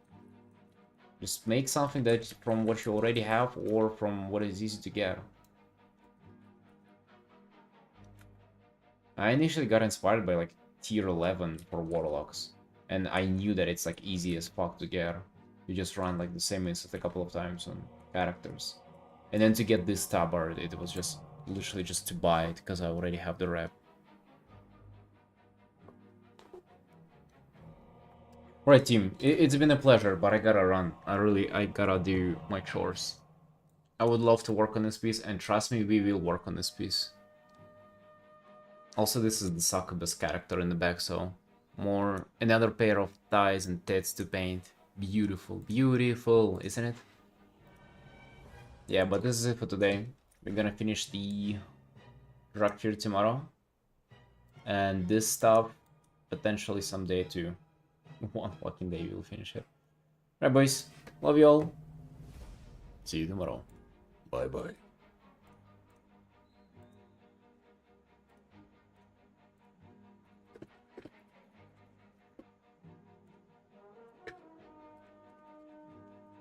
Just make something that from what you already have or from what is easy to get. I initially got inspired by like tier 11 for Warlocks, and I knew that it's like easy as fuck to get. You just run like the same instant a couple of times on characters. And then to get this tabard, it was just literally just to buy it because I already have the rep. Alright team, it's been a pleasure, but I gotta run. I gotta do my chores. I would love to work on this piece, and trust me, we will work on this piece. Also, this is the succubus character in the back, so another pair of thighs and tits to paint. Beautiful, beautiful, isn't it? Yeah, but this is it for today. We're gonna finish the Structure tomorrow. And this stuff, potentially someday too. One fucking day we'll finish it. Alright boys, love you all. See you tomorrow. Bye bye.